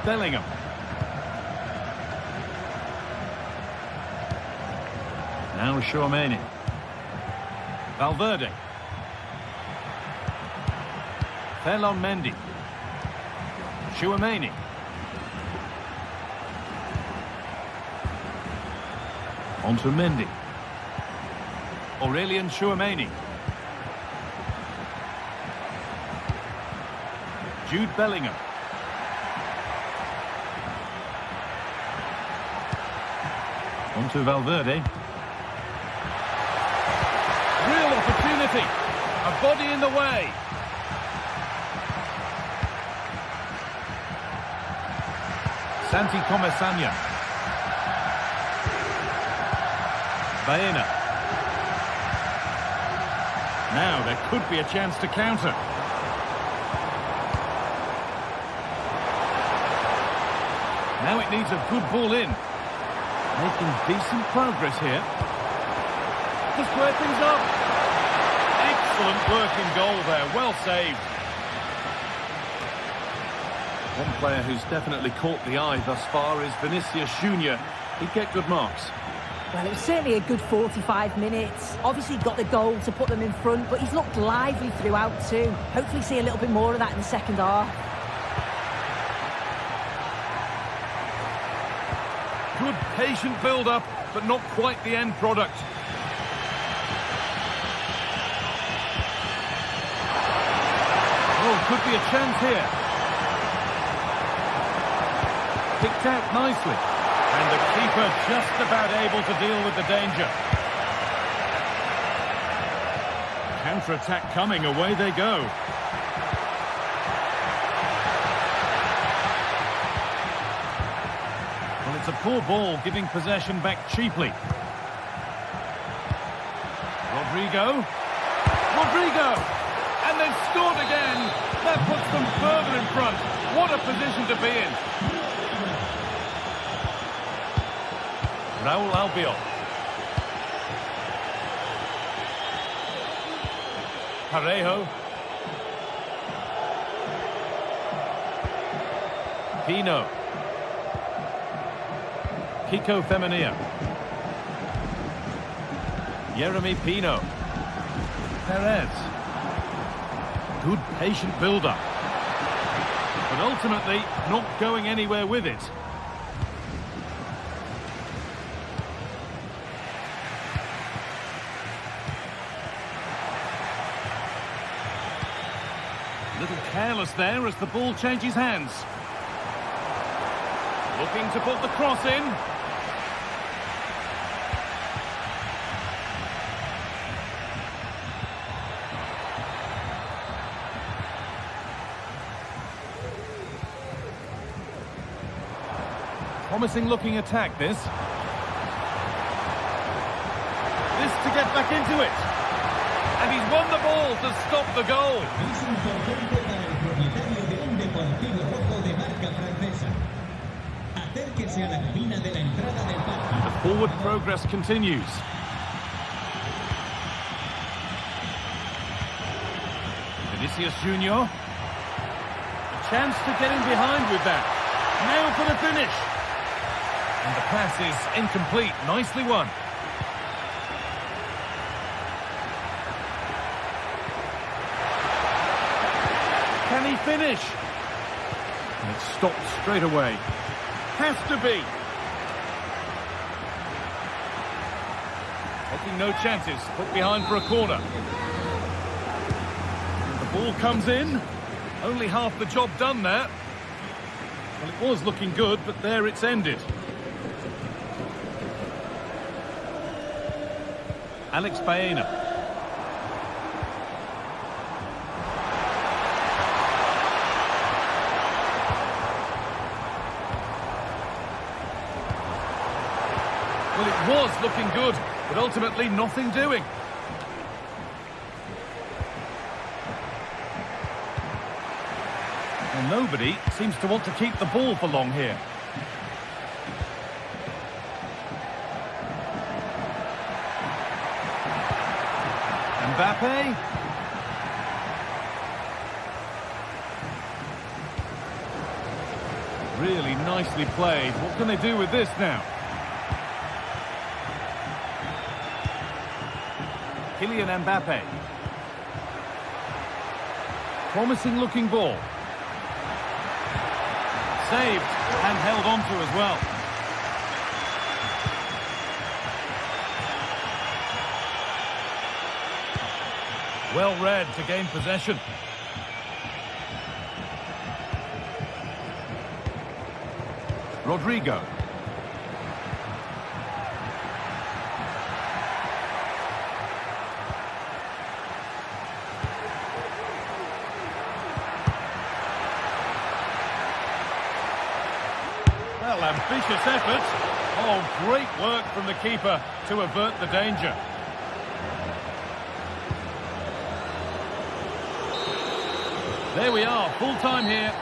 Bellingham. Now Tchouaméni. Valverde. Ferland Mendy. Tchouaméni. On to Mendy. Aurélien Tchouaméni. Jude Bellingham. On to Valverde. Real opportunity. A body in the way. Santi Comesaña. Baena. Now there could be a chance to counter. Now it needs a good ball in. Making decent progress here. To square things up. Excellent working goal there. Well saved. One player who's definitely caught the eye thus far is Vinicius Junior. He'd get good marks. Well, it was certainly a good 45 minutes. Obviously got the goal to put them in front, but he's looked lively throughout too. Hopefully see a little bit more of that in the second half. Good patient build-up, but not quite the end product. Oh, could be a chance here. Picked out nicely. And the keeper just about able to deal with the danger. Counter-attack coming, away they go. Well, it's a poor ball, giving possession back cheaply. Rodrigo. And they've scored again. That puts them further in front. What a position to be in. Raúl Albiol. Parejo. Pino. Kiko Femenia. Yeremy Pino. Perez. Good patient build-up. But ultimately not going anywhere with it. little careless there as the ball changes hands. Looking to put the cross in. Promising looking attack, this. This to get back into it. And he's won the ball to stop the goal. Es importante para el propietario de un deportivo rojo de marca francesa. Acérquese a la cabina de la entrada del parque. The forward progress continues. Vinicius Junior. A chance to get in behind with that. Now for the finish. And the pass is incomplete. Nicely won. Can he finish? And it's stopped straight away. Has to be. Taking no chances. Put behind for a corner. And the ball comes in. Only half the job done there. Well, it was looking good, but there it's ended. Alex Baena. Well, it was looking good, but ultimately nothing doing. And nobody seems to want to keep the ball for long here. Mbappe. Really nicely played. What can they do with this now? Kylian Mbappe. Promising looking ball. Saved and held on to as well. Well read to gain possession. Rodrigo. Well, ambitious effort. Oh, great work from the keeper to avert the danger. There we are, full time here.